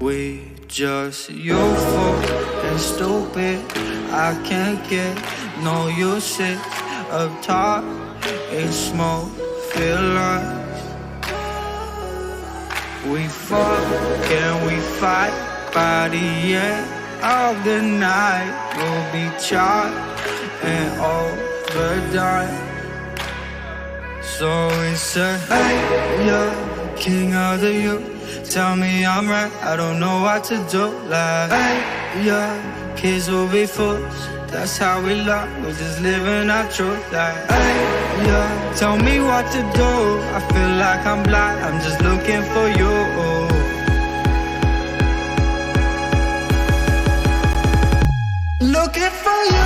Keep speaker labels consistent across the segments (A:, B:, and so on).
A: We just youthful and stupid. I can't get no usage of talk. It's smoke, feel like we fuck and we fight. By the end of the night, we'll be charged and overdone. So it's a hey, yeah, king of the youth. Tell me I'm right, I don't know what to do. Like, hey, yeah, kids will be fools. That's how we love, we're just living our truth. Like, hey, yeah, tell me what to do. I feel like I'm blind, I'm just looking for you. Looking for you.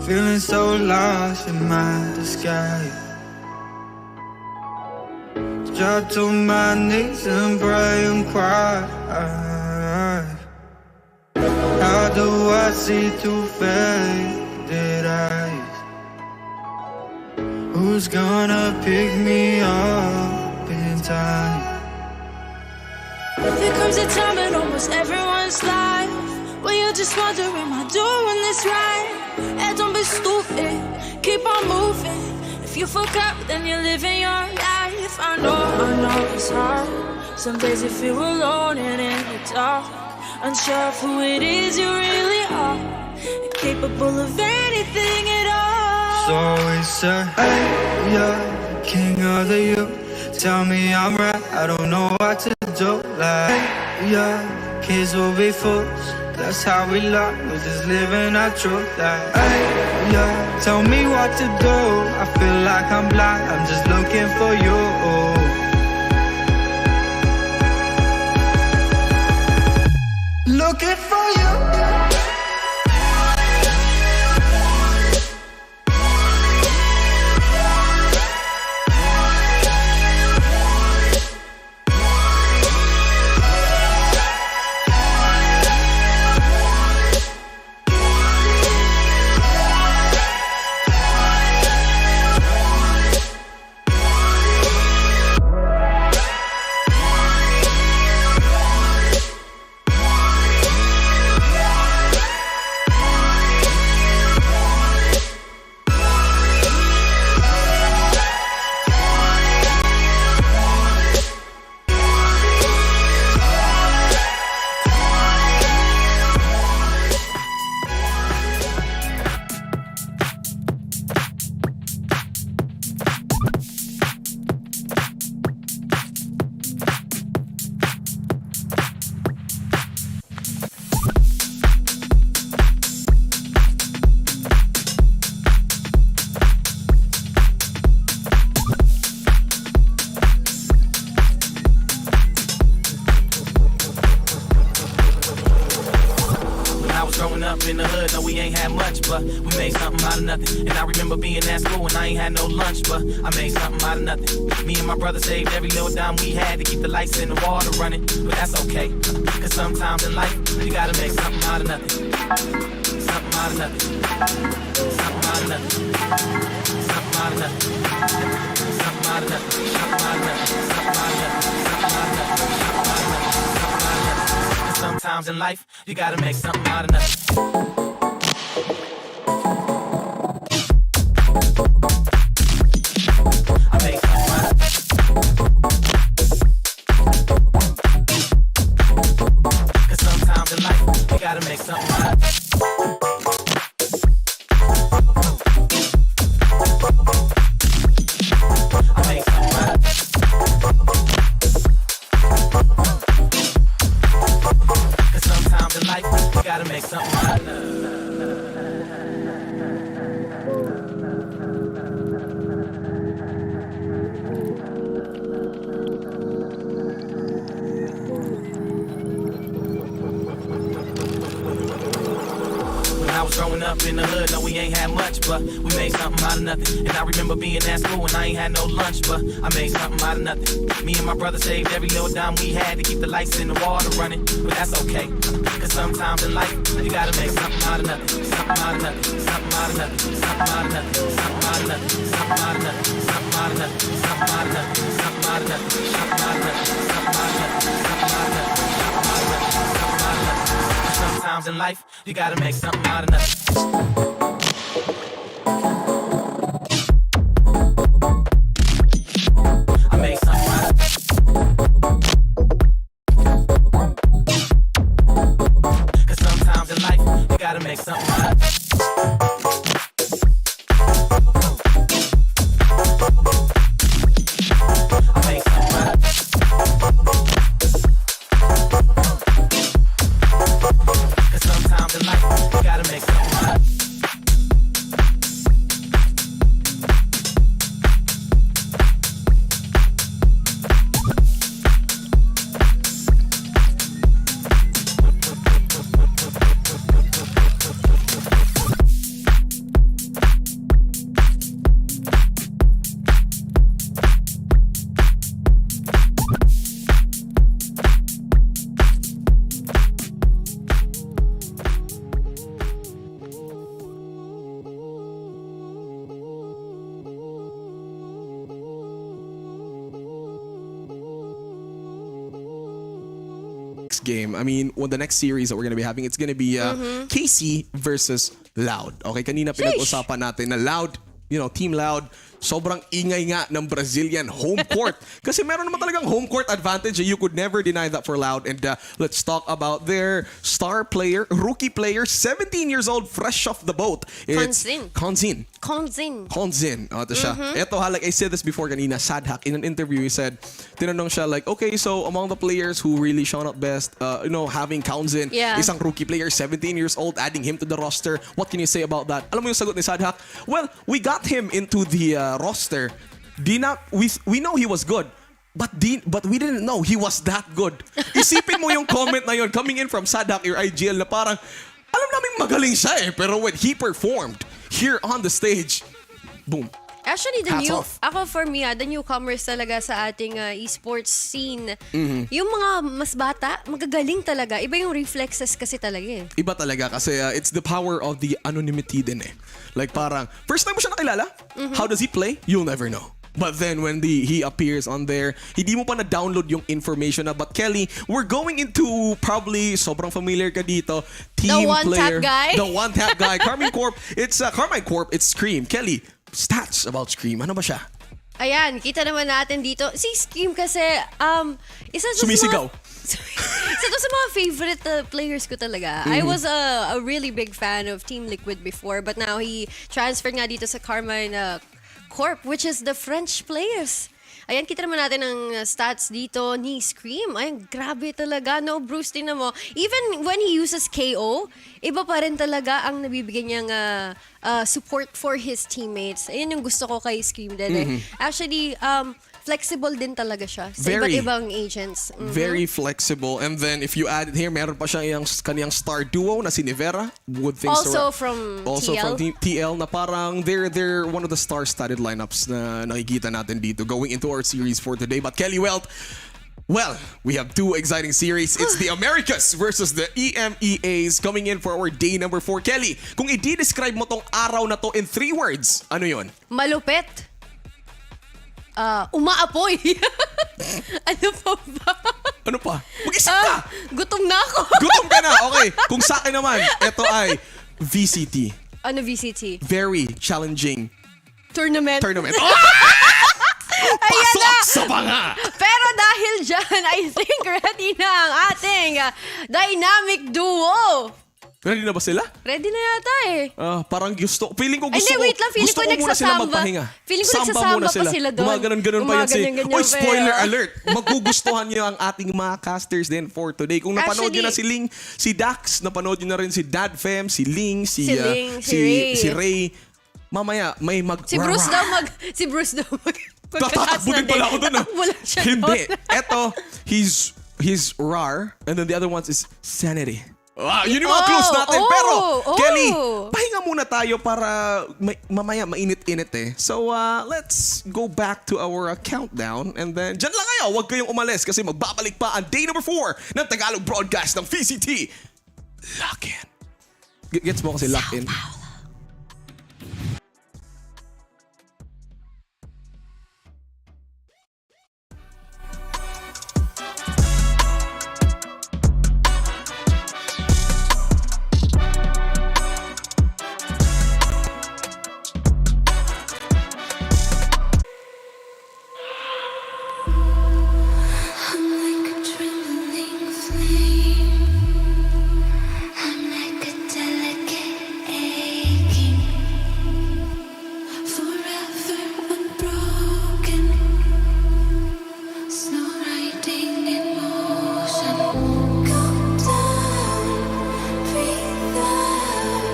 A: Feeling so lost in my disguise. Drop to my knees and pray and cry. How do I see through faded eyes? Who's gonna pick me up in time?
B: There comes a time in almost everyone's life where you're just wondering, am I doing this right? And don't be stupid, keep on moving. If you fuck up, then you're living your life. I know it's hard. Some days you feel alone and in the dark, unsure of who it is you really are, incapable of anything at all.
A: So it's a hey, yeah, king of the youth. Tell me I'm right, I don't know what to do. Like, hey, yeah, kids will be fools. That's how we love, we're just living our truth. Like, hey, yeah, tell me what to do. I feel like I'm blind, I'm just looking for you. Looking for you.
C: In the hood, no, we ain't had much, but we made something out of nothing. And I remember being at school and I ain't had no lunch, but I made something out of nothing. Me and my brother saved every little dime we had to keep the lights and the water running, but that's okay, cause sometimes in life, you gotta make something out of nothing. Something out of nothing. Something out of nothing. Something out of nothing. Something out of nothing. Something out of nothing. Something out of nothing. Something out of nothing. Something out of nothing. Sometimes in life, you gotta make something out of nothing. I make something out of nothing. Cause sometimes in life, you gotta make something out of nothing. I make something out of nothing. Cause sometimes in life, you gotta make something out of love. in the hood, no, we ain't had much, but we made something out of nothing. And I remember being at school and I ain't had no lunch, but I made something out of nothing. Me and my brother saved every little dime we had to keep the lights in the water running, but that's okay. Cause sometimes in life, you gotta make something out of nothing. Something out of nothing. Something out of nothing. Something out of nothing. Something out of nothing. Something out of nothing. Something out of nothing. Something out of nothing. Something out of nothing. Something out of nothing. Something out of nothing. Something out of nothing. Sometimes in life, you gotta make something out of nothing. I made something out of it. Cause sometimes in life, you gotta make something out of it. I made something out of it. Cause sometimes in life, you gotta make something out of it.
D: Game. I mean, well, the next series that we're gonna be having, it's gonna be KC versus Loud. Okay, kanina pinag-usapan natin na Loud, you know, Team Loud, sobrang ingay nga ng Brazilian home court. Kasi meron naman talagang home court advantage. You could never deny that for Loud. And let's talk about their star player, rookie player, 17 years old, fresh off the boat. It's Konzin. Ito siya. Ito ha, like I said this before kanina, Sadhak, in an interview, he said, tinanong siya like, okay, so among the players who really shone up best, you know, having Konzin, isang rookie player, 17 years old, adding him to the roster, what can you say about that? Alam mo yung sagot ni Sadhak? Well, we got him into the roster. We know he was good. But we didn't know he was that good. Isipin mo yung comment na yun coming in from Sadhak, your IGL, na parang, alam namin magaling siya eh. Pero when he performed here on the stage, boom.
E: Actually, for me, the newcomers talaga sa ating esports scene, yung mga mas bata, magagaling talaga. Iba yung reflexes kasi talaga eh.
D: Iba talaga kasi it's the power of the anonymity din eh. Like parang, first time mo siya nakilala? How does he play? You'll never know. But then when he appears on there, hindi mo pa na-download yung information na. But Kelly, we're going into probably sobrang familiar ka dito. Team player. The one-tap guy. Carmine Corp. It's Carmine Corp. It's Scream. Kelly, stats about Scream. Ano ba siya?
E: Ayan, kita naman natin dito. Si Scream kasi, isa
D: sumisigaw.
E: Isa to sa mga favorite players ko talaga. I was a really big fan of Team Liquid before, but now he transferred nga dito sa Carmine Corp, which is the French players. Ayan, kita naman natin ang stats dito ni Scream. Ayan, grabe talaga, no? Bruce, tingnan mo. Even when he uses KO, iba pa rin talaga ang nabibigyan niyang support for his teammates. Ayan yung gusto ko kay Scream din eh. Actually, flexible din talaga siya sa iba't ibang agents.
D: Very flexible. And then if you add it here, meron pa siya yung kaniyang star duo na si Nivera.
E: Also from
D: TL na parang they're one of the star-studded lineups na nakikita natin dito going into our series for today. But Kelly Welt, well, we have two exciting series. It's the Americas versus the EMEAs coming in for our day number 4. Kelly, kung i-describe mo tong araw na to in 3 words, ano yun?
E: Malupit. Umaapoy. Ano pa ba?
D: Ano pa? Mag-isip ka!
E: Gutom na ako.
D: Gutom ka na! Okay. Kung sa akin naman, ito ay VCT.
E: Ano VCT?
D: Very challenging
E: Tournament.
D: Pasok sa panga!
E: Pero dahil dyan, I think ready na ang ating dynamic duo.
D: Ready na ba sila?
E: Ready na yata eh.
D: Parang feeling ko
E: wait lang, feeling ko
D: muna sila
E: nagsasamba.
D: magpahinga.
E: Feeling ko nagsasamba pa sila doon.
D: Gumaganon-ganon pa yan. Oy, spoiler alert! Magugustuhan niyo ang ating mga casters din for today. Kung napanood niyo na si Ling, si Dax, napanood niyo na rin si Dad Fem, si Ling, si Ray. Mamaya, may
E: Si Bruce daw
D: tatakbo din pala ako doon. Hindi.
E: Doon.
D: Eto, he's RAR, and then the other one is Sanity. Yun yung mga clues natin. Pero,
E: oh.
D: Kelly, pahinga muna tayo para mamaya mainit-init eh. So, let's go back to our countdown and then dyan lang kayo. Huwag kayong umalis kasi magbabalik pa ang day number 4 ng Tagalog broadcast ng VCT Lock In. Gets mo kasi Lock In?
B: I'm like a trembling flame. I'm like a delicate aching, forever unbroken. Snow riding in motion. Go down, breathe out.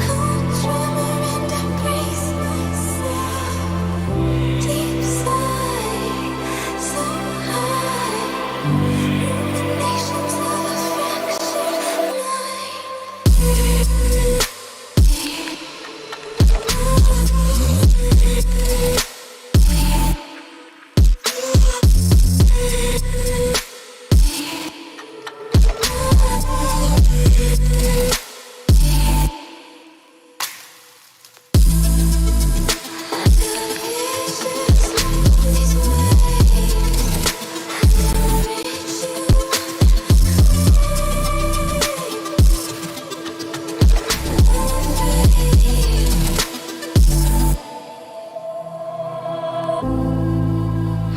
B: Cold tremor and embrace myself. Deep sigh, so high. Ruminations of a fractured mind. These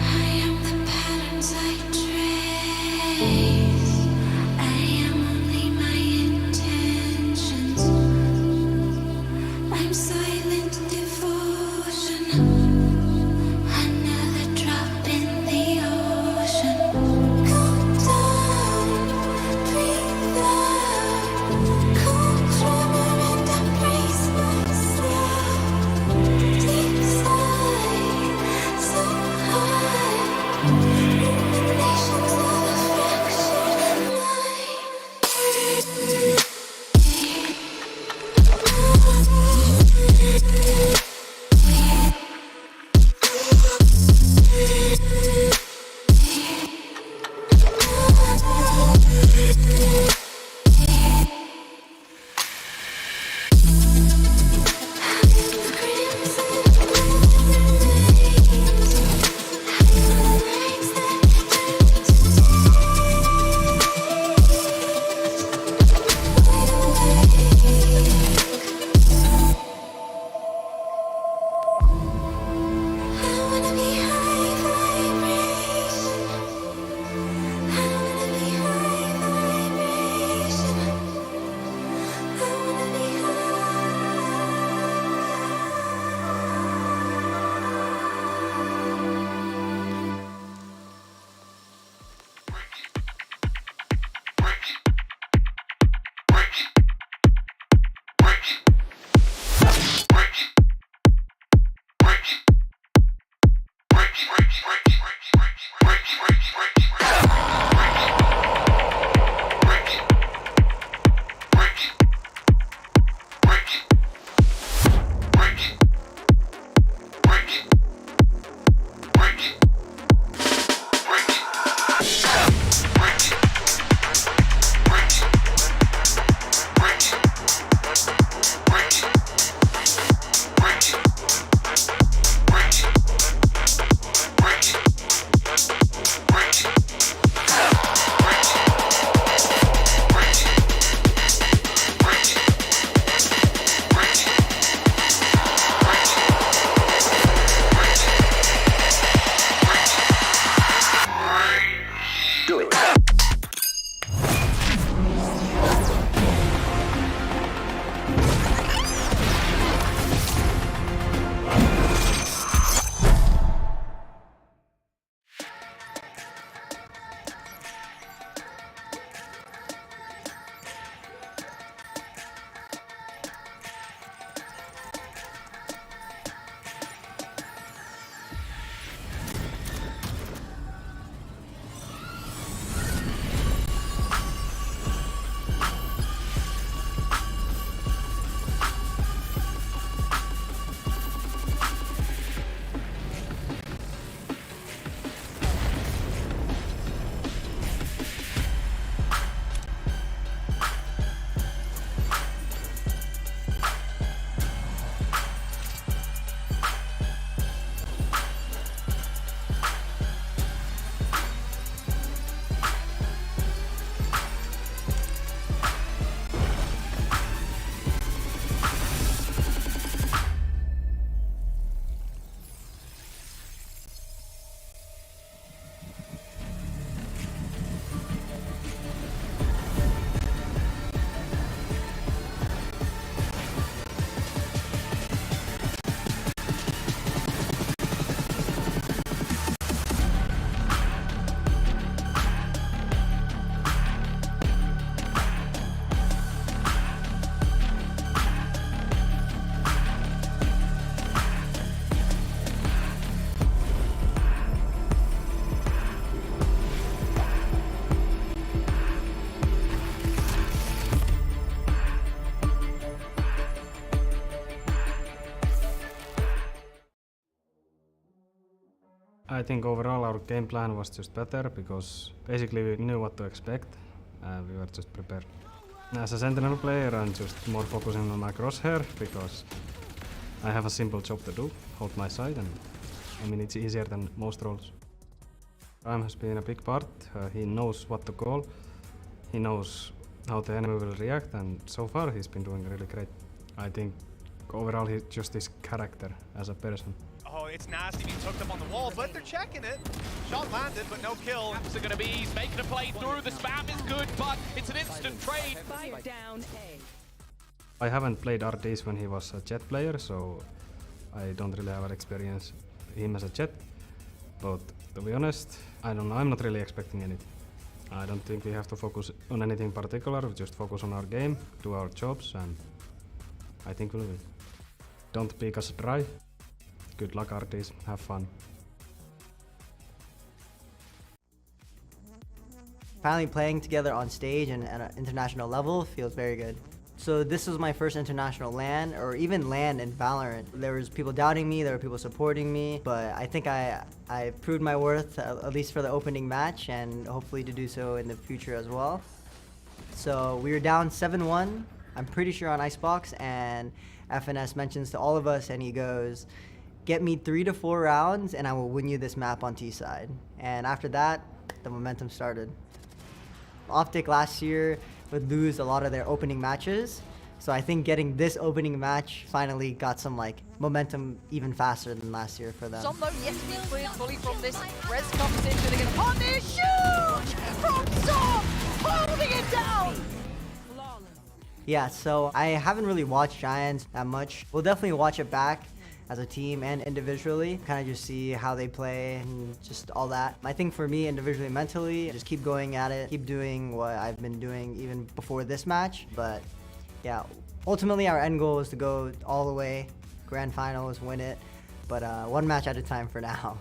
B: I am the patterns I trace. I am only my intentions. I'm silent devotion. Another drop in the ocean. Go down, breathe out. Cold tremor and embrace myself. Deep sigh, so high. Ruminations of a fractured mind.
F: I think overall our game plan was just better because basically we knew what to expect and we were just prepared. As a Sentinel player, I'm just more focusing on my crosshair because I have a simple job to do, hold my side, and I mean it's easier than most roles. Ram has been a big part. He knows what to call, he knows how the enemy will react, and so far he's been doing really great. I think overall he's just his character as a person.
G: Oh, it's nasty being tucked up on the wall, but they're checking it. Shot landed, but no kill.
H: Are going to be, he's making a play through. The spam is good, but it's an instant trade.
I: Fire down A.
F: I haven't played RDs when he was a Jet player, so I don't really have an experience him as a Jet. But to be honest, I don't know, I'm not really expecting anything. I don't think we have to focus on anything particular, just focus on our game, do our jobs, and I think we'll win. Don't pick us dry. Good luck, RDs. Have fun.
J: Finally playing together on stage and at an international level feels very good. So this was my first international LAN, or even LAN in Valorant. There was people doubting me, there were people supporting me, but I think I proved my worth, at least for the opening match, and hopefully to do so in the future as well. So we were down 7-1, I'm pretty sure on Icebox, and FNS mentions to all of us, and he goes, "Get me 3 to 4 rounds and I will win you this map on T-side." And after that, the momentum started. Optic last year would lose a lot of their opening matches, so I think getting this opening match finally got some momentum even faster than last year for them.
I: Zombo yet to be cleared fully from this. Res comes in, gonna get a pun there. Shoot! From Zom! Holding it down!
J: Yeah, so I haven't really watched Giants that much. We'll definitely watch it back as a team and individually, kind of just see how they play and just all that. I think for me, individually, mentally, just keep going at it, keep doing what I've been doing even before this match. But yeah, ultimately our end goal is to go all the way, grand finals, win it, but one match at a time for now.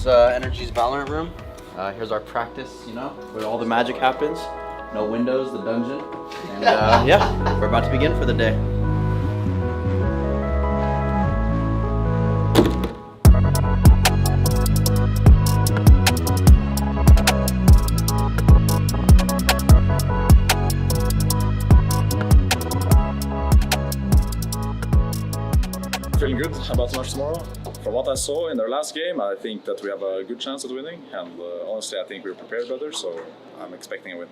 K: Energy's Valorant room. Here's our practice, where all the magic happens. No windows, the dungeon. And yeah, we're about to begin for the day.
L: Feeling good about the match tomorrow. From what I saw in their last game, I think that we have a good chance at winning, and honestly, I think we're prepared better, so I'm expecting a win.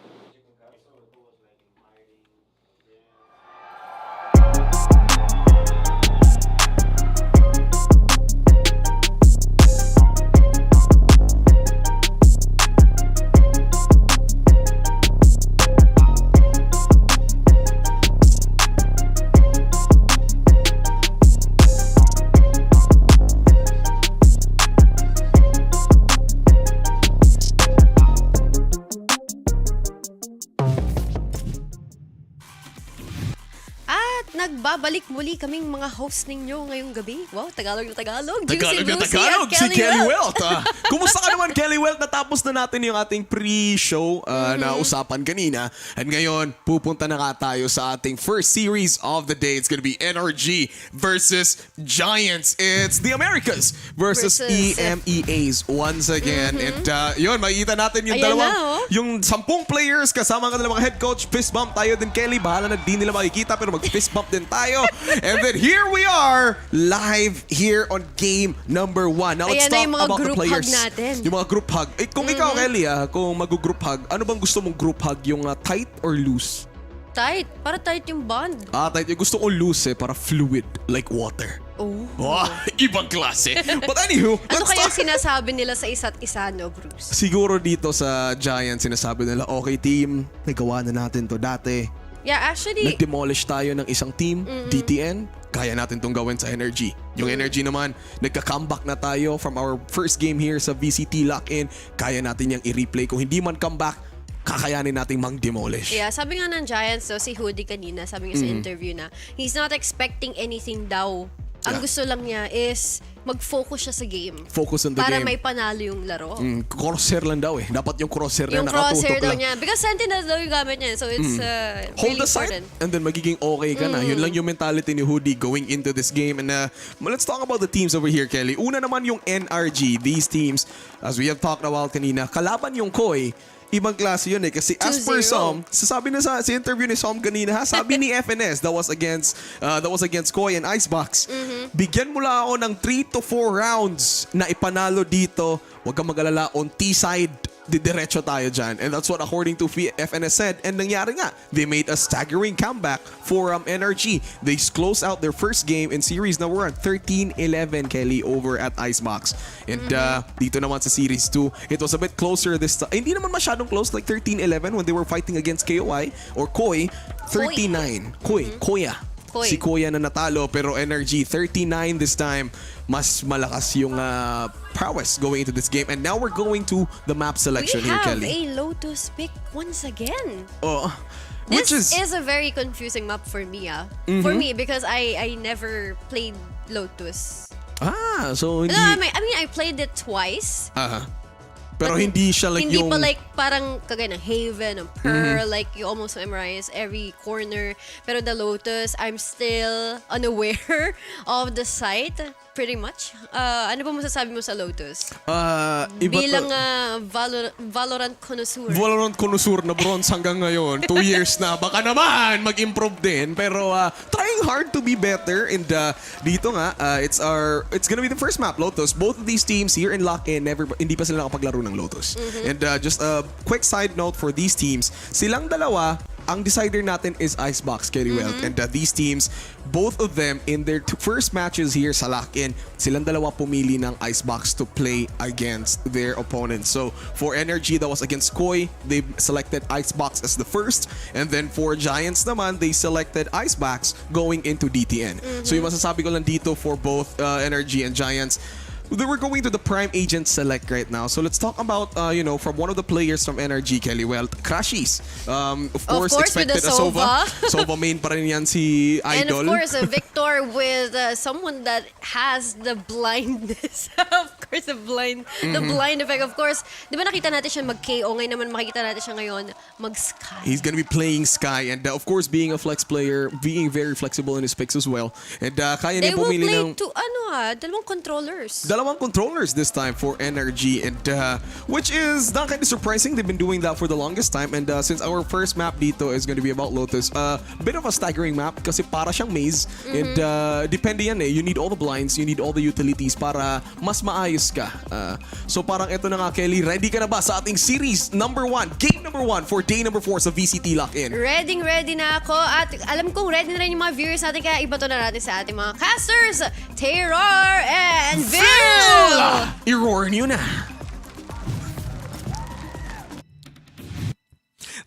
E: Nagbabalik muli kaming mga host ninyo ngayong gabi. Wow, Tagalog na Tagalog.
D: Tagalog na Tagalog, si Kelly Welt. Kumusta ka naman, Kelly Welt? Natapos na natin yung ating pre-show na usapan kanina. And ngayon, pupunta na nga tayo sa ating first series of the day. It's gonna be NRG versus Giants. It's the Americas versus EMEAs once again. And yun, makikita natin yung yung 10 players kasama ka ng mga head coach. Fist bump tayo din, Kelly. Bahala na, di nila makikita pero mag-fist bump din tayo. And then here we are, live here on game number 1. Now let's talk about the players. Yung mga group hug. Kung ikaw, Kelly, kung mag-group hug, ano bang gusto mong group hug? Yung tight or loose?
E: Tight. Para tight yung bond.
D: Tight. Yung gusto ko loose para fluid, like water.
E: Oh.
D: Ibang klase. But anywho,
E: ano kaya sinasabi nila sa isa't isa, no, Bruce?
D: Siguro dito sa Giants, sinasabi nila, okay team, nagawa na natin to dati.
E: Yeah, actually,
D: nag-demolish tayo ng isang team, DTN, kaya natin tong gawin sa Energy. Yung Energy naman, nagka-comeback na tayo from our first game here sa VCT Lock-in, kaya natin yung i-replay. Kung hindi man comeback, kakayanin nating mang-demolish.
E: Yeah, sabi nga ng Giants, si Hoodie kanina, sabi nga sa interview na, he's not expecting anything daw. Ang gusto lang niya is mag-focus siya sa game.
D: Focus on the
E: para
D: game.
E: Para may panalo yung laro.
D: Crosshair lang daw eh. Dapat yung crosshair na nakatutok lang.
E: Yung crosshair daw niya. Because Sentinel daw yung gamit niya. So it's
D: hold
E: really
D: the
E: important.
D: Side, and then magiging okay ka na. Yun lang yung mentality ni Hoodie going into this game. And let's talk about the teams over here, Kelly. Una naman yung NRG. These teams, as we have talked about kanina, kalaban yung Koi. Ibang klase yun eh. Kasi as per Som, sasabi na sa interview ni Som kanina, sabi ni FNS, that was against Koi and Icebox. Bigyan mo lang ako ng 3 to 4 rounds na ipanalo dito. Huwag kang mag-alala, on T-side, didiretso tayo dyan. And that's what according to FNS said. And nangyari nga, they made a staggering comeback for NRG. They closed out their first game in series na we're on 13-11, Kelly, over at Icebox. And dito naman sa series 2, it was a bit closer this time. Hindi naman masyadong close, like 13-11 when they were fighting against KOI or Koi. 39. Koya. Si Koya na natalo, pero NRG 39 this time. Mas malakas yung prowess going into this game. And now we're going to the map selection here, Kelly.
E: We have a Lotus pick once again.
D: Which
E: this is a very confusing map for me. For me, because I never played Lotus.
D: So hindi...
E: No, I mean, I played it twice.
D: Pero hindi siya like
E: hindi
D: yung...
E: pa like parang kagaya ng Haven, ng Pearl, like you almost memorize every corner. Pero the Lotus, I'm still unaware of the site. Pretty much. Ano ba masasabi mo sa Lotus? Bilang Valorant connoisseur.
D: Valorant connoisseur na bronze hanggang ngayon. 2 years na. Baka naman mag-improve din. Pero trying hard to be better. And dito nga, it's gonna be the first map, Lotus. Both of these teams here in Lock-in, hindi pa sila nakapaglaro ng Lotus. And just a quick side note for these teams, silang dalawa, ang decider natin is Icebox, Kerry Welt. And these teams, both of them in their first matches here sa Lock-in, silang dalawa pumili ng Icebox to play against their opponents. So for Energy, that was against Koi. They selected Icebox as the first. And then for Giants naman, they selected Icebox going into DTN. So yung masasabi ko lang dito for both Energy and Giants, we're going to the Prime Agent Select right now. So let's talk about, from one of the players from NRG, Kelly. Well, Crashies. Of course, expected
E: with the
D: a Sova.
E: Sova.
D: Sova main pa rin yan si Idol.
E: And of course, Victor with someone that has the blindness. Of course, the blind effect. Of course, di ba nakita natin siya mag-KO? Ngayon naman makikita natin siya ngayon mag-Sky.
D: He's gonna be playing Sky. And of course, being a flex player, being very flexible in his picks as well. And kaya
E: They
D: niya
E: will
D: pumili
E: play
D: ng...
E: dalawang controllers.
D: Dalawang controllers this time for NRG, and which is not kind of surprising. They've been doing that for the longest time, and since our first map dito is going to be about Lotus, bit of a staggering map kasi para siyang maze, and depende yan eh. You need all the blinds, you need all the utilities para mas maayos ka. So parang ito na nga, Kelly, ready ka na ba sa ating series number 1, game number 1 for day number 4 sa VCT Lock-In?
E: Ready na ako, at alam kong ready na rin yung mga viewers natin, kaya iba to na natin sa ating mga casters, Terror and Phil!
D: I-roar nyo na!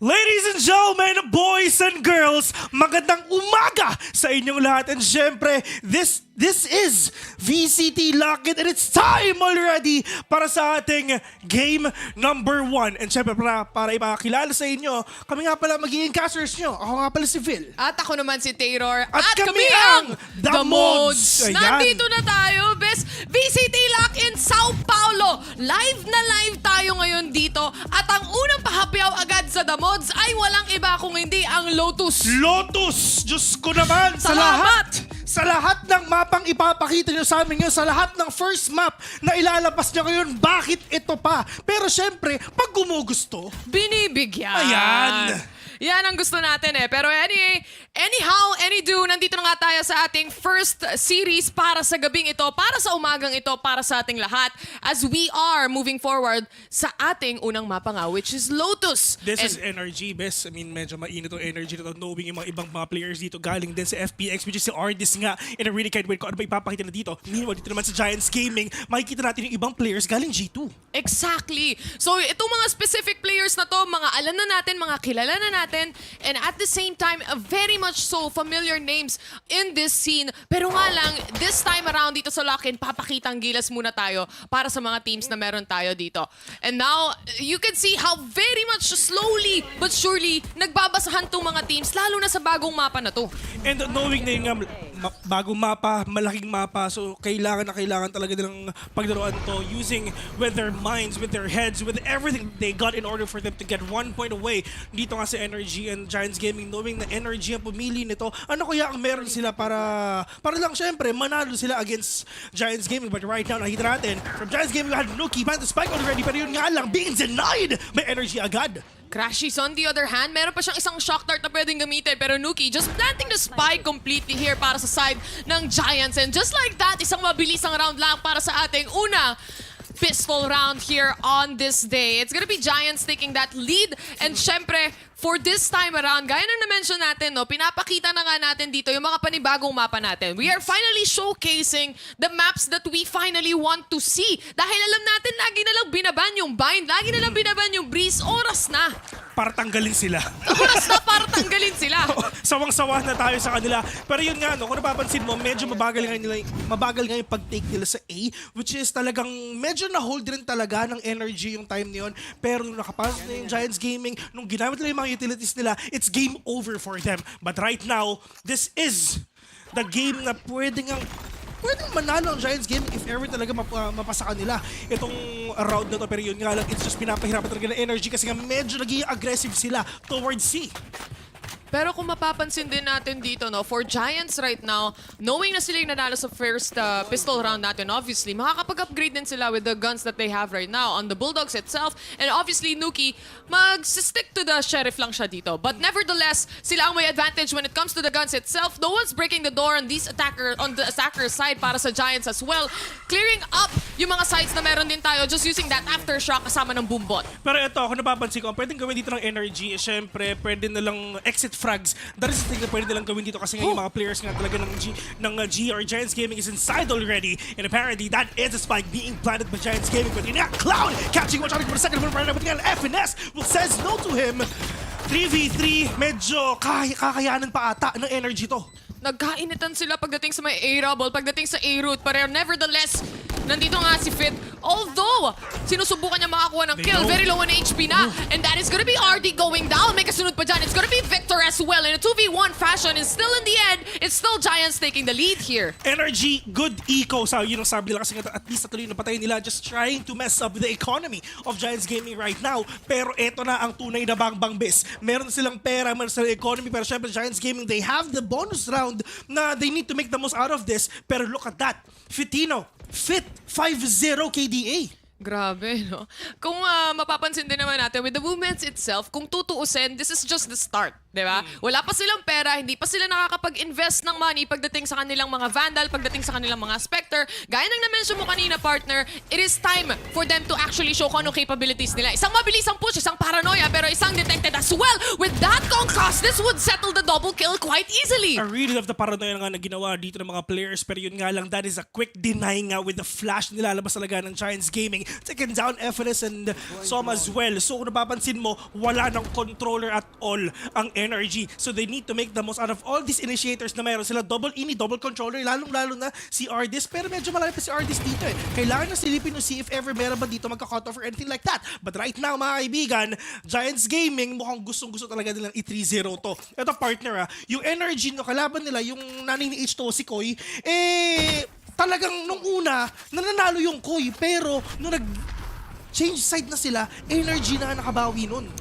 M: Ladies and gentlemen, boys and girls, magandang umaga sa inyong lahat. And syempre, this is VCT Lock-In, and it's time already para sa ating game number 1. And syempre, para ipakilala sa inyo, kami nga pala magiging casters nyo. Ako nga pala si Phil.
N: At ako naman si Taylor.
M: At kami ang The Mods. Ayan.
N: Nandito na tayo, best VCT Lock-In São Paulo. Live na live tayo ngayon dito. At ang unang pahapyaw agad sa The Mods ay walang iba kung hindi ang Lotus.
M: Lotus! Diyos ko naman! Sa lahat ng mapang ipapakita nyo sa amin ngayon, sa lahat ng first map na ilalabas nyo ngayon, bakit ito pa? Pero syempre, pag gumugusto,
N: binibigyan.
M: Ayan!
N: Yan ang gusto natin eh. Pero anyhow, nandito na nga tayo sa ating first series para sa gabing ito, para sa umagang ito, para sa ating lahat. As we are moving forward sa ating unang mapa nga, which is Lotus.
M: This is NRG, best. I mean, medyo mainit yung energy nito, knowing yung mga ibang mga players dito galing din sa FPX, which is si Artist nga. And I really can't wait kung ano ba ipapakita na dito. Meanwhile, dito naman sa Giants Gaming, makikita natin yung ibang players galing G2.
N: Exactly. So, itong mga specific players na to, mga alam na natin, mga kilala na natin, and at the same time, very much so familiar names in this scene. Pero nga lang, this time around dito sa Lock-In, papakitang gilas muna tayo para sa mga teams na meron tayo dito. And now, you can see how very much slowly but surely nagbabasahan tong mga teams, lalo na sa bagong mapa na to.
M: And knowing na yung bagong mapa, malaking mapa, so kailangan talaga nilang paglaruan to using with their minds, with their heads, with everything they got in order for them to get 1 point away. Dito nga sa NRG and Giants Gaming, knowing na NRG ang pumili nito, ano kaya ang meron sila para lang syempre manalo sila against Giants Gaming. But right now, nakita natin, from Giants Gaming, we had Nuki, man, the spike already, pero yun nga lang, being denied by NRG agad.
N: Crashies on the other hand, meron pa siyang isang shock dart na pwedeng gamitin, pero Nuki just planting the spike completely here para sa side ng Giants. And just like that, isang mabilisang round lang para sa ating unang pistol round here on this day. It's gonna be Giants taking that lead, and syempre, for this time around, gaya na na-mention natin, no, pinapakita na nga natin dito yung mga panibagong mapa natin. We are finally showcasing the maps that we finally want to see. Dahil alam natin, lagi na lang binaban yung bind, lagi na lang binaban yung breeze, oras na.
M: Para tanggalin sila.
N: Oras na para tanggalin sila.
M: Sawang-sawa na tayo sa kanila. Pero yun nga, no, kung napapansin mo, medyo mabagal nga yung pag-take nila sa A, which is talagang medyo na-hold rin talaga ng energy yung time na yun. Pero nung nakapasok na yung Giants Gaming, nung ginamit nila yung mga utilities nila, it's game over for them. But right now, this is the game na pwedeng manalo ang Giants Gaming if ever talaga mapasa kanila itong round na to. Pero yun nga lang, it's just pinapahirapan talaga ng energy kasi nga medyo naging aggressive sila towards C.
N: Pero kung mapapansin din natin dito, no, for Giants right now, knowing na sila yung nanalo sa first pistol round natin, obviously, makakapag-upgrade din sila with the guns that they have right now on the Bulldogs itself. And obviously, Nuki, mag-stick to the Sheriff lang siya dito. But nevertheless, sila ang may advantage when it comes to the guns itself. No one's breaking the door on the attacker side para sa Giants as well. Clearing up yung mga sides na meron din tayo just using that aftershock kasama ng boombot.
M: Pero ito, kung napapansin ko, pwedeng gawin dito ng energy, syempre, pwede na lang exit frags. That is the thing na pwede nilang gawin dito kasi nga yung mga players nga talaga ng G or Giants Gaming is inside already. And apparently, that is a spike being planted by Giants Gaming. But yun nga, Cloud catching one shot for the second one right now. But nga, FNS will says no to him. 3v3, medyo kakayanan pa ata ng energy to.
N: Nagkainitan sila pagdating sa may A-rubble, pagdating sa A-root. Pero nevertheless, Nandito nga si Fit. Although, sinusubukan niya makakuha ng kill. Very low on HP na. And that is gonna be RD going down. May kasunod pa dyan. It's gonna be Victor as well. In a 2v1 fashion. And still in the end, it's still Giants taking the lead here.
M: Energy, good eco. So, yun ang sabi nila kasi at least natuloy na patay nila just trying to mess up the economy of Giants Gaming right now. Pero eto na ang tunay na bang bis. Meron silang pera, meron silang economy. Pero syempre, Giants Gaming, they have the bonus round na they need to make the most out of this. Pero look at that. Fitino, Fit 5-0 KDA.
N: Grabe, no? Kung mapapansin din naman natin, with the movements itself, kung tutuusin, this is just the start, di ba? Wala pa silang pera, hindi pa sila nakakapag-invest ng money pagdating sa kanilang mga Vandal, pagdating sa kanilang mga Spectre. Gaya ng na-mention mo kanina, partner, it is time for them to actually show kung anong capabilities nila. Isang mabilisang push, isang paranoia, pero isang detected as well. With that concuss, this would settle the double kill quite easily.
M: I really love the paranoia nga na ginawa dito ng mga players, pero yun nga lang, that is a quick deny nga with the flash nilalabas talaga ng Giants Gaming. Taken down FNS and Som as well. So kung napapansin mo, wala ng controller at all ang energy. So they need to make the most out of all these initiators na mayroon sila. Double ini, double controller, lalong-lalo na si Ardis. Pero medyo malaki pa si Ardis dito eh. Kailangan na silipin to see if ever meron ba dito magka-cut off or anything like that. But right now, mga kaibigan, Giants Gaming, mukhang gustong-gusto talaga nilang i-3-0 to. Ito partner yung energy no kalaban nila, yung nanay ni H2 si Koy, talagang nung una, nananalo yung Koy. Pero nung change side na sila, energy na nakabawi nun.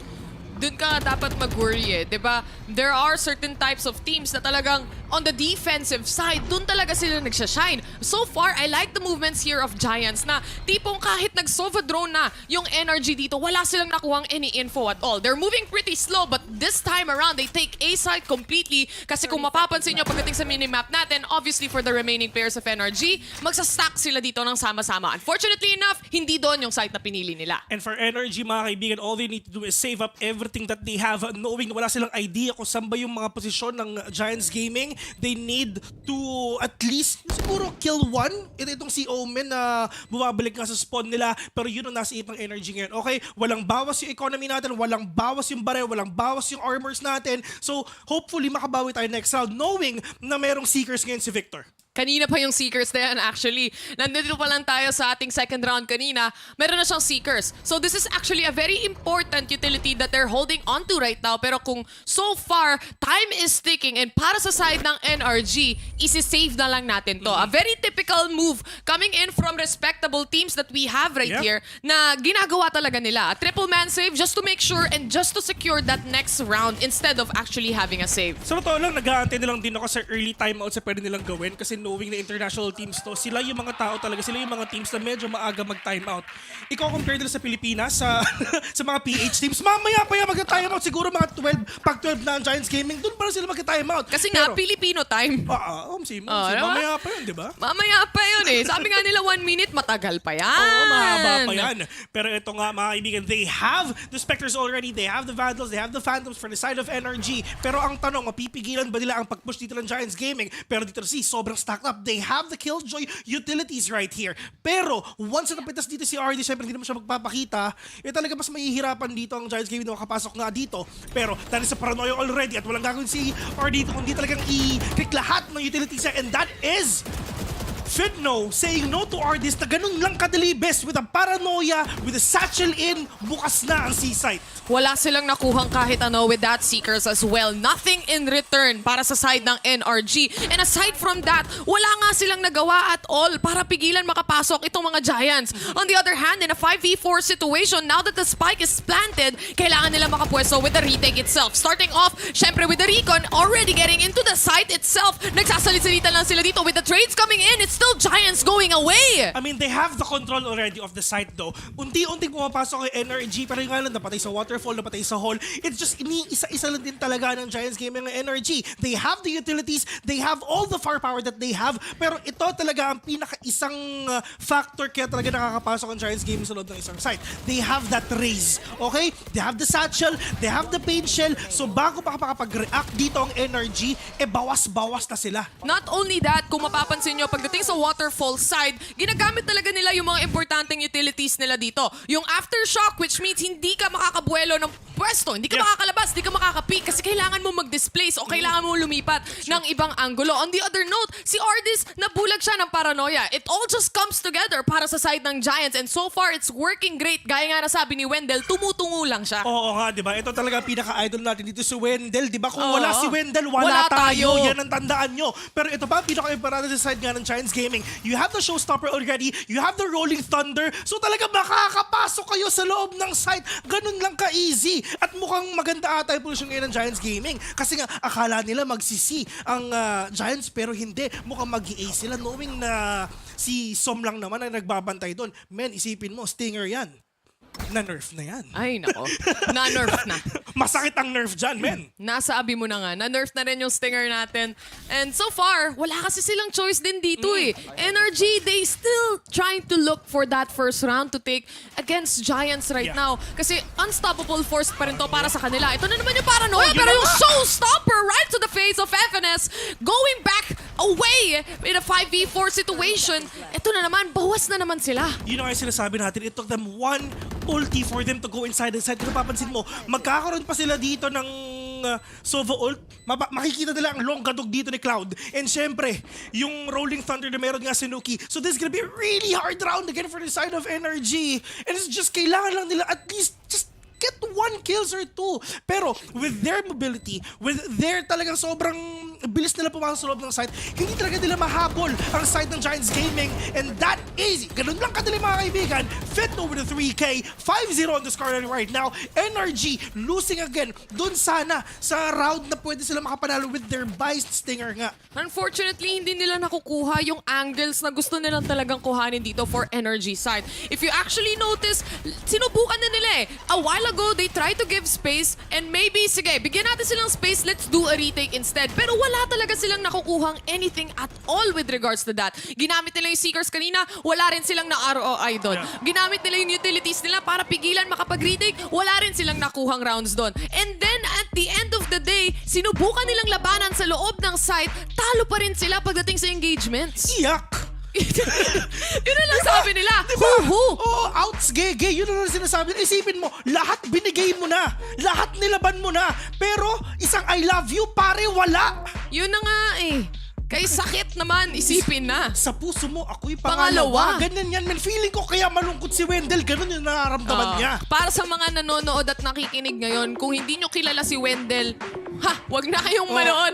N: Doon ka dapat mag-worry eh, di ba? There are certain types of teams na talagang on the defensive side, doon talaga sila nagsashine. So far, I like the movements here of Giants na tipong kahit nag-Sova drone na yung energy dito, wala silang nakuhang any info at all. They're moving pretty slow, but this time around, they take A side completely kasi kung mapapansin nyo pagdating sa minimap natin, obviously for the remaining players of NRG, magsastack sila dito ng sama-sama. Unfortunately enough, hindi doon yung site na pinili nila.
M: And for NRG, mga kaibigan, all they need to do is save up everything that they have, knowing na wala silang idea kung saan ba yung mga posisyon ng Giants Gaming. They need to at least siguro kill one. Itong si Omen na bumabalik nga sa spawn nila, pero yun ang nasa itong energy ngayon. Okay, walang bawas yung economy natin, walang bawas yung barrel, walang bawas yung armors natin. So hopefully makabawi tayo next round knowing na merong Seekers ngayon si Victor.
N: Kanina pa yung Seekers na yan actually. Nandito pa lang tayo sa ating second round kanina. Meron na siyang Seekers. So this is actually a very important utility that they're holding onto right now. Pero kung so far, time is ticking and para sa side ng NRG, isi-save na lang natin to. A very typical move coming in from respectable teams that we have right here na ginagawa talaga nila. A triple man save just to make sure and just to secure that next round instead of actually having a save.
M: So totoo lang, nag-aantay na lang din ako sa early timeout sa pwede nilang gawin kasi knowing na international teams to, sila yung mga tao talaga, sila yung mga teams na medyo maaga mag-timeout. Ikaw compare nila sa Pilipinas, sa mga PH teams, mamaya pa yan mag-timeout. Siguro mga 12, pag 12 na ang Giants Gaming, dun pa rin sila mag-timeout.
N: Kasi nga, Filipino time.
M: Mamaya pa yun, di ba?
N: Mamaya pa yun eh. Sabi nga nila 1 minute, matagal pa yan.
M: Oo, mahaba pa yan. Pero ito nga, mga kaibigan, they have the Spectres already, they have the Vandals, they have the Phantoms for the side of NRG. Pero ang tanong, mapipigilan ba nila ang pag-push dito ng Giants Gaming? Pero dito si sobrang stacked up. They have the Killjoy utilities right here. Pero once na napitas dito si RD, syempre hindi naman siya magpapakita, talaga mas mahihirapan dito ang Giants Gaming na makapasok nga dito. Pero dahil sa paranoia already at walang gagawin si RD dito kundi talagang i-click lahat ng utilities niya, and that is Fidno saying no to Ardis na ganun lang kadali best with a paranoia, with a satchel in, bukas na ang C-site.
N: Wala silang nakuhang kahit ano with that Seekers as well. Nothing in return para sa side ng NRG. And aside from that, wala nga silang nagawa at all para pigilan makapasok itong mga Giants. On the other hand, in a 5v4 situation, now that the spike is planted, kailangan nila makapwesto with the retake itself. Starting off, syempre with the recon, already getting into the site itself. Nagsasalit-salitan lang sila dito with the trades coming in. It's still Giants going away.
M: I mean, they have the control already of the site though. Unti-unting pumapasok kay NRG, pero yung nga lang, napatay sa waterfall, napatay sa hall. It's just ini-isa-isa lang din talaga ng Giants Gaming ng NRG. They have the utilities, they have all the firepower that they have, pero ito talaga ang pinaka-isang factor kaya talaga nakakapasok ang Giants Gaming sa loob ng isang site. They have that raise, okay? They have the satchel, they have the paint shell, so bago pa makapag-react dito ang NRG, bawas-bawas na sila.
N: Not only that, kung mapapansin nyo, pagdating sa waterfall side, ginagamit talaga nila yung mga importanteng utilities nila dito. Yung aftershock, which means hindi ka makakabuelo ng pwesto, hindi ka makakalabas, hindi ka makakapeak kasi kailangan mo mag-displace o kailangan mo lumipat ng ibang angulo. On the other note, si Ardis, nabulag siya ng paranoia. It all just comes together para sa side ng Giants and so far, it's working great. Gaya nga na sabi ni Wendell, tumutungo lang siya.
M: Oo nga, di ba? Ito talaga pinaka-idol natin dito si Wendell, di ba? Kung wala si Wendell, wala tayo. Yan ang tandaan nyo. Pero ito pa, pinaka-importante sa side nga ng Giants Gaming. You have the showstopper already, you have the rolling thunder, so talaga makakapasok kayo sa loob ng site. Ganun lang ka-easy. At mukhang maganda ata yung position ngayon ng Giants Gaming. Kasi nga, akala nila magsisi ang Giants, pero hindi. Mukhang mag-EA sila knowing na si Som lang naman ang nagbabantay doon. Men, isipin mo, Stinger yan. Na-nerf na yan.
N: Ay, nako. Na-nerf na.
M: Masakit ang nerf dyan, men.
N: Nasabi mo na nga, na-nerf na rin yung Stinger natin. And so far, wala kasi silang choice din dito eh. Energy, they still trying to look for that first round to take against Giants right now. Kasi unstoppable force pa rin to para sa kanila. Ito na naman yung paranoia, pero yung showstopper right to the face of FNS, going back away in a 5v4 situation. Ito na naman, bawas na naman sila.
M: Yun ang sinasabi natin, it took them one ulti for them to go inside and side. Kung papansin mo, magkakaroon pa sila dito ng Sova ult. Makikita nila ang long gadog dito ni Cloud. And syempre, yung Rolling Thunder na meron nga si Nuki. So this is gonna be a really hard round again for the side of Energy. And it's just kailangan lang nila at least just get 1 kills or 2. Pero with their mobility, with their talagang sobrang bilis nila pumasok sa loob ng site, hindi talaga nila mahabol ang side ng Giants Gaming. And that is, ganun lang kadali mga kaibigan, fit over the 3K, 5-0 on the score right now. Energy losing again. Doon sana sa round na pwede sila makapanalo with their biased Stinger nga.
N: Unfortunately, hindi nila nakukuha yung angles na gusto nilang talagang kuhanin dito for Energy side. If you actually notice, sinubukan na nila eh. A while ago, they tried to give space and maybe, sige, bigyan natin silang space, let's do a retake instead. Pero wala talaga silang nakukuhang anything at all with regards to that. Ginamit nila yung Seekers kanina, wala rin silang na-ROI doon. Ginamit nila yung utilities nila para pigilan makapag-retake, wala rin silang nakuhang rounds doon. And then, at the end of the day, sinubukan nilang labanan sa loob ng site, talo pa rin sila pagdating sa engagements.
M: Iyak!
N: Yun na lang sabi nila.
M: Diba? Oh, outs, gege. Yun na lang sinasabi. Isipin mo, lahat binigay mo na. Lahat nilaban mo na. Pero, isang I love you, pare, wala.
N: Yun na nga eh. Kay sakit naman, isipin na.
M: Sa puso mo, ako'y pangalawa. Ganyan yan, man. Feeling ko kaya malungkot si Wendell. Ganun yung nararamdaman niya.
N: Para sa mga nanonood at nakikinig ngayon, kung hindi nyo kilala si Wendell, wag na kayong manood.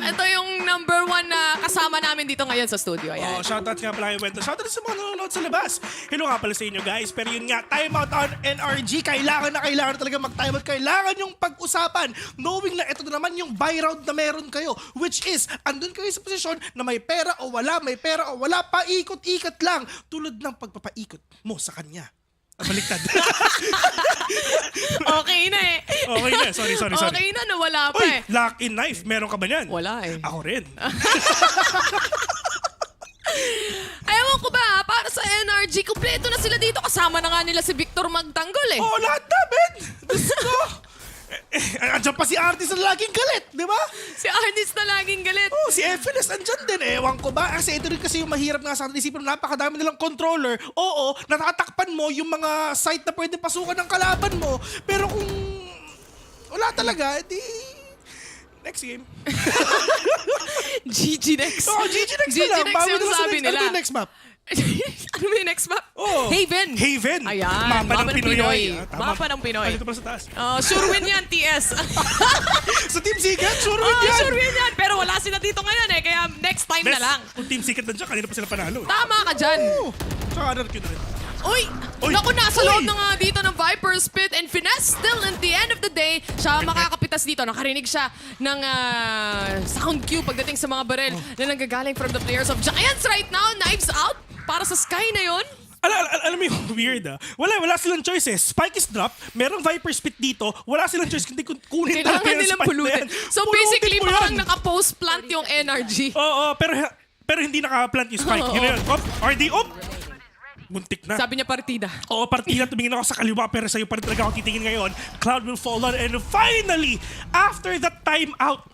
N: Ito yung number 1 na kasama namin dito ngayon sa studio. Ayan.
M: Shoutout nga pala kay Wendell. Shoutout sa mga nanonood sa labas. Hello nga pala sa inyo, guys. Pero yun nga, timeout on NRG. Kailangan na talaga mag-timeout. Kailangan yung pag-usapan. Knowing na ito na naman yung buy round na meron kayo. Which is, andun kayo sa posisyon na may pera o wala, paikot-ikot lang. Tulad ng pagpapaikot mo sa kanya. Baliktad.
N: Okay na eh.
M: Okay na, sorry.
N: Okay na, nawala pa eh.
M: Lock in knife, meron ka ba yan?
N: Wala eh.
M: Ako rin.
N: Ewan ko ba, para sa NRG, kumpleto na sila dito. Kasama na nga nila si Victor Magtanggol eh.
M: Oo, lahat namin! Diyos ko! Andiyan pa si Artis na laging galit, di ba?
N: Si Artis na laging galit.
M: Oh, si FNS andyan din. Ewan ko ba? Kasi ito rin kasi yung mahirap nga sa atin. Isipin mo, napakadami nilang controller. Oo, natatakpan mo yung mga site na pwede pasukan ng kalaban mo. Pero kung wala talaga, edi next game.
N: GG next.
M: Oo, GG next
N: GG
M: na lang.
N: next yung sabi nila.
M: Ano yung next map?
N: Ano ba yung next map?
M: Oh,
N: Haven. Ayan.
M: Mapa ng Pinoy.
N: Mapa ng Pinoy.
M: Dito pa sa taas.
N: Sure win yan, TS.
M: Sa Team Secret, sure win yan.
N: Sure win yan. Pero wala sila dito ngayon eh. Kaya next time na lang.
M: Kung Team Secret nandiyan, kanina pa sila panalo.
N: Tama ka dyan.
M: Tsaka RRQ na rin.
N: Uy! Naku, nasa loob na nga dito ng Viper's Pit and Finesse still at the end of the day, siya makakapitas dito. Nakarinig siya ng sound cue pagdating sa mga baril na nanggagaling from the players of Giants right now. Knives out para sa Sky na yun.
M: Alam mo yung weird Wala silang choices. Spike is drop, merong Viper's Pit dito, wala silang choice kundi kunin
N: kailangan
M: talaga yung
N: nilang
M: spike
N: pulutin. So basically, parang naka-post plant yung energy.
M: Oo, pero hindi naka-plant yung spike. Yun na yun. RD up! Muntik na.
N: Sabi niya partida.
M: Oo, partida. Tumingin ako sa kaliwa pero sa'yo pa rin talaga ako titingin ngayon. Cloud will fall on and finally, after that timeout,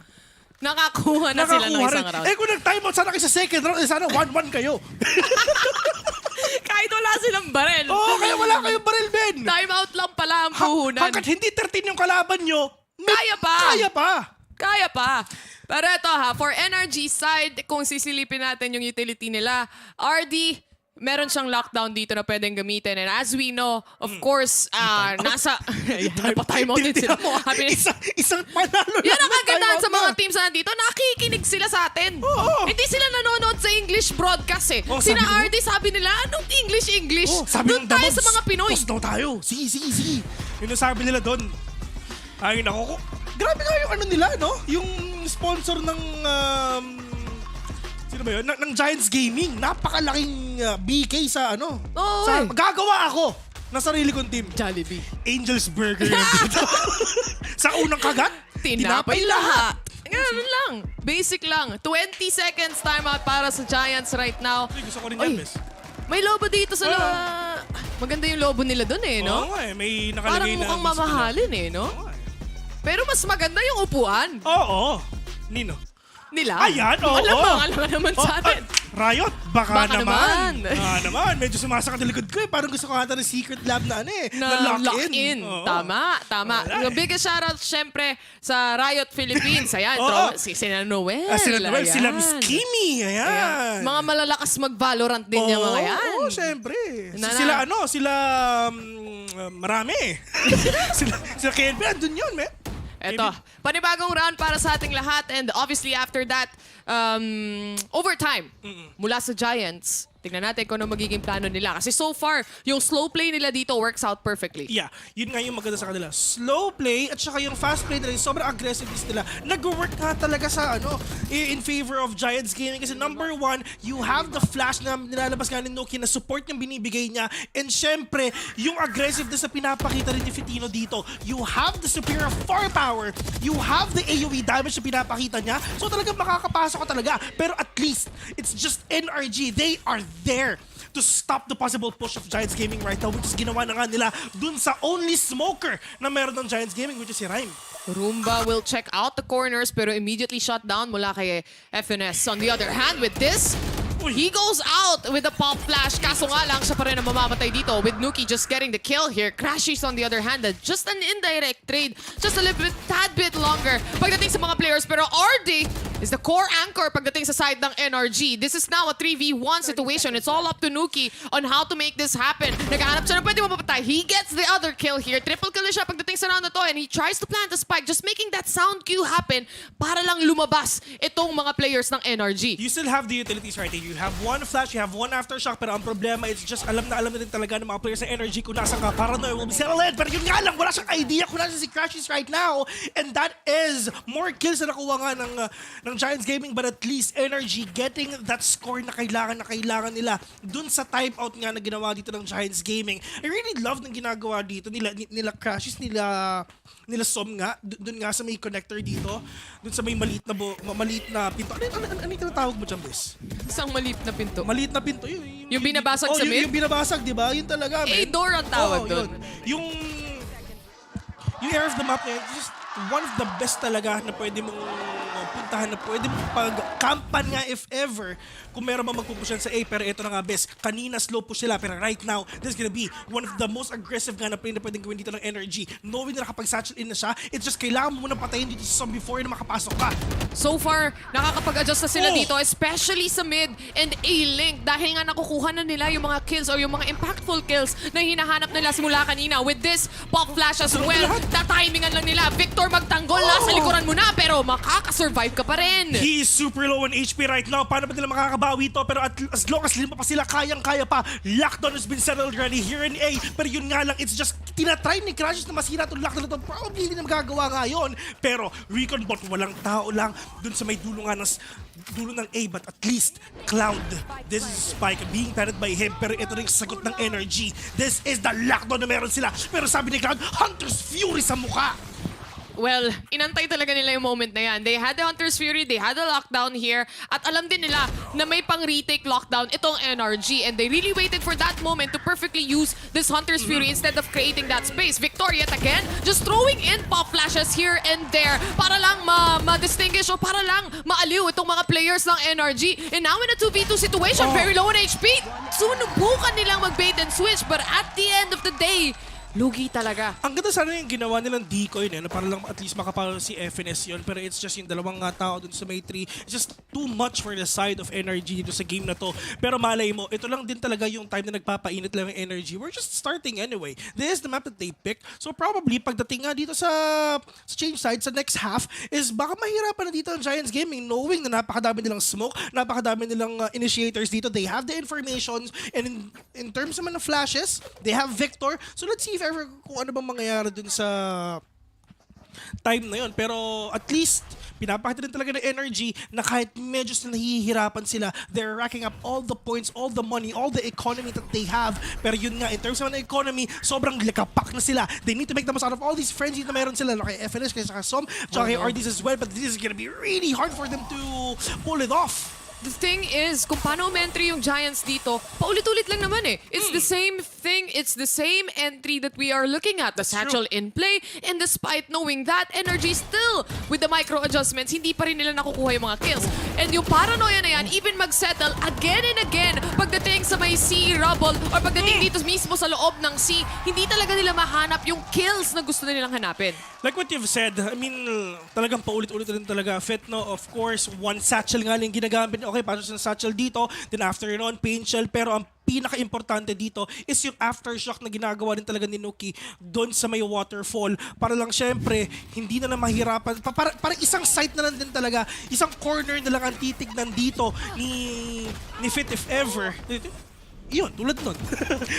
N: Nakakuha na sila ng isang round.
M: Eh kung nag-timeout sana kayo sa second round, sana 1-1 kayo.
N: Kahit wala silang barel.
M: Oo, kaya wala kayong baril, Ben.
N: Timeout lang pala ang puhunan.
M: Hanggat hindi 13 yung kalaban nyo,
N: Kaya pa.
M: Kaya pa.
N: Kaya pa. Pero ito ha, for NRG side, kung sisilipin natin yung utility nila, RD, meron siyang lockdown dito na pwedeng gamitin. And as we know, of course, nasa... Napatimeout din sila.
M: Isang panalo
N: yan ang kagandahan sa mga teams na nandito. Nakikinig sila sa atin. Hindi sila nanonood sa English broadcast eh. Sina RD sabi nila, anong English?
M: Sabi
N: doon tayo sa mga Pinoy.
M: Post daw tayo. Sige. Yun ang sabi nila doon. Ay, nako. Grabe nga yung ano nila, no? Yung sponsor ng... sino ba yun? Ng Giants Gaming. Napakalaking BK sa ano. Gagawa ako ng sarili kong team.
N: Jollibee.
M: Angel's Burger yan dito. Sa unang kagat,
N: tinapay lahat. Ganun lang. Basic lang. 20 seconds timeout para sa Giants right now.
M: Gusto ko rin yan, Bes.
N: May lobo dito sa maganda yung lobo nila dun eh, no?
M: Oo, may nakalagay na...
N: Parang mukhang mamahalin eh, no? Pero mas maganda yung upuan.
M: Oo. Nino?
N: Nila?
M: Ayan, oo.
N: Alam naman sa atin.
M: Riot, baka naman.
N: naman.
M: Medyo sumasakit ang likod ko eh. Parang gusto ko ata ng secret lab na ano eh. Na lock-in.
N: Tama. The biggest shoutout syempre sa Riot Philippines. Ayan, sila Noel.
M: Sila Miss Kimi. Ayan.
N: Mga malalakas mag-Valorant din yung mga yan.
M: Oo, syempre. Sila marami. sila KNP, andun yun, me.
N: Eto, panibagong round para sa ating lahat and obviously after that, overtime mula sa Giants. Tingnan natin kung ano magiging plano nila. Kasi so far, yung slow play nila dito works out perfectly.
M: Yeah, yun nga yung maganda sa kanila. Slow play at saka yung fast play nila, sobrang aggressiveness nila. Nag-work nga talaga sa in favor of Giants Gaming. Kasi number one, you have the flash na nilalabas nga ni Nuki na support yung binibigay niya. And syempre, yung aggressiveness na pinapakita rin ni Fitino dito. You have the superior firepower. You have the AoE damage na pinapakita niya. So talagang makakapasok ka talaga. Pero at least, it's just NRG. They are there to stop the possible push of Giants Gaming right now, which is ginawa na nga nila dun sa only smoker na meron ng Giants Gaming, which is si Rhyme.
N: Roomba will check out the corners pero immediately shot down mula kay FNS. On the other hand, with this, he goes out with a pop flash. Kaso nga lang, siya pa rin ang mamamatay dito with Nuki just getting the kill here. Crashes on the other hand, just an indirect trade. Just a little bit, tad bit longer pagdating sa mga players. Pero RD is the core anchor pagdating sa side ng NRG. This is now a 3v1 situation. It's all up to Nuki on how to make this happen. Naghahanap siya na pwede mapapatay. He gets the other kill here. Triple kill na siya pagdating sa round na to and he tries to plant the spike, just making that sound cue happen para lang lumabas itong mga players ng NRG.
M: You still have the utilities right here. You have one flash, you have one aftershock, pero ang problema is just alam na rin talaga ng mga players ng NRG kung nasan ka. Paranoid will be settled. Pero yun nga lang, wala siyang idea kung nasan si Crashes right now. And that is more kills na nakuha nga ng Giants Gaming, but at least NRG getting that score na kailangan nila dun sa timeout nga na ginawa dito ng Giants Gaming. I really love ng ginagawa dito nila Crashes, nila Som nga, dun nga sa may connector dito, dun sa may maliit na pinto. Ano yung tinatawag mo dyan, Bes?
N: Isang maliit na pinto.
M: Maliit na pinto.
N: Yung binabasag sa mid?
M: Yung binabasag, di ba? Yun talaga.
N: A-door ang tawag doon.
M: Yung area of the map na yun, just one of the best talaga na pwede mong puntahan, na pwede mong pag-campan nga if ever kung meron mang magpupusyan sa A. Pero ito na nga, best. Kanina slow push sila, pero right now, this is gonna be one of the most aggressive nga na play na pwedeng gawin dito ng NRG. Knowing na nakapag-satchel in na siya, it's just kailangan mo munang patayin dito sa zombie before na makapasok ka.
N: So far, nakakapag-adjust na sila dito, especially sa mid and A-link. Dahil nga nakukuha na nila yung mga kills or yung mga impactful kills na hinahanap nila simula kanina. With this pop flash as well, tatimingan lang nila. Victor magtanggol, nasa likuran mo na, pero makakasurvive ka pa rin.
M: He is super low on HP right now. Paano ba nila makakabawi ito? Pero as long as lima pa sila, kayang-kaya pa. Lockdown has been settled already here in A. Pero yun nga lang, it's just tinatry ni Crashes na masira itong lockdown na ito. Probably hindi na magagawa nga yun. Pero Recon Bot, walang tao lang dun sa may dulo nga dulo ng A, but at least Cloud. This is Spike being parried by him, pero ito rin sagot ng NRG. This is the lockdown na meron sila. Pero sabi ni Cloud, Hunter's Fury sa mukha.
N: Well, inantay talaga nila yung moment na yan. They had the Hunter's Fury, they had the lockdown here, at alam din nila na may pang-retake lockdown itong NRG, and they really waited for that moment to perfectly use this Hunter's Fury instead of creating that space. Victor yet again, just throwing in pop flashes here and there para lang ma-distinguish o para lang maaliw itong mga players ng NRG. And now in a 2v2 situation, very low on HP. Sunubukan nilang mag-bait and switch, but at the end of the day, lugi talaga.
M: Ang ganda sana yung ginawa nilang decoy na para lang at least makapalo si FNS yun. Pero it's just yung dalawang tao dun sa may 3. It's just too much for the side of energy dito sa game na to. Pero malay mo, ito lang din talaga yung time na nagpapainit lang yung energy. We're just starting anyway. This is the map that they picked. So probably pagdating nga dito sa change side, sa next half, is baka mahirapan na dito ang Giants Gaming knowing na napakadami nilang smoke, napakadami nilang initiators dito. They have the informations, and in terms naman ng flashes, they have Victor. So let's see if ever kung ano bang mangyayari dun sa time na yun. Pero at least, pinapakita rin talaga ng energy na kahit medyo nahihirapan sila, they're racking up all the points, all the money, all the economy that they have. Pero yun nga, in terms of the economy, sobrang likapak na sila. They need to make the most out of all these frenzies na meron sila. Kay FNS, kay Som, tsaka kay RDs as well. But this is gonna be really hard for them to pull it off.
N: The thing is, kung paano umentry yung Giants dito, paulit-ulit lang naman eh. It's the same thing, it's the same entry that we are looking at. The satchel in play, and despite knowing that, energy still, with the micro adjustments, hindi pa rin nila nakukuha yung mga kills. And yung paranoia na yan, even mag-settle again and again, pagdating sa may C rubble, or pagdating dito mismo sa loob ng C, hindi talaga nila mahanap yung kills na gusto nilang hanapin.
M: Like what you've said, I mean, talagang paulit-ulit rin talaga. Fetno, of course, one satchel nga lang ginagamit. Okay, pasok sa satchel dito, then after yun, paint shell. Pero ang pinaka-importante dito is yung aftershock na ginagawa din talaga ni Nuki doon sa may waterfall. Para lang syempre, hindi na mahirapan. Para isang site na lang din talaga, isang corner na lang ang titignan dito ni Fit if ever. Yun, tulad nun.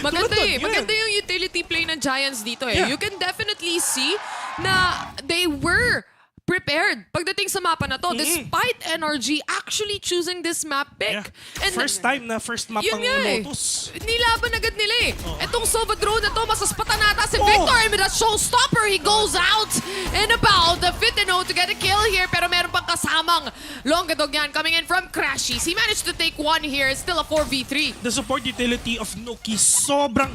N: Maganda eh. Maganda yung utility play ng Giants dito eh.
M: Yeah.
N: You can definitely see na they were prepared pagdating sa mapa na to, despite NRG actually choosing this map pick.
M: Yeah.
N: And
M: First time na first map ang Lotus.
N: Nilaban agad nila eh. Etong Sova drone na to, masaspatan nata si Victor, and with a showstopper, he goes out and about the fit and to get a kill here, pero meron pang kasamang Longadog yan coming in from Crashies. He managed to take one here. It's still a 4v3.
M: The support utility of Nuki, sobrang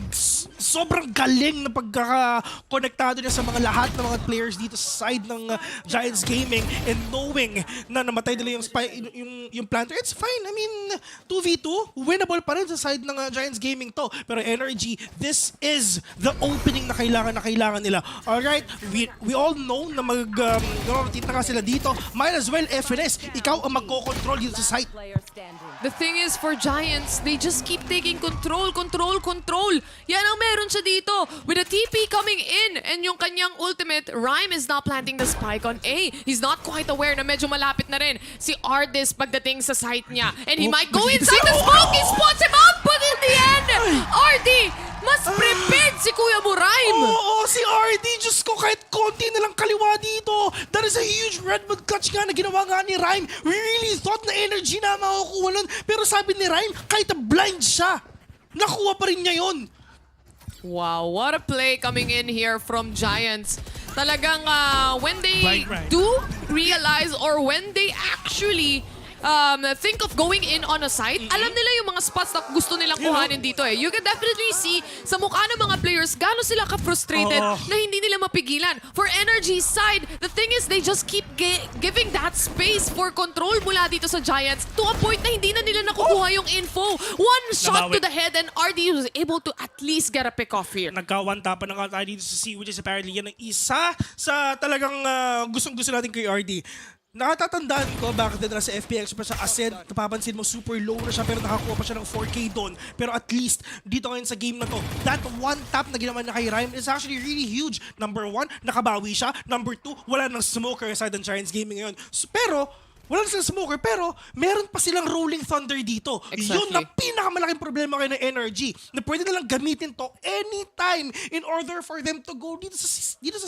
M: galing na pagkakakonektado niya sa mga lahat ng mga players dito sa side ng Giants Gaming, and knowing na namatay nila yung planter, it's fine. I mean, 2v2, winnable pa rin sa side ng Giants Gaming to. Pero energy, this is the opening na kailangan nila. Alright, we all know na magtita nga sila dito. Might as well, FNS, ikaw ang magko-control dito sa site.
N: The thing is, for Giants, they just keep taking control. Yan ang meron siya dito. With a TP coming in, and yung kanyang ultimate, Rhyme is now planting the spike on A. He's not quite aware na medyo malapit na rin si Ardis pagdating sa site niya. And he might go inside the smoke. He spots him up, but in the end, RD, mas prepared si Kuya mo, Rhyme.
M: Oo, si RD. Diyos ko, kahit konti na lang kaliwa dito. That is a huge Redwood clutch nga na ginawa nga ni Rhyme. We really thought na energy na makukuha nun. Pero sabi ni Rhyme, kahit blind siya, nakuha pa rin niya yun.
N: Wow, what a play coming in here from Giants. Talagang when they do realize, or when they actually think of going in on a site, alam nila yung mga spots na gusto nilang kuhanin dito eh. You can definitely see sa mukha ng mga players gaano sila ka-frustrated na hindi nila mapigilan. For energy side, the thing is they just keep giving that space for control mula dito sa Giants to a point na hindi na nila nakukuha yung info. One shot to the head, and RD was able to at least get a pick off here.
M: Nagka-one-tapan na nga tayo dito sa C, which is apparently yan ang isa sa talagang gustong-gusto natin kay RD. Nakatatandaan ko bakit na sa FPX pa sa Ascent, napapansin mo super low na siya pero nakakuha pa siya ng 4K doon. Pero at least, dito ngayon sa game na to, that one tap na ginawa na kay Rhyme is actually really huge. Number 1, nakabawi siya. Number 2, wala nang smoker side ng Giants Gaming ngayon. Pero, Wala silang smoker, pero meron pa silang rolling thunder dito.
N: Exactly.
M: Yun na pinakamalaking problema kayo ng energy. Na pwede nilang gamitin to anytime in order for them to go dito sa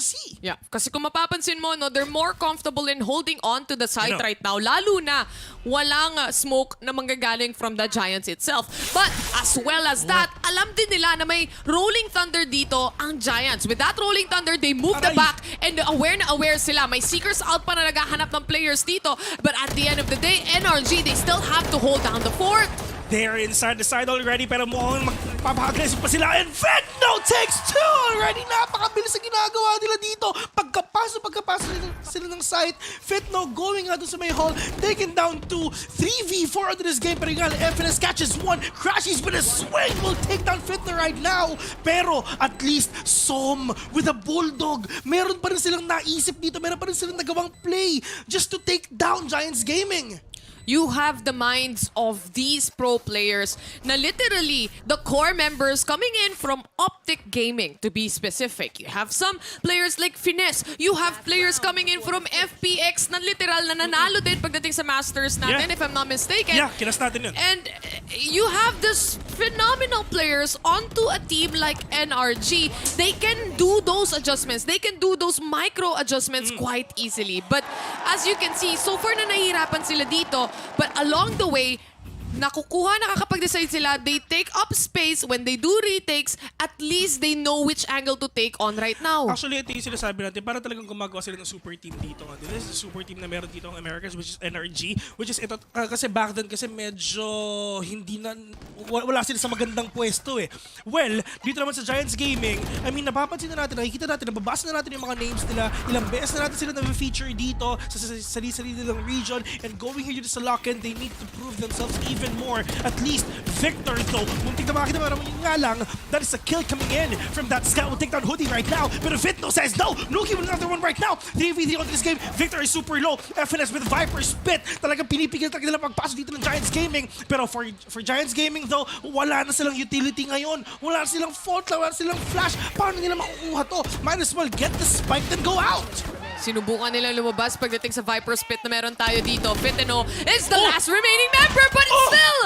M: C.
N: Yeah, kasi kung mapapansin mo, no, they're more comfortable in holding on to the site right now. Lalo na walang smoke na manggagaling from the Giants itself. But as well as that, alam din nila na may rolling thunder dito ang Giants. With that rolling thunder, they move the back and aware na aware sila. May seekers out pa na naghahanap ng players dito. But at the end of the day, NRG, they still have to hold down the fort.
M: They're inside the side already, pero mukhang magpapaka-aggressive pa sila. And Fedno takes 2 already. Napakabilis ang ginagawa nila dito. Pagkapasok sila ng site, Fedno going out sa may hall, taken down to 3v4 on this game. Pero yung FNS catches 1, crashes with a swing, will take down Fedno right now. Pero at least Som with a bulldog, meron pa rin silang naisip dito, meron pa rin silang nagawang play just to take down Giants Gaming.
N: You have the minds of these pro players na literally the core members coming in from Optic Gaming, to be specific. You have some players like Finesse. You have players coming in from FPX na literal na nanalo din pagdating sa Masters natin, if I'm not mistaken.
M: Yeah, kinas natin yun.
N: And you have this phenomenal players onto a team like NRG. They can do those adjustments. They can do those micro adjustments quite easily. But as you can see, so far na nahihirapan sila dito. But along the way, nakakapag-decide sila, they take up space. When they do retakes, at least they know which angle to take on right now.
M: Actually, ito yung sinasabi natin, para talagang gumagawa sila ng super team dito. This is a super team na meron dito ang Americans, which is NRG, which is ito, kasi back then, kasi medyo hindi na, wala sila sa magandang pwesto eh. Well, dito naman sa Giants Gaming, I mean, napapansin na natin, nakikita natin, nababasa na natin yung mga names nila, ilang beses na natin sila na-feature dito sa sarili nilang region, and going here to sa lock-in, they need to prove themselves even more. At least, Victor though, muntik na makakita mo yun nga lang, that is a kill coming in from that scout. Will take down Hoodie right now, but Vitno says no! Nuki with another one right now! 3v3 on this game, Victor is super low, FNS with Viper Spit, talagang pinipigil talaga nila pagpasok dito ng Giants Gaming. Pero for Giants Gaming though, wala na silang utility ngayon, wala na silang fault, wala na silang flash, paano nila makukuha to? Might as well get the spike then go out!
N: Sinubukan nilang lumabas pagdating sa Viper Spit na meron tayo dito. Fitino is the last remaining member, but it's still...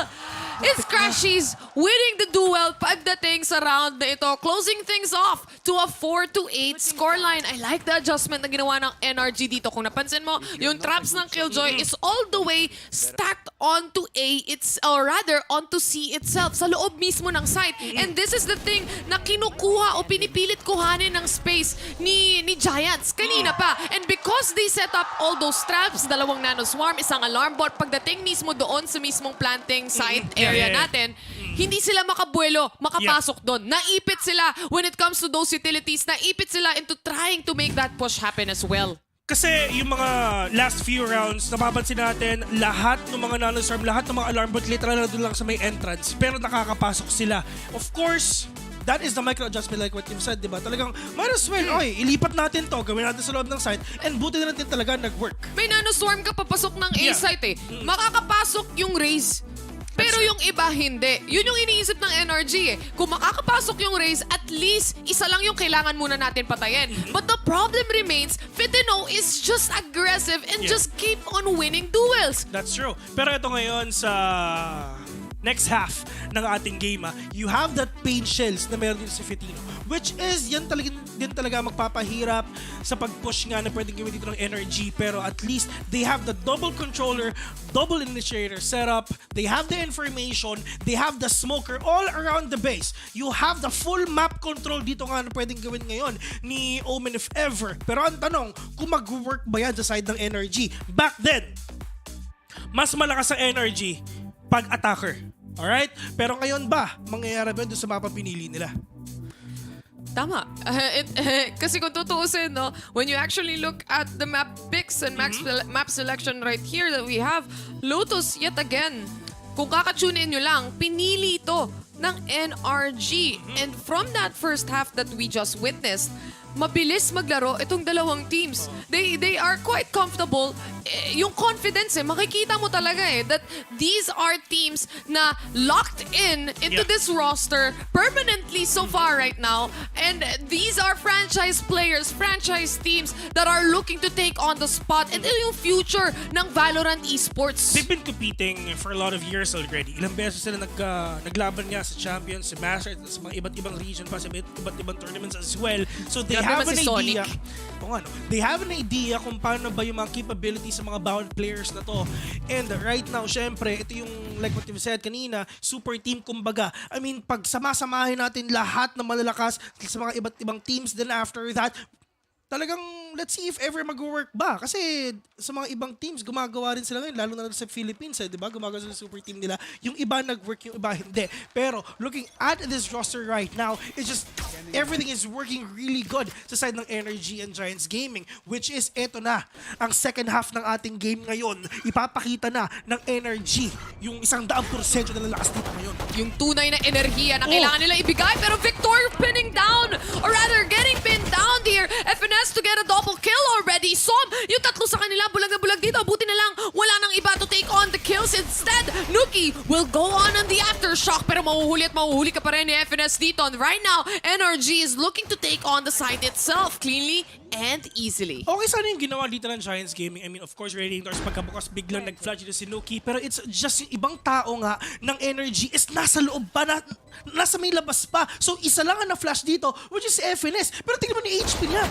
N: It's Crashies winning the duel pagdating sa round na ito. Closing things off to a 4-8 scoreline. I like the adjustment na ginawa ng NRG dito. Kung napansin mo, yung traps ng Killjoy is all the way stacked onto A, or rather onto C itself, sa loob mismo ng site. And this is the thing na kinukuha o pinipilit kuhanin ng space ni Giants kanina pa. And because they set up all those traps, dalawang nano swarm, isang alarm bot, pagdating mismo doon sa mismong planting site area natin, hindi sila makapasok doon. Naipit sila when it comes to those utilities. Naipit sila into trying to make that push happen as well.
M: Kasi yung mga last few rounds, napapansin natin, lahat ng mga nanoswarm, lahat ng mga alarm bot, literal na doon lang sa may entrance. Pero nakakapasok sila. Of course, that is the micro adjustment like what you said, di ba? Talagang, might as well, ilipat natin to, gawin natin sa loob ng site, and buti na natin talaga nag-work.
N: May nanoswarm ka papasok ng A-site eh. Makakapasok yung Raze. Pero yung iba, hindi. Yun yung iniisip ng NRG eh. Kung makakapasok yung Raze, at least isa lang yung kailangan muna natin patayin. But the problem remains, Fitino is just aggressive and just keep on winning duels.
M: That's true. Pero ito ngayon sa next half ng ating game, you have that pain shells na meron din si Fitino, which is yan talaga magpapahirap sa pag-push nga na pwedeng gawin dito ng NRG. Pero at least they have the double controller, double initiator setup, they have the information, they have the smoker all around the base. You have the full map control dito nga na pwedeng gawin ngayon ni Omen if ever. Pero ang tanong, kung mag-work ba yan sa side ng NRG? Back then, mas malakas ang NRG pag-attacker. Alright? Pero ngayon ba, mangyayari ba doon sa mapa pinili nila?
N: Tama. Kasi kung tutuusin, no, when you actually look at the map picks and map selection right here that we have, Lotus yet again, kung kakatunin nyo lang, pinili ito ng NRG. And from that first half that we just witnessed, mabilis maglaro itong dalawang teams. They are quite comfortable. Yung confidence makikita mo talaga that these are teams na locked into this roster permanently so far right now. And these are franchise players, franchise teams that are looking to take on the spot. Ito yung future ng Valorant esports.
M: They've been competing for a lot of years already. Ilang beses sila naglaban nga sa Champions, sa Masters, sa mga iba't ibang region pa, sa iba't ibang tournaments as well. So they have an idea. They have an idea kung paano ba yung mga capabilities sa mga bawat players na to. And right now, syempre, ito yung like what you said kanina, super team kumbaga. I mean, pag sama-samahin natin lahat ng malalakas sa mga iba't ibang teams, then after that, talagang let's see if ever mag-work ba. Kasi sa mga ibang teams, gumagawa rin sila ngayon, lalo na sa Philippines, di ba? Gumagawa sila sa super team nila. Yung iba nag-work, yung iba hindi. Pero looking at this roster right now, it's just everything is working really good sa side ng Energy and Giants Gaming, which is eto na, ang second half ng ating game ngayon. Ipapakita na ng Energy yung 100% na lalakas dito ngayon.
N: Yung tunay na enerhiya na kailangan nila ibigay, pero Victor pinning down, or rather getting pinned down here. FNS to get a double kill already. Som, yung tatlo sa kanila, bulag na bulag dito. Buti na lang, wala nang iba to take on the kills. Instead, Nuki will go on the aftershock, pero mahuhuli at mahuhuli ka pa rin ni FNS dito. And right now, NRG is looking to take on the site itself cleanly and easily.
M: Okay, sana yung ginawa dito ng Giants Gaming. I mean, of course, Ready Doors pagkabukas biglang nag-flash dito si Nuki. Pero it's just yung ibang tao nga ng Energy is nasa loob pa, nasa may labas pa. So, isa lang ang na-flash dito, which is FNS. Pero tingnan mo ni HP niya.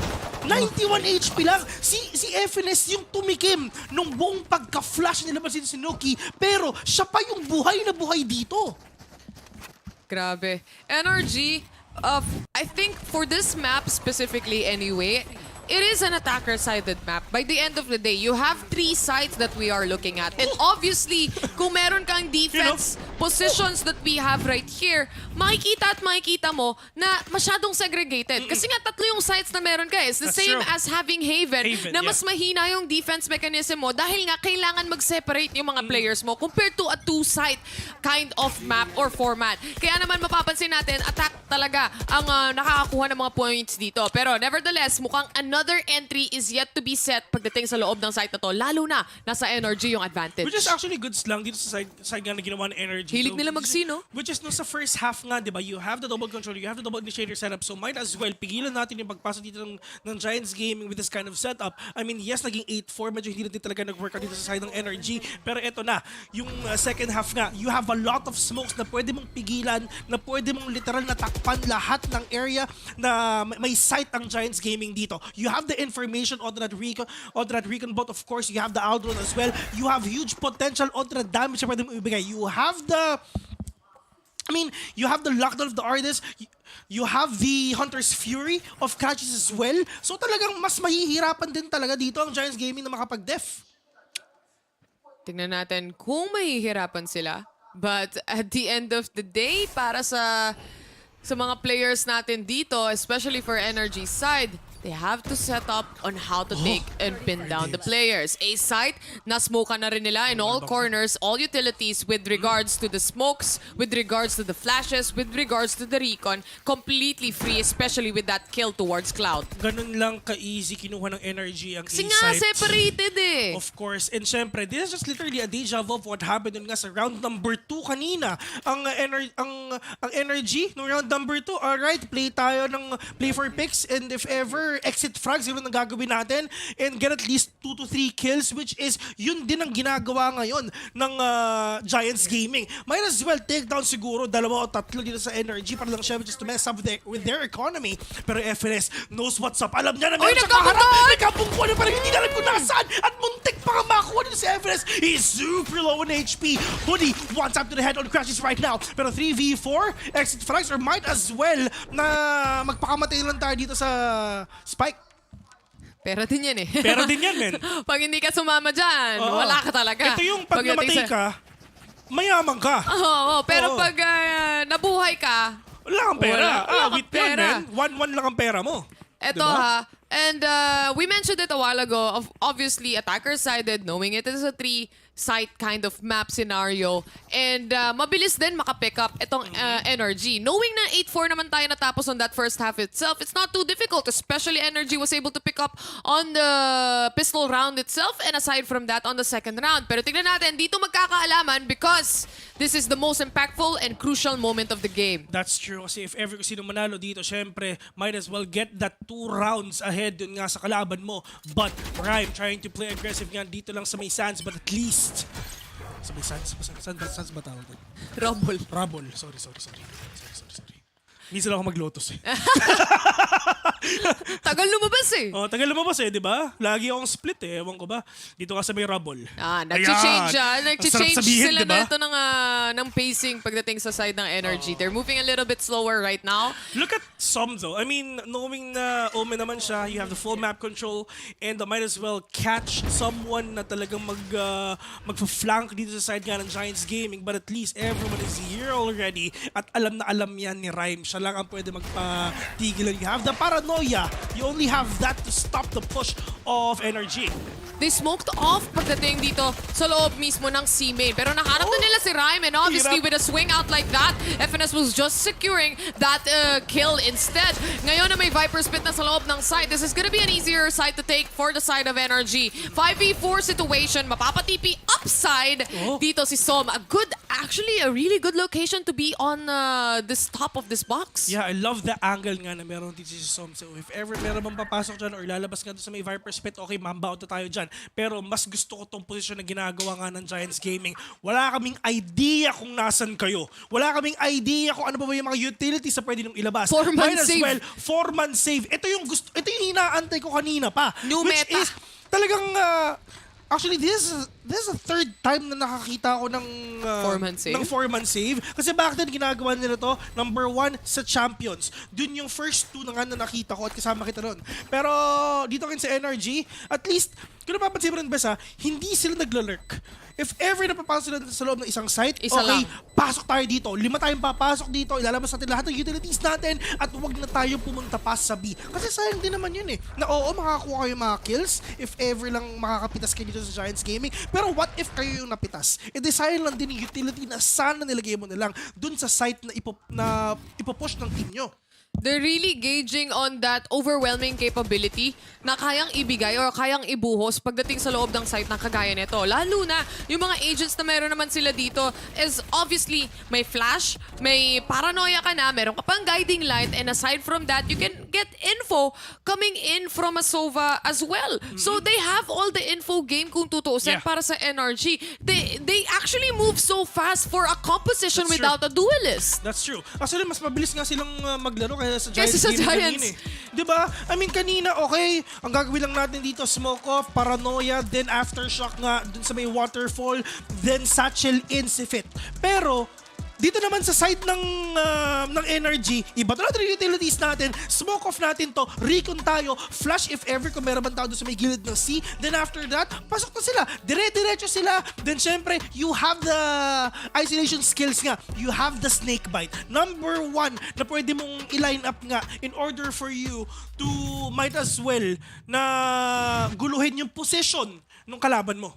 M: 91 HP lang. Si FNS yung tumikim nung buong pagka-flash nilabas dito si Nuki. Pero siya pa yung buhay na buhay dito.
N: Grabe. NRG, I think for this map specifically anyway, it is an attacker-sided map. By the end of the day, you have 3 sites that we are looking at. And obviously, kung meron kang defense positions that we have right here, makikita mo na masyadong segregated. Kasi nga, 3 yung sites na meron ka. It's the same as having Haven na mas mahina yung defense mechanism mo dahil nga kailangan mag-separate yung mga players mo compared to a 2-site kind of map or format. Kaya naman mapapansin natin, attack talaga ang nakakakuha ng mga points dito. Pero nevertheless, mukhang another entry is yet to be set pagdating sa loob ng site na to. Lalo na, nasa Energy yung advantage.
M: Which is actually good lang dito sa side nga na ginawa ng Energy.
N: Hilig nila mag-sino.
M: Which is no sa first half nga, di ba? You have the double controller, you have the double initiator setup. So might as well, pigilan natin yung pagpasok dito ng Giants Gaming with this kind of setup. I mean, yes, naging 8-4. Medyo hindi natin talaga nag-work out dito sa side ng Energy. Pero eto na, yung second half nga, you have a lot of smokes na pwede mong pigilan, na pwede mong literal na takpan lahat ng area na may site ang Giants Gaming dito. You have the information on that recon bot, of course. You have the Aldron as well. You have huge potential on the damage na pwede mong ibigay. You have you have the lockdown of the artist. You have the Hunter's Fury of catches as well. So talagang mas mahihirapan din talaga dito ang Giants Gaming na makapag-def.
N: Tingnan natin kung mahihirapan sila. But at the end of the day, para sa mga players natin dito, especially for Energy side, they have to set up on how to take and pin down the players. A site, na-smoke na rin nila in all corners, all utilities with regards to the smokes, with regards to the flashes, with regards to the recon, completely free, especially with that kill towards Cloud.
M: Ganun lang ka-easy kinuha ng Energy ang
N: Kasi
M: A-site.
N: nga, separated
M: Of course. And syempre, this is just literally a deja vu of what happened dun nga sa round number 2 kanina. Ang Energy, no round number 2, alright, play tayo ng play for picks, and if ever exit frags, yun ang gagawin natin, and get at least 2 to 3 kills, which is yun din ang ginagawa ngayon ng Giants Gaming. Might as well take down siguro 2 o 3 dito sa Energy para lang syempre just to mess up with their economy. Pero FNS knows what's up. Alam niya na meron siya kaharap. Nagkabungkuhan na parang hindi na alam kung nasaan, at muntik pa nga makakuha dito sa FNS. He's super low in HP. Hoodie, one tap to the head on crashes right now. Pero 3v4, exit frags, or might as well na magpakamatay lang tayo dito sa Spike.
N: Pera din yan eh.
M: Pera din yan, men.
N: Pag hindi ka sumama dyan, wala ka talaga.
M: Ito yung pag namatay ka, mayaman ka.
N: Pero pag nabuhay ka,
M: wala kang pera. With pera. 1-1 lang ang pera mo.
N: Eto diba? And we mentioned it a while ago, obviously attacker-sided, knowing it is a 3, site kind of map scenario. And mabilis din makapick up itong Energy. Knowing na 8-4 naman tayo natapos on that first half itself, it's not too difficult, especially Energy was able to pick up on the pistol round itself and aside from that on the second round. Pero tignan natin, dito magkakaalaman because this is the most impactful and crucial moment of the game.
M: That's true. Kasi if ever sino manalo dito, syempre, might as well get that 2 rounds ahead dun nga sa kalaban mo. But Rhyme trying to play aggressive nga dito lang sa may sands, but at least sa may sands ba tawag doon? Rubble. Sorry. Minsan ako mag-lotus eh.
N: Tagal lumabas eh.
M: Oh, tagal lumabas eh, di ba? Lagi akong split eh. Ewan ko ba? Dito ka sa may rubble.
N: Nag-change
M: Nag-change
N: sila nito ng pacing pagdating sa side ng Energy. They're moving a little bit slower right now.
M: Look at Som though. I mean, knowing na Omen naman siya, you have the full map control and might as well catch someone na talagang mag-flank dito sa side nga ng Giants Gaming, but at least everyone is here already at alam na alam yan ni Rhyme. Siya lang ang pwede magpatigil. You have the paranoia. You only have that to stop the push of Energy.
N: They smoked off pagdating dito sa loob mismo ng C-main. Pero nahanap na nila si Rhyme and obviously with a swing out like that, FNS was just securing that kill instead. Ngayon na may Viper spit na sa loob ng site, this is gonna be an easier site to take for the side of Energy. 5v4 situation, mapapatipi upside dito si Som. Actually a really good location to be on this top of this box.
M: Yeah, I love the angle nga na meron dito si Som. So if ever meron bang papasok dyan or lalabas nga doon sa may Viper spit, okay, mamba out na tayo dyan. Pero mas gusto ko tong posisyon na ginagawa nga ng Giants Gaming. Wala kaming idea kung nasan kayo. Wala kaming idea kung ano ba yung mga utilities na pwede nung ilabas.
N: 4-man save.
M: Well, 4-man save. Ito yung inaantay ko kanina pa.
N: New
M: which
N: meta.
M: is talagang actually, this is the third time na nakakita ko ng 4-man save. Kasi back then, ginagawa nila to, number 1 sa Champions. Dun yung first 2 na nga na nakita ko at kasama kita ron. Pero dito rin sa Energy, at least, kung napapansin mo rin, Bes, hindi sila naglalurk. If ever napapasok sila sa loob ng isang site,
N: Isa
M: okay,
N: lang.
M: pasok tayo dito. 5 tayong papasok dito, ilalabas natin lahat ng utilities natin at huwag na tayo pumunta pa sa B. Kasi sayang din naman yun eh. Na oo, makakakuha kayo mga kills if ever lang makakapitas kayo dito sa Giants Gaming. Pero what if kayo yung napitas? E di sayang lang din yung utility na sana nilagay mo na lang dun sa site na ipopush ng team nyo.
N: They're really gauging on that overwhelming capability na kayang ibigay or kayang ibuhos pagdating sa loob ng site ng kagaya nito. Lalo na yung mga agents na meron naman sila dito is obviously may flash, may paranoia ka na, meron ka pang guiding light, and aside from that, you can get info coming in from a Sova as well. So they have all the info game kung tutuusin para sa NRG. They actually move so fast for a composition without a duelist.
M: That's true. Actually, mas mabilis nga silang maglaro kaysa sa
N: Kaysa
M: Giants
N: sa
M: game
N: Giants.
M: kanina eh. Diba? I mean, kanina, okay, ang gagawin lang natin dito, smoke off, paranoia, then aftershock nga dun sa may waterfall, then satchel in si Fit. Pero, dito naman sa side ng Energy, iba to natin yung utilities natin, smoke off natin to, recon tayo, flash if ever kung meron bang tao doon sa may gilid ng C, then after that, pasok na sila, dire-diretso sila, then syempre, you have the isolation skills nga, you have the snake bite. Number 1 na pwede mong i-line up nga in order for you to might as well na guluhin yung position ng kalaban mo.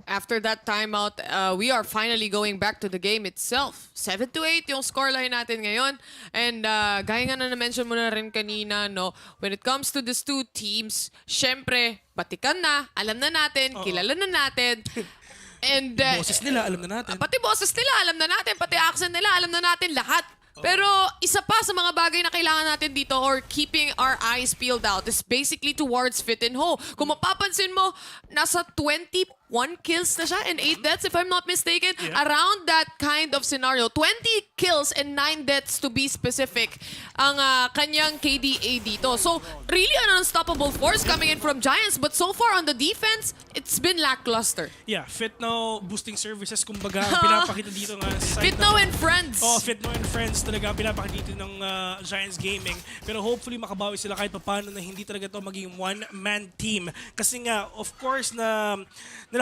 N: After that timeout, we are finally going back to the game itself. 7-8 yung scoreline natin ngayon. And gaya nga na na-mention mo na rin kanina, no, when it comes to these two teams, syempre, batikan na, alam na natin, kilala na natin. And
M: boses nila, alam na natin.
N: Pati boses nila, alam na natin. Pati accent nila, alam na natin lahat. Pero isa pa sa mga bagay na kailangan natin dito or keeping our eyes peeled out is basically towards Fit and Ho. Kung mapapansin mo, nasa 21 kills na siya and 8 deaths if I'm not mistaken. Yeah. Around that kind of scenario. 20 kills and 9 deaths to be specific ang kanyang KDA dito. So, really an unstoppable force coming in from Giants. But so far on the defense, it's been lackluster.
M: Yeah, Fit Now boosting services, kumbaga, pinapakita dito nga sa side
N: Fit Now and Friends.
M: Oh, Fit Now and Friends talaga pinapakita dito ng Giants Gaming. Pero hopefully makabawi sila kahit paano na hindi talaga to maging one-man team. Kasi nga, of course, na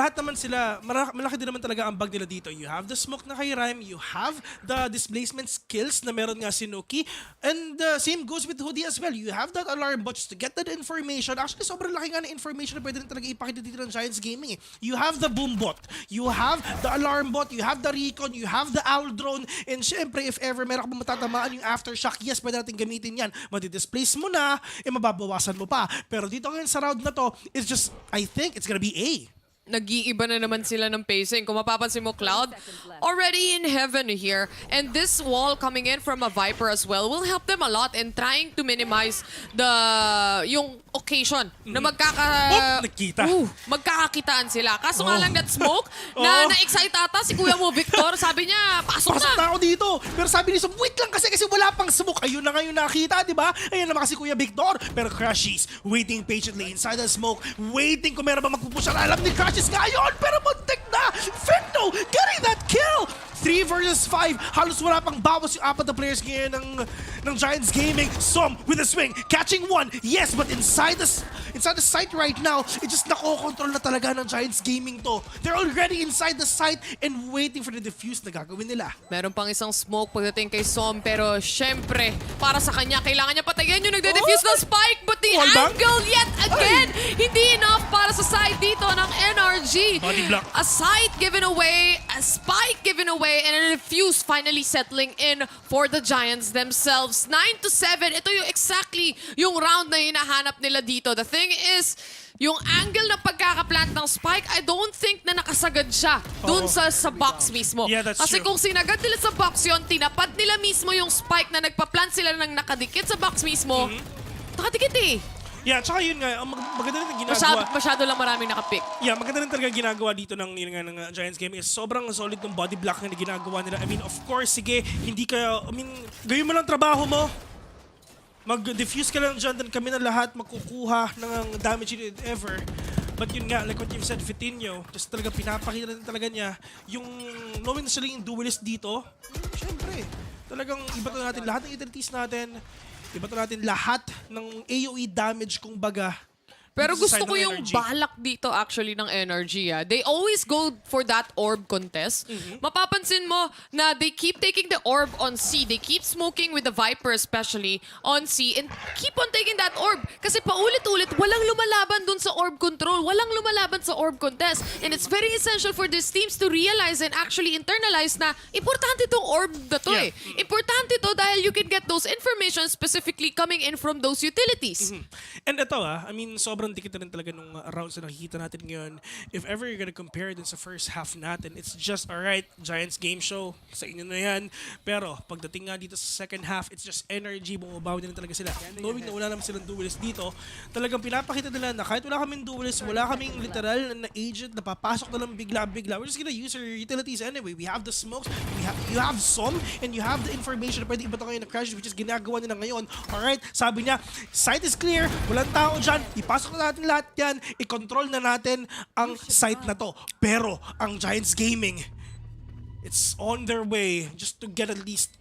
M: lahat naman sila, malaki din naman talaga ang bag nila dito. You have the smoke na kay Rhyme, you have the displacement skills na meron nga si Nuki, and same goes with Hoodie as well. You have that alarm bot just to get that information. Actually, sobrang laki nga na information na pwede rin talaga ipakita dito ng Giants Gaming. You have the boom bot, you have the alarm bot, you have the recon, you have the owl drone, and syempre, if ever meron ka matatamaan yung aftershock, yes, pwede natin gamitin yan. Madi-displace mo na, mababawasan mo pa. Pero dito ngayon sa round na to, it's just, I think it's gonna be A.
N: Nag-iiba na naman sila ng pacing. Kung mapapansin mo, Cloud, already in heaven here. And this wall coming in from a Viper as well will help them a lot in trying to minimize yung occasion na magkakakitaan sila. Kaso nga lang that smoke na na-excite ata si Kuya mo, Victor. Sabi niya, pasok na
M: ako dito. Pero sabi niya, wait lang kasi wala pang smoke. Ayun na ngayon nakita, di ba? Ayun naman kasi Kuya Victor. Pero Crashies, waiting patiently inside the smoke, waiting kung meron ba magpupusha na. Alam ni Crashies ngayon, pero muntik na! Fendo getting that kill! 3 versus 5. Halos wala pang bawas yung apat na players ngayon ng Giants Gaming. Som with a swing, catching one. Yes, but inside the site right now, it just nakokontrol na talaga ng Giants Gaming to. They're already inside the site and waiting for the defuse na gagawin nila.
N: Meron pang isang smoke pagdating kay Som, pero syempre, para sa kanya, kailangan niya patayin yung nagde-defuse ng spike, but the angle yet again, hindi enough para sa side dito ng NRG.
M: Body block.
N: A site given away, a spike given away, and a defuse finally settling in for the Giants themselves. 9-7, ito yung exactly yung round na hinahanap nila dito. The thing is, yung angle na pagkakaplant ng spike, I don't think na nakasagad siya dun sa box mismo.
M: Yeah, that's
N: Kasi
M: true.
N: kung sinagad nila sa box yun, tinapad nila mismo yung spike na nagpa-plant sila ng nakadikit sa box mismo. Nakadikit eh.
M: Yeah, tsaka yun nga, maganda rin ginagawa.
N: Masyado lang maraming nakapick.
M: Yeah, maganda rin talaga ginagawa dito ng Giants Gaming. Sobrang solid ng body block na ginagawa nila. I mean, of course, sige, hindi ka, gawin mo lang trabaho mo. Mag-diffuse ka lang dyan, then kami na lahat magkukuha ng damage you did ever. But yun nga, like what you've said, Vitinho, just talaga pinapakita rin talaga niya, yung knowing na sila yung duelist dito, syempre, talagang iba to natin lahat ng utilities natin. Iba to natin lahat ng AoE damage kung baga.
N: Pero gusto ko yung balak dito actually ng NRG. They always go for that orb contest. Mapapansin mo na they keep taking the orb on C. They keep smoking with the Viper especially on C and keep on taking that orb. Kasi paulit-ulit, walang lumalaban dun sa orb control. Walang lumalaban sa orb contest. And it's very essential for these teams to realize and actually internalize na importante tong orb na to eh. Importante to dahil you can get those information specifically coming in from those utilities.
M: And ito I mean, sobrang dikit na rin talaga nung rounds na nakikita natin ngayon. If ever you're gonna compare din sa first half natin, it's just, alright, Giants game show, sa inyo na yan. Pero, pagdating nga dito sa second half, it's just energy, bumabaw din talaga sila. Knowing na wala naman silang duelist dito, talagang pinapakita nila na kahit wala kaming duelist, wala kaming literal na agent na papasok na lang bigla-bigla. We're just gonna use our utilities anyway. We have the smokes, you have some, and you have the information na pwede iba ngayon na crash, which is ginagawa nila ngayon. Alright, sabi niya, site is clear, walang tao dyan, ipasok na natin lahat yan, i-control na natin ang site na to. Pero, ang Giants Gaming, it's on their way just to get at least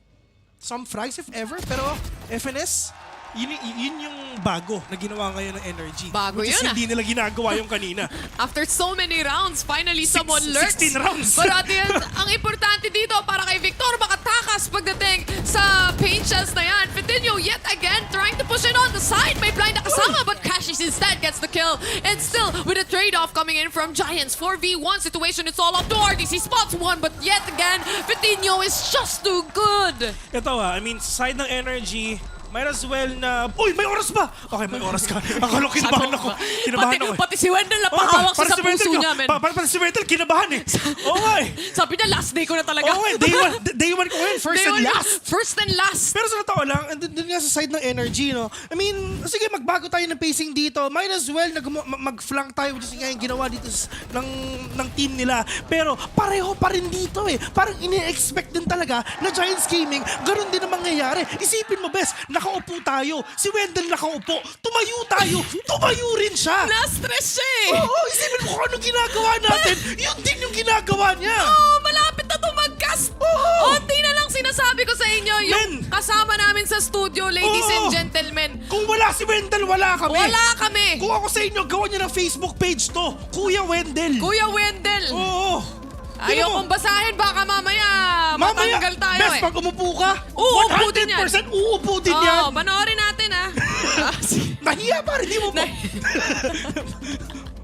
M: some frags if ever. Pero, FNS, yun yung bago na ginawa ngayon ng energy.
N: Bago
M: which is
N: yun
M: hindi nila ginagawa yung kanina.
N: After so many rounds, finally someone learns.
M: 16 rounds.
N: Pero at the end, ang importante dito para kay Victor makatakas pagdating sa paint shells na yan. Vitinho yet again trying to push it on the side. May blind na kasama but Crashes instead gets the kill. And still with a trade-off coming in from Giants. 4v1 situation, it's all up to RDC. Spots one but yet again, Vitinho is just too good.
M: Ito I mean, side ng energy, might as well na... Uy, may oras ba? Okay, may oras ka. Akala ko kinabahan ako.
N: Pati si Wendell napahawak sa puso niya, men.
M: Pati si Wendell, kinabahan eh. Okay.
N: Sabi niya, last day ko na talaga.
M: Okay, day one ko ngayon. First and last.
N: First and last.
M: Pero sa totoo lang, dun nga sa side ng energy, no? I mean, sige, magbago tayo ng pacing dito. Might as well mag-flank tayo, which is nga yung ginawa dito ng team nila. Pero pareho pa rin dito eh. Parang ini-expect din talaga na Giants Gaming, ganun din ang mangyayari. Isipin mo, bes, nakaupo tayo. Si Wendell nakaupo. Tumayo tayo. Tumayo rin siya.
N: Na-stress siya eh.
M: Oo, isipin mo kung ano ginagawa natin. Yun din yung ginagawa niya.
N: Oo, malapit na ito mag-cast. Onti na lang sinasabi ko sa inyo. Yung kasama namin sa studio, ladies and gentlemen.
M: Kung wala si Wendell, wala kami.
N: Wala kami.
M: Kung ako sa inyo, gawa niyo ng Facebook page to. Kuya Wendell.
N: Kuya Wendell.
M: Oo.
N: Ayaw kong basahin, baka mamaya matanggal tayo
M: best pag umupo ka,
N: uupo din yan.
M: 100% uupo din yan.
N: Panoorin natin ha.
M: Nahiya pa, hindi mo po.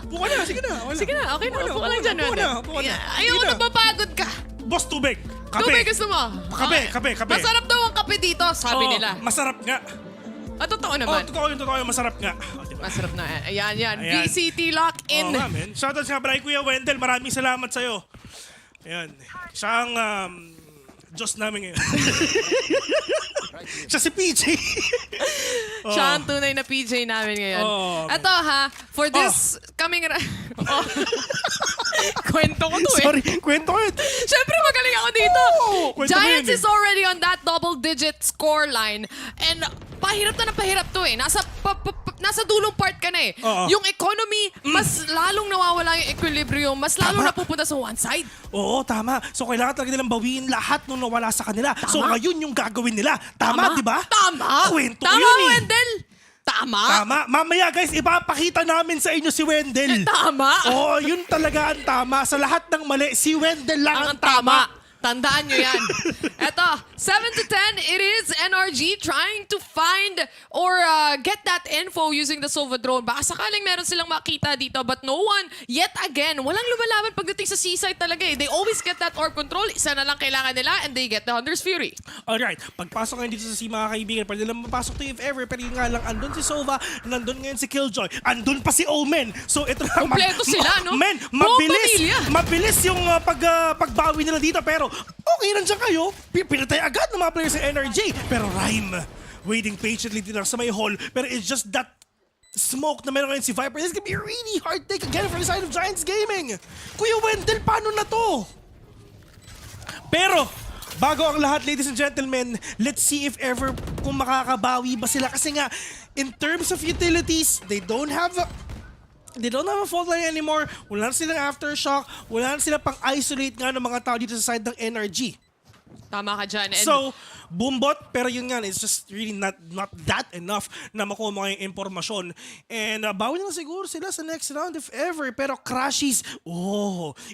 M: Upo ka na, sige na.
N: Sige na, okay na. Upo ka lang dyan.
M: Upo na.
N: Ayaw ko napapagod ka.
M: Boss, tubig. Kape.
N: Tubig gusto mo?
M: Kape.
N: Masarap daw ang kape dito, sabi nila.
M: Masarap nga.
N: Totoo naman.
M: Totoo yun, masarap nga. Diba?
N: Masarap na. Ayan. VCT lock in.
M: Shoutout sa Bray Kuya Wendell, maraming salamat sa'yo. Ayan. Siya ang Diyos namin ngayon. Siya si PJ.
N: Siya ang tunay na PJ namin ngayon. Ito ha, for this coming... Kwento ko to
M: Sorry, kwento ko yun.
N: Siyempre magaling ako dito. Giants
M: yun,
N: is already on that double-digit score line. And pahirap to eh. Nasa dulong part ka na eh. Yung economy, mas lalong nawawala yung equilibrium. Mas lalong napupunta sa one side.
M: Oo, tama. So kailangan talaga nilang bawiin lahat nung nawala sa kanila. So ngayon yung gagawin nila. Tama, di ba?
N: Tama.
M: Kwento
N: Tama,
M: yun eh.
N: Wendell. Tama.
M: Mamaya guys, ipapakita namin sa inyo si Wendell.
N: Tama.
M: Oo, yun talaga ang tama. Sa lahat ng mali, si Wendell lang ang tama.
N: Tandaan nyo yan. Eto, 7 to 10, it is NRG trying to find or get that info using the Sova drone. Baka sakaling meron silang makita dito, but no one, yet again, walang lumalaban pagdating sa seaside talaga eh. They always get that orb control, isa na lang kailangan nila, and they get the Hunter's Fury.
M: Alright, pagpasok ngayon dito sa si mga kaibigan, pwede lang mapasok to if ever, pero yun nga lang, andun si Sova, nandun ngayon si Killjoy, andun pa si Omen. So ito lang.
N: Kompleto sila, no?
M: Men, mabilis yung pagbawi nila dito, pero okay nandiyan kayo, pinatay agad ng mga players sa NRG. Pero Rhyme, waiting patiently din sa may hall, pero it's just that smoke na meron ngayon si Viper. This is gonna be a really hard take again for the side of Giants Gaming. Kuya Wendell, paano na to? Pero, bago ang lahat, ladies and gentlemen, let's see if ever kung makakabawi ba sila. Kasi nga, in terms of utilities, they don't have a fault line anymore. Wala na silang aftershock. Wala na silang pang-isolate nga ng mga tao dito sa side ng NRG.
N: Tama ka dyan. And
M: so, boombot, pero yun nga, it's just really not that enough na makuha mo kayong impormasyon. And bawi na siguro sila sa next round if ever. Pero Crashies,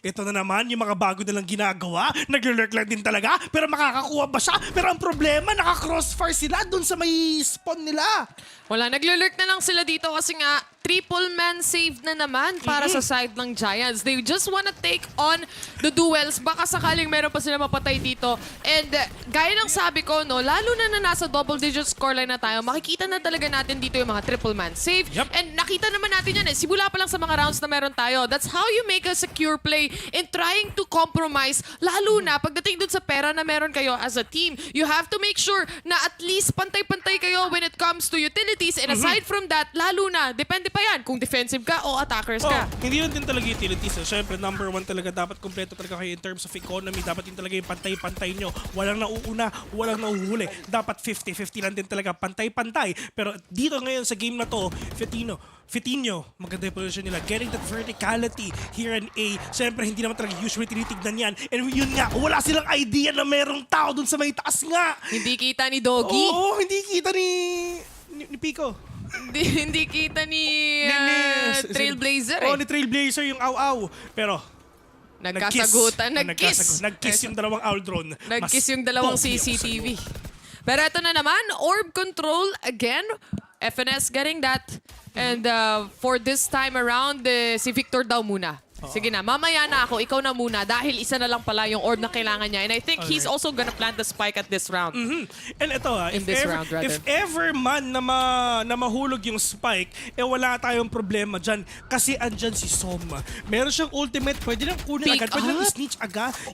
M: ito na naman yung mga bago nilang ginagawa. Nag-lurk lang din talaga, pero makakakuha ba siya? Pero ang problema, naka-crossfire sila dun sa may spawn nila.
N: Wala, nag-lurk na lang sila dito kasi nga, triple man save na naman para sa side ng Giants. They just wanna take on the duels. Baka sakaling meron pa sila mapatay dito. And gaya ng sabi ko, no, lalo na nasa double-digit scoreline na tayo, makikita na talaga natin dito yung mga triple man save. And nakita naman natin yan eh. Simula pa lang sa mga rounds na meron tayo. That's how you make a secure play in trying to compromise. Lalo na pagdating dun sa pera na meron kayo as a team. You have to make sure na at least pantay-pantay kayo when it comes to utilities. And aside from that, lalo na, depende pa yan kung defensive ka o attackers ka.
M: Hindi yun din talaga utilities. Siyempre, number one talaga, dapat kompleto talaga kayo in terms of economy. Dapat yun talaga yung pantay-pantay nyo. Walang nauuna, walang nauhuli. Dapat 50-50 lang din talaga, pantay-pantay. Pero dito ngayon sa game na to, Fitinho, maganda yung position nila. Getting that verticality here in A. Siyempre, hindi naman talaga usually tinitignan yan. And yun nga, wala silang idea na merong tao dun sa may taas nga.
N: Hindi kita ni Doggy.
M: Oo, hindi kita ni Pico.
N: Hindi kita ni Trailblazer
M: ni Trailblazer yung aw-aw. Pero,
N: nagkasagutan, nag-kiss.
M: Nag-kiss yung dalawang owl drone.
N: Nag-kiss yung dalawang CCTV. Pero ito na naman, orb control again. FNS getting that. And for this time around, si Victor daw muna. Sige na, mamaya na ako, ikaw na muna dahil isa na lang pala yung orb na kailangan niya. And I think he's also gonna plant the spike at this round.
M: And ito if ever man na mahulog yung spike, wala tayong problema dyan. Kasi andyan si Soma. Meron siyang ultimate, pwede lang kunin agad, pwede lang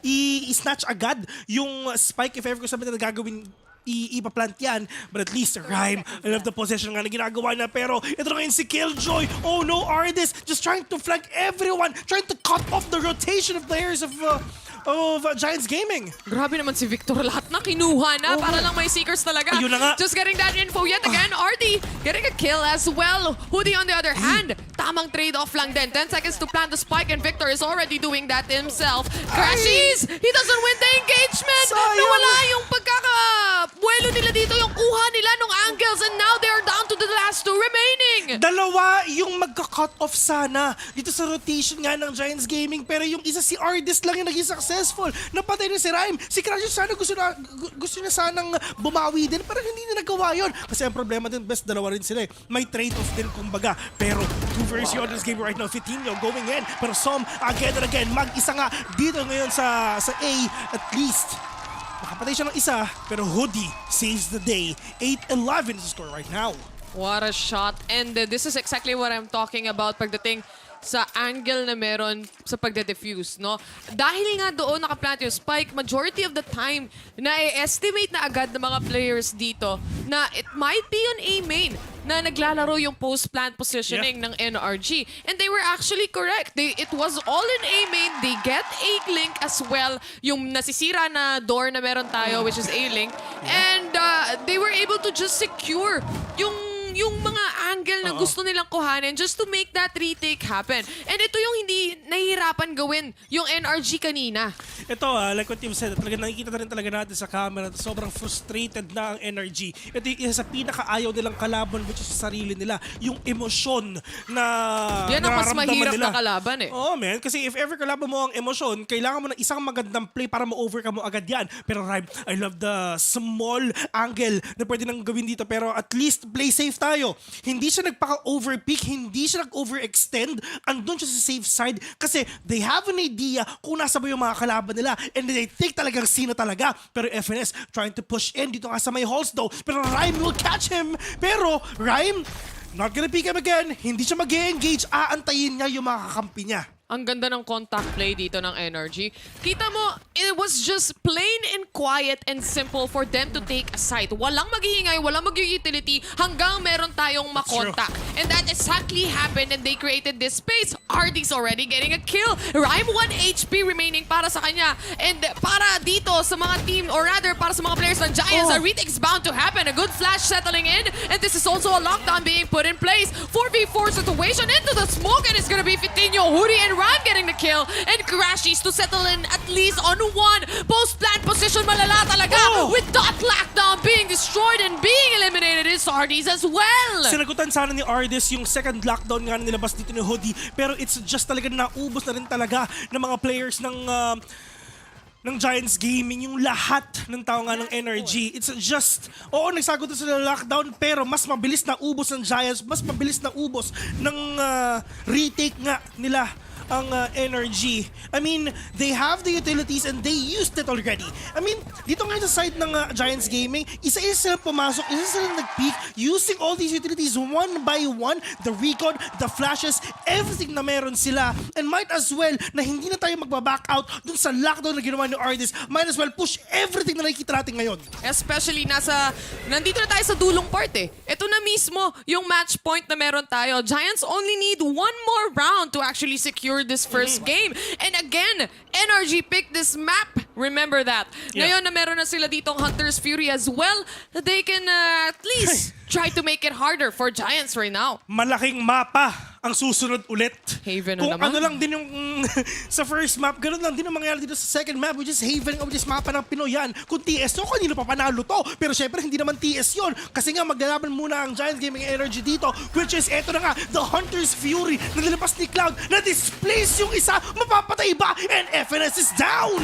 M: i-snatch agad yung spike if ever ko sabi na gagawin ipaplant yan. But at least Rhyme, I love the possession nga na ginagawa na. Pero ito na ngayon si Killjoy. Oh no, Ardis just trying to flank everyone, trying to cut off the rotation of players of of Giants Gaming.
N: Grabe naman si Victor. Lahat na kinuha na para lang may seekers talaga.
M: Ayun na nga.
N: Just getting that info yet again. RD getting a kill as well. Hoodie on the other hand, tamang trade-off lang din. 10 seconds to plant the spike and Victor is already doing that himself. Crashes! He doesn't win the engagement! Nawala yung pagkakabuelo nila dito, yung kuha nila nung angles, and now they are down to the last two remaining!
M: Dalawa yung magka-cut off sana dito sa rotation nga ng Giants Gaming, pero yung isa si Ardis lang yung naging successful. Napatay na si Rhyme. Si Crashes sana gusto niya sanang bumawi din, pero hindi na nagawa yun. Kasi ang problema din, best dalawa rin sila eh. May trade-off din kumbaga. Pero 2 versus on this game right now. Fitinho going in. Pero Som again and again. Mag-isa nga dito ngayon sa A at least. Nakapatay siya ng isa, pero Hoodie saves the day. 8-11 is the score right now.
N: What a shot. And this is exactly what I'm talking about pagdating sa angle na meron sa pagde-defuse, no? Dahil nga doon nakaplant yung spike, majority of the time, na-estimate na agad ng mga players dito na it might be on A main na naglalaro yung post-plant positioning ng NRG. And they were actually correct. It was all in A main. They get A-Link as well. Yung nasisira na door na meron tayo, which is A-Link. And they were able to just secure yung mga angle na gusto nilang kuhanin just to make that retake happen. And ito yung hindi nahihirapan gawin yung NRG kanina.
M: Ito, like what Tim said, talaga nakikita na rin talaga natin sa camera, sobrang frustrated na ang NRG. Ito yung isa sa pinakaayaw nilang kalaban, which is sa sarili nila. Yung emosyon na
N: yan ang mas mahirap
M: nila.
N: Na kalaban eh.
M: Oo, man. Kasi if ever kalaban mo ang emosyon, kailangan mo ng isang magandang play para ma-overcome mo agad yan. Pero Rhyme, I love the small angle na pwede nang gawin dito. Pero at least play safe tayo. Hindi siya nagpaka-overpeak, hindi siya nag-overextend. Andun siya sa safe side kasi they have an idea kung nasa ba yung mga kalaban nila and they think talagang sino talaga. Pero FNS trying to push in dito nga sa may halls though. Pero Rhyme will catch him. Pero Rhyme, not gonna pick him again. Hindi siya mag-engage. Aantayin niya yung mga kakampi niya.
N: Ang ganda ng contact play dito ng NRG. Kita mo, it was just plain and quiet and simple for them to take a side. Walang mag-iingay, walang mag-utility hanggang meron tayong makontak. And that exactly happened and they created this space. RD's already getting a kill. Rhyme 1 HP remaining para sa kanya. And para dito sa mga team, or rather para sa mga players ng Giants, a retake's bound to happen. A good flash settling in. And this is also a lockdown being put in place. 4v4 situation into the smoke and it's gonna be Fitinho, Hoodie, and Rhyme getting the kill, and Crashies to settle in at least on one. Post-plant position malala talaga, with dot lockdown being destroyed and being eliminated is Ardis as well.
M: Sinagutan sana ni Ardis yung second lockdown nga nilabas dito ni Hoodie, pero it's just talaga naubos na rin talaga ng mga players ng Giants Gaming, yung lahat ng tao nga ng NRG. It's just, nagsagot na sila lockdown, pero mas mabilis na ubos ng Giants, mas mabilis na ubos ng retake nga nila ang NRG. I mean, they have the utilities and they used it already. I mean, dito nga sa side ng Giants Gaming, isa-isa sila pumasok, isa sila nag-peak, using all these utilities one by one, the recon, the flashes, everything na meron sila. And might as well na hindi na tayo magbaback out dun sa lockdown na ginawa ni Ardis. Might as well push everything na nakikita natin ngayon.
N: Especially nandito na tayo sa dulong part eh. Ito na mismo yung match point na meron tayo. Giants only need one more round to actually secure this first game. And again, NRG picked this map. Remember that. Ngayon na meron na sila ditong Hunter's Fury as well, they can at least try to make it harder for Giants right now.
M: Malaking mapa ang susunod ulit.
N: Haven na
M: Kung
N: naman.
M: ano lang din yung sa first map, ganun lang din ang mangyayari dito sa second map, which is Haven, which is mapa ng Pinoy yan. Kung TS yun, kanino pa panalo to? Pero syempre, hindi naman TS yun. Kasi nga, maglalaban muna ang Giants Gaming Energy dito, which is, eto na nga, the Hunter's Fury na nilabas ni Cloud, na displace yung isa, mapapatay ba? And FNS is down!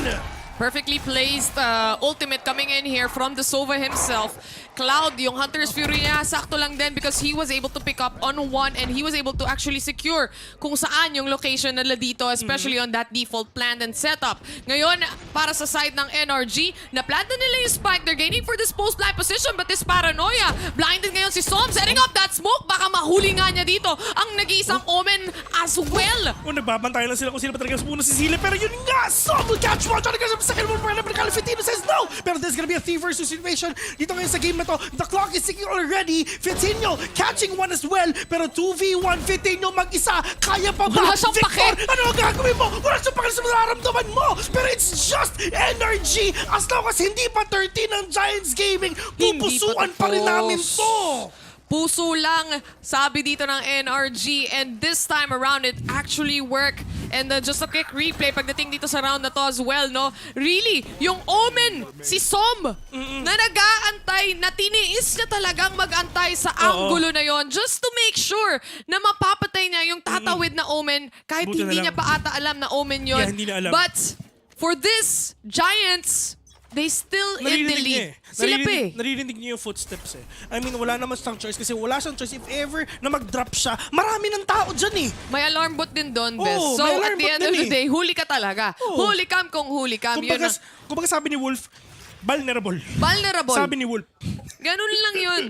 N: Perfectly placed ultimate coming in here from the Sova himself. Cloud, yung Hunter's Fury niya, sakto lang din because he was able to pick up on one and he was able to actually secure kung saan yung location nila dito, especially on that default plan and setup. Ngayon, para sa side ng NRG, na-plant na nila yung spike. They're gaining for this post-plant position but this paranoia. Blinded ngayon si Som, setting up that smoke. Baka mahuli nga niya dito ang nag-iisang Omen as well.
M: Nagbabantayan lang sila kung sino pa talaga muna si Zile, pero yun nga, Som will catch one, trying to get Second one for Elemental. Fitino says no! Pero there's gonna be a 3 versus situation dito ngayon sa game na to. The clock is ticking already. Fitino catching one as well. Pero 2v1 Fitino mag-isa. Kaya pa ba?
N: Wala siyang
M: Victor,
N: pake.
M: ano ang gagawin mo? Wala siyang pake sa mararamdaman mo. Pero it's just energy. As long as hindi pa 13 ng Giants Gaming, pupusuan pa rin namin to.
N: Puso lang, sabi dito ng NRG. And this time around, it actually worked. And just a quick replay pagdating dito sa round na to as well, no? Really, yung Omen, si Som, na nag-aantay, na tiniis niya talagang mag-antay sa angulo na yon just to make sure na mapapatay niya yung tatawid na Omen kahit
M: Buti
N: hindi
M: na
N: niya
M: lang.
N: pa ata alam na Omen yon.
M: Yeah, hindi na alam.
N: But for this, Giants, they still in the lead. Sila pa eh.
M: Naririnig niyo yung footsteps eh. I mean, wala naman siyang choice kasi wala siyang choice. If ever na mag-drop siya, marami ng tao dyan eh.
N: May alarm bot din doon, Bes.
M: Oo,
N: So
M: may
N: at
M: alarm
N: the
M: bot
N: end
M: din
N: of the
M: eh.
N: day, huli ka talaga.
M: Oo.
N: Huli cam kung huli cam. Yun na.
M: Kumbaga sabi ni Wolf, vulnerable.
N: Vulnerable.
M: Sabi ni Wolf.
N: Ganun lang yun.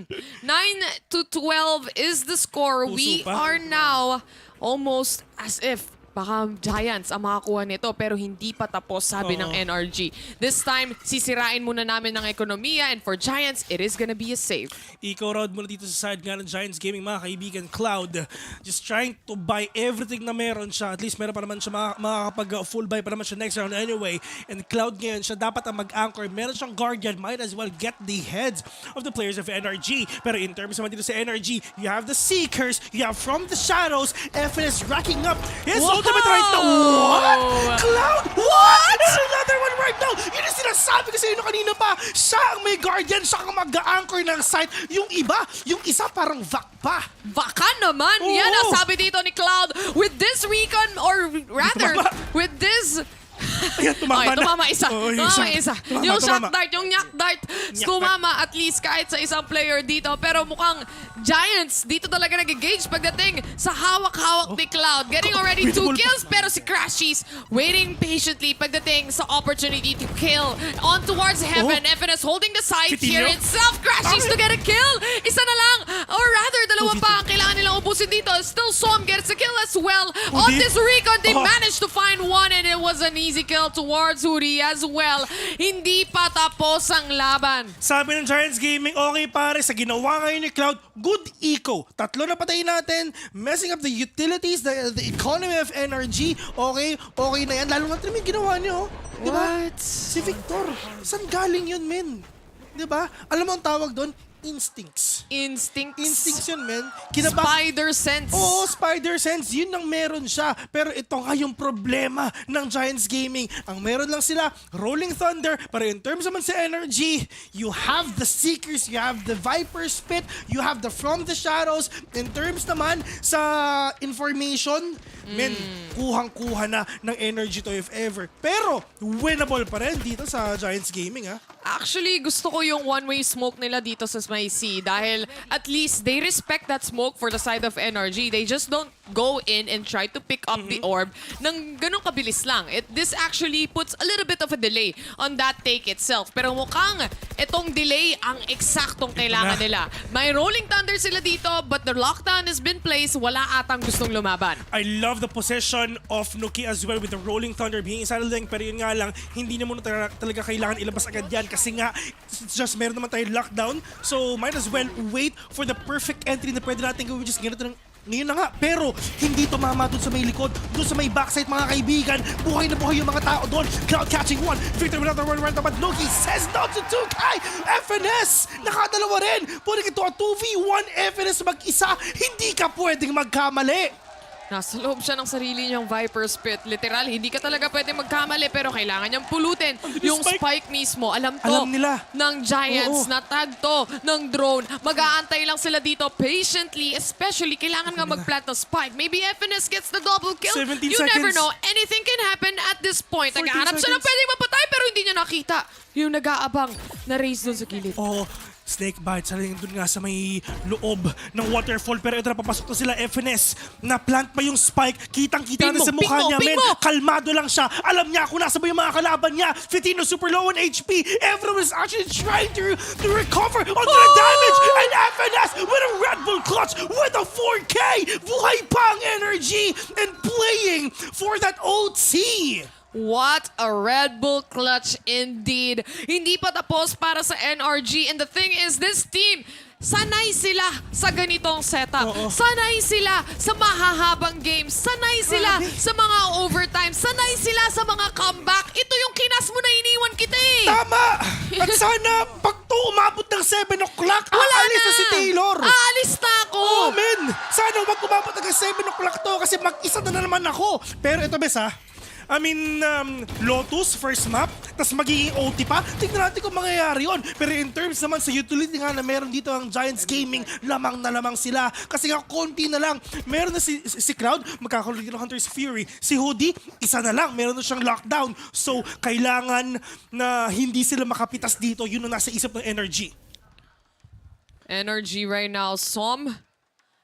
N: 9-12 is the score.
M: Puso
N: We
M: pa.
N: are now almost as if baka Giants ang makakuha nito pero hindi pa tapos, sabi ng NRG. This time, sisirain muna namin ng ekonomiya and for Giants, it is gonna be a save.
M: Ikaw round muna dito sa side nga ng Giants Gaming, mga kaibigan. Cloud, just trying to buy everything na meron siya. At least meron pa naman siya makakapag full buy pa naman siya next round anyway. And Cloud ngayon, siya dapat ang mag-anchor. Meron siyang Guardian, might as well get the heads of the players of NRG. Pero in terms naman dito sa NRG, you have the Seekers, you have From the Shadows, FNS racking up his ultimate right now. What? Cloud, what? And another one right now. Yun yung sinasabi ko sa inyo kanina pa. Siya ang may Guardian, siya ang mag-anchor ng site. Yung iba, yung isa parang vac pa.
N: Baka naman!
M: Oo.
N: Yan ang sabi dito ni Cloud. With this recon, or rather, with this...
M: Ayan, tumama
N: Okay,
M: na.
N: tumama isa.
M: Oo,
N: Tumama isa.
M: Tumama,
N: Yung
M: tumama.
N: shock dart, yung nyak dart,
M: Nyak
N: tumama at least kahit sa isang player dito. Pero mukhang Giants dito talaga nag-engage pagdating sa hawak-hawak ni Cloud. Getting already 2 kills, pero si Crashies waiting patiently pagdating sa opportunity to kill. On towards heaven, FNS holding the side here
M: Fitino.
N: itself. Crashies to get a kill. Isa na lang, or rather, dalawa pa ang kailangan nilang ubusin dito. Still Som gets a kill as well. On this recon, they managed to find one and it was an easy kill towards Huri as well. Hindi pa tapos ang laban.
M: Sabi ng Giants Gaming, okay pare, sa ginawa ngayon ni Cloud, good eco. 3 na patayin natin, messing up the utilities, the economy of energy. Okay, okay na yan. Lalo nga trim yung ginawa niyo. Diba?
N: What?
M: Si Victor, saan galing yun, men? Diba? Alam mo ang tawag doon? Instincts. Instincts yun, men.
N: Spider sense.
M: Oo, spider sense. Yun ang meron siya. Pero ito nga yung problema ng Giants Gaming. Ang meron lang sila, Rolling Thunder. Pero in terms naman sa energy, you have the Seekers, you have the Viper Spit, you have the From the Shadows. In terms naman sa information, men, kuhang-kuha na ng energy to if ever. Pero, winnable pa rin dito sa Giants Gaming, ha?
N: Actually, gusto ko yung one-way smoke nila dito sa my C dahil at least they respect that smoke for the side of NRG. They just don't go in and try to pick up the orb ng ganun kabilis lang. This actually puts a little bit of a delay on that take itself. Pero mukhang itong delay ang eksaktong kailangan nila. May Rolling Thunder sila dito but the lockdown has been placed. Wala atang gustong lumaban.
M: I love the possession of Nuki as well with the Rolling Thunder being isa lang. Pero yun nga lang, hindi na muna talaga kailangan ilabas agad yan kasi nga, it's just meron naman tayo lockdown. So, might as well wait for the perfect entry na pwede natin gawin. Just ganito ng ngayon na nga, pero hindi tumama doon sa may likod, doon sa may backside mga kaibigan. Buhay na buhay yung mga tao doon. Cloud catching one, Victor with another one right now, but Loki says no to 2K. FNS, nakadalawa rin. Pwede ito ang 2v1 FNS mag-isa. Hindi ka pwedeng magkamali.
N: Nasa loob siya ng sarili niyang Viper Spit. Literal, hindi ka talaga pwede magkamali pero kailangan niyang pulutin yung spike mismo. Alam
M: nila
N: ng Giants na tag to ng drone. Mag-aantay lang sila dito patiently. Especially, kailangan nga mag-plant ng spike. Maybe FNS gets the double kill.
M: 17
N: You
M: seconds.
N: never know. Anything can happen at this point.
M: 14
N: Naghahanap siya ng
M: seconds.
N: pwedeng mapatay pero hindi niya nakita. Yung nag-aabang na race doon sa gilid.
M: Oh, snake bite sa rin doon nga sa may loob ng waterfall. Pero ito na papasok na sila FNS. Na-plant pa yung spike. Kitang-kita na sa mukha niya, men. Kalmado lang siya. Alam niya kung nasa ba yung mga kalaban niya. Fitino super low on HP. Everyone is actually trying to recover on the damage. And FNS with a Red Bull clutch with a 4K. Buhay pa ang energy and playing for that OT.
N: What a Red Bull clutch indeed. Hindi pa tapos para sa NRG. And the thing is, this team, sanay sila sa ganitong setup. Sanay sila sa mahahabang games. Sanay sila sa mga overtime. Sanay sila sa mga comeback. Ito yung kinas mo na iniwan kita eh.
M: Tama! At sana pag to umabot ng 7 o'clock, aalis na si Taylor.
N: Aalis na ako.
M: Oh, men! Sana wag umabot ng 7 o'clock to kasi mag-isa na naman ako. Pero ito, Bes, ha? I mean, Lotus, first map, tas magiging OT pa. Tignan natin kung mangyayari yun. Pero in terms naman sa utility nga na meron dito ang Giants Gaming, lamang na lamang sila. Kasi nga, konti na lang. Meron na si Cloud, magkakaroon dito ng Hunter's Fury. Si Hoodie, isa na lang. Meron na siyang lockdown. So, kailangan na hindi sila makapitas dito. Yun ang nasa isip ng Energy.
N: Energy right now,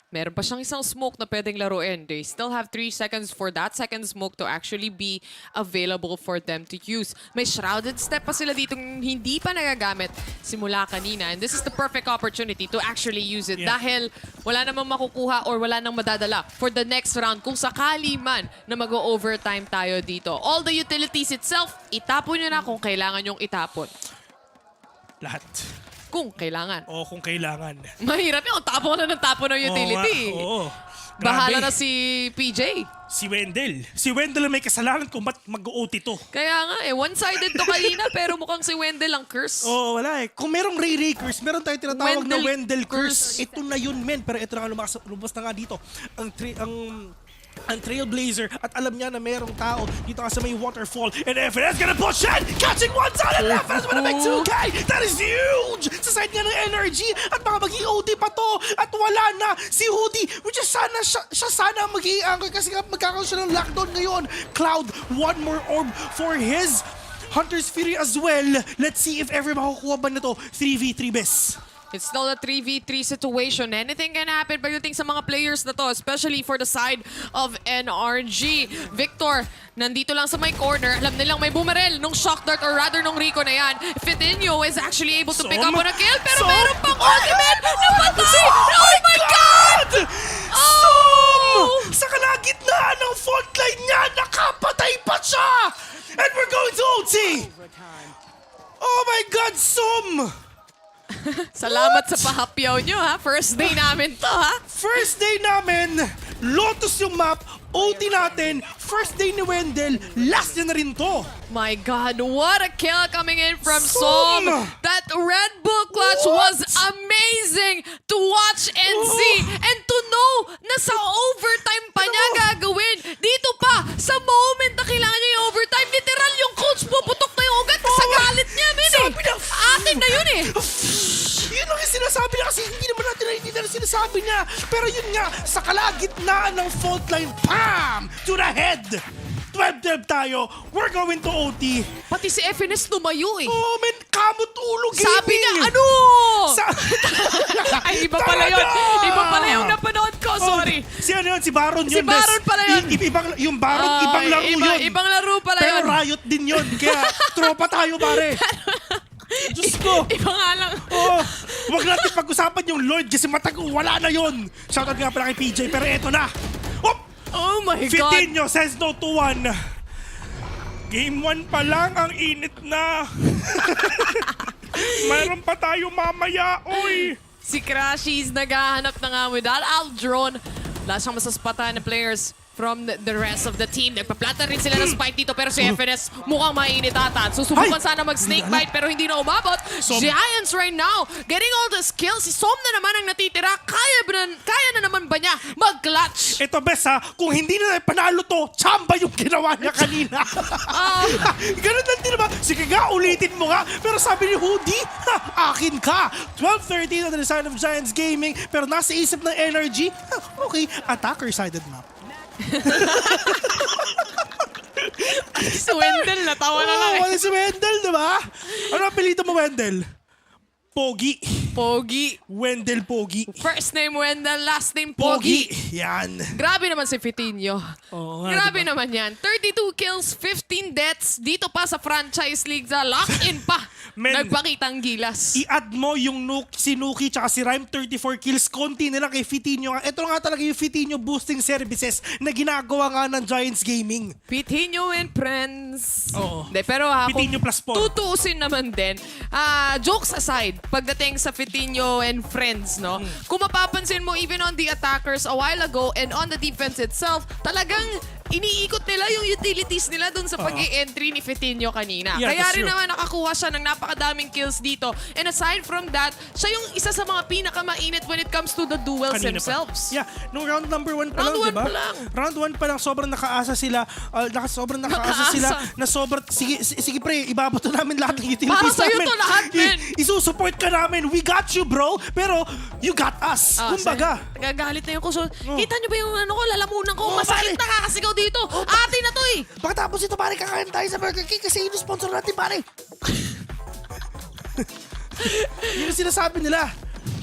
N: meron pa siyang isang smoke na pwedeng laruin. They still have 3 seconds for that second smoke to actually be available for them to use. May shrouded step pa sila dito hindi pa nagagamit simula kanina. And this is the perfect opportunity to actually use it. Dahil wala namang makukuha or wala nang madadala for the next round kung sakali man na mag-overtime tayo dito. All the utilities itself, itapon nyo na kung kailangan yung itapon.
M: Lahat.
N: Kung kailangan.
M: Oo, kung kailangan.
N: Mahirap yung tapo na ng tapo ng utility.
M: Oo.
N: Bahala na si PJ.
M: Si Wendell. Si Wendell may kasalanan kung ba't mag-OT to.
N: Kaya nga eh, one-sided to kanina pero mukhang si Wendell ang curse.
M: Oo, wala eh. Kung merong Ray curse, meron tayong tinatawag na Wendell curse. Ito na yun, men. Pero ito na nga lumabas na nga dito. Ang Trailblazer at alam niya na merong tao dito nga sa may waterfall. And FNS gonna push in! Catching one side and FNS with a big 2K! That is huge! Sa side nga ng Energy at baka maging OT pa to at wala na si Hoodie which is siya sana maging anchor kasi nga magkakaroon siya ng lockdown ngayon. Cloud, one more orb for his Hunter's Fury as well. Let's see if ever makukuha ba na to 3v3 best.
N: It's still a 3v3 situation. Anything can happen pagdating sa mga players na to, especially for the side of NRG. Victor, nandito lang sa my corner. Alam nilang may bumarel nung shock dart or rather nung Rico na yan. Fitinho is actually able to pick up on a kill pero meron pang ultimate na patay! Oh my God!
M: Oh! Sa kalagitnaan ng fault line niya, nakapatay pa siya! And we're going to OT! Oh my God,
N: Salamat sa pahapyaw nyo ha. First day namin to ha.
M: First day namin, Lotus yung map, OT natin, first day ni Wendell, last niya na rin to.
N: My God, what a kill coming in from Som. That Red Bull clutch was amazing to watch and see. And to know na sa overtime pa niya gagawin. Dito pa, sa moment na kailangan niya yung overtime, literal yung coach puputok na yung ugat sa galit niya. Atin na yun eh.
M: Yun lang yung sinasabi niya kasi hindi naman natin naiintindihan ang sinasabi niya. Pero yun nga, sa kalagitnaan ng fault line, PAM! To the head! 12-12 tayo. We're going to OT.
N: Pati si FNS tumayo eh.
M: Oh, men, kamot ulo gaming.
N: Sabi niya, ano? Ay, iba pala yun. Iba pala yung napanood ko, sorry.
M: Si ano yun? Si Baron yun.
N: Si Baron pala yun.
M: Yung Baron, ibang laro yun.
N: Ibang laro pala
M: pero
N: yun.
M: Pero Riot din yun. Kaya tropa tayo, pare. Diyos ko.
N: Iba nga lang.
M: Oh, wag natin pag-usapan yung Lloyd kasi wala na yun. Shoutout nga pala kay PJ, pero eto na.
N: Oh my God.
M: Fitinho says no to 1. Game 1 pa lang, ang init na. Mayroon pa tayo mamaya, oy.
N: Si Crashies naghahanap na nga with that Aldron. Wala siyang masaspatan na players from the rest of the team. Nagpaplata rin sila ng spike dito pero si FNS mukhang mainit ata. Susubukan sana mag-snake bite pero hindi na umabot. Giants right now getting all the skills. Si Som na naman ang natitira. Kaya na naman ba niya mag-clutch?
M: Ito bes ha, kung hindi na panalo to, chamba yung ginawa niya kanina. Ganun lang din naman. Sige nga, ulitin mo nga. Pero sabi ni Hoodie, akin ka. 12-13 on the side of Giants Gaming pero nasa isip ng Energy, okay, attacker-sided map.
N: Si Wendell, natawa na lang eh.
M: Si Wendell, diba? Ano ang apelyido mo, Wendell? Pogi.
N: Pogi.
M: Wendell Pogi.
N: First name Wendell, last name Pogi.
M: Yan.
N: Grabe naman si Fitinho.
M: Oo nga,
N: Grabe
M: diba?
N: naman yan. 32 kills, 15 deaths. Dito pa sa franchise league sa lock-in pa.
M: Men,
N: Nagpakitang gilas.
M: I-add mo yung si Nuki tsaka si Rhyme 34 kills. Konti na lang kay Fitinho. Ito nga talaga yung Fitinho boosting services na ginagawa nga ng Giants Gaming.
N: Fitinho and friends.
M: Oo.
N: De, pero
M: Fitinho plus 4.
N: tutuusin naman din. Jokes aside, pagdating sa Fitinho and friends, no? Kung mapapansin mo, even on the attackers a while ago and on the defense itself, talagang iniikot nila yung utilities nila dun sa pag-i-entry ni Fitinho kanina.
M: Yeah,
N: Kaya
M: that's
N: rin
M: true.
N: naman nakakuha siya ng napakadaming kills dito. And aside from that, siya yung isa sa mga pinakamainit when it comes to the duels
M: Kanina
N: themselves.
M: Pa. Yeah, nung round number 1 pa
N: Round
M: lang,
N: one
M: diba?
N: pa lang.
M: Round 1 pa lang, sobrang nakaasa sila. Sobrang nakaasa sila na sobrang, sige pre, ibabato namin lahat ng utilities
N: Para sa'yo
M: namin.
N: to lahat, men.
M: Isusupport ka namin. We got you, bro. Pero, you got us. Kumbaga.
N: Nagagalit na yung kuso. Kita nyo ba yung ano ko, lalamunan ko? Masakit
M: pare.
N: nakakasigaw dito. Ate na to eh.
M: Pagkatapos ito, pare, kakain tayo sa Burger King kasi yun yung sponsor natin, pare. Yun yung sinasabi nila.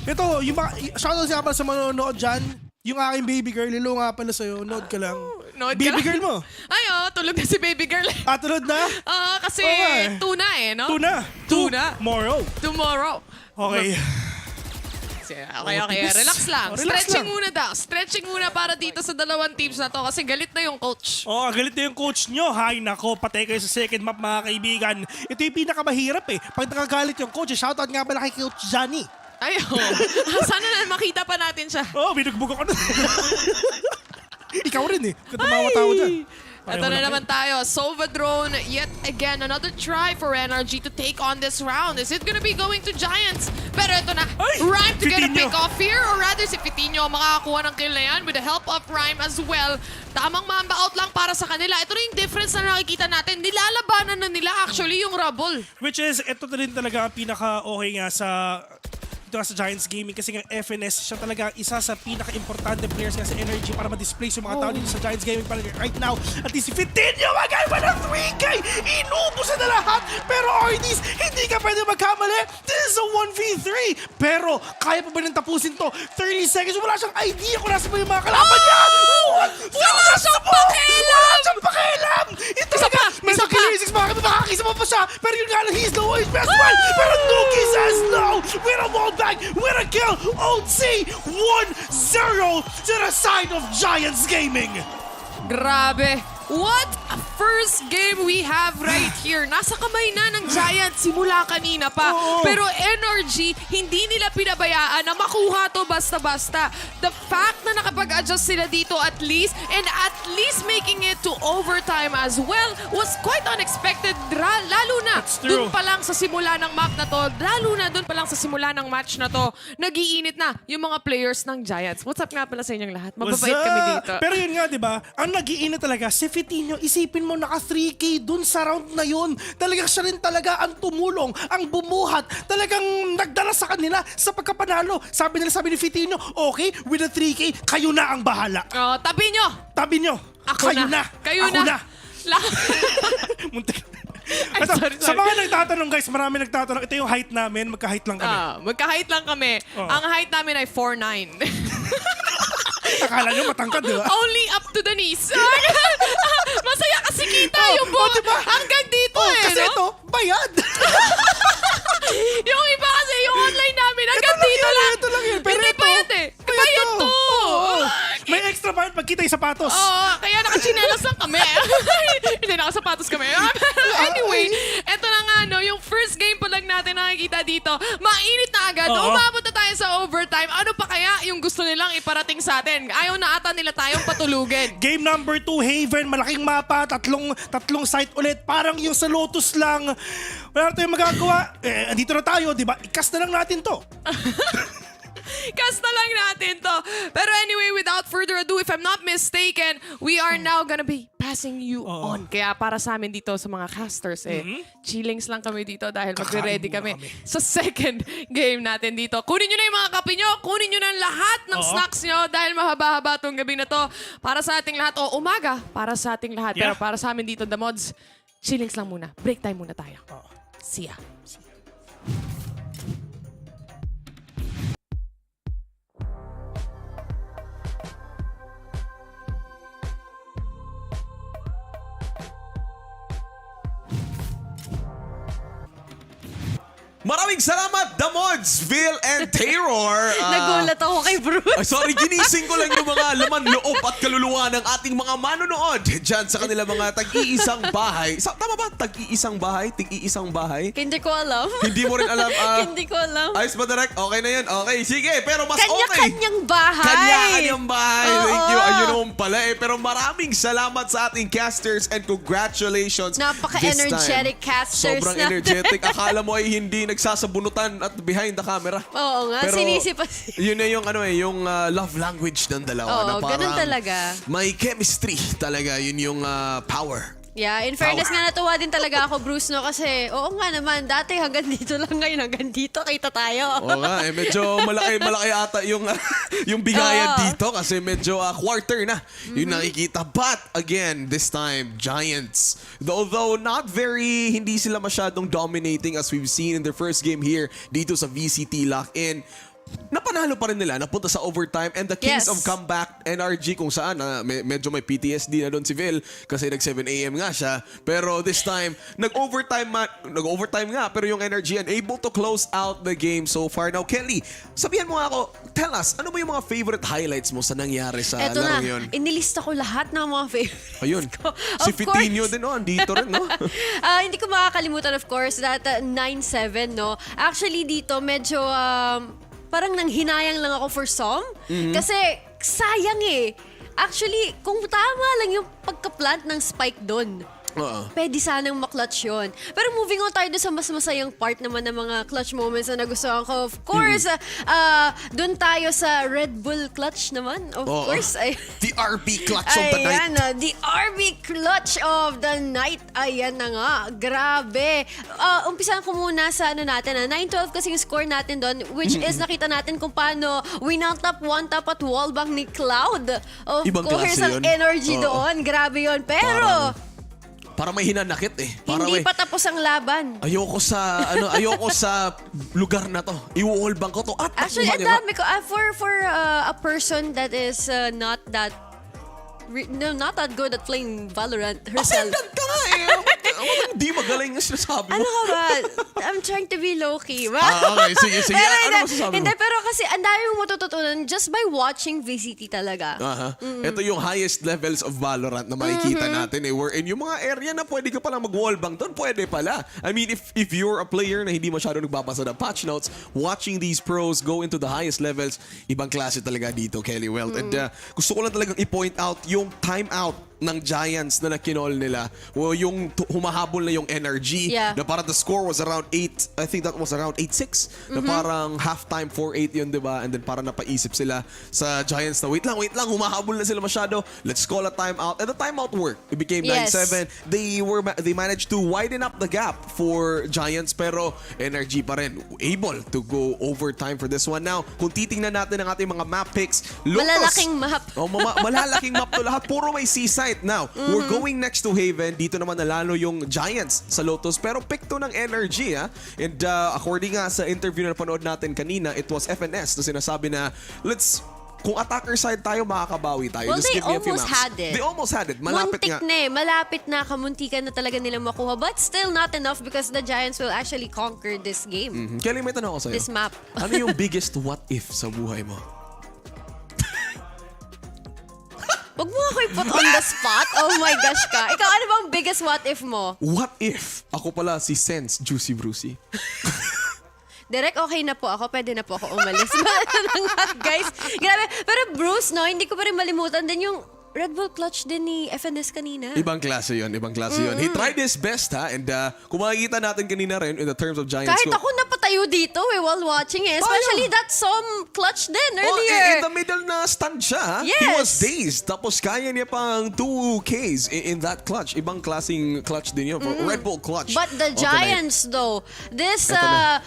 M: Ito, yung mga, shoutout siya pala sa manonood dyan. Yung aking baby girl, lilo nga pala sa'yo. Nood ka lang.
N: Nood ka
M: baby
N: lang.
M: girl mo.
N: Ay, tulog na si baby girl.
M: Tulog na?
N: Kasi
M: Okay.
N: tuna eh, no?
M: Tuna.
N: Tomorrow.
M: Okay.
N: Okay. Relax lang.
M: Relax
N: Stretching
M: lang.
N: muna daw. Stretching muna para dito sa dalawang teams na to kasi galit na yung coach.
M: Galit na yung coach nyo. Hay nako, patay kayo sa second map mga kaibigan. Ito yung pinakamahirap eh. Pag nakagalit yung coach, shoutout nga pala kay Coach Johnny.
N: Ay, sana na makita pa natin siya.
M: Binugbog ako na. Ikaw rin eh. Kung tumawa-tawa dyan.
N: Ito na naman tayo. Sova drone, yet again, another try for NRG to take on this round. Is it gonna be going to Giants? Pero ito na, Rhyme to get a pick off here, or rather si Fitinho makakakuha ng kill na yan with the help of Rhyme as well. Tamang mamba out lang para sa kanila. Ito na yung difference na nakikita natin. Nilalabanan na nila actually yung rubble.
M: Which is, ito rin talaga ang pinaka-okay nga sa Giants Gaming kasi nga FNS siya talaga isa sa pinaka-importante players nga sa energy para ma-displace yung mga tao dito sa Giants Gaming para right now. At least si Fitinho magay pa ng 3K! Inubos na lahat! Pero RDs, hindi ka pwede magkamali! This is a 1v3! Pero kaya pa ba nang tapusin to? 30 seconds, wala siyang idea kung nasa pa yung mga kalaban niya!
N: Wala siyang pakialam!
M: Wala siyang pakialam! Ito talaga, may mag-killing makakisa pa siya! Pero yun nga lang, he's the best one! Pero Nuki says no! With a wall back! With a kill! OT 1-0 to the side of Giants Gaming!
N: Grabe! What a first game we have right here. Nasa kamay na ng Giants simula kanina pa. Pero NRG, hindi nila pinabayaan na makuha to basta-basta. The fact na nakapag-adjust sila dito at least, and at least making it to overtime as well, was quite unexpected. Lalo na dun pa lang sa simula ng map na to, lalo na dun pa lang sa simula ng match na to, nag-iinit na yung mga players ng Giants. What's up nga pala sa inyong lahat? Mababait kami dito.
M: Pero yun nga, di ba? Ang nag-iinit talaga, si Fitinho, isipin mo naka 3K dun sa round na yun. Talagang siya rin talaga ang tumulong, ang bumuhat, talagang nagdala sa kanila sa pagkapanalo. Sabi ni Fitinho, okay, with the 3K, kayo na ang bahala.
N: Tabi nyo!
M: Tabi nyo!
N: Ako
M: kayo
N: na!
M: Kayo na! Muntik. Sa mga nagtatanong guys, marami nagtatanong, ito yung height namin, magka-height lang kami.
N: Magka-height lang kami. Ang height namin ay 4'9".
M: Akala nyo matangkad, di ba?
N: Only up to the knees. Masaya kasi kita yung buhok.
M: Diba?
N: Hanggang dito
M: kasi
N: no?
M: ito, bayad.
N: Yung iba kasi, yung online namin, hanggang dito lang.
M: Ito lang yun. Pero
N: hindi
M: ito,
N: bayad eh. Bayad to.
M: May extra bayad pag kita yung sapatos.
N: Kaya nakachinelas lang kami. Hindi, nakasapatos kami. Anyway, eto na nga, no, yung first game pa lang natin nakikita dito, mainit na agad. Umabot na tayo sa overtime. Ano pa kaya yung gusto nilang iparating sa atin? Ayaw na ata nila tayong patulugin.
M: Game number 2, Haven, malaking mapa, tatlong site ulit. Parang yung sa Lotus lang. Wala na tayong magagawa. Andito na tayo, di ba? Ikas na lang natin to.
N: Cast na lang natin to. Pero anyway, without further ado, if I'm not mistaken, we are now gonna be passing you on. Kaya para sa amin dito sa mga casters, chillings lang kami dito dahil magre-ready kami sa second game natin dito. Kunin nyo na yung mga kape nyo, kunin nyo na lahat ng snacks nyo dahil mahaba-haba tong gabi na to para sa ating lahat. O umaga, para sa ating lahat. Pero para sa amin dito, The Mods, chillings lang muna. Break time muna tayo. See ya.
D: Maraming salamat, The Mods, Phil, and Terror.
E: Nagulat ako kay Bruce.
D: Sorry, ginising ko lang yung mga laman loob at kaluluwa ng ating mga manonood dyan sa kanila mga tag-iisang bahay. Tama ba? Tag-iisang bahay? Tig-iisang bahay?
E: Hindi ko alam.
D: Hindi mo rin alam.
E: Hindi ko alam.
D: Ayos ba, Direk? Okay na yun? Okay, sige. Pero mas okay.
E: Kanya-kanyang bahay.
D: Kanya-kanyang bahay.
E: Oo.
D: Thank you. Ayun naman pala eh. Pero maraming salamat sa ating casters and congratulations.
E: Napaka-energetic casters
D: Sobrang
E: natin.
D: energetic. Akala mo ay hindi nagsasabunutan at behind the camera.
E: Oo nga,
D: Pero
E: sinisipas.
D: Yun na yung yung love language ng dalawa.
E: Oo,
D: na parang
E: ganun talaga.
D: May chemistry talaga. Yun yung power.
E: Yeah, in fairness nga natuwa din talaga ako, Bruce, no? Kasi, oo nga naman, dati hanggang dito lang, ngayon hanggang dito, kita tayo.
D: Oo nga, medyo malaki ata yung, yung bigayan dito kasi medyo quarter na yung nakikita. But, again, this time, Giants. Although not very, hindi sila masyadong dominating as we've seen in their first game here dito sa VCT LOCK. And napanalo pa rin nila, napunta sa overtime, and the Kings of Comeback NRG kung saan medyo may PTSD na doon si Phil kasi nag 7 AM nga siya, pero this time nag-overtime nga, pero yung NRG unable to close out the game so far. Now Kelly, sabihan mo nga ako, tell us, ano ba yung mga favorite highlights mo sa nangyari sa larong yun?
E: Inilista ko lahat ng mga favorites
D: Ayun,
E: ko.
D: si Fitinho din dito rin, no?
E: Hindi ko makakalimutan, of course, that 9-7, no? Actually dito medyo parang nanghinayang lang ako for some. Kasi sayang eh. Actually, kung tama lang yung pagka-plant ng spike doon, pwede sanang maklatch yun. Pero moving on tayo sa mas masayang part naman ng mga clutch moments na nagustuhan ko. Of course, doon tayo sa Red Bull clutch naman. Of course.
D: The RB clutch of the night.
E: Ayan, the RB clutch of the night. Ayan na nga. Grabe. Umpisahan ko muna sa natin. 9-12 kasi yung score natin doon, which is nakita natin kung paano winountap, one-tap at wallbang ni Cloud. Of
D: Ibang
E: course, ang energy doon. Grabe yun. Pero
D: para may hinanakit eh.
E: Hindi pa tapos ang laban.
D: Ayoko sa lugar na to. Iwo-wallbang ko to.
E: Actually, ang dami ko. For a person that is not that good at playing Valorant herself.
D: Ascendant ka nga eh. Hindi magaling nga sinasabi mo.
E: Ano ka ba? I'm trying to be low-key.
D: Okay, sige.
E: Pero,
D: ano masasabi mo?
E: Hindi, pero kasi ang dami mong matututunan just by watching VCT talaga.
D: Ito yung highest levels of Valorant na makikita natin eh. Wherein yung mga area na pwede ka palang mag-wallbang doon, pwede pala. I mean, if you're a player na hindi masyado nagbabasa ng patch notes, watching these pros go into the highest levels, ibang klase talaga dito, Kelly Welt. And gusto ko lang talagang i-point out yung timeout ng Giants na nakinol nila. Yung humahabol na yung energy. Na parang the score was around 8. I think that was around 8-6. Na parang halftime 4-8 yun, diba? And then parang napaisip sila sa Giants na wait lang, humahabol na sila masyado. Let's call a timeout. And the timeout worked. It became 9-7. They managed to widen up the gap for Giants, pero energy pa rin. Able to go overtime for this one. Now, kung titingnan natin ang ating mga map picks, Lotus,
E: malalaking map.
D: Malalaking map to lahat. Puro may seaside. Now, we're going next to Haven. Dito naman nalalo yung Giants sa Lotus. Pero pick to ng energy, ha? And according nga sa interview na napanood natin kanina, it was FNS na sinasabi na, kung attacker side tayo, makakabawi tayo.
E: Well, they almost had it.
D: They almost had it. Malapit
E: Muntik
D: nga.
E: Malapit na, kamuntikan na talaga nila makuha. But still not enough because the Giants will actually conquer this game.
D: Kelly, may tanong ako sa'yo.
E: This map.
D: Ano yung biggest what if sa buhay mo?
E: Huwag mo ako i-put on the spot. Oh my gosh ka. Ikaw, ano bang biggest what if mo?
D: What if ako pala si Sense Juicy Brucey?
E: Direk, okay na po ako. Pwede na po ako umalis. Guys, grabe. Pero Bruce, no, hindi ko pa rin malimutan din yung Red Bull clutch din ni FNS kanina.
D: Ibang klase yun. He tried his best, ha? And kung makikita natin kanina rin in the terms of Giants.
E: Kahit ako napatayo dito while watching eh. Especially that some clutch din earlier.
D: In the middle na stand siya, ha?
E: Yes.
D: He was dazed. Tapos kaya niya pang 2Ks in that clutch. Ibang klaseng clutch din yun. Red Bull clutch.
E: But the Giants though, this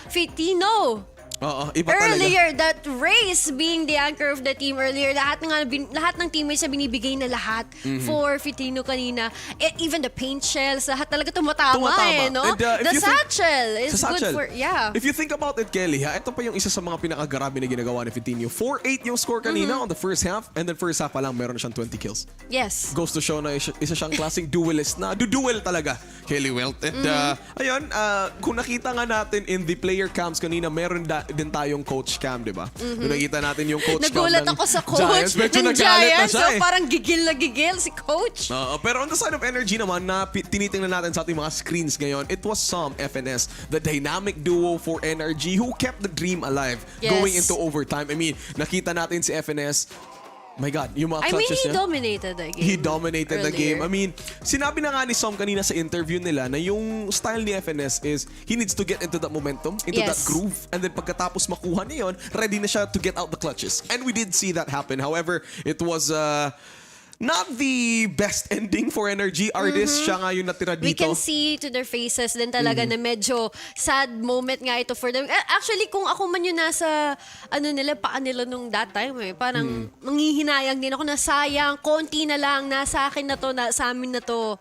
E: Fitino,
D: Iba talaga.
E: Earlier, that Race being the anchor of the team earlier, lahat ng teammates na binibigay na lahat for Fitino kanina. Even the paint shells, lahat talaga tumatama. No?
D: And,
E: the satchel is good for,
D: If you think about it, Kelly, ito pa yung isa sa mga pinakagarabi na ginagawa ni Fitino. 4-8 yung score kanina on the first half, and then first half pa lang meron na siyang 20 kills.
E: Yes.
D: Goes to show na isa siyang klaseng duelist na duel talaga, Kelly Welt. And ayun, kung nakita nga natin in the player cams kanina, meron din tayong coach cam, di ba? Kung nakita natin yung coach
E: Nagulat
D: cam
E: ako sa coach
D: Giants, medyo
E: ng
D: nagalit na
E: Giants.
D: siya
E: So parang gigil na gigil si coach.
D: Pero on the side of energy naman, na tinitingnan natin sa ating mga screens ngayon, it was some FNS, the dynamic duo for energy who kept the dream alive going into overtime. I mean, nakita natin si FNS. My God, yung mga clutches
E: he
D: niya.
E: dominated the game.
D: He dominated the
E: earlier.
D: game. I mean, sinabi na nga ni Som kanina sa interview nila na yung style ni FNS is he needs to get into that momentum, into that groove, and then pagkatapos makuha niya yun, ready na siya to get out the clutches. And we did see that happen. However, it was not the best ending for energy. Artist, siya nga yung natira dito.
E: We can see to their faces din talaga na medyo sad moment nga ito for them. Actually, kung ako man yung nasa paan nila nung that time parang manghihinayang din ako na sayang, konti na lang, nasa akin na to, sa amin na to.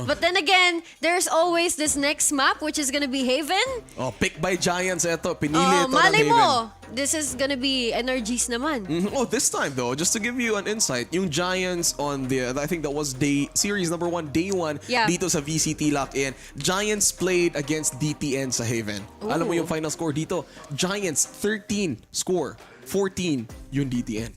E: But then again, there's always this next map which is gonna be Haven.
D: Picked by Giants ito. Pinili ito ng
E: malay
D: Haven.
E: mo, this is gonna be Energies naman.
D: This time though, just to give you an insight, yung Giants on the, I think that was series number 1, day 1, dito sa VCT LOCK in. Giants played against DTN sa Haven. Alam mo yung final score dito? Giants 13 score, 14 yung DTN.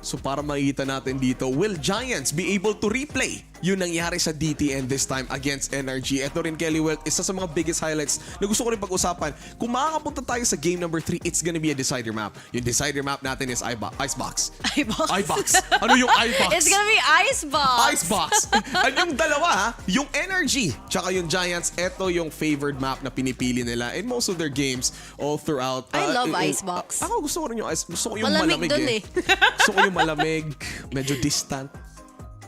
D: So para makita natin dito, will Giants be able to replay yung nangyari sa DTN this time against Energy? Ito rin, Kelly Welt, isa sa mga biggest highlights na gusto ko rin pag-usapan. Kung makakapunta tayo sa game number 3, it's gonna be a decider map. Yung decider map natin is Icebox. Icebox. Ano yung Icebox?
E: It's gonna be Icebox.
D: Icebox. At yung dalawa, yung Energy, tsaka yung Giants, ito yung favored map na pinipili nila in most of their games all throughout.
E: I love Icebox.
D: Ako gusto ko rin yung Icebox. Gusto ko yung
E: malamig dun
D: Gusto ko yung malamig, medyo distant.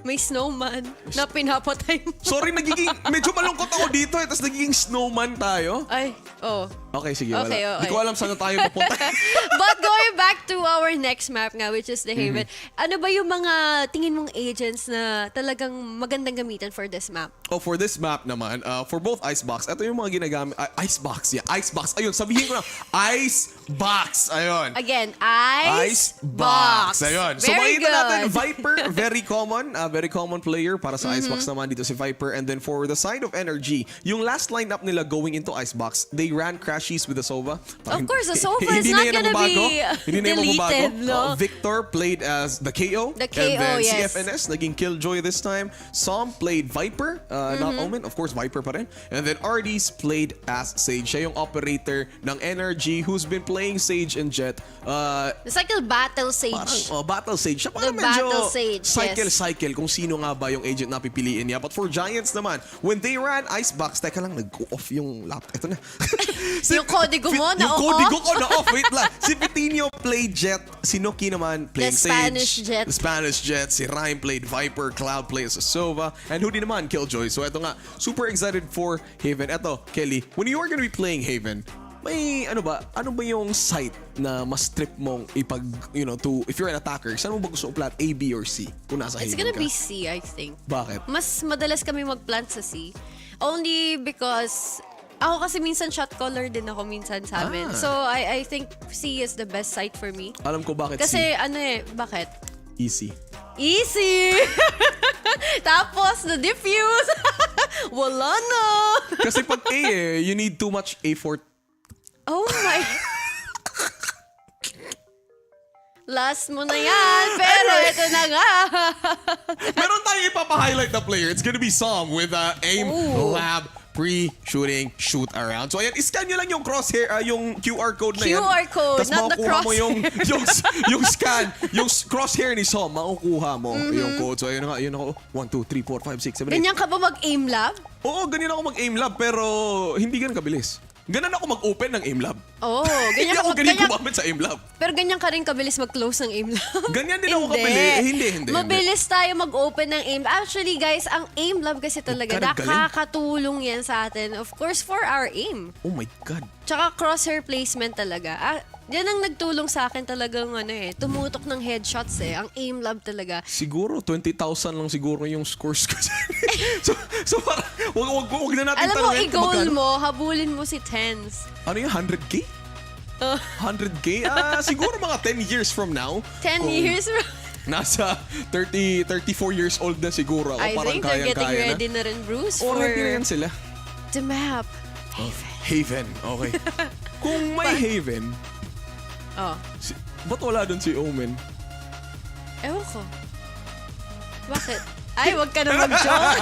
E: May snowman na pinapatay mo.
D: Sorry, medyo malungkot ako dito tapos nagiging snowman tayo.
E: Ay,
D: Okay, sige, wala.
E: Okay.
D: Hindi ko alam saan na tayo pupunta.
E: But going back to our next map nga, which is the Haven, ano ba yung mga tingin mong agents na talagang magandang gamitan for this map?
D: For this map naman, for both Icebox, ito yung mga ginagamit. Icebox, Icebox. Ayun, sabihin ko na, Icebox. Ayun.
E: Again,
D: Icebox. Ayun. So
E: Very
D: makita natin,
E: good.
D: Viper, very common player para sa Icebox naman dito si Viper. And then for the side of Energy, yung last lineup nila going into Icebox, they ran crashes with the Sova.
E: Of course, the Sova is not gonna be deleted, no?
D: Victor played as the KO.
E: The KO,
D: and then
E: yes.
D: CFNS, naging Killjoy this time. Som played Viper, not Omen. Of course, Viper pa rin. And then RDs played as Sage. Siya yung operator ng Energy who's been playing Sage and Jet.
E: It's like a battle Sage.
D: Parang, battle Sage. Siya parang
E: The
D: medyo
E: battle Sage,
D: cycle kung sino nga ba yung agent na pipiliin niya. But for Giants naman, when they ran Icebox, teka lang, nag-go off yung laptop. Ito na.
E: Yung kodigo mo na
D: yung kodigo ko na off. Wait lang. Si Pitinho played Jet. Si Noki naman playing Sage.
E: Spanish Jet.
D: The Spanish Jet. Si Ryan played Viper. Cloud plays Sova. And Hoodie naman, Killjoy. So ito nga, super excited for Haven. Ito, Kelly, when you are gonna be playing Haven, may ano ba yung site na mas trip mong if you're an attacker, saan mo ba gusto plant, A, B, or C kung nasa Haven ka?
E: It's gonna be C, I think.
D: Bakit?
E: Mas madalas kami mag-plant sa C. Only because ako kasi minsan shot caller din ako minsan sa amin. So I think C is the best site for me.
D: Alam ko bakit
E: kasi
D: C.
E: Bakit?
D: Easy.
E: Tapos na diffuse. Wala na.
D: Kasi pag A you need too much effort.
E: Oh my. Last mo na yan, pero ito na nga.
D: Meron tayo ipapa-highlight na player. It's gonna be Som with aim, lab, pre-shooting, shoot around. So ayan, iscan nyo lang yung crosshair, yung QR code na yan.
E: QR code,
D: tas
E: not the
D: makukuha mo
E: crosshair.
D: yung scan, yung crosshair ni Som, makukuha mo yung code. So ayun na nga, yun ako. 1, 2, 3, 4, 5, 6, 7, 8.
E: Ganyan ka ba mag-aim lab?
D: Oo, ganyan ako mag-aim lab, pero hindi ganun kabilis. Ganun ako mag-open ng aim lab.
E: Oo,
D: Hindi ako galing gumamit sa aim lab.
E: Pero ganyan ka rin kabilis mag-close ng aim lab.
D: Ganyan din ako kabili. Hindi.
E: Mabilis tayo mag-open ng aim. Actually, guys, ang aim lab kasi talaga, nakakatulong yan sa atin. Of course, for our aim.
D: Oh my God.
E: Tsaka crosshair placement talaga. Yan ang nagtulong sa akin talagang tumutok ng headshots Ang aim lab talaga.
D: Siguro, 20,000 lang siguro yung scores ko. so parang, wag na natin
E: alam mo,
D: tanongin
E: i-goal mo, habulin mo si Tens.
D: Ano yung 100K? 100K? Siguro mga 10 years from now.
E: 10 years from
D: Nasa 34 years old na siguro.
E: I think they're getting ready na rin, Bruce, for
D: ready na yan sila.
E: The map.
D: Haven. Okay. Kung may Haven, ba't wala dun si Omen?
E: Ewan ko. Bakit? Ay, wag ka na mag-joke.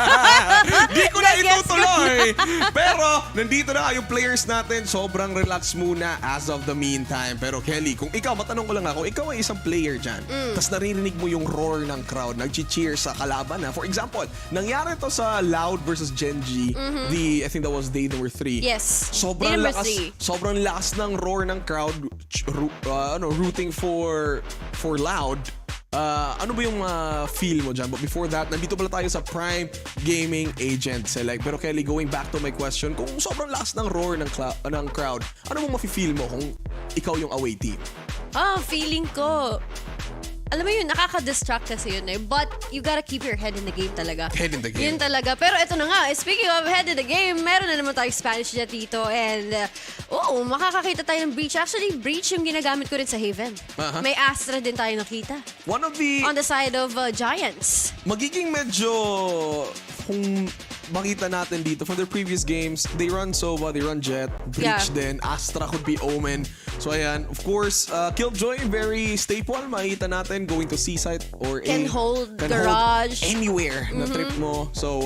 D: Di ko na itutuloy. Pero, nandito na yung players natin. Sobrang relax muna as of the meantime. Pero Kelly, kung ikaw, matanong ko lang ako, ikaw ay isang player dyan. Tapos naririnig mo yung roar ng crowd, nag-cheer sa kalaban. For example, nangyari to sa Loud versus Gen G. I think that was day number 3.
E: Yes.
D: Sobrang lakas ng roar ng crowd rooting for Loud. Ano ba yung feel mo dyan? But before that, nandito pala tayo sa Prime Gaming Agent Select. Pero Kelly, going back to my question, kung sobrang lakas ng roar ng crowd, ano mo mafe-feel mo kung ikaw yung away team?
E: Feeling ko, alam mo yun, nakaka-distract kasi yun But you gotta keep your head in the game talaga.
D: Head in the game.
E: Yun talaga. Pero ito na nga, speaking of head in the game, meron na naman tayong Spanish jet dito. And, makakakita tayo ng breach. Actually, breach yung ginagamit ko rin sa Haven. May Astra din tayo nakita.
D: One of the...
E: On the side of Giants.
D: Magiging medyo... Kung makita natin dito, from their previous games, they run Sova, they run Jet, Breach din, Astra could be Omen. So ayan, of course, Killjoy, very staple, makita natin, going to C-site or
E: Can hold garage.
D: Hold anywhere na trip mo. So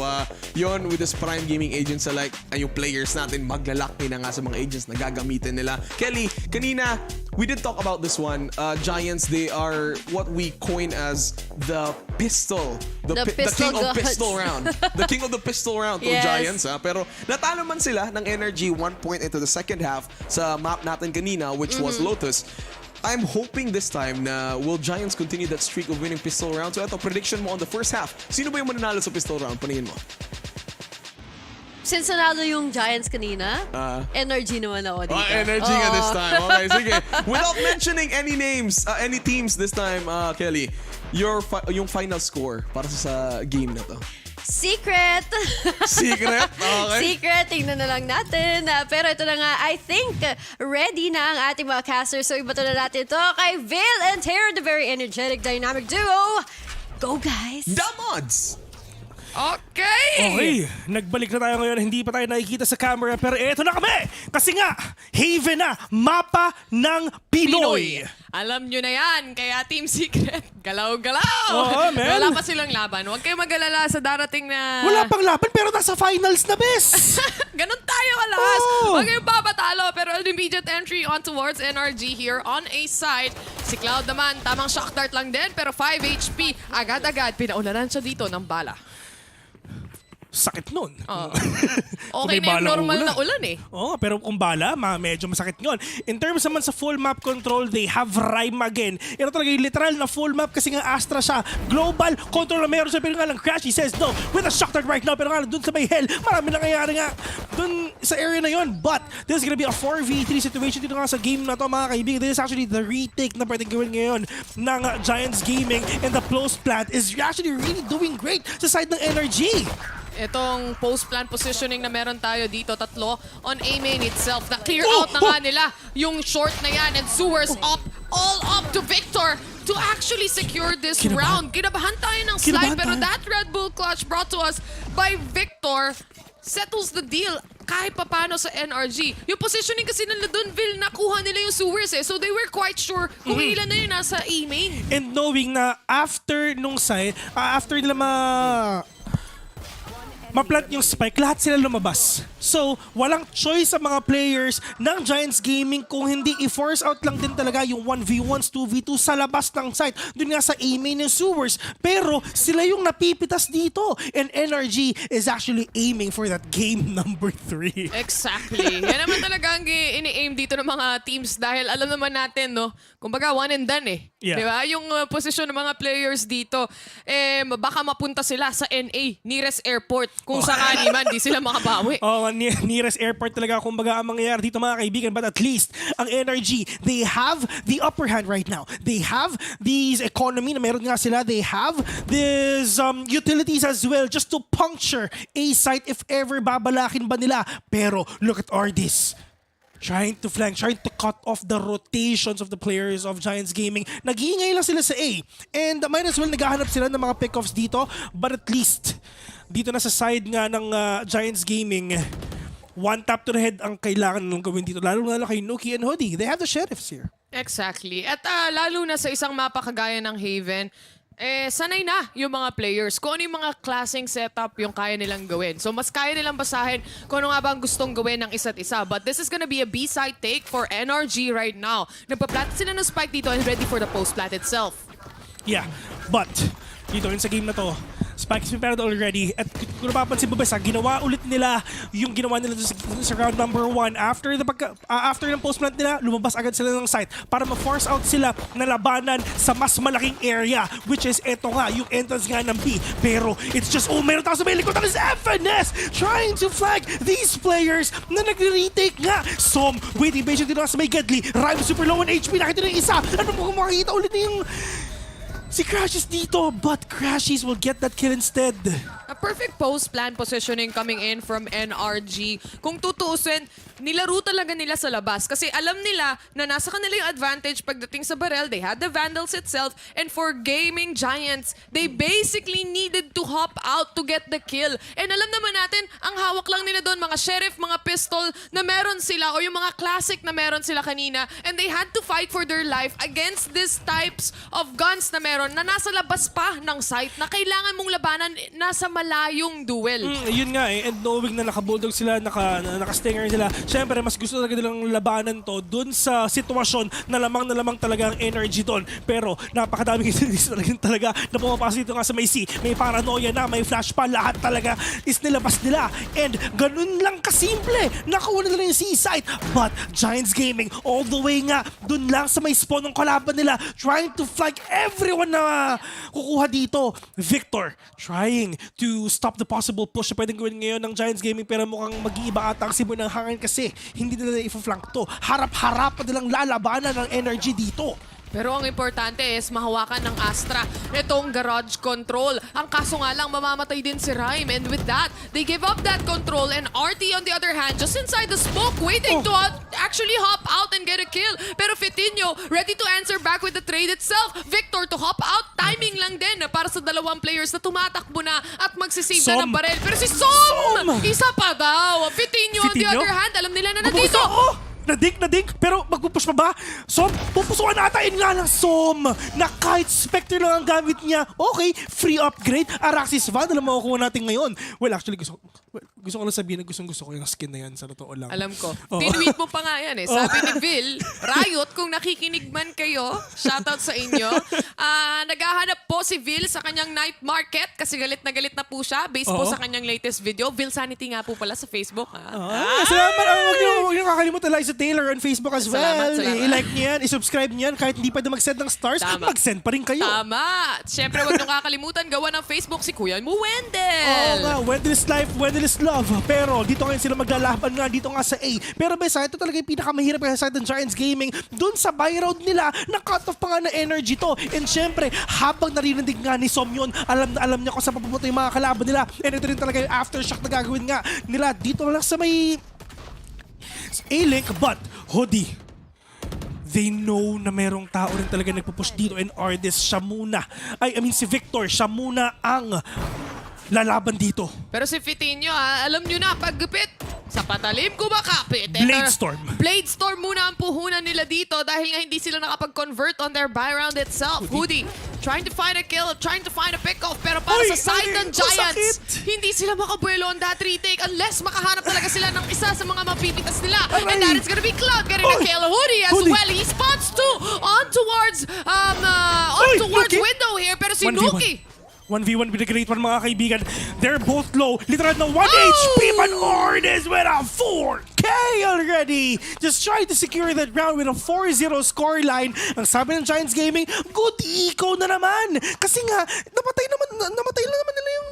D: yon with this Prime Gaming Agents like yung players natin, maglalaki na nga sa mga agents na gagamitin nila. Kelly, kanina, we did talk about this one. Giants, they are what we coin as the pistol. The king of pistol round. The king of the pistol round to Giants. Pero natalo man sila ng energy 1 point into the second half sa map natin kanina, which was Lotus. I'm hoping this time na will Giants continue that streak of winning pistol round. So ito, prediction mo on the first half. Sino ba yung mananalo sa pistol round? Paningin mo.
E: Since nanalo yung Giants kanina, energy naman ako dito.
D: Energy nga this time. Okay, sige. Without mentioning any names, any teams this time, Kelly, yung final score para sa game na to.
E: Secret!
D: Secret? Okay.
E: Secret, tingnan na lang natin. Pero ito na nga, I think ready na ang ating mga casters. So ibato na natin ito kay Vale and Terror, the very energetic, dynamic duo. Go guys!
D: The mods!
M: Okay, nagbalik na tayo ngayon. Hindi pa tayo nakikita sa camera pero eto na kami! Kasi nga, Haven na, mapa ng Pinoy.
N: Alam nyo na yan, kaya Team Secret, galaw-galaw!
M: Man.
N: Wala pa silang laban. Huwag kayong mag-alala sa darating na...
M: Wala pang laban pero nasa finals na, bes!
N: Ganon tayo kalakas! Huwag kayong papatalo pero an immediate entry on towards NRG here on A side. Si Cloud naman, tamang shock dart lang din pero 5 HP. Agad-agad, pinaulanan siya dito ng bala.
M: Sakit nun.
N: Okay na yung normal na ulan
M: pero kung bala, medyo masakit yun. In terms naman sa full map control, they have Rhyme again. Ito talaga yung literal na full map kasi nga Astra siya. Global control na meron siya pero nga lang Crash, he says no with a shock dart right now pero nga dun sa may hell, marami nangyayari nga dun sa area na yun. But this is gonna be a 4v3 situation dito nga sa game na to mga kaibigan. This is actually the retake na pwedeng gawin ngayon ng Giants Gaming and the close plant is actually really doing great sa side ng energy.
N: Itong post-plant positioning na meron tayo dito, tatlo on A main itself. Na-clear out na nga nila yung short na yan and sewers up, all up to Victor to actually secure this round. Kinabahan tayo ng slide pero that Red Bull clutch brought to us by Victor settles the deal kahit papano sa NRG. Yung positioning kasi nila doon, Vil, nakuha nila yung sewers so they were quite sure kung ilan na yun nasa A main.
M: And knowing na after nung side, after nila ma-plant yung spike, lahat sila lumabas. So, walang choice sa mga players ng Giants Gaming kung hindi i-force out lang din talaga yung 1v1s, 2v2 sa labas ng site. Doon nga sa EMEA ng Sewers. Pero sila yung napipitas dito. And NRG is actually aiming for that game number 3.
N: Exactly. Yan naman talaga ang ini-aim dito ng mga teams dahil alam naman natin, no? Kumbaga, one and done eh.
M: Yeah.
N: Diba? Yung posisyon ng mga players dito, baka mapunta sila sa NA, nearest airport. Kung sakali man, di sila makabawi.
M: Nearest airport talaga kumbaga ang mangyayari dito mga kaibigan. But at least, ang NRG, they have the upper hand right now. They have these economy na meron nga sila. They have these utilities as well just to puncture a site if ever babalakin ba nila. Pero look at Ardis. Trying to flank, trying to cut off the rotations of the players of Giants Gaming. Nag-iingay lang sila sa A. And might as well naghahanap sila ng mga pick-offs dito. But at least, dito na sa side nga ng Giants Gaming, one tap to the head ang kailangan nung gawin dito. Lalo kay Nuki and Hoodie. They have the sheriffs here.
N: Exactly. At lalo na sa isang mapa kagaya ng Haven, sanay na yung mga players kung ano yung mga klaseng setup yung kaya nilang gawin. So mas kaya nilang basahin kung ano nga ba ang gustong gawin ng isa't isa. But this is gonna be a B-side take for NRG right now. Nagpa-plant sila ng spike dito and ready for the post-plant itself.
M: Yeah, but dito rin sa game na to, Spike is prepared already. At kung napapansin mo ba, ginawa ulit nila yung ginawa nila sa round number 1. After ng post-plant nila, lumabas agad sila ng site para ma-force out sila na labanan sa mas malaking area. Which is, eto nga, yung entrance nga ng B. Pero, it's just, meron tayo sa may likod ng FNS trying to flag these players na nagre-retake nga. Som, wait, evasion dito sa may Gedli. Rhyme super low on HP, nakita na yung isa. Ano mo kung makikita ulit na yung si Crashes dito, but Crashes will get that kill instead.
N: A perfect post-plan positioning coming in from NRG. Kung tutuusin, nilaro talaga nila sa labas kasi alam nila na nasa kanila yung advantage pagdating sa barrel. They had the Vandals itself, and for Gaming Giants, they basically needed to hop out to get the kill. And alam naman natin, ang hawak lang nila doon, mga sheriff, mga pistol na meron sila o yung mga classic na meron sila kanina, and they had to fight for their life against these types of guns na meron na nasa labas pa ng site na kailangan mong labanan nasa malayong duel.
M: Yun nga eh, and knowing na naka-bulldog sila, naka-stinger sila, syempre mas gusto talaga nilang labanan to dun sa sitwasyon na lamang talaga ang energy doon. Pero napakadaming talaga na pumapasok dito nga sa may C. May paranoia na, may flash pa, lahat talaga is nilabas nila. And ganun lang kasimple, nakuha nila yung C site. But Giants Gaming all the way nga dun lang sa may spawn ng kalaban nila, trying to flag everyone na kukuha dito. Victor trying to stop the possible push na pwedeng gawin ngayon ng Giants Gaming, pero mukhang mag-iiba ata ang sibol ng hangin kasi hindi nila i-flank to. Harap-harap pa nilang lalabanan ng energy dito.
N: Pero ang importante is mahawakan ng Astra itong garage control. Ang kaso nga lang, mamamatay din si Rhyme. And with that, they give up that control. And RT on the other hand, just inside the smoke, waiting to actually hop out and get a kill. Pero Fitinho, ready to answer back with the trade itself. Victor to hop out, timing lang din para sa dalawang players na tumatakbo na at magsisave na ng barel. Pero si Som! Isa pa daw. Fitinho on the other hand, alam nila na nandito.
M: Nadig, pero magpupush pa ba? Som, pupusuan natin nga ng Som na kahit Spectre lang ang gamit niya. Okay, free upgrade. Araxis Van, alam mo makukuha natin ngayon. Well, actually, gusto ko lang sabihin na gusto ko yung skin na yan, sa totoo lang.
N: Alam ko. Tinweet mo pa nga yan eh. Sabi ni Vil, Riot, kung nakikinig man kayo, shoutout sa inyo. Naghahanap po si Vil sa kanyang night market kasi galit na po siya based po sa kanyang latest video. Vil Sanity nga po pala sa Facebook.
M: Salamat. Huwag niyo kakalimutan like sa Taylor on Facebook as well.
N: Salamat.
M: I-like niyo yan, i-subscribe niyo yan. Kahit hindi pa mag-send ng stars, mag-send pa rin kayo.
N: Tama. Siyempre, huwag niyo kakalimutan gawa ng Facebook si Kuya mo, Wendell.
M: Oo nga, Wendell is life, Wendell is love. Pero dito ngayon sila maglalaban nga dito nga sa A. Pero besa, ito talaga yung pinakamahirap sa side ng Giants Gaming. Doon sa buy round nila, na-cut off pa nga na energy to. And syempre, habang narinig nga ni Som yun, alam niya kung saan papupunta yung mga kalaban nila. And ito rin talaga yung aftershock na gagawin nga nila. Dito lang sa may A-Link, but Hoodie, they know na merong tao rin talaga nagpupush dito, and Ardis, si Victor, siya muna ang lalaban dito.
N: Pero si Fitinho, alam nyo na, paggupit, sa patalim kumakapit. Blade Storm muna ang puhunan nila dito dahil nga hindi sila nakapag-convert on their buy round itself. Hoodie, trying to find a kill, trying to find a pick-off, pero para sa side ng Giants, hindi sila makabuelo on that retake unless makahanap talaga sila ng isa sa mga mapipitas nila. And that is gonna be Cloud getting a kill. Hoodie as well. He spots two on towards window here, pero si Nuki.
M: 1v1 with the great one, mga kaibigan. They're both low. Literal na 1 HP. Panuorin is with a 4K already. Just trying to secure that round with a 4-0 scoreline. Ang sabi ng Giants Gaming, good Ikaw na naman. Kasi nga, namatay lang naman nila yung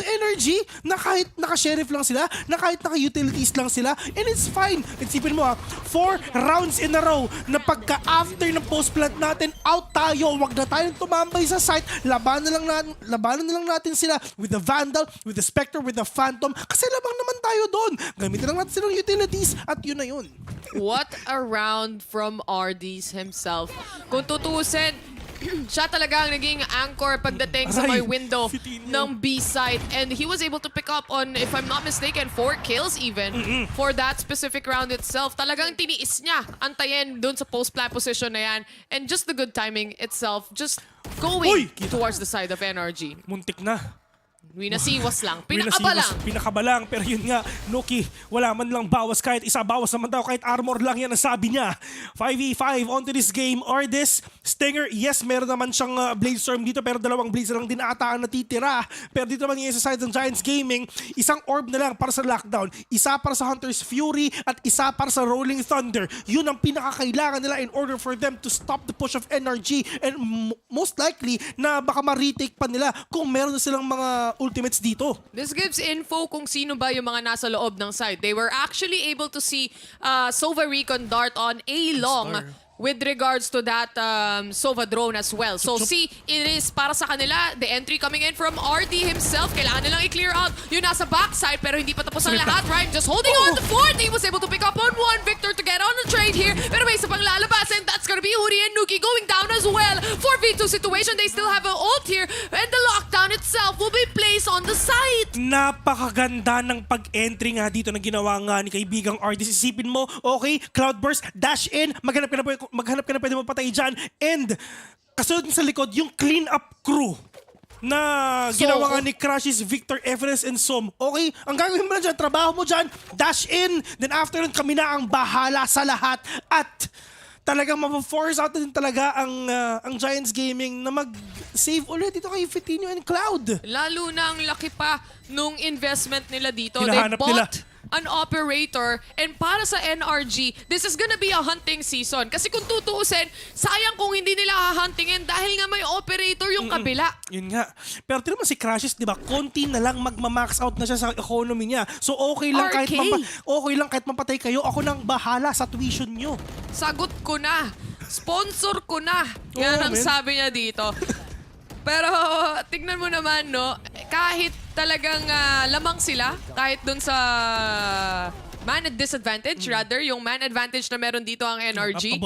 M: energy na kahit naka-sheriff lang sila, na kahit naka-utilities lang sila, and it's fine. Isipin mo 4 rounds in a row na pagka-after ng post-plant natin, out tayo, wag na tayong tumambay sa site, labanan na lang natin sila with the Vandal, with the Spectre, with the Phantom, kasi labang naman tayo doon. Gamitin lang natin silang utilities at yun na yun.
N: What a round from Ardies himself. Kung tutusin, siya talaga ang naging anchor pagdating sa may window ng B site. And he was able to pick up on, if I'm not mistaken, 4 kills even for that specific round itself. Talagang tiniis niya antayin dun sa post-plant position na yan. And just the good timing itself, just going towards the side of NRG.
M: Muntik na.
N: Winasiwas lang. Pinakaba lang.
M: Pero yun nga, Nuki, wala man lang bawas. Kahit isa bawas naman daw. Kahit armor lang yan ang sabi niya. 5v5 onto this game. Ardis, Stinger, yes, meron naman siyang Blade Storm dito. Pero 2 blades lang din ata ang natitira. Pero dito naman yung sa side ng Giants Gaming, isang orb na lang para sa lockdown. Isa para sa Hunter's Fury at isa para sa Rolling Thunder. Yun ang pinakakailangan nila in order for them to stop the push of NRG. And most likely na baka ma-retake pa nila kung meron na silang mga ultimates dito.
N: This gives info kung sino ba yung mga nasa loob ng side. They were actually able to see Sova Recon dart on A long with regards to that Sova drone as well. So see, it is para sa kanila, the entry coming in from RD himself. Kailangan nilang i-clear out yung nasa backside pero hindi pa tapos ang lahat. Rhyme just holding on to 4. He was able to pick up on 1 Victor to get on the trade here. Pero may isa pang lalabas and that's gonna be Hoodie and Nuki going down as well. 4v2 situation. They still have an ult here and the lockdown itself will be placed on the site.
M: Napakaganda ng pag-entry nga dito na ginawa nga ni kaibigang RD. Isipin mo, okay, Cloudburst, dash in, maghanap ka na pwede mapatay dyan. And kasunod sa likod, yung clean-up crew na ginawa nga ni Crashes, Victor, Everest, and Som. Okay, ang gagawin mo na dyan, trabaho mo dyan, dash in, then after nun kami na ang bahala sa lahat. At talagang ma-force out din talaga ang Giants Gaming na mag-save ulit dito kay Fitinho and Cloud.
N: Lalo na ang laki pa nung investment nila dito.
M: Hinahanap
N: They bought
M: nila
N: an operator, and para sa NRG, this is gonna be a hunting season. Kasi kung tutuusin, sayang kung hindi nila hahuntingin dahil nga may operator yung kabila.
M: Yun nga. Pero tira mo si Crashes, di ba? Konti na lang magma-max out na siya sa economy niya. So okay lang kahit mapatay kayo, ako nang bahala sa tuition nyo.
N: Sagot ko na. Sponsor ko na. Yan ang sabi niya dito. Pero tignan mo naman, no, kahit talagang lamang sila, kahit dun sa man disadvantage, rather, yung man advantage na meron dito ang NRG,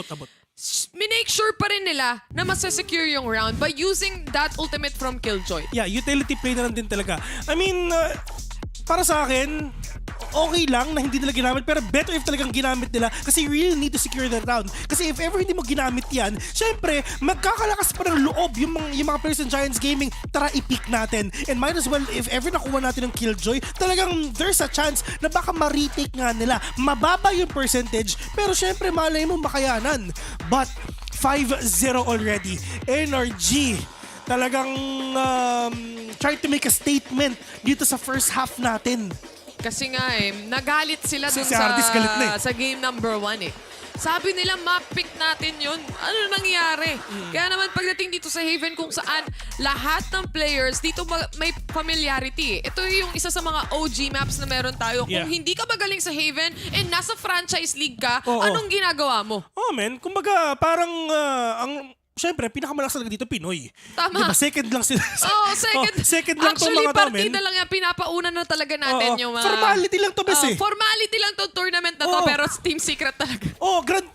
N: minake sure pa rin nila na masasecure yung round by using that ultimate from Killjoy.
M: Yeah, utility play na lang din talaga. I mean, para sa akin, okay lang na hindi nila ginamit, pero better if talagang ginamit nila kasi you really need to secure that round. Kasi if ever hindi mo ginamit yan, syempre, magkakalakas pa ng loob yung mga players ng Giants Gaming, tara i-pick natin. And might as well, if ever nakuha natin ng Killjoy, talagang there's a chance na baka ma-retake nga nila. Mababa yung percentage, pero syempre, malay mo makayanan. But 5-0 already. NRG, talagang try to make a statement dito sa first half natin.
N: Kasi nga nagalit sila dun sa game number 1 eh. Sabi nila, map-pick natin yun. Ano nangyari? Kaya naman pagdating dito sa Haven kung saan lahat ng players dito may familiarity. Ito yung isa sa mga OG maps na meron tayo. Kung hindi ka magaling sa Haven and nasa franchise league ka, anong ginagawa mo?
M: Man. Kumbaga, parang Siyempre, pinakamalakas talaga dito, Pinoy.
N: Tama.
M: Diba, second lang sila. Second lang itong mga to, men.
N: Actually, partida lang yan. Pinapauna na talaga natin yung mga...
M: Formality lang to, bes eh.
N: Formality lang to tournament na to, pero Team Secret talaga.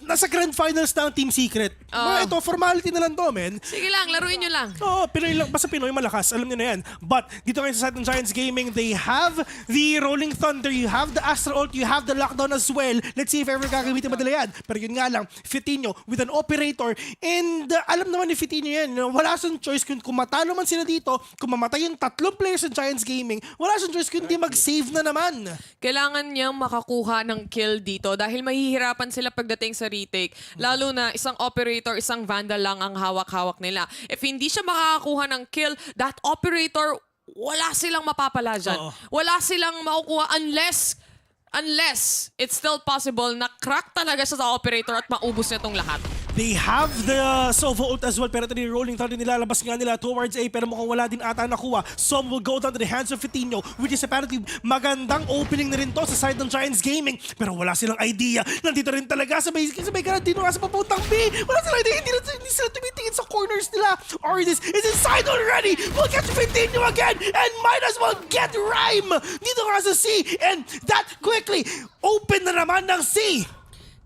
M: Nasa grand finals na ang Team Secret. Ito, formality na lang to, men.
N: Sige lang, laruin nyo lang.
M: Pinoy lang. Basta Pinoy malakas. Alam nyo na yan. But, dito ngayon sa side ng Giants Gaming, they have the Rolling Thunder, you have the Astral Ult, you have the Lockdown as well. Let's see if ever gagamitin madala yan. Pero yun nga lang, Fitinho with an operator and alam naman ni Fitino yan. Wala siyang choice kung matalo man sila dito, kung mamatay yung 3 players sa Giants Gaming, wala siyang choice kung hindi mag-save na naman.
N: Kailangan niyang makakuha ng kill dito dahil mahihirapan sila pagdating sa retake. Lalo na isang operator, isang vandal lang ang hawak-hawak nila. If hindi siya makakakuha ng kill, that operator, wala silang mapapala dyan. Wala silang makukuha unless it's still possible na crack talaga siya sa operator at maubos niya itong lahat.
M: They have the Sova ult as well, pero ito yung rolling thunder nilalabas nga nila towards A, pero mukhang wala din ata nakuha. Some will go down to the hands of Fitino, which is apparently magandang opening na rin to sa side ng Giants Gaming, pero wala silang idea. Nandito rin talaga sa may Karantino nga sa papuntang B. Wala silang idea, hindi sila tumitingin sa corners nila. Ordis is inside already. We'll catch Fitino again and might as well get Rhyme dito nga sa C, and that quickly open na naman ng C.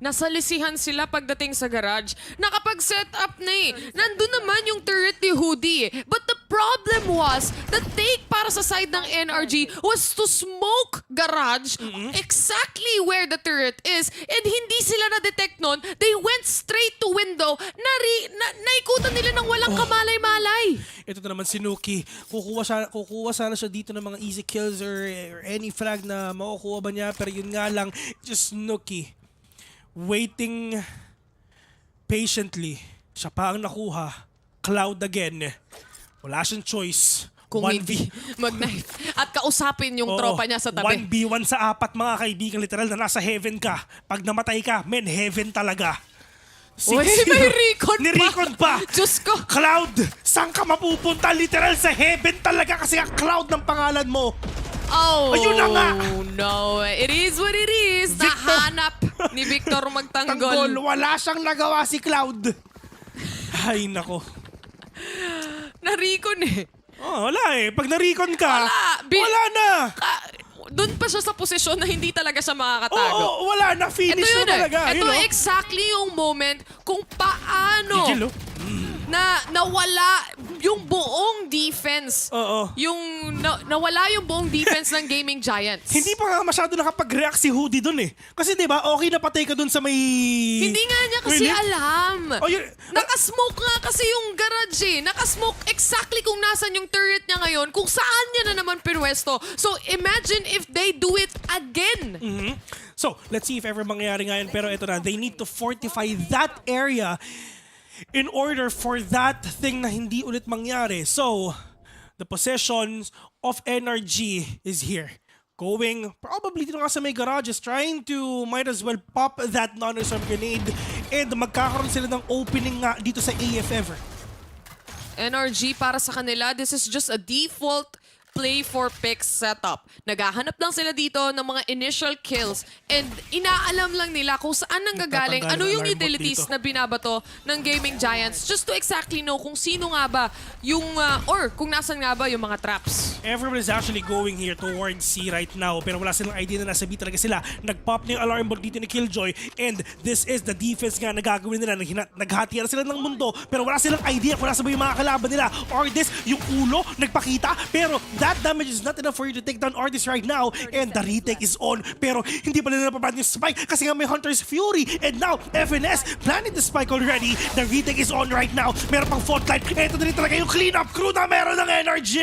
N: Nasalisihan sila pagdating sa garage. Nakapag-set up na eh. Nandun naman yung turret ni Hoodie. But the problem was, the take para sa side ng NRG was to smoke garage exactly where the turret is. And hindi sila na-detect nun. They went straight to window. Naikutan nila ng walang kamalay-malay.
M: Ito na naman si Nuki. Kukuha sana siya dito ng mga easy kills or any frag na makukuha ba niya. Pero yun nga lang, just Nuki waiting patiently. Siya pa ang nakuha. Cloud again. Wala siyang choice.
N: Kung hindi mag-knife. At kausapin yung tropa niya sa tabi.
M: 1v1 sa 4 mga kaibigan. Literal na nasa heaven ka. Pag namatay ka, men, heaven talaga.
N: Uy, may recon pa.
M: Ni-recon pa.
N: Diyos ko.
M: Cloud, saan ka mapupunta? Literal sa heaven talaga kasi ang Cloud ng pangalan mo.
N: Oh,
M: ayun na nga.
N: No. It is what it is. Nahanap ni Victor magtanggol.
M: Wala siyang nagawa si Cloud. Ay, nako.
N: Na-recon eh.
M: Oh, wala eh. Pag na-recon ka, wala na.
N: Doon pa siya sa posisyon na hindi talaga siya makakatago.
M: Oo, wala na. Finish na talaga.
N: Ito exactly yung moment kung paano na nawala yung buong defense. Yung nawala yung buong defense ng Gaming Giants.
M: Hindi pa nga masyado nakapag-react si Hoodie dun eh. Kasi diba, okay na patay ka dun sa may...
N: Hindi nga niya kasi alam. Nakasmoke nga kasi yung garage eh. Nakasmoke exactly kung nasan yung turret niya ngayon, kung saan niya na naman pinwesto. So imagine if they do it again.
M: So, let's see if ever mangyayari nga yan. Pero ito na, they need to fortify that area in order for that thing na hindi ulit mangyari. So, the possessions of NRG is here. Going probably dito nga sa may garages, trying to might as well pop that non-reserve grenade, and magkakaroon sila ng opening nga dito sa AF ever.
N: NRG para sa kanila, this is just a default play for picks setup. Naghahanap lang sila dito ng mga initial kills and inaalam lang nila kung saan nanggagaling, ano yung utilities na binabato ng Gaming Giants just to exactly know kung sino nga ba yung, or kung nasan nga ba yung mga traps.
M: Everyone is actually going here towards C right now, pero wala silang idea na nasa B talaga sila. Nag-pop na yung alarm bell dito ni Killjoy, and this is the defense nga na gagawin nila. Naghatian sila ng mundo, pero wala silang idea kung nasa ba yung mga kalaban nila. Ordis, yung ulo, nagpakita, pero that damage is not enough for you to take down Ordis right now, and the retake is on. Pero hindi pa nila napapan yung spike kasi nga may Hunter's Fury, and now FNS planning the spike already. The retake is on right now. Meron pang fault line. Ito na rin talaga yung cleanup crew na meron ng NRG.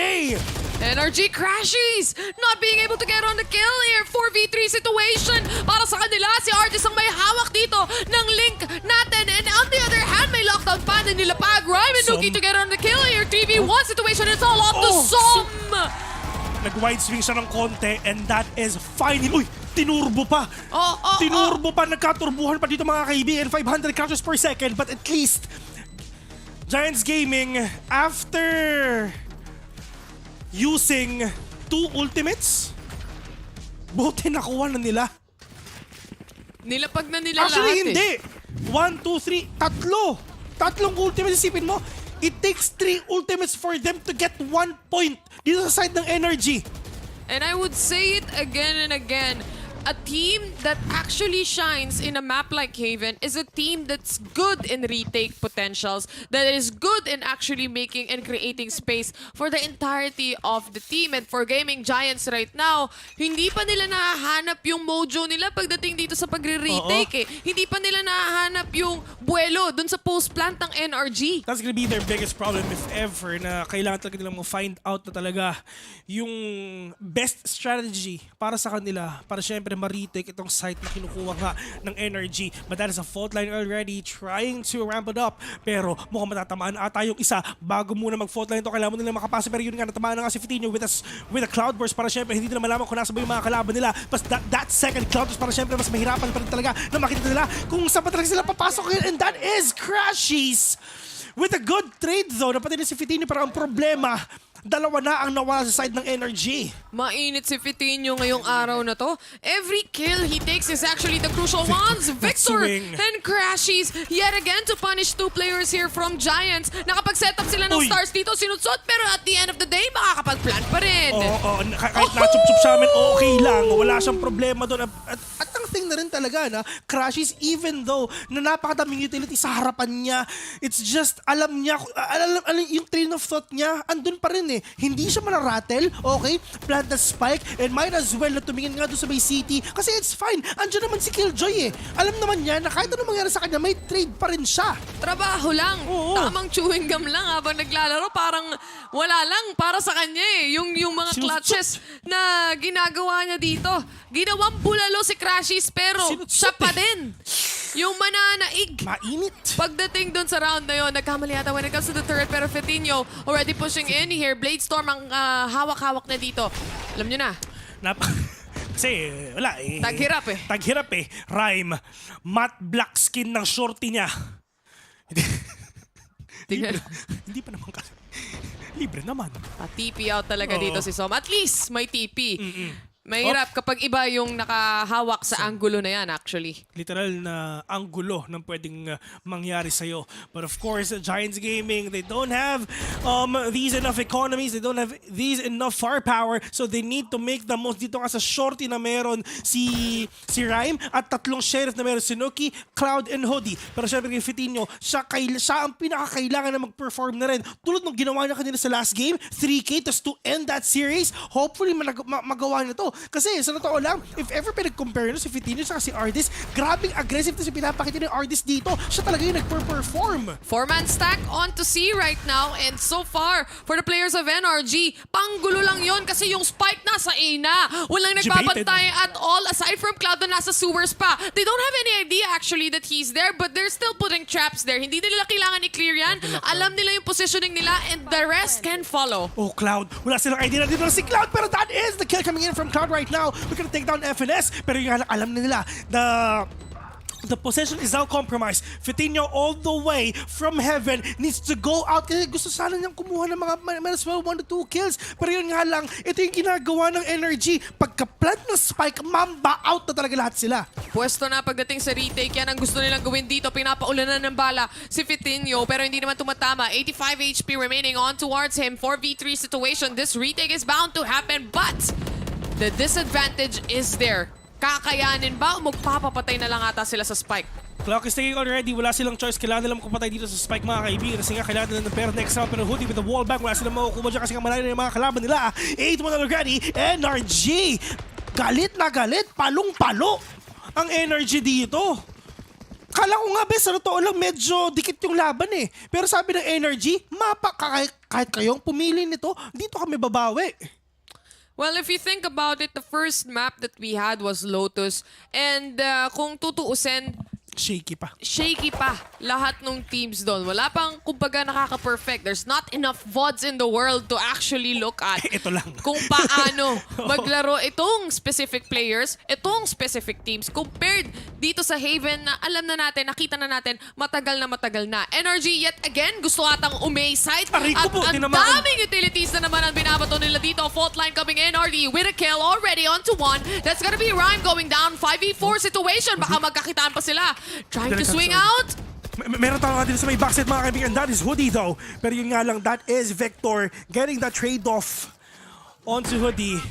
N: NRG crashes! Not being able to get on the kill here. 4v3 situation para sa kanila. Si Artis ang may hawak dito ng link natin. And on the other hand, may lockdown pa na nila pa. Rhyme and Nuki to get on the kill here. 3v1 situation. It's all up to Som!
M: Nag-wide swing siya ng konti, and that is final. Uy! Tinurbo pa! Tinurbo pa! Nagkaturbuhan pa dito mga kaibigan. 500 crashes per second, but at least Giants Gaming, after using 2 ultimates, buti nakuha na nila.
N: Nilapag na nila
M: Actually,
N: lahat
M: hindi. 1, 2, 3, tatlong ultimates. Isipin mo, it takes 3 ultimates for them to get 1 point dito sa side ng NRG.
N: And I would say it again and again. a team that actually shines in a map like Haven is a team that's good in retake potentials, that is good in actually making and creating space for the entirety of the team. And for Gaming Giants right now, hindi pa nila nahahanap yung mojo nila pagdating dito sa pagre-retake eh. Hindi pa nila nahahanap yung buwelo dun sa post-plant ng NRG.
M: That's gonna be their biggest problem if ever, na kailangan talaga nilang find out na talaga yung best strategy para sa kanila, para syempre ma-retake itong site na kinukuha nga ng energy. But that is a fault line already trying to ramp it up. Pero mukhang matatamaan ata yung isa bago muna mag-fault line ito. Kailangan mo nila makapasa. Pero yun nga, natamaan na nga si Fitinho with a cloud burst para syempre hindi nila malaman kung nasa ba yung mga kalaban nila. But that second cloud burst para syempre mas mahirapan pa rin talaga na makita nila kung saan pa talaga sila papasok. And that is Crashies with a good trade though. Napatay na si Fitinho, pero ang problema, dalawa na ang nawala sa side ng energy.
N: Mainit si Fitinho ngayong araw na to. Every kill he takes is actually the crucial ones. Victor and Crashies yet again to punish two players here from Giants. Nakapag-setup sila ng stars dito, sinutsot, pero at the end of the day, makakapag-plant pa rin.
M: Kahit na-chup-chup sa amin, okay lang. Wala siyang problema doon. At ang thing na rin talaga na Crashies, even though na napakadaming utility sa harapan niya, it's just alam niya, yung train of thought niya, andun pa rin eh. Hindi siya manaratel, okay? Plant the spike and might as well na tumingin nga doon sa VCT kasi it's fine. Andiyan naman si Killjoy eh. Alam naman niya na kahit ano mangyari sa kanya, may trade pa rin siya.
N: Trabaho lang. Tamang chewing gum lang habang naglalaro. Parang wala lang para sa kanya eh. Yung mga clutches na ginagawa niya dito. Ginawang bulalo si Crashies pero siya pa din yung mananaig.
M: Mainit.
N: Pagdating doon sa round na yun, nagkamali yata when it comes to the turret, pero Fitinho already pushing in here. Bladestorm ang hawak-hawak na dito. Alam nyo na.
M: Kasi wala eh.
N: Taghirap eh.
M: Taghirap eh. Rhyme. Matte black skin ng shorty niya. Hindi pa naman kasi. Libre naman.
N: TP out talaga dito si Som. At least may TP. Mahirap kapag iba yung nakahawak sa angulo na yan actually.
M: Literal na angulo ng pwedeng mangyari sa'yo. But of course, Giants Gaming, they don't have these enough economies, they don't have these enough firepower, so they need to make the most. Dito nga sa shorty na meron si Rhyme at tatlong sheriff na meron si Nuki, Cloud, and Hoodie. Pero syempre kay Fitinho, siya ang pinakakailangan na mag-perform na rin. Tulad ng ginawa niya kanina sa last game, 3K, tas to end that series, hopefully magawa niya to. Kasi sa totoo lang, if ever pinag-compare nyo si Fitinho sa si Ardis, grabing aggressive na si pinapakita ni Ardis dito. Siya talaga yung nag-perform.
N: 4-man stack on to C right now, and so far, for the players of NRG, panggulo lang yon kasi yung spike nasa A na. Walang nagbabantay at all aside from Cloud na nasa sewers pa. They don't have any idea actually that he's there, but they're still putting traps there. Hindi nila kailangan i-clear yan. Alam nila yung positioning nila, and the rest can follow.
M: Oh, Cloud. Wala silang idea na dito na si Cloud, pero that is the kill coming in from Cloud right now. We're gonna take down FNS, pero yung alam na nila, the possession is now compromised. Fitinho all the way from heaven needs to go out kasi gusto sana niyang kumuha ng mga as well 1 to 2 kills. Pero yun nga lang, ito yung ginagawa ng energy. Pagka-plant ng spike, mamba out na talaga lahat sila.
N: Pwesto na pagdating sa retake, yan ang gusto nilang gawin dito. Pinapaulanan ng bala si Fitinho, pero hindi naman tumatama. 85 HP remaining on towards him. 4v3 situation. This retake is bound to happen, but the disadvantage is there. Kakayanin ba o magpapapatay na lang ata sila sa spike?
M: Clock is ticking already. Wala silang choice. Kailangan nilang magpapatay dito sa spike, mga kaibigan. Kasi nga kailangan nila ng pera next round. Pero Hoodie with the wall back. Wala silang makukuha dyan kasi nga malayo na yung mga kalaban nila. 8-1 already. NRG. Galit na galit. Palong-palo ang energy dito. Kala ko nga, bes, sa totoo lang, medyo dikit yung laban eh. Pero sabi ng energy, kahit kayong pumili nito, dito kami babawi.
N: Well, if you think about it, the first map that we had was Lotus. And kung tutuusin,
M: shaky pa.
N: Shaky pa lahat ng teams doon. Wala pang kumbaga nakaka-perfect. There's not enough VODs in the world to actually look at
M: ito lang.
N: Kung paano maglaro itong specific players, itong specific teams compared dito sa Haven na alam na natin, nakita na natin, matagal na. Energy yet again, gusto atang umay side. At ang daming utilities na naman ang binabato nila dito. Fault line coming in, RD with a kill already onto one. That's gonna be Rhyme going down. 5v4 situation. Baka magkakitaan pa sila. Trying to swing out.
M: Meron tayo dito sa may backset, mga kaibigan. That is Hoodie though. Pero yun nga lang, that is Victor getting that trade-off onto Hoodie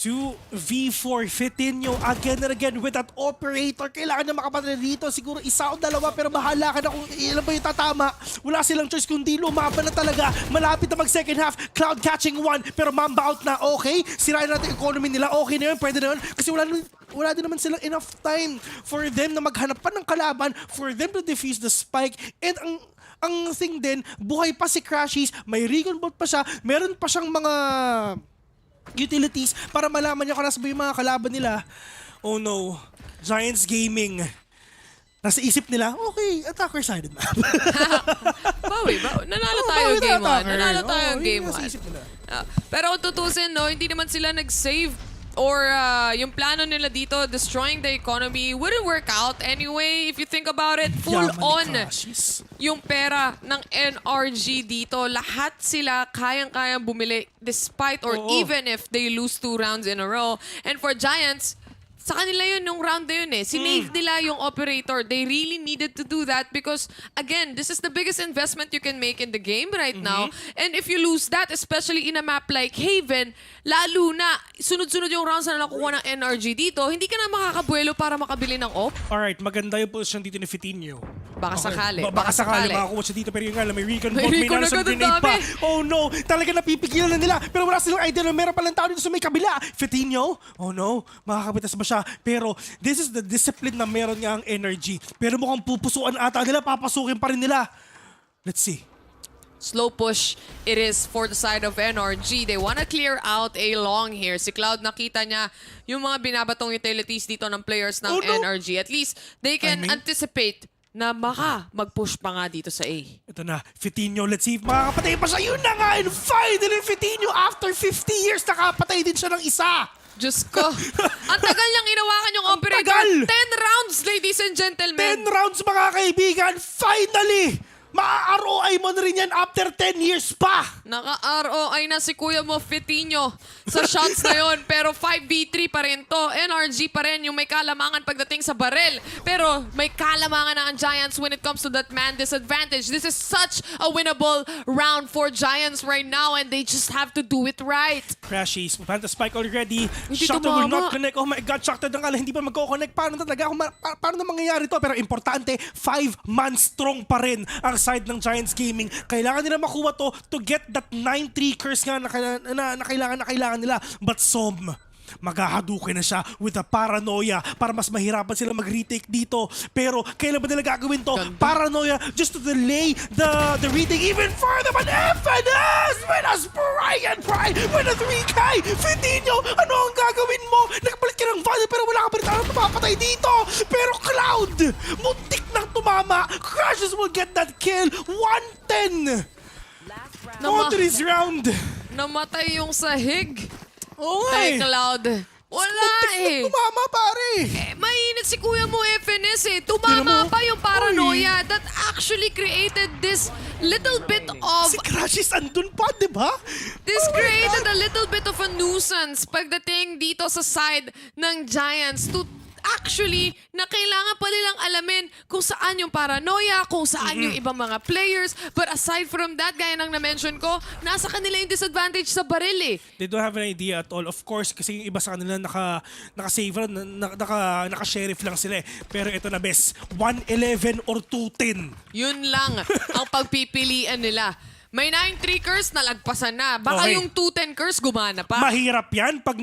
M: 2v4 Fitinho again and again with that operator. Kailangan na makapatid dito. Siguro isa o dalawa pero bahala ka na kung ilan ba yung tatama. Wala silang choice kundi lumaban na talaga. Malapit na mag second half. Cloud catching one pero mamba out na. Okay, sirain natin economy nila. Okay na yun, pwede na yun. Kasi wala din naman silang enough time for them na maghanap pa ng kalaban, for them to defuse the spike. And ang thing din, buhay pa si Crashies. May recon bot pa siya. Meron pa siyang mga utilities para malaman niya kung nasa ba yung mga kalaban nila. Oh no, Giants Gaming. Nasa isip nila, okay, attacker-sided map.
N: Bawi. Nanalo tayo game 1. Nanalo tayo game 1. Pero kung tutusin, no, hindi naman sila nag-save or yung plano nila dito, destroying the economy, wouldn't work out anyway. If you think about it, full on yung pera ng NRG dito. Lahat sila kayang-kayang bumili despite or even if they lose 2 rounds in a row. And for Giants, sa kanila yun, yung round na yun eh. Sinave nila yung operator. They really needed to do that because, again, this is the biggest investment you can make in the game right now. And if you lose that, especially in a map like Haven, lalo na, sunod-sunod yung rounds na nakukuha ng NRG dito, hindi ka na makakabuelo para makabili ng op.
M: Alright, maganda yung position dito ni Fitinho.
N: Baka sakali.
M: Baka sakali makakuha siya dito pero yung nga, may recon bot, may nasa grenade pa. Oh no, talaga napipigilan na nila. Pero wala silang idea na meron palang tao dito sa may kabila. Fitinho, oh no, makakapitas ba siya? Pero this is the discipline na meron nga ang energy. Pero mukhang pupusuan ata nila, papasukin pa rin nila. Let's see.
N: Slow push it is for the side of NRG. They wanna clear out a long here. Si Cloud nakita niya yung mga binabatong utilities dito ng players ng NRG. At least they can anticipate na baka mag-push pa nga dito sa A.
M: Ito na, Fitinho, let's see if makakapatay pa siya. Yun na nga, and finally Fitinho after 50 years nakapatay din siya ng isa.
N: Diyos ko. Ang tagal niyang inawakan yung operator. 10 rounds, ladies and gentlemen.
M: 10 rounds, mga kaibigan. Finally! Ma-ROI mo na rin yan after 10 years pa.
N: Naka-ROI na si kuya mo, Fitinho, sa shots na yon. Pero 5v3 pa rin to. NRG pa rin yung may kalamangan pagdating sa barrel. Pero may kalamangan na ang Giants when it comes to that man disadvantage. This is such a winnable round for Giants right now and they just have to do it right.
M: Crashies, plant the spike already. Shotgun will not connect. Oh my God, Shotgun ng hindi pa magko-connect. Paano talaga? Paano na mangyayari to? Pero importante, 5-man strong pa rin ang side ng Giants Gaming. Kailangan nila makuha to get that 9-3 curse nga na kailangan nila. But Som, maghahadukin na siya with a paranoia para mas mahirapan sila mag-retake dito. Pero kailan ba nila gagawin to? Paranoia just to delay the retake even further. But FNS with a Brian with a 3K. Fitinho, ano ang gagawin mo? Nagpalit ka ng value pero wala ka pa rin tayo mapapatay dito. Pero Cloud, muntik nang tumama. Crashes will get that kill. 110 to this round.
N: Namatay yung sahig.
M: Oo nga
N: Kay Cloud. Wala eh.
M: Tumama pare.
N: Mainit si kuya mo FNS eh. Tumama pa yung paranoia that actually created this little bit of...
M: Si Crashies andun pa, di ba?
N: This created a little bit of a nuisance pagdating dito sa side ng Giants to actually na kailangan pa nilang alamin kung saan yung paranoia, kung saan yung ibang mga players. But aside from that, gaya ng na-mention ko, nasa kanila yung disadvantage sa baril eh.
M: They don't have an idea at all. Of course, kasi yung iba sa kanila naka-save, naka-sheriff lang sila eh. Pero ito na best, 111 or 210.
N: Yun lang ang pagpipilian nila. May 9-3 curse, nalagpasan na. Baka yung 2-10 curse, gumana pa.
M: Mahirap yan pag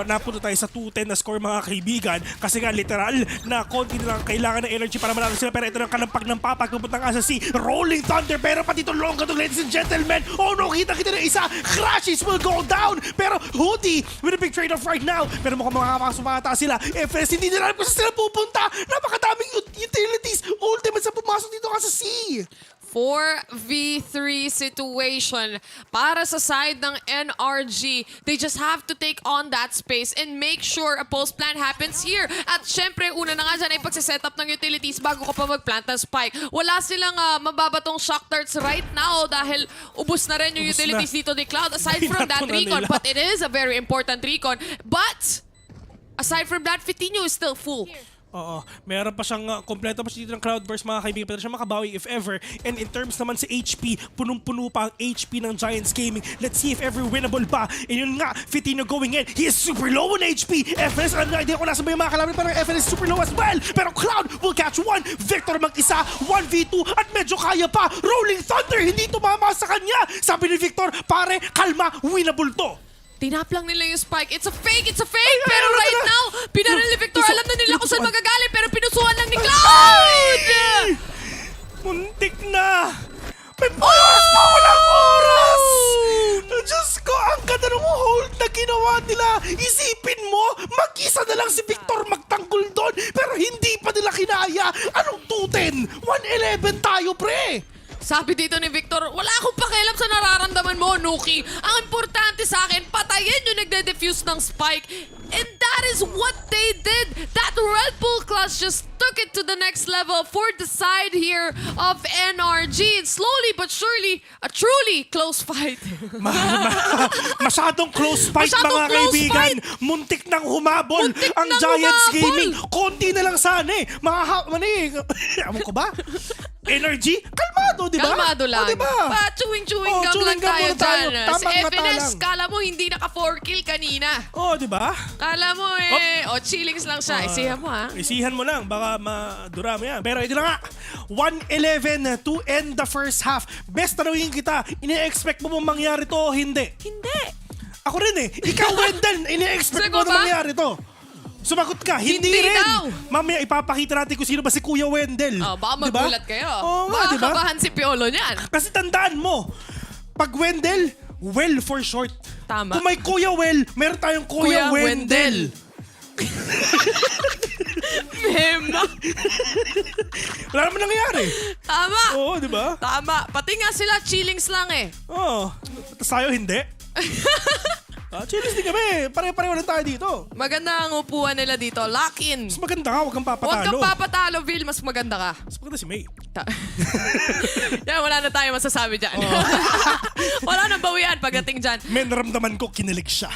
M: napunta tayo sa 2-10 na score, mga kaibigan. Kasi nga, literal, na konti na lang kailangan ng energy para manalo sila. Pero ito ng kalampag ng papak, pupuntang asa si Rolling Thunder. Pero pati ito long katong, ladies and gentlemen. Oh no, kita na isa. Crashes will go down. Pero Hoodie with a big trade-off right now. Pero mukhang makakasumata sila. FS, hindi na alam kung saan sila pupunta. Napakadaming utilities. Ultimate sa pumasok dito ka sa C.
N: 4v3 situation para sa side ng NRG. They just have to take on that space and make sure a post plant happens here. At syempre, una na nga dyan ay pagsiset-up ng utilities bago ka pa mag-plant ng spike. Wala silang mababatong shock darts right now dahil ubus na rin yung utilities dito ni Cloud. Aside from that recon, but it is a very important recon. But aside from that, Fitinho is still full.
M: Oo. Meron pa siyang kompleto pa siya dito ng Cloudburst, mga kaibigan. Pero siya makabawi if ever. And in terms naman sa HP, punong-puno pa ang HP ng Giants Gaming. Let's see if ever winnable pa. And yun nga, Fitino going in. He is super low on HP. FNS, hindi ko nasa ba yung mga kalaban, pero FNS is super low as well. Pero Cloud will catch one. Victor mag-isa, 1v2, at medyo kaya pa. Rolling Thunder, hindi tumama sa kanya. Sabi ni Victor, pare, kalma, winnable to.
N: Tinap lang nila yung spike. It's a fake! It's a fake! Pero right now, pinaril ni Victor. Alam na nila kung saan magagaling, pero pinusuan lang ni Cloud!
M: Muntik na! May oras pa! Walang oras! Diyos ko, ang ganda ng hold na ginawa nila. Isipin mo, mag-isa na lang si Victor magtanggol doon, pero hindi pa nila kinaya. Anong 2-10? 1-11 tayo, pre!
N: Sabi dito ni Victor, wala akong pakialam sa nararamdaman mo, Nuki. Ang importante sa akin, patayin yung nagde-defuse ng spike. And that is what they did. That Red Bull Clash just took it to the next level for the side here of NRG. And slowly but surely, a truly close fight.
M: Masyadong close fight, mga kaibigan. Muntik nang humabol ang Giants Gaming. Konti na lang sana eh. Ewan ko ba? Energy? Kalmado, di ba?
N: Kalmado lang.
M: Diba?
N: Chewing gum lang tayo dyan. Si FNS, kala mo hindi naka 4 kill kanina.
M: Di ba?
N: Kala mo chillings lang siya. Isihan mo ha.
M: Isihan mo lang, baka madura mo yan. Pero ito na nga, 1-11 to end the first half. Best tanongin kita, ini-expect mo bang mangyari to o hindi?
N: Hindi.
M: Ako rin eh. Ikaw, Wendell, ini-expect mo na mangyari to. Sumagot ka, hindi rin.
N: Daw.
M: Mamaya ipapakita natin kung sino ba si Kuya Wendell.
N: Baka magulat kayo.
M: Baka
N: diba? Kabahan si Piolo niyan.
M: Kasi tandaan mo, pag Wendell, well for short.
N: Tama.
M: Kung may Kuya Well, meron tayong Kuya Wendell.
N: Mema.
M: Wala naman nangyayari.
N: Tama.
M: Oo, di ba?
N: Tama. Pati nga sila chillings lang eh.
M: Oo. Tapos tayo hindi. Chillings din kami. Pare-pareho lang tayo dito.
N: Maganda ang upuan nila dito. Lock in.
M: Mas maganda ka, huwag kang papatalo.
N: Huwag kang papatalo, Vil. Mas maganda ka.
M: Mas maganda si May.
N: Yan, wala na tayo masasabi dyan. Wala nang bawian pagdating dyan.
M: May naramdaman ko, kinilig siya.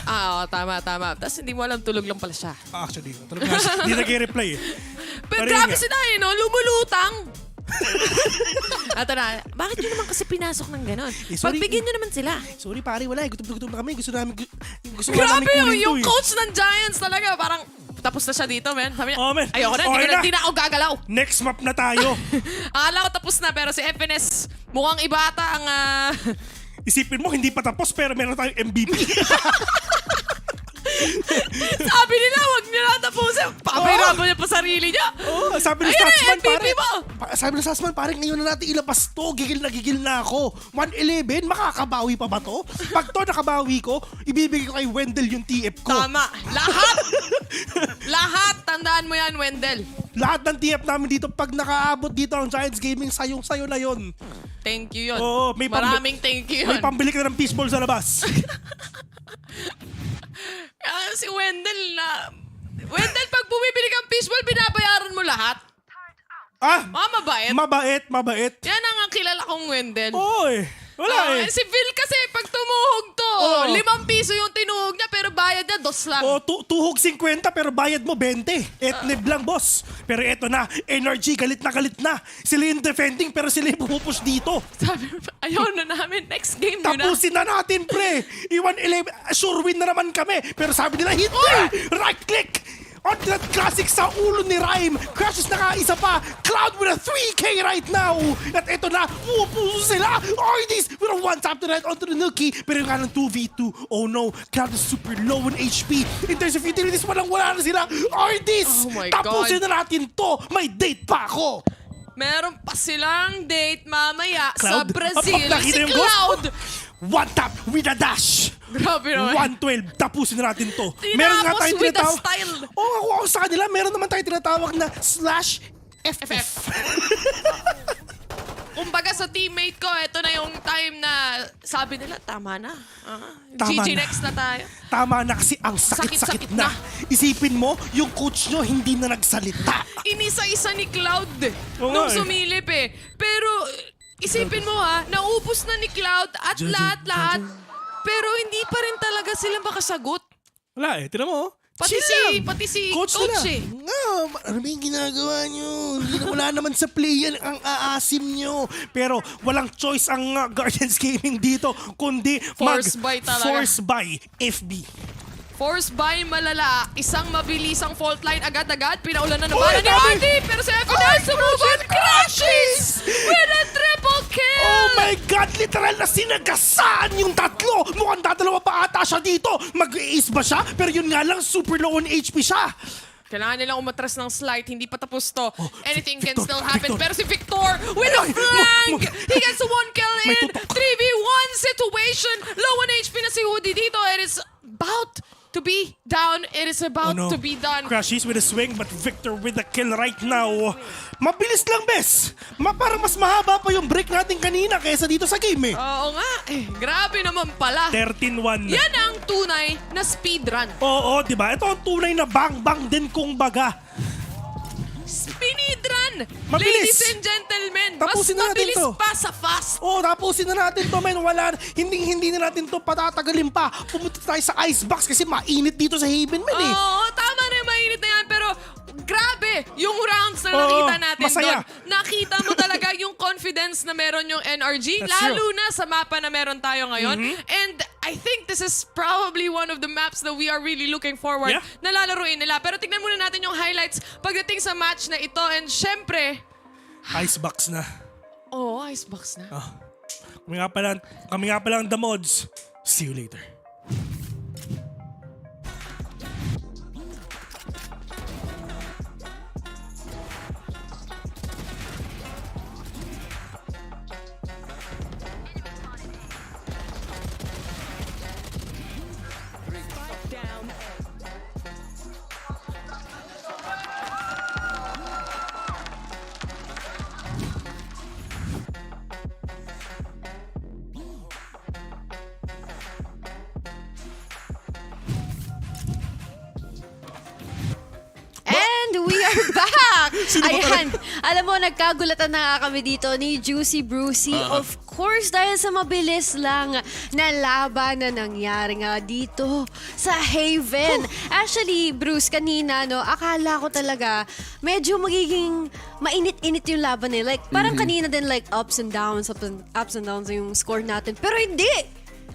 N: Tama. Tapos hindi mo alam, tulog lang pala siya.
M: Actually, tulog lang siya. Hindi nag-reply eh.
N: Pero grabe sila no? Lumulutang. Ato na, bakit nyo naman kasi pinasok ng ganon? Pagbigyan nyo naman sila.
M: Sorry pare, wala eh. Gutom na kami. Gusto namin
N: grabe
M: kunin
N: yung
M: to,
N: coach ng Giants talaga. Parang tapos na siya dito, men. Sabi niya,
M: men.
N: ayoko na, hindi na ako gagalaw.
M: Next map na tayo.
N: Akala ko tapos na, pero si FNS mukhang ibata ang...
M: Isipin mo, hindi pa tapos, pero meron tayong MVP.
N: Sabi nila, wag niyo na tapusin. Papahirapan niya pa sarili niya.
M: Sabi ni Statsman, pare.
N: Sabi
M: ni Statsman, pare, ngayon na natin ilabas to. Gigil na ako. 1-11, makakabawi pa ba to? Pag to nakabawi ko, ibibigay ko kay Wendell yung TF ko.
N: Tama. Lahat. Lahat. Tandaan mo yan, Wendell.
M: Lahat ng TF namin dito, pag nakaabot dito ang Giants Gaming, sayong-sayo na yon.
N: Thank you yun. Maraming thank you yun.
M: May pambili ka ng fishball sa labas.
N: Si Wendell pag bumibili kang fishball, binabayaran mo lahat. Mabait.
M: Mabait.
N: Yan ang kilala kong Wendell.
M: Oo eh. Wala eh.
N: Si Phil kasi pag tumuhog to, 5 piso yung tinuhog niya pero bayad niya 2 lang.
M: Tuhog 50 pero bayad mo 20. Etneb lang, boss. Pero eto na, energy, galit na. Sila yung defending pero sila yung pumupush dito.
N: Sabi, ayaw na namin. Next game yun na.
M: Tapusin na natin, pre. 1-11, sure win na naman kami. Pero sabi nila, hit right click. On that classic sa ulo ni Rhyme. Crashes na ka, isa pa. Cloud with a 3K right now. At ito na, pupuso sila. RDs with a 1 tap to right onto the Nuki. Pero yung nga ng 2v2. Oh no, Cloud is super low in HP. In terms of utilities, wala na sila. RDs, tapusin na natin to. May date pa ako.
N: Meron pa silang date mamaya sa
M: Cloud?
N: Brazil. Si Cloud.
M: 1 tap with a dash.
N: Grabe naman.
M: 112. Tapusin na natin to.
N: Meron nga tayong tinatawag.
M: Ako sa kanila, meron naman tayong tinatawag na /FF.
N: Kumbaga sa teammate ko, ito na yung time na sabi nila, tama na.
M: Tama
N: GG
M: na.
N: next na tayo.
M: Tama na kasi ang sakit-sakit na. Isipin mo, yung coach nyo hindi na nagsalita.
N: Inisa-isa ni Cloud
M: nga
N: nung
M: eh.
N: sumilip eh. Pero isipin mo naubos na ni Cloud at lahat-lahat. Pero hindi pa rin talaga sila makasagot.
M: Wala eh. Tinan mo,
N: Pati si coach
M: nila. Ano ba yung ginagawa nyo? Wala naman sa play yan ang aasim nyo. Pero walang choice ang Guardians Gaming dito, kundi
N: Force buy talaga.
M: Force buy FB.
N: Force buy malala. Isang mabilisang fault line agad-agad. Pinaulan na bala ni RD. Pero sa FNL, sumubot, crashes! With a triple kill!
M: Oh my God! Literal na sinagasaan yung tatlo! Mukhang dadalawa pa ata siya dito! Mag-ace ba siya? Pero yun nga lang, super low on HP siya!
N: Kailangan nilang umatras ng slight. Hindi pa tapos to. Anything can still happen. Pero si Victor with a flank! He gets one kill in! 3v1 situation! Low on HP na si Woody dito. It is about to be down. It is about to be done.
M: Crashes with a swing, but Victor with a kill right now. Mabilis lang, Bes. Parang mas mahaba pa yung break natin kanina kaysa dito sa game eh.
N: Oo nga. Grabe naman pala.
M: 13-1.
N: Yan ang tunay na speedrun.
M: Oo, diba? Ito ang tunay na bang-bang din kung baga.
N: Speedrun!
M: Mabilis.
N: Ladies and gentlemen,
M: Tapusin
N: mas
M: na natin
N: mabilis
M: to.
N: pa sa fast.
M: Tapusin na natin to, men. Hindi na natin to patatagalin pa. Pumunta tayo sa icebox kasi mainit dito sa Haven, men eh.
N: Oo, tama na yung mainit na yan, pero grabe yung rounds na nakita natin
M: masaya.
N: doon. Nakita mo talaga yung confidence na meron yung NRG, lalo na sa mapa na meron tayo ngayon. And I think this is probably one of the maps that we are really looking forward na lalaruin nila. Pero tignan muna natin yung highlights pagdating sa match na ito. And syempre,
M: Icebox na.
N: icebox na.
M: Kami nga pala ang The Mods. See you later.
E: We are back! Ayan, alam mo, nagkagulatan na nga kami dito ni Juicy Brucey. Of course, dahil sa mabilis lang na laban na nangyari nga dito sa Haven. Actually, Bruce, kanina, akala ko talaga medyo magiging mainit-init yung laban eh. Like, parang kanina din, like, ups and downs yung score natin. Pero hindi!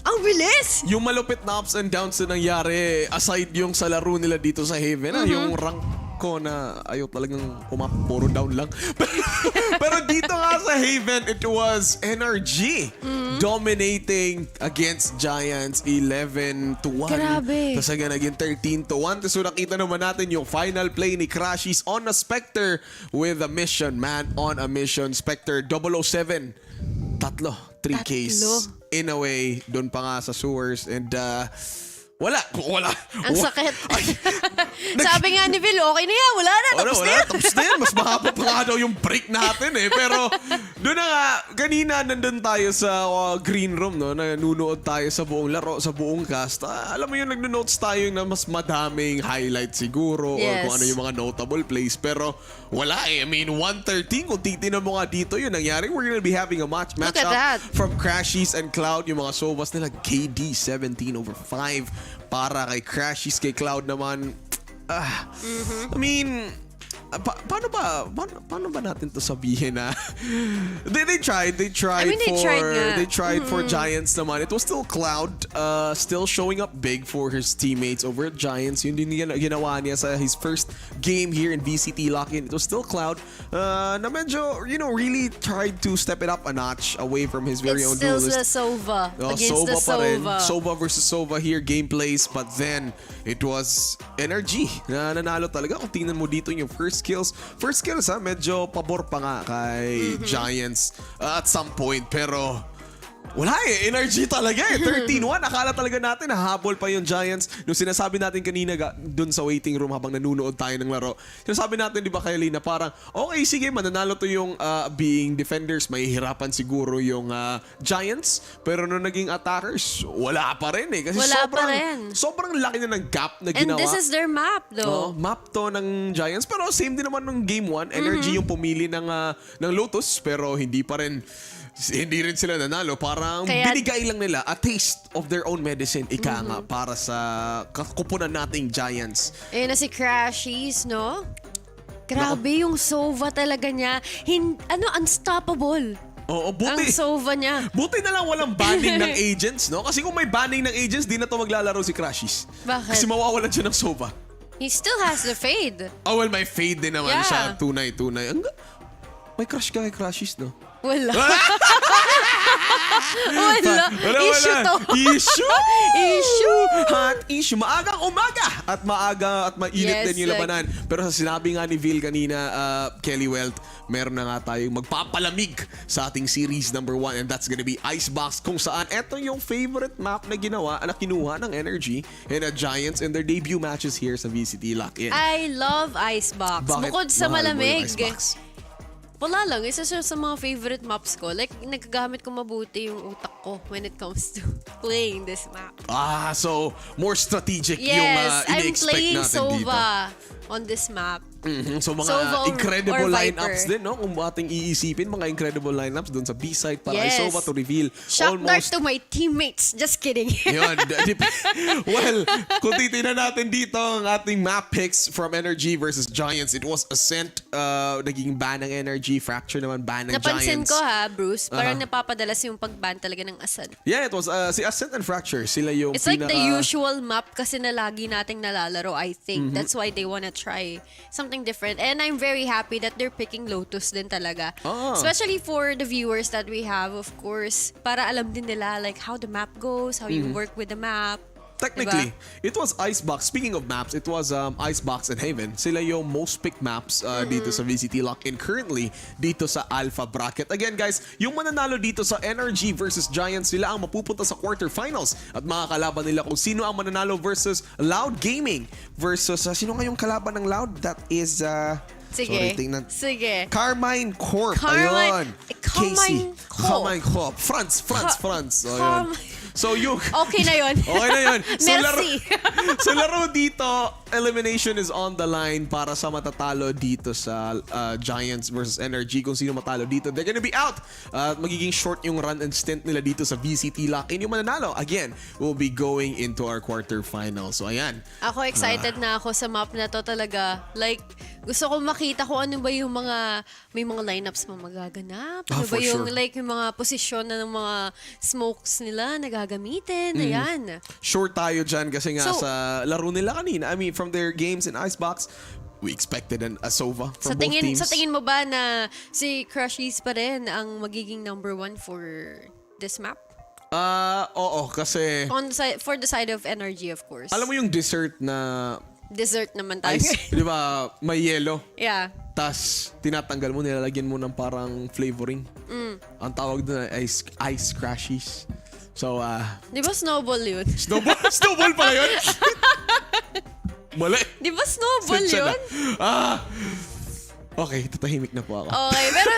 E: Ang bilis!
D: Yung malupit na ups and downs na nangyari, aside yung sa laro nila dito sa Haven, yung rank ko na ayaw talagang puro down lang. Pero dito nga sa Haven, it was NRG dominating against Giants 11-1.
E: Grabe.
D: Tapos hanggang naging 13-1. Tapos nakita naman natin yung final play ni Crashies on a Spectre with a mission. Man on a mission. Spectre 007. 3 Ks in a way. Doon pa nga sa sewers. And wala.
E: Ang sakit. Sabi nga ni Phil, okay na yan. Wala na. Tapos
D: na yan. Mas mahaba pa nga daw yung break natin eh. Pero doon na nga, kanina nandun tayo sa green room, nanunood tayo sa buong laro, sa buong cast. Alam mo yun, nagno-notes tayo na mas madaming highlights siguro or kung ano yung mga notable plays. Pero wala eh. I mean, 113, kung titinan mo nga dito yun nangyari, we're gonna be having a matchup from Crashies and Cloud. Yung mga Sobas nila, KD 17/5 para kay Crashies, kay Cloud naman. I mean, paano ba natin to sabihin na they tried
E: I mean, they tried
D: for Giants naman. It was still Cloud still showing up big for his teammates over at Giants. Yun din ginawa niya sa his first game here in VCT LOCK. It was still Cloud na medyo really tried to step it up a notch away from his very own duelist.
E: It's still the Sova against
D: Sova
E: the Sova.
D: Sova versus Sova here, gameplays. But then, it was NRG na nanalo talaga. Kung tingnan mo dito yung first kills, medyo pabor pa nga kay Giants at some point. Pero wala eh, energy talaga eh. 13-1, akala talaga natin nahabol pa yung Giants. Nung sinasabi natin kanina dun sa waiting room habang nanunood tayo ng laro, sinasabi natin, di ba kay Lina, parang okay, sige, mananalo to yung being defenders, mahihirapan siguro yung Giants. Pero nung naging attackers, wala pa rin eh. Kasi sobrang laki na ng gap na ginawa.
E: And this is their map though.
D: Map to ng Giants. Pero same din naman nung game 1, energy yung pumili ng Lotus, pero hindi pa rin Hindi rin sila nanalo. Parang binigay lang nila a taste of their own medicine, ika nga, para sa kupunan nating Giants.
E: Ayun na si Crashies, no? Grabe yung Sova talaga niya. Unstoppable.
D: Oo, buti.
E: Ang Sova niya.
D: Buti na lang walang banning ng agents, no? Kasi kung may banning ng agents, di na to maglalaro si Crashies.
E: Bakit?
D: Kasi mawawalan siya ng Sova.
E: He still has the fade.
D: Oh, well, may fade din naman siya. Tunay. May crush ka kay Crashies, no?
E: Wala. Wala. Issue to.
D: Issue. Hot issue. Maagang umaga. At mainit din yung labanan. Pero sa sinabi nga ni Vil kanina, Kelly Welt, meron na nga tayong magpapalamig sa ating series number 1, and that's gonna be Icebox, kung saan eto yung favorite map na kinuha ng Energy and Giants in their debut matches here sa VCT LOCK.
E: I love Icebox.
D: Bakit
E: Bukod sa
D: mahal mo yung
E: malamig.
D: Icebox?
E: Wala lang. Isa siya sa mga favorite maps ko. Like, nagagamit ko mabuti yung utak ko when it comes to playing this map.
D: So more strategic yung
E: Yes, I'm
D: ini-expect
E: playing
D: natin dito.
E: Sova on this map.
D: So mga
E: Sova
D: incredible
E: or
D: lineups
E: Viper.
D: din, no? Kung ating iisipin, mga incredible lineups doon sa B-side para
E: Yes.
D: kay Sova to reveal
E: Shock dart
D: almost...
E: to my teammates. Just kidding.
D: Yun. Well, kung titignan natin dito ang ating map picks from Energy versus Giants, it was Ascent, naging ban ng Energy, Fracture naman ban ng
E: Napansin
D: Giants.
E: ko Bruce, parang napapadalas yung pagban talaga ng Ascent.
D: Yeah, it was si Ascent and Fracture. Sila yung
E: It's like the usual map kasi na lagi nating nalalaro, I think. That's why they wanna try something different. And I'm very happy that they're picking Lotus din talaga. Especially for the viewers that we have, of course, para alam din nila like how the map goes, how you work with the map.
D: Technically, it was Icebox. Speaking of maps, it was Icebox and Haven. Sila yung most picked maps dito sa VCT LOCK and currently dito sa Alpha Bracket. Again guys, yung mananalo dito sa Energy versus Giants, sila ang mapupunta sa quarterfinals at makakalaban nila kung sino ang mananalo versus Loud Gaming versus sino nga yung kalaban ng Loud? That is
E: Sige.
D: sorry, tingnan.
E: Sige.
D: Carmine Corp. Ayun. Casey. Carmine Corp. France. So, ayun. So yung...
E: Okay na yun.
D: Okay na yun.
E: Merci.
D: So laro dito, elimination is on the line para sa matatalo dito sa Giants versus Energy. Kung sino matalo dito, they're gonna be out. Magiging short yung run and stint nila dito sa VCT LOCK. And yung mananalo, again, will be going into our quarterfinals. So ayan.
E: Ako excited na ako sa map na to talaga. Like, gusto ko makita kung ano ba yung may mga lineups na magaganap. Ano ba yung, like, yung mga posisyon na ng mga smokes nila na gagamitin. Ayan.
D: Sure tayo dyan kasi nga sa laro nila kanina. I mean, from their games in Icebox, we expected a Sova from both teams.
E: Sa tingin mo ba na si Crushies pa rin ang magiging number 1 for this map?
D: Oo, kasi...
E: For the side of Energy, of course.
D: Alam mo yung dessert na...
E: Dessert naman tayo.
D: Ice, di ba? May yelo.
E: Yeah.
D: Tas tinatanggal mo, nilalagyan mo ng parang flavoring. Ang tawag doon ay ice crashies. So,
E: di ba snowball yun?
D: Snowball pala yun? Mali.
E: Di ba snowball yun?
D: Okay, tatahimik na po ako.
E: Okay, pero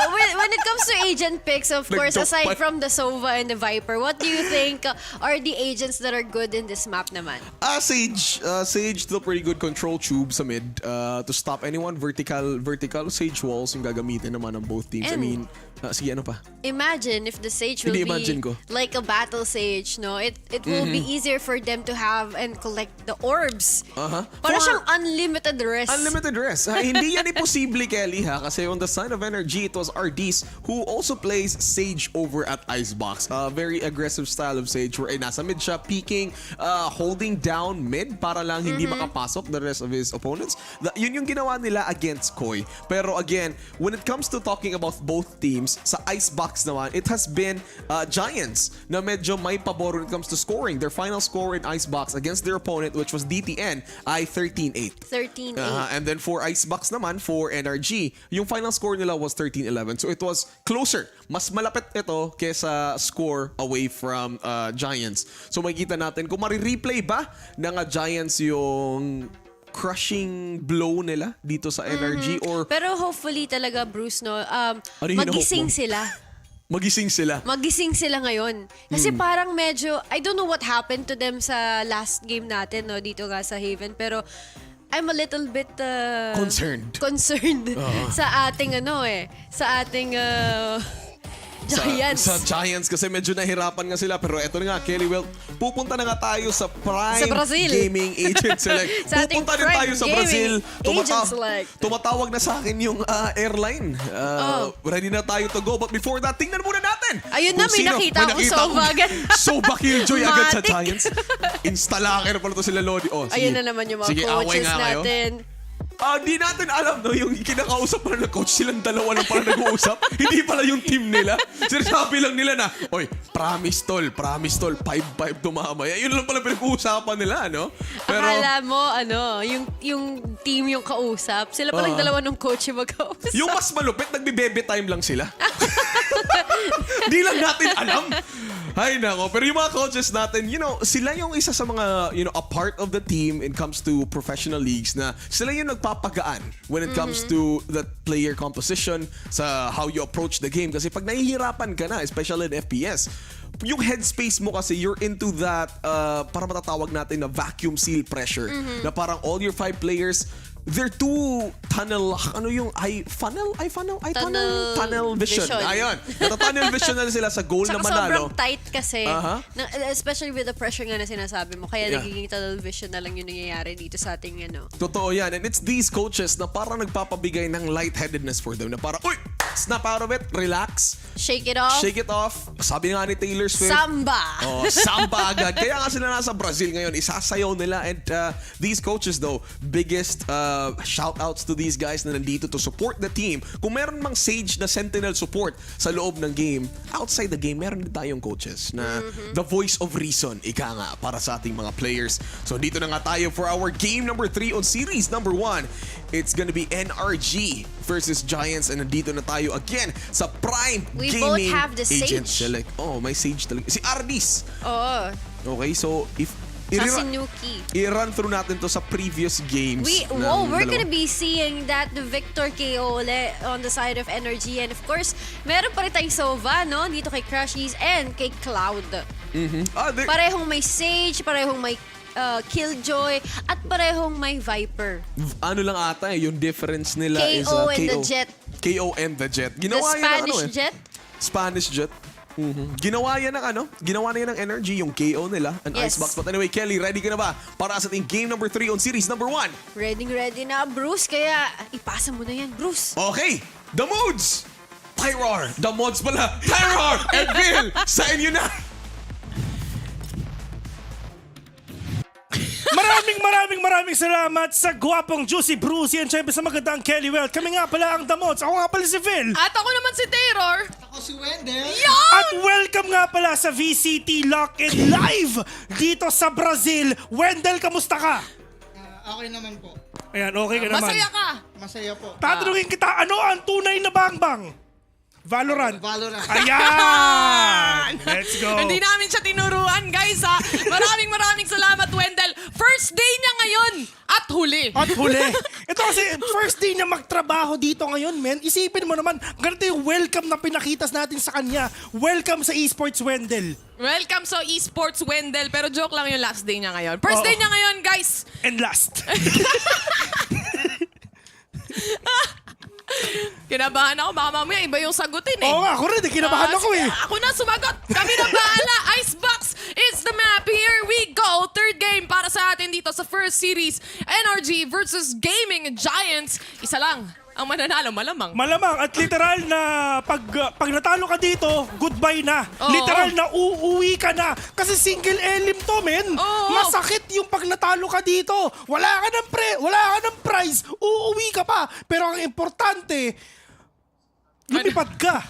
E: when it comes to agent picks, of course, aside from the Sova and the Viper, what do you think are the agents that are good in this map naman?
D: Sage. Sage, still pretty good control tube sa mid to stop anyone. Vertical Sage walls yung gagamitin naman ng both teams.
E: And
D: I mean, sige, ano pa?
E: Imagine if the Sage will be like a battle Sage, no? It will be easier for them to have and collect the orbs. Para siyang unlimited rest.
D: Unlimited rest. Hindi yan imposible, Kelly, ha? Kasi on the side of Energy, it was RDs who also plays Sage over at Icebox. Very aggressive style of Sage where nasa mid siya, peeking, holding down mid para lang hindi makapasok the rest of his opponents. Yun yung ginawa nila against Koi. Pero again, when it comes to talking about both teams, sa Icebox naman, it has been Giants na medyo may pabor when it comes to scoring. Their final score in Icebox against their opponent, which was DTN, ay 13-8.
E: 13-8.
D: And then for Icebox naman, for NRG, yung final score nila was 13-11. So it was closer. Mas malapit ito kesa score away from Giants. So makikita natin kung marireplay ba ng Giants yung crushing blow nila dito sa Energy or...
E: Pero hopefully talaga, Bruce, no,
D: magising
E: sila.
D: Magising sila
E: ngayon. Kasi parang medyo, I don't know what happened to them sa last game natin, no, dito nga sa Haven, pero I'm a little bit concerned sa ating Giants.
D: Sa Giants kasi medyo nahirapan nga sila. Pero eto na nga, Kelly, well, pupunta na nga tayo sa Prime
E: Sa Brazil.
D: Gaming Agent Select.
E: Sa ating
D: Pupunta din
E: Prime
D: tayo sa
E: Gaming
D: Brazil.
E: Agent Select.
D: Tumatawag na sa akin yung airline. Ready na tayo to go. But before that, tingnan muna natin.
E: Ayun na,
D: kung
E: may
D: sino.
E: nakita ako Soba agad.
D: Soba Killjoy agad sa
E: Matik.
D: Giants. Instalaker pala to sila Lodi. Oh, sige.
E: Ayun na naman yung mga
D: Sige, away
E: coaches
D: nga kayo.
E: natin.
D: Di natin alam, no? Yung kinakausap pala ng coach, silang dalawa lang pala nag-uusap. Hindi pala yung team nila. Sinasabi lang nila na, oy, promise tol, 5-5 tumamaya. Yun lang pala pinag-uusapan nila, no? Pero,
E: Akala mo, yung team yung kausap. Sila palang dalawa ng coach yung mag-kausap.
D: yung mas malupit, nagbe-bebe time lang sila. Di lang natin alam. Ay, nako. Pero yung mga coaches natin, sila yung isa sa mga, a part of the team when it comes to professional leagues na sila yung nagpapagaan when it comes to the player composition, sa how you approach the game. Kasi pag nahihirapan ka na, especially in FPS, yung headspace mo kasi, you're into that, para matatawag natin na vacuum seal pressure. Na parang all your 5 players, they're too tunnel vision. Ayun. Tunnel vision na sila sa goal na
E: Tsaka
D: manalo.
E: sobrang tight kasi. Especially with the pressure nga na sinasabi mo. Kaya nagiging tunnel vision na lang yung nangyayari dito sa ating
D: Totoo yan. And it's these coaches na parang nagpapabigay ng lightheadedness for them. Na parang, uy, snap out of it, relax.
E: Shake it off.
D: Shake it off. Sabi nga ni Taylor Swift.
E: Samba.
D: Samba agad. Kaya nga sila nasa Brazil ngayon. Isasayaw nila. And these coaches though, biggest shout-outs to these guys na nandito to support the team. Kung meron mang Sage na sentinel support sa loob ng game, outside the game, meron din tayong coaches na the voice of reason, ika nga, para sa ating mga players. So dito na nga tayo for our game number 3 on series number 1. It's gonna be NRG versus Giants, and nandito na tayo again sa Prime
E: We
D: Gaming
E: both have the
D: Agent
E: Sage.
D: Select. Oh, may Sage talaga. Si Ardis.
E: Oo.
D: Okay, so if
E: Sa Sinuki.
D: i-run through natin to sa previous games.
E: We're gonna be seeing that the Victor KO on the side of Energy. And of course, meron pa rin tayong Sova, no? Dito kay Crushies and kay Cloud. Parehong may Sage, parehong may Killjoy, at parehong may Viper.
D: Ano lang ata yung difference nila is
E: KO and the Jet.
D: KO and the Jet.
E: The
D: Ginawa
E: Spanish Jet?
D: Spanish Jet. Ginawa yan ng Energy, yung KO nila, an
E: Yes.
D: Icebox. But anyway, Kelly, ready ka na ba para sa ating game number 3 on series number 1?
E: Ready na, Bruce. Kaya ipasa mo na yan, Bruce.
D: Okay, the modes! Tyror! The mods pala! Tyror! And Bill! Sa inyo na!
M: Maraming salamat sa gwapong Juicy Bruce and syempre sa magandang Kelly Welt. Kami nga pala ang Damots. Ako nga pala si Phil.
N: At ako naman si Terror.
O: Ako si Wendell.
M: At welcome nga pala sa VCT LOCK and live dito sa Brazil. Wendell, kamusta ka?
O: Okay naman po.
M: Ayan, okay ka naman.
N: Masaya ka.
O: Masaya po.
M: Tatanungin kita, ano ang tunay na bangbang? Valorant. Ayan! Let's go.
N: Hindi namin siya tinuruan, guys, ha. Maraming salamat, Wendell. First day niya ngayon at huli.
M: Ito kasi first day niya magtrabaho dito ngayon, men. Isipin mo naman, ganito yung welcome na pinakitas natin sa kanya. Welcome sa esports, Wendell.
N: Welcome sa esports, Wendell. Pero joke lang yung last day niya ngayon. First day niya ngayon, guys.
M: And last.
N: Kinabahan ako. Baka mamaya iba yung sagutin eh.
M: Oo nga, ako rin. Kinabahan ako eh.
N: Ako na sumagot. Kami na bahala. Icebox is the map. Here we go. Third game para sa atin dito sa first series. NRG versus Gaming Giants. Isa lang ang mananalo, malamang.
M: At literal na pag natalo ka dito, goodbye na. Literal na uuwi ka na. Kasi single elim to, men. Masakit yung pag natalo ka dito. Wala ka ng prize. Uuwi ka pa. Pero ang importante, lumipad ka.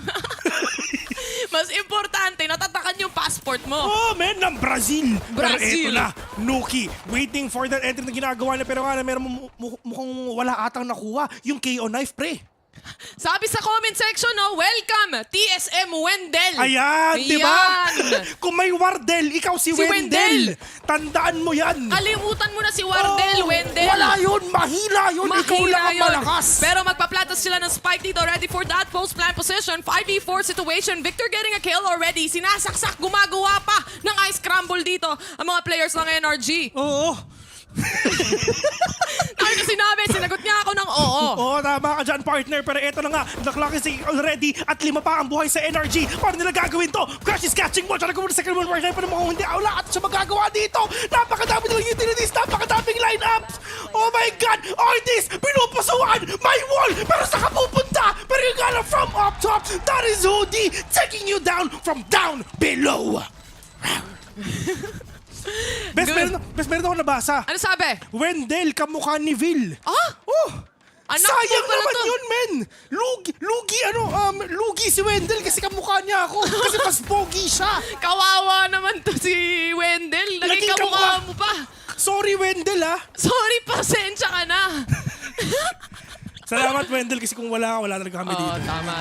N: Mas importante, natatakan yung passport mo.
M: Men, ng Brazil. Pero eto na, Nuki, waiting for that entry na ginagawa na, pero nga na meron mukhang wala atang nakuha. Yung KO knife, pre.
N: Sabi sa comment section, welcome, TSM Wendell.
M: Ayan, di ba? Kung may Wardell, ikaw si Wendell. Tandaan mo yan.
N: Kalimutan mo na si Wardell, Wendell.
M: Wala yun, mahina yun. Ikaw lang ang malakas.
N: Pero magpaplatas sila ng spike dito, ready for that post-plan position. 5v4 situation, Victor getting a kill already. Sinasaksak, gumagawa pa ng ice scramble dito ang mga players ng NRG.
M: Oo.
N: Dahil na sinabi, sinagot niya ako ng oo.
M: Oo, tama ka dyan, partner. Pero eto na nga, the clock is ticking already at 5 pa ang buhay sa energy. Paano nila gagawin to? Crush is catching one. Try to go for the second one, partner. Pero mukhang hindi wala at siya magagawa dito. Napakadami nilang utilities, napakadaming lineups. Oh my God! Artist, pinupusuan! May wall! Pero saan ka pupunta? Pero yung gala from up top, that is Hoodie taking you down from down below. Best meron ako nabasa.
N: Ano sabi?
M: Wendell, kamukha ni Vil.
N: Ah?
M: Oh!
N: Anak
M: Sayang
N: ko pala
M: naman
N: to.
M: yun, men! Lugi si Wendell kasi kamukha niya ako. Kasi mas pogi siya.
N: Kawawa naman to si Wendell. Naging kamukha mo pa.
M: Sorry, Wendell, ha?
N: Sorry, pasensya ka na.
M: Salamat, Wendell, kasi kung wala ka, wala talaga kami dito.
N: Tama.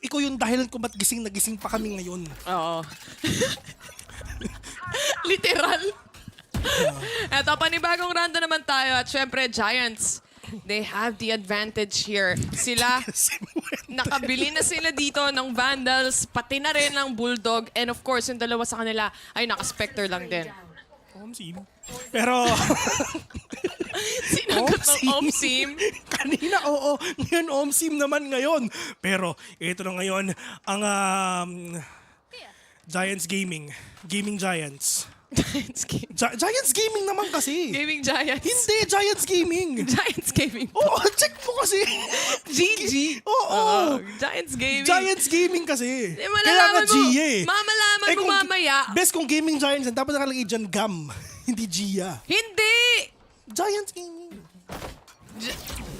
M: Ikaw yung dahilan kung ba't gising na gising pa kami ngayon.
N: Oo. Literal. Eto, panibagong round na naman tayo. At syempre, Giants, they have the advantage here. Sila, nakabili na sila dito ng Vandals, pati na rin ng Bulldog. And of course, yung dalawa sa kanila ay naka-Spectre lang din.
M: Omsim. Pero...
N: Sinagot ng Omsim.
M: Kanina, oo. Ngayon, Omsim naman ngayon. Pero, ito na ngayon, ang Giants Gaming. Gaming Giants. Giants Gaming naman kasi.
N: Gaming Giants.
M: Hindi, Giants Gaming.
N: Giants Gaming.
M: Oo, check mo kasi.
N: GG.
M: Oo.
N: Giants Gaming.
M: Giants Gaming kasi.
N: Malalaman mo.
M: Gia eh.
N: Mamalaman mo mamaya.
M: Best kung Gaming Giants, dapat nakalagay dyan Gam. Hindi Gia.
N: Hindi!
M: Giants Gaming.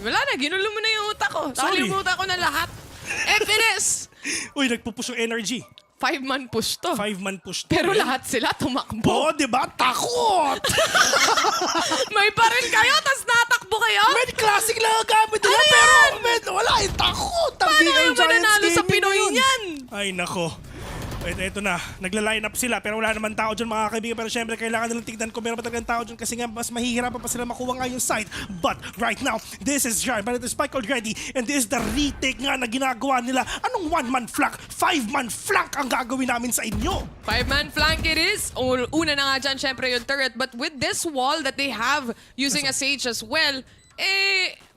N: Wala na, ginulo mo na yung utak ko.
M: Sorry.
N: Nakalimutan ko na lahat. FNS!
M: Uy, nagpupush yung energy.
N: 5-man push to.
M: 5-man push to.
N: Pero lahat sila tumakbo.
M: Oo, diba? Takot!
N: May baril kayo, tas natakbo kayo?
M: Med classic lang ang gamit nila,
N: Ano
M: pero
N: yan?
M: med, wala, takot!
N: Paano kayo mananalo sa Pinoy niyan?
M: Ay, nako. Ito na, nagla-line up sila pero wala naman tao dyan mga kaibigan. Pero syempre kailangan nilang tignan kung meron pa talagang tao dyan kasi nga mas mahihirapan pa sila makuha nga yung site. But right now, this is Jar, but it is spike already and this is the retake nga na ginagawa nila. Anong 1-man flank? 5-man flank ang gagawin namin sa inyo.
N: 5-man flank it is. Una na nga dyan syempre yung turret, but with this wall that they have using a Sage as well,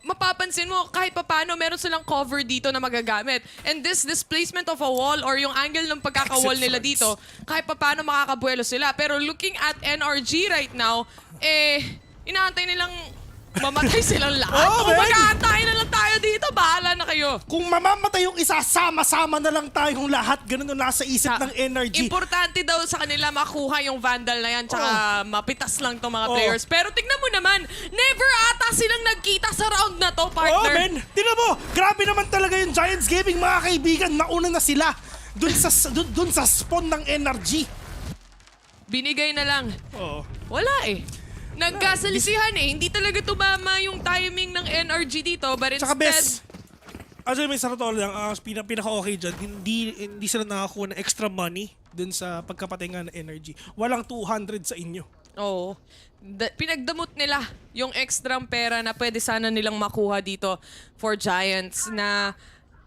N: mapapansin mo, kahit papano, meron silang cover dito na magagamit. And this displacement of a wall or yung angle ng pagkaka-wall nila dito, kahit papano makakabuelo sila. Pero looking at NRG right now, inaantay nilang mamatay silang lahat.
M: Oh,
N: Kung mag-aantay na lang tayo dito, bahala na kayo.
M: Kung mamamatay yung isa, sama-sama na lang tayong lahat. Ganun yung nasa isip ng energy.
N: Importante daw sa kanila makuha yung Vandal na yan, tsaka mapitas lang tong mga players. Pero tignan mo naman, never ata silang nagkita sa round na to, partner.
M: Oh, men. Tignan mo, grabe naman talaga yung Giants Gaming, mga kaibigan. Nauna na sila dun sa spawn ng energy.
N: Binigay na lang.
M: Oo.
N: Wala eh. Nagkasalisihan eh. Hindi talaga tumama yung timing ng NRG dito, but instead...
M: Tsaka best, may sa totoo lang, pinaka-okay dyan, hindi sila nakakuha ng extra money dun sa pagkapatay nga ng energy. Walang 200 sa inyo.
N: Oo. Pinagdamot nila yung extra pera na pwede sana nilang makuha dito for Giants na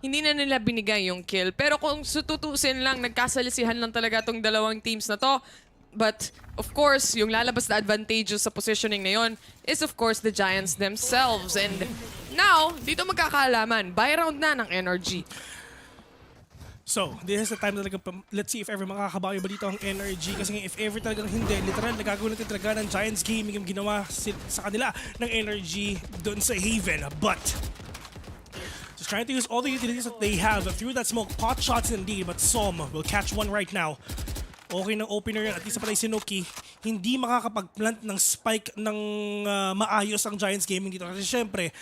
N: hindi na nila binigay yung kill. Pero kung sututusin lang, nagkasalisihan lang talaga tong dalawang teams na to. But, of course, yung lalabas na advantageous sa positioning na yun is, of course, the Giants themselves. And now, dito magkakaalaman. Buy round na ng energy.
M: So, this is the time na talaga, let's see if ever makakabawi ba dito ang energy. Kasi if ever talagang hindi, literal, nagagawin natin talaga ng Giants Gaming yung ginawa sa kanila ng energy doon sa Haven. But, just trying to use all the utilities that they have through that smoke. Pot shots indeed, but Som will catch one right now. Okay ng opener yan. At least patay si Nuki. Hindi makakapag-plant ng spike ng maayos ang Giants Gaming dito. Kasi syempre,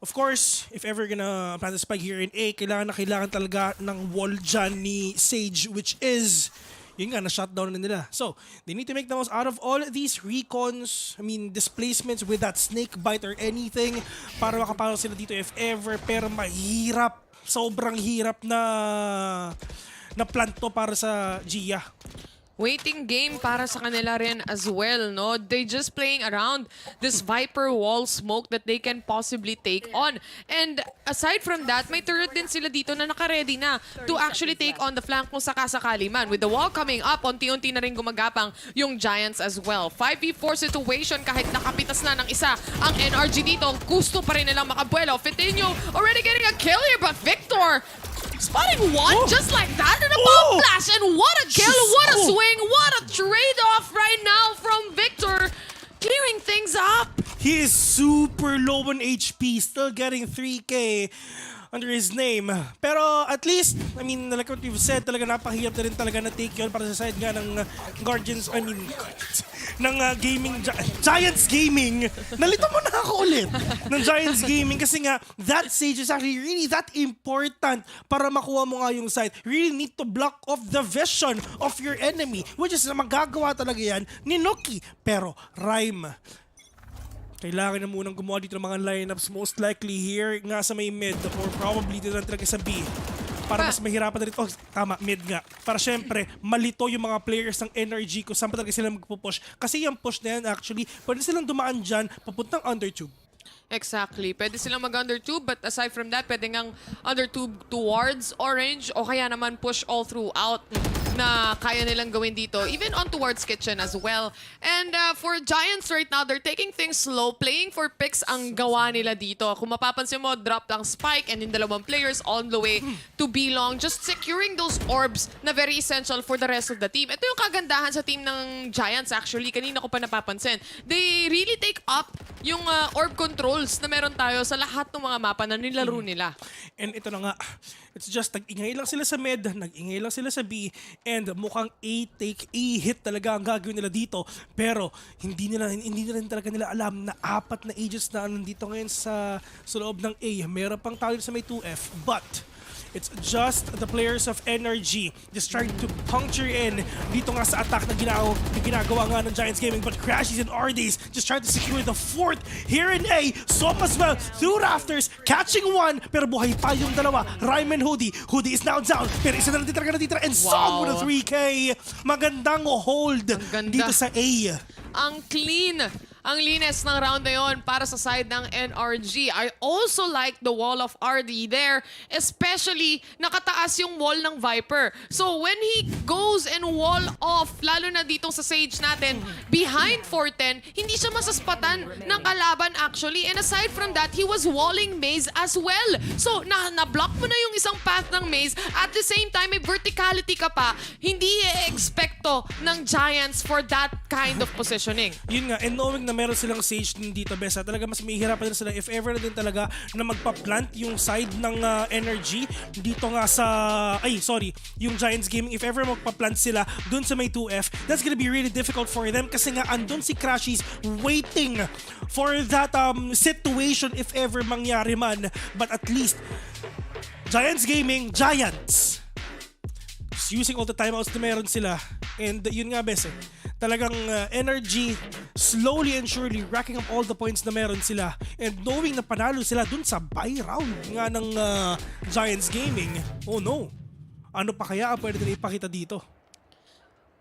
M: of course, if ever gonna plant a spike here in A, kailangan talaga ng wall dyan ni Sage, which is, yun nga, na-shutdown na nila. So, they need to make the most out of all these recons, displacements with that snake bite or anything para makapalo sila dito if ever. Pero mahirap, sobrang hirap na plant to para sa Gia.
N: Waiting game para sa kanila rin as well, no? They just playing around this Viper wall smoke that they can possibly take on. And aside from that, may turret din sila dito na naka-ready na to actually take on the flank kung sakasakali man. With the wall coming up, unti-unti na rin gumagapang yung Giants as well. 5v4 situation kahit nakapitas na ng isa ang NRG dito. Gusto pa rin nilang makabuelo. Fitinho already getting a kill here, but Victor spotting one just like that, and a bomb flash, and what a kill, what a swing, what a trade-off right now from Victor, clearing things up.
M: He is super low on HP, still getting 3K under his name. Pero at least, I mean, like what you've said, talaga napakahirap na rin talaga na take yun para sa side nga ng Guardians, I mean, ng gaming, Giants Gaming. Nalito mo na ako ulit. Ng Giants Gaming kasi nga, that stage is actually really that important para makuha mo nga yung side. Really need to block off the vision of your enemy, which is na magagawa talaga yan ni Nuki. Pero, Rhyme, kailangan na munang gumawa dito ng mga lineups, most likely here nga sa may mid or probably dito lang talaga sa B. Para mas mahirapan na rin. Oh, tama, mid nga. Para syempre, malito yung mga players ng energy kung saan pa talaga sila magpupush. Kasi yung push na yan actually, pwede silang dumaan dyan papuntang undertube.
N: Exactly. Pwede silang mag-undertube, but aside from that, pwede ngang undertube towards orange o kaya naman push all throughout na kaya nilang gawin dito, even on towards kitchen as well. And for Giants right now, they're taking things slow, playing for picks ang gawa nila dito. Kung mapapansin mo, drop lang Spike and yung dalawang players on the way to be long, just securing those orbs na very essential for the rest of the team. Ito yung kagandahan sa team ng Giants actually, kanina ko pa napapansin. They really take up yung orb controls na meron tayo sa lahat ng mga mapa na nilaro nila.
M: And ito na nga, it's just nag-ingay lang sila sa mid, nag-ingay lang sila sa B, and mukhang A-hit talaga ang gagawin nila dito. Pero hindi nila talaga nila alam na 4 na agents na nandito ngayon sa loob ng A. Meron pang tao sa may 2F, but it's just the players of energy just trying to puncture in dito nga sa attack na ginagawa nga ng Giants Gaming, but Crashies and RDs just trying to secure the 4th here in A. Som as well through rafters, catching one, pero buhay pa yung dalawa. Rhyme and Hoodie. Hoodie is now down, pero isa na lang natitira and Som with a 3K. Magandang hold dito sa A.
N: Ang clean, ang linis ng round na yun para sa side ng NRG. I also like the wall of RD there, especially nakataas yung wall ng Viper. So when he goes and wall off, lalo na ditong sa Sage natin, behind 410, hindi siya masaspatan ng kalaban actually. And aside from that, he was walling Maze as well. So na-block mo na yung isang path ng Maze. At the same time, may verticality ka pa. Hindi expecto ng Giants for that kind of positioning.
M: Yun nga, and knowing na meron silang Sage din dito, Besa, talaga mas mahihirapan din sila if ever na din talaga na magpa-plant yung side ng energy dito nga sa, yung Giants Gaming, if ever magpa-plant sila dun sa may 2F, that's gonna be really difficult for them kasi nga andun si Crashies waiting for that situation if ever mangyari man. But at least, Giants Gaming, Giants, just using all the timeouts na meron sila. And yun nga, Besa, talagang energy slowly and surely racking up all the points na meron sila, and knowing na panalo sila dun sa buy round nga ng Giants Gaming. Oh no, ano pa kaya ang pwede nila ipakita dito?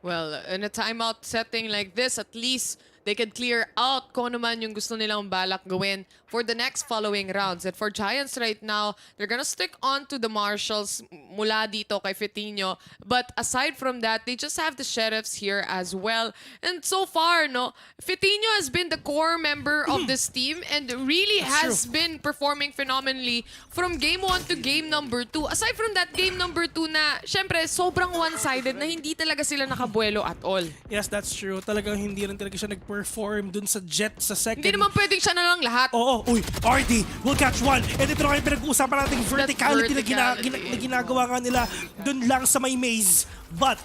N: Well, in a timeout setting like this, at least they can clear out kung ano man yung gusto nilang balak gawin for the next following rounds. And for Giants right now, they're gonna stick on to the Marshals mula dito kay Fitinho. But aside from that, they just have the Sheriffs here as well. And so far, no, Fitinho has been the core member of this team and really has been performing phenomenally from game 1 to game number 2. Aside from that game number 2 na, syempre, sobrang one-sided na hindi talaga sila nakabuelo at all.
M: Yes, that's true. Talagang hindi rin talaga siya nag-perform dun sa Jet sa second.
N: Hindi naman pwedeng siya na lang lahat.
M: Oo, uy, RD will catch one. And ito na kayo pinag-uusapan nating verticality na ginagawa nga nila dun lang sa may maze. But,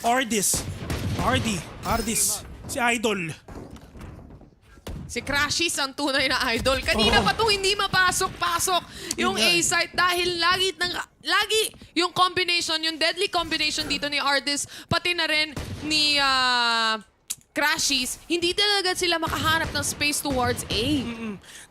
M: RDs, si Idol.
N: Si Crashies ang tunay na idol. Kanina pa itong hindi mapasok-pasok yung A-site dahil lagi yung combination, yung deadly combination dito ni Ardis, pati na rin ni Crashies, hindi talaga sila makahanap ng space towards A.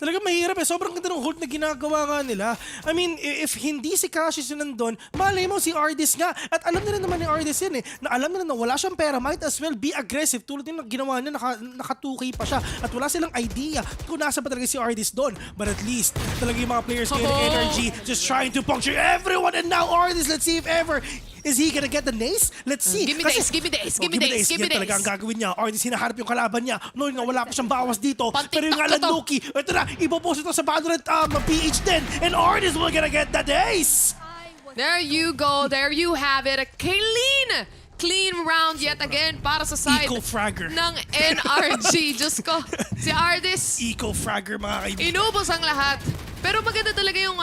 M: Talaga mahirap eh. Sobrang ganda ng hold na ginagawa nga nila. I mean, if hindi si Crashies yun nandun, malay mo si Ardis nga. At alam nila naman ni Ardis yun eh, na alam nila na wala siyang pera, might as well be aggressive. Tulad yung ginawa niya, naka-2K pa siya. At wala silang idea kung nasa pa talaga si Ardis doon. But at least, talaga yung mga players ngayon ng energy, just trying to puncture everyone. And now Ardis, let's see if ever is he gonna get the nace? Let's see.
N: Give me the ace, give me the ace, give me the ace, give me the ace.
M: Yan talaga ang gagawin niya. Ardis hinaharap yung kalaban niya. Noon nga wala pa siyang bawas dito. Pero yung
N: Pantik-tak
M: Alan Loki, ito na, ipopost ito sa Valorant PH din. And Ardis will gonna get that ace.
N: There you go. There you have it. A clean round yet again para sa side
M: Eco-fragger
N: ng NRG. Diyos ko, si Ardis.
M: Eco-fragger mga kaibigan.
N: Inubos ang lahat. Pero maganda talaga yung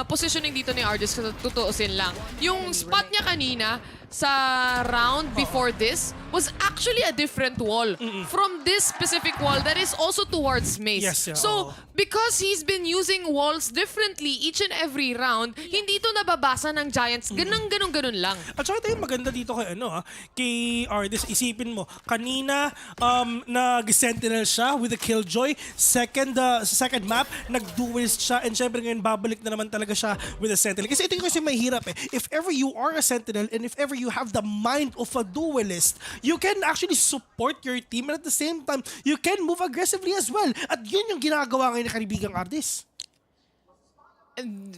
N: positioning dito ni Ardis kasi tutuusin lang. Yung spot niya kanina sa round before this was actually a different wall from this specific wall that is also towards Mace.
M: Yes, yeah,
N: so, because he's been using walls differently each and every round, hindi ito nababasa ng Giants. Ganun lang.
M: At saka ito yung maganda dito kay Ardis. Isipin mo, kanina nag-sentinel siya with a killjoy. Second map, nag-duelist siya. And syempre ngayon, babalik na naman talaga siya with a sentinel. Kasi ito yung kasi mahirap eh. If ever you are a sentinel and if ever you have the mind of a duelist, you can actually support your team and at the same time, you can move aggressively as well. At yun yung ginagawa ngayon ng kaibigang Ardis.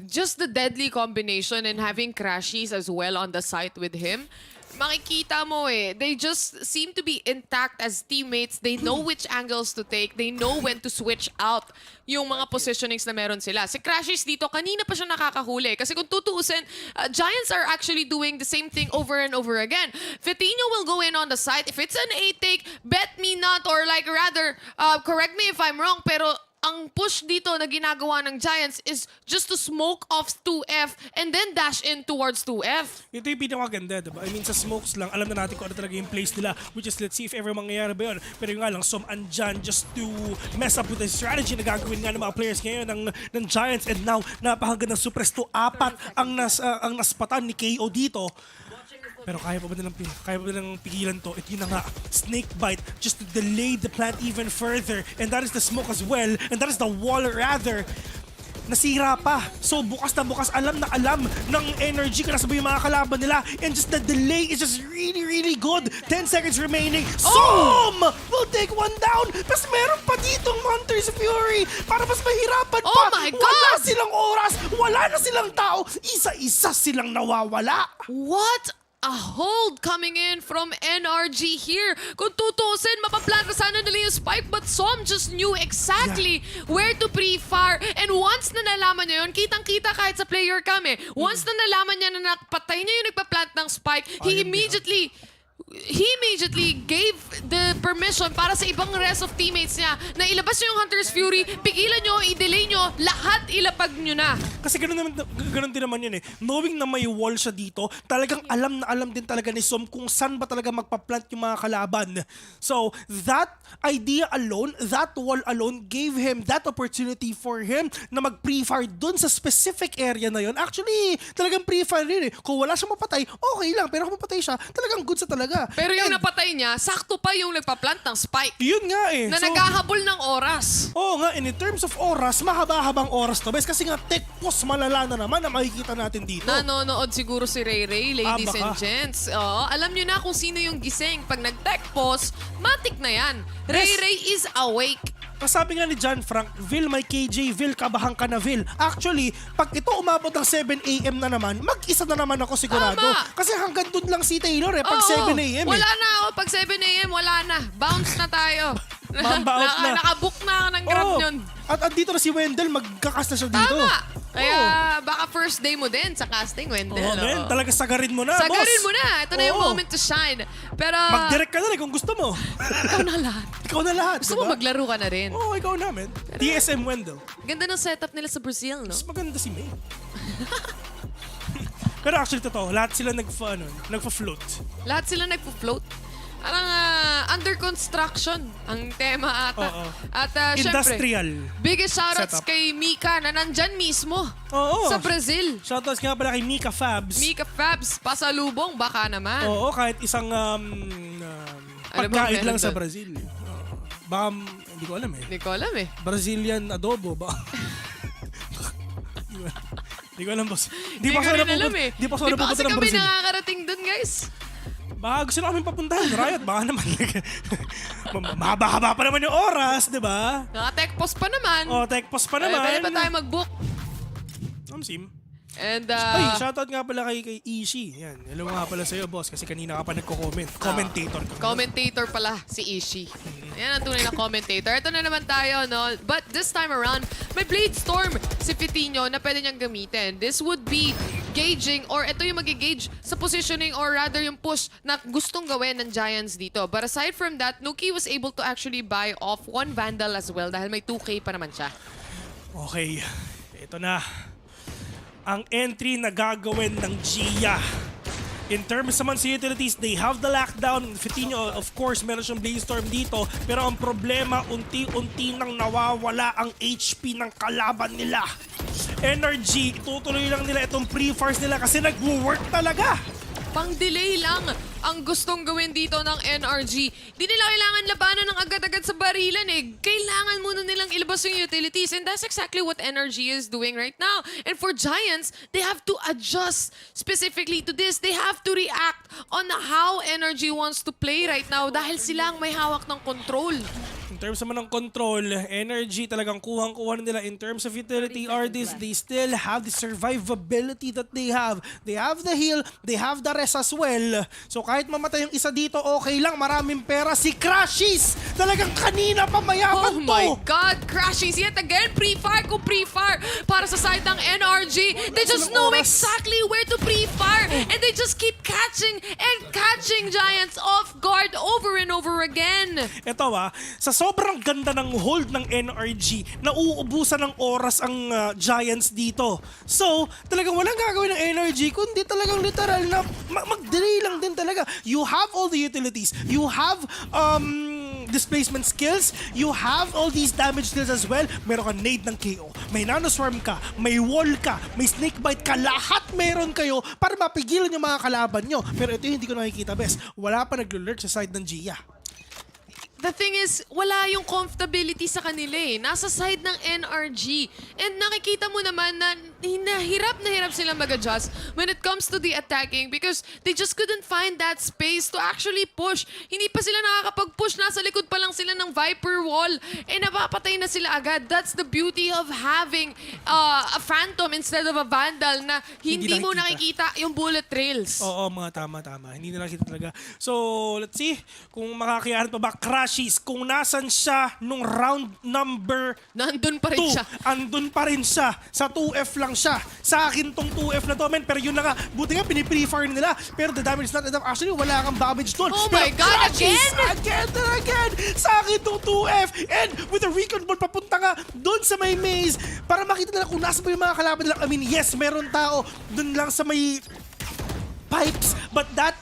N: Just the deadly combination and having Crashies as well on the site with him, makikita mo they just seem to be intact as teammates. They know which angles to take. They know when to switch out yung mga positionings na meron sila. Si Crashies dito, kanina pa siya nakakahuli. Kasi kung tutuusin, Giants are actually doing the same thing over and over again. Vitinho will go in on the site. If it's an A take, bet me not, or like rather, correct me if I'm wrong, pero ang push dito na ginagawa ng Giants is just to smoke off 2F and then dash in towards 2F.
M: Ito yung pinakaganda, diba? I mean, sa smokes lang, alam na natin kung ano talaga yung plays nila, which is let's see if ever mangyayari ba yun. Pero yung nga lang, andyan just to mess up with the strategy na gagawin nga ng mga players ngayon ng Giants. And now, napakagandang suppress to 4 ang naspatan ni KO dito. Pero kaya pa ba nilang pigilan to? At yun na nga, snake bite just to delay the plant even further. And that is the smoke as well. And that is the wall rather. Nasira pa. So bukas na bukas, alam na alam ng energy kung nasabay yung mga kalaban nila. And just the delay is just really, really good. 10 seconds remaining. Som will take one down. Tapos meron pa ditong Hunter's Fury para mas mahirapan pa.
N: Oh my God!
M: Wala silang oras. Wala na silang tao. Isa-isa silang nawawala.
N: What? A hold coming in from NRG here. Kung tutusin, mapaplanta sana nila yung spike, but Som just knew exactly where to pre-fire. And once na nalaman niya yun, kitang-kita kahit sa player cam once na nalaman niya na nakapatay niya yung nagpa-plant ng spike, he immediately gave the permission para sa ibang rest of teammates niya na ilabas nyo yung Hunter's Fury, pigilan nyo, i-delay nyo, lahat ilapag nyo na.
M: Kasi ganun din naman yun Knowing na may wall siya dito, talagang alam na alam din talaga ni Som kung saan ba talaga magpa-plant yung mga kalaban. So, that idea alone, that wall alone, gave him that opportunity for him na mag-pre-fire dun sa specific area na yun. Actually, talagang pre-fire rin Kung wala siyang mapatay, okay lang. Pero kung mapatay siya, talagang good sa talaga.
N: Pero yung napatay niya, sakto pa yung nagpa-plant ng spike.
M: Yun nga
N: Na naghahabol ng oras.
M: Oo nga, and in terms of oras, mahaba-habang oras to. Kasi nga, tech pos malala na naman na makikita natin dito.
N: Nanonood siguro si Ray Ray, ladies and gents. Alam nyo na kung sino yung gising. Pag nag-tech pos, matik na yan. Ray Ray is awake.
M: Sabi nga ni John Frank, Vil may KJ, Vil kabahan ka na Vil. Actually, pag ito umabot ng 7 AM na naman, mag-isa na naman ako sigurado.
N: Tama.
M: Kasi hanggang doon lang si Taylor pag 7 AM
N: Wala na ako. Pag 7 AM, wala na. Bounce na tayo.
M: Bounce na.
N: Nakabook na ako ng grab yun.
M: At dito na si Wendell, magkakas na siya dito.
N: Tama. Kaya baka first day mo din sa casting, Wendell.
M: Man, talaga sagarin mo na, boss.
N: Sagarin mo na. Ito na yung moment to shine. Pero
M: mag-direct ka na rin kung gusto mo.
N: Ikaw na lahat.
M: Ikaw na lahat.
N: Gusto mo maglaro ka na rin.
M: Oo, ikaw namin. TSM Wendell.
N: Ganda ng setup nila sa Brazil, no?
M: Mas maganda si May. Pero actually, totoo, lahat sila nagpa-float.
N: Lahat sila nagpa-float. Parang under construction ang tema ata. At
M: industrial.
N: Syempre, biggest shoutouts kay Mika na nandyan mismo sa Brazil.
M: Shoutouts nga pala kay Mika Fabs.
N: Mika Fabs, pasalubong baka naman.
M: Oo, kahit isang pagkain lang
N: meron
M: sa
N: doon?
M: Brazil. Baka, hindi ko alam eh.
N: Hindi ko alam eh.
M: Brazilian adobo ba? Hindi ko alam, boss.
N: Hindi ko rin alam eh.
M: Di pa ako
N: Di pa
M: napupunta
N: kasi
M: ng
N: kami
M: Brazil.
N: nakakarating dun, guys.
M: Baka gusto na kami papuntahan. Riot, baka naman. Mahaba-haba pa naman yung oras, di ba?
N: Naka-tech post pa naman.
M: Oh, tech post pa naman.
N: Pwede pa tayo mag-book.
M: Sim.
N: And,
M: Ay, shoutout nga pala kay Ishi. Yan, hello nga pala sa'yo, boss. Kasi kanina ka pa nagko-comment. Commentator ka.
N: Commentator pala si Ishi. Yan ang tunay na commentator. Ito na naman tayo, no? But this time around, may Blade Storm si Fitinho na pwede niyang gamitin. This would be gauging, or ito yung mag-gauge sa positioning, or rather yung push na gustong gawin ng Giants dito. But aside from that, Nuki was able to actually buy off one Vandal as well dahil may 2K pa naman siya.
M: Okay, ito na. Ang entry na gagawin ng Gia. In terms naman sa utilities, they have the lockdown. Fitinho, of course, meron siyang Blazestorm dito. Pero ang problema, unti-unti nang nawawala ang HP ng kalaban nila. Energy, itutuloy lang nila itong pre-fires nila kasi nag-work talaga.
N: Pang-delay lang ang gustong gawin dito ng NRG. Di nila kailangan labanan ng agad-agad sa barilan eh. Kailangan muna nilang ilabas yung utilities, and that's exactly what NRG is doing right now. And for Giants, they have to adjust specifically to this. They have to react on how NRG wants to play right now dahil sila ang may hawak ng control.
M: In terms naman ng control, energy talagang kuhang-kuha nila. In terms of utility artists, they still have the survivability that they have. They have the heal, they have the rest as well. So kahit mamatay yung isa dito, okay lang. Maraming pera. Si Crashies, talagang kanina pa mayaman to.
N: Oh my God, Crashies yet again. Pre-fire kung pre-fire para sa side ng NRG. They just know exactly where to pre-fire, and they just keep catching and catching Giants off guard over and over again.
M: Ito sa sobrang ganda ng hold ng NRG, nauubusan ng oras ang Giants dito. So, talagang walang gagawin ng NRG, kundi talagang literal na mag-delay lang din talaga. You have all the utilities. You have displacement skills. You have all these damage skills as well. Meron ka nade ng KO. May nanoswarm ka. May wall ka. May snakebite ka. Lahat meron kayo para mapigilan yung mga kalaban nyo. Pero ito yung hindi ko nakikita, best. Wala pa naglo-lurk sa side ng Gia.
N: The thing is, wala yung comfortability sa kanila eh. Nasa side ng NRG. And nakikita mo naman na hirap sila mag-adjust when it comes to the attacking because they just couldn't find that space to actually push. Hindi pa sila nakakapag-push. Nasa likod pa lang sila ng Viper Wall. Eh, napapatay na sila agad. That's the beauty of having a Phantom instead of a Vandal na hindi mo nakikita yung bullet trails.
M: Oo, mga tama. Hindi na nakikita talaga. So, let's see kung makakayanan pa ba Crashies kung nasan siya nung round number
N: Nandun pa rin
M: 2.
N: siya.
M: Andun pa rin siya. Sa 2F lang siya. Sa akin tong 2F na to, men. Pero yun na nga, buti nga pinipre-fire nila. Pero the damage is not enough. Actually, wala kang damage doon.
N: Oh
M: pero
N: my God,
M: Crashies, again and again! Sa akin tong 2F. And with the recon ball, papunta nga doon sa may maze para makita nila kung nasa pa yung mga kalaban nila. I mean, yes, meron tao doon lang sa may pipes. But that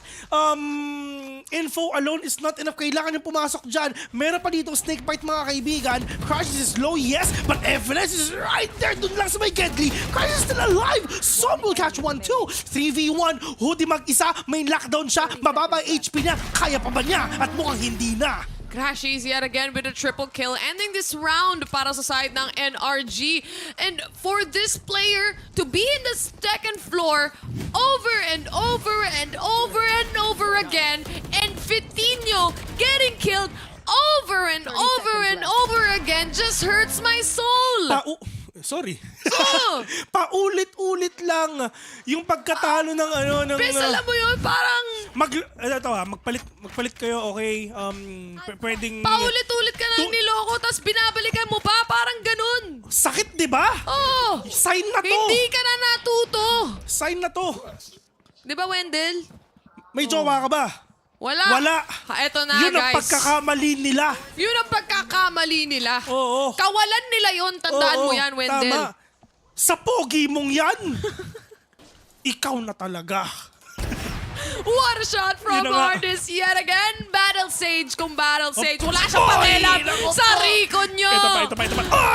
M: info alone is not enough. Kailangan yung pumasok dyan. Meron pa dito snakebite, mga kaibigan. Crashies is low, yes, but Evelyn is right there. Doon lang sa may Gedli. Crashies is still alive. Some will catch 1-2. 3v1. Hoodie mag-isa. May lockdown siya. Mababa HP niya. Kaya pa ba niya? At mukhang hindi na.
N: Crashies yet again with a triple kill, ending this round para sa side ng NRG. And for this player to be in the second floor over and over and over and over again, and Fitinho getting killed over and over and over again just hurts my soul.
M: Sorry.
N: Oh!
M: Paulit-ulit lang yung pagkatalo ng ng
N: Bes, alam mo yun, parang
M: magpalit kayo, okay? Pwedeng
N: paulit-ulit ka nang niloko tapos binabalikan mo pa, parang ganun.
M: Sakit, di ba?
N: Oo.
M: Sign na to.
N: Hindi ka na natuto.
M: Sign na to.
N: Di ba, Wendell?
M: May jowa ka ba?
N: Wala. Eto na,
M: yun
N: guys.
M: Yun ang pagkakamali nila.
N: Yun ang pagkakamali nila.
M: Oo.
N: Kawalan nila yun. Tandaan mo yan, Wendell.
M: Tama. Sa pogi mong yan. Ikaw na talaga.
N: What a shot from Artis yet again. Battle save stage kung battle stage. Wala siyang pakialam sa recon nyo.
M: Ito pa.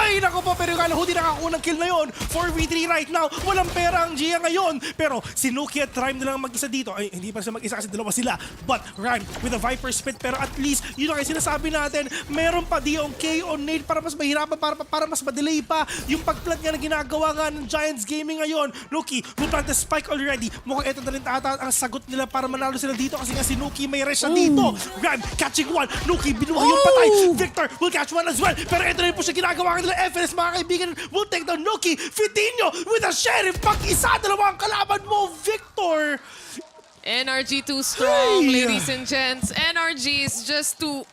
M: Ay, naku po, pero yung Hoodie nakakuha ng kill na yun. 4v3 right now. Walang pera ang Gia ngayon. Pero si Nuki at Rhyme na lang mag-isa dito. Ay, hindi pa siya mag-isa kasi dalawa sila. But Rhyme with a Viper spit. Pero at least, yun ang sinasabi natin, meron pa di yung K on nade para mas mahirapan, para mas madelay pa yung pagplant nga na ginagawa nga ng Giants Gaming ngayon. Nuki, who plant the spike already. Mukhang ito na rin ata ang sagot nila para manalo sila dito kasi nga si Nuki may rush dito. Rhyme catching one. Nuki binuha yung patay. Victor will catch one as well. Pero ito rin po siya ginagawa nila. FNS mga kaibigan will take down Nuki. Fitinho with a sheriff. Pag-isa, dalawang kalaban mo, Victor.
N: NRG too strong, ladies and gents. NRG is just too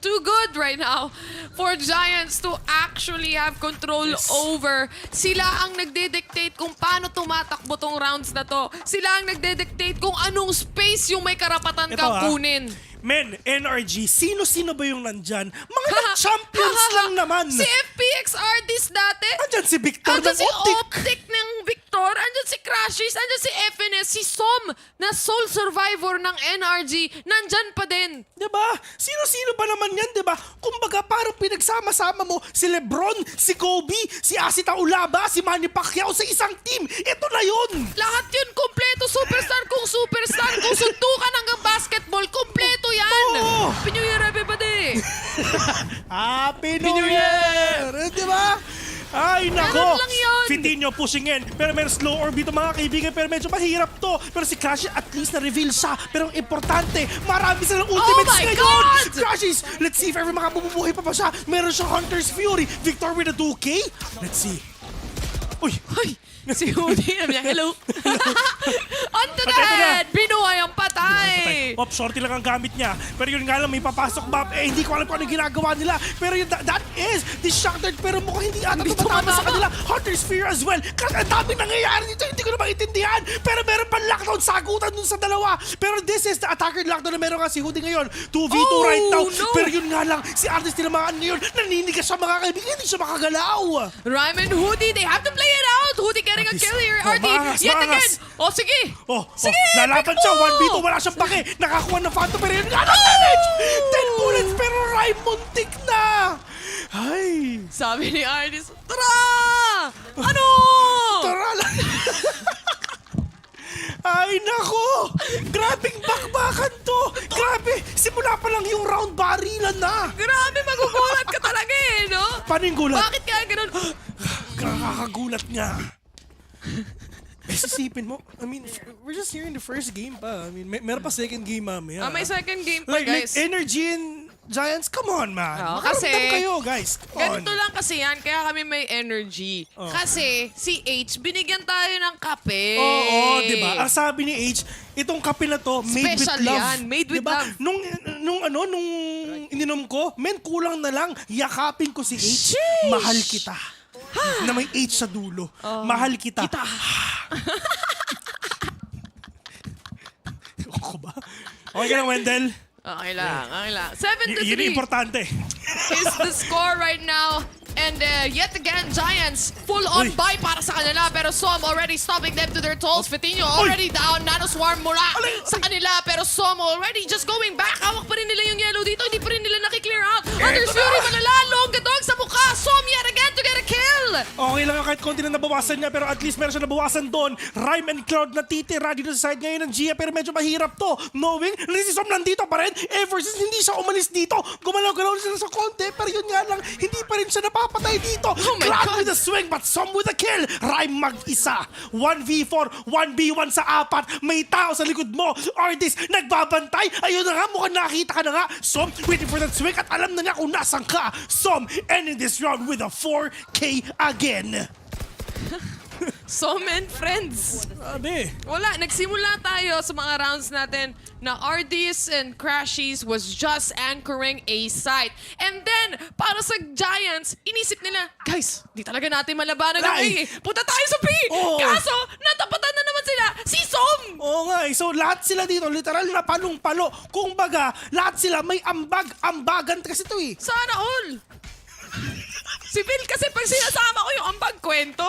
N: good right now for Giants to actually have control over. Sila ang nagde-dictate kung paano tumatakbo tong rounds na to. Sila ang nagde-dictate kung anong space yung may karapatan kang kunin.
M: Men, NRG, sino-sino ba yung nandyan? Mga champions lang naman.
N: Si FPX artist dati.
M: Andyan si Victor
N: andyan
M: ng
N: si
M: Optic.
N: Optic ng Victor. Andyan si Crashes. Andyan si FNS. Si Som na sole survivor ng NRG. Nandyan pa din.
M: Diba? Sino-sino ba naman yan, diba? Kumbaga parang pinagsama-sama mo si Lebron, si Kobe, si Asita Ulaba, si Manny Pacquiao sa isang team. Ito na yun.
N: Lahat yun kompleto. Superstar kung superstar. Kung suntukan hanggang basketball, kompleto yan.
M: Oo.
N: Happy New Year, everybody.
M: Happy New Year! Diba? Ay, nako!
N: Ganun lang yun.
M: Fitinho pushing in. Pero may slow orb dito mga kaibigan. Pero medyo mahirap to. Pero si Crash at least na-reveal siya. Pero ang importante, marami silang ultimates ngayon.
N: God!
M: Crashes! Let's see if ever makabubuhay pa siya. Meron siyang Hunter's Fury. Victor with a 2K. Let's see. Uy!
N: Ay! Si Hoodie na hello. Onto the head! Binuhay ang patay!
M: Op, shorty lang ang gamit niya. Pero yun nga lang, may papasok map. Eh, hindi ko alam kung ano ginagawa nila. Pero yun, that is distracted. Pero mukhang hindi ata tumatama sa kanila. Hunter's Fear as well. Kasi ang daming nangyayari dito. Hindi ko na maintindihan. Pero meron pa lockdown, sagutan dun sa dalawa. Pero this is the attacker lockdown na meron nga si Hoodie ngayon. 2v2 right now.
N: No.
M: Pero yun nga lang, si artist nila mga ngayon, naninigas siya mga kaibigan. Hindi siya makagalaw.
N: Rhyme and Hoodie, they have to play it out. Hoodie getting a kill here. RD, yet again. Oh, sige. Sige.
M: Lalaban siya. 1v2, wala siyang pake. Nakakuha ng Phantom pero yun nga ng damage. 10 bullets pero Rhyme muntik na. Ay.
N: Sabi ni Artis, tara! Ano?
M: Tara lang. Ay, nako! Grabing bakbakan to! Grabe! Simula pa lang yung round barilan na!
N: Grabe, magugulat ka talaga eh, no?
M: Paano yung gulat?
N: Bakit kaya ganun?
M: Nakakagulat nga. Isipin mo, I mean, we're just here in the first game pa. I mean, meron pa second game mamaya.
N: May second game pa, guys.
M: Like energy and Giants, come on, man.
N: Kasi,
M: makaramdam kayo, guys. Come on.
N: ganito lang kasi yan, kaya kami may energy. Kasi, si H, binigyan tayo ng kape.
M: Oo, di ba? Ang sabi ni H, itong kape na to, made
N: Special
M: with love.
N: yan, made with
M: diba?
N: love.
M: Nung ininom ko, men, kulang na lang, yakapin ko si H. Mahal kita. Na may H sa dulo. Mahal kita. Ako ba? Okay ka na, Wendell?
N: Okay lang. 7-3.
M: Yun yung importante.
N: Is the score right now. And yet again, Giants full-on buy para sa kanila. Pero Som already stopping them to their tolls. Fitinho already down. Nanoswarm mula sa kanila. Pero Som already just going back. Hawak pa rin nila yung yellow dito. Hindi pa rin nila nakiklear out. Hunter's Fury manalalo. Gadog sa mukha. Som yet again to get a kill.
M: Okay lang kahit konti na nabawasan niya. Pero at least meron siya nabawasan doon. Rhyme and Cloud na titira dito sa side ngayon ng Gia. Pero medyo mahirap to. Knowing na si Som nandito pa rin. Ever since hindi siya umalis dito. Gumalaw-galaw sila sa konti. Pero yun nga lang, hindi pa rin siya napapatay dito. Cloud with a swing but Som with a kill. Rhyme mag-isa. 1v4, 1v1 sa 4. May tao sa likod mo. Artist, nagbabantay. Ayun na nga, mukhang nakita ka na nga. Som waiting for that swing at alam na niya kung nasan ka. Som ending this round with a 4K again.
N: Som and friends.
M: Grabe.
N: Wala, nagsimula tayo sa mga rounds natin na RDs and Crashies was just anchoring a site. And then, para sa Giants, inisip nila, guys, di talaga natin malabanan ng A. Punta tayo sa B! Kaso, natapatan na naman sila si Som!
M: Oo nga So lahat sila dito, literal na palong-palo. Kung baga, lahat sila may ambagan kasi to eh.
N: Sana all! Si Bill kasi pag sinasama ko yung ambag kwento.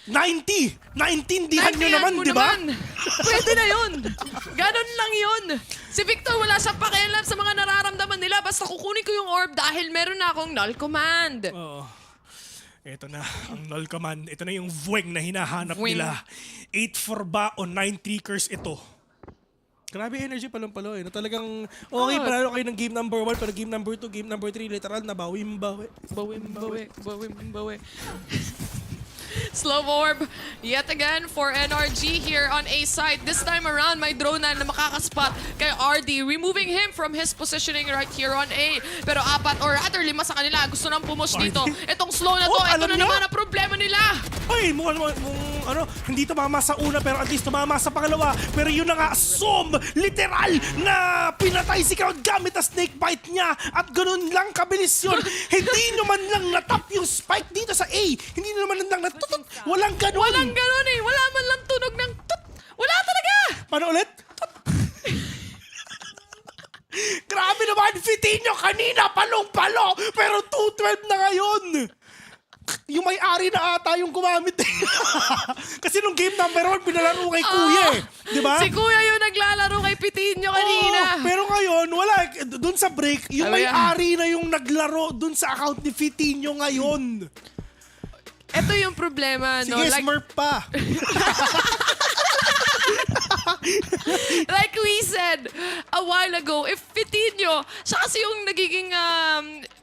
M: 90! Naintindihan nyo naman,
N: mo
M: di ba?
N: Pwede na yun. Ganon lang yun. Si Victor wala siyang pakialam sa mga nararamdaman nila. basta kukunin ko yung orb dahil meron na akong null command.
M: Oo. Ito na, ang null command. Ito na yung vueng na hinahanap nila. 8-4 ba o 9 trickers ito? Grabe energy palang-palo eh. No, talagang okay, panalo kayo ng game number 1 pero game number 2, game number 3, literal na bawi.
N: Slow orb yet again for NRG here on A side. This time around, may drone na makakaspot kay RD, removing him from his positioning right here on A. Pero 4 or rather 5 sa kanila gusto nang pumush dito. Itong slow na to, ito na naman ang problema nila.
M: Ay, hindi tumama sa una pero at least tumama sa pangalawa. Pero yun na nga, Som, literal na pinatay si Ikaw gamit ang snake bite niya. At ganun lang kabilis yun. Hindi naman lang natap yung spike dito sa A. Hindi naman lang natutut. Walang ganun.
N: Walang ganun eh. Wala man lang tunog ng tut. Wala talaga.
M: Paano ulit? Grabe naman, Vitinho kanina, palong-palo. Pero 2-12 na ngayon. Yung may-ari na ata yung gumamit. Kasi nung game number 1, pinalaro kay Kuya eh. Diba?
N: Si Kuya yung naglalaro kay Vitinho kanina.
M: Pero ngayon, wala. Dun sa break, yung may-ari na yung naglaro dun sa account ni Vitinho ngayon.
N: Ito yung problema, no?
M: Sige, smurf pa.
N: Like we said a while ago, if Vitinho, siya kasi yung nagiging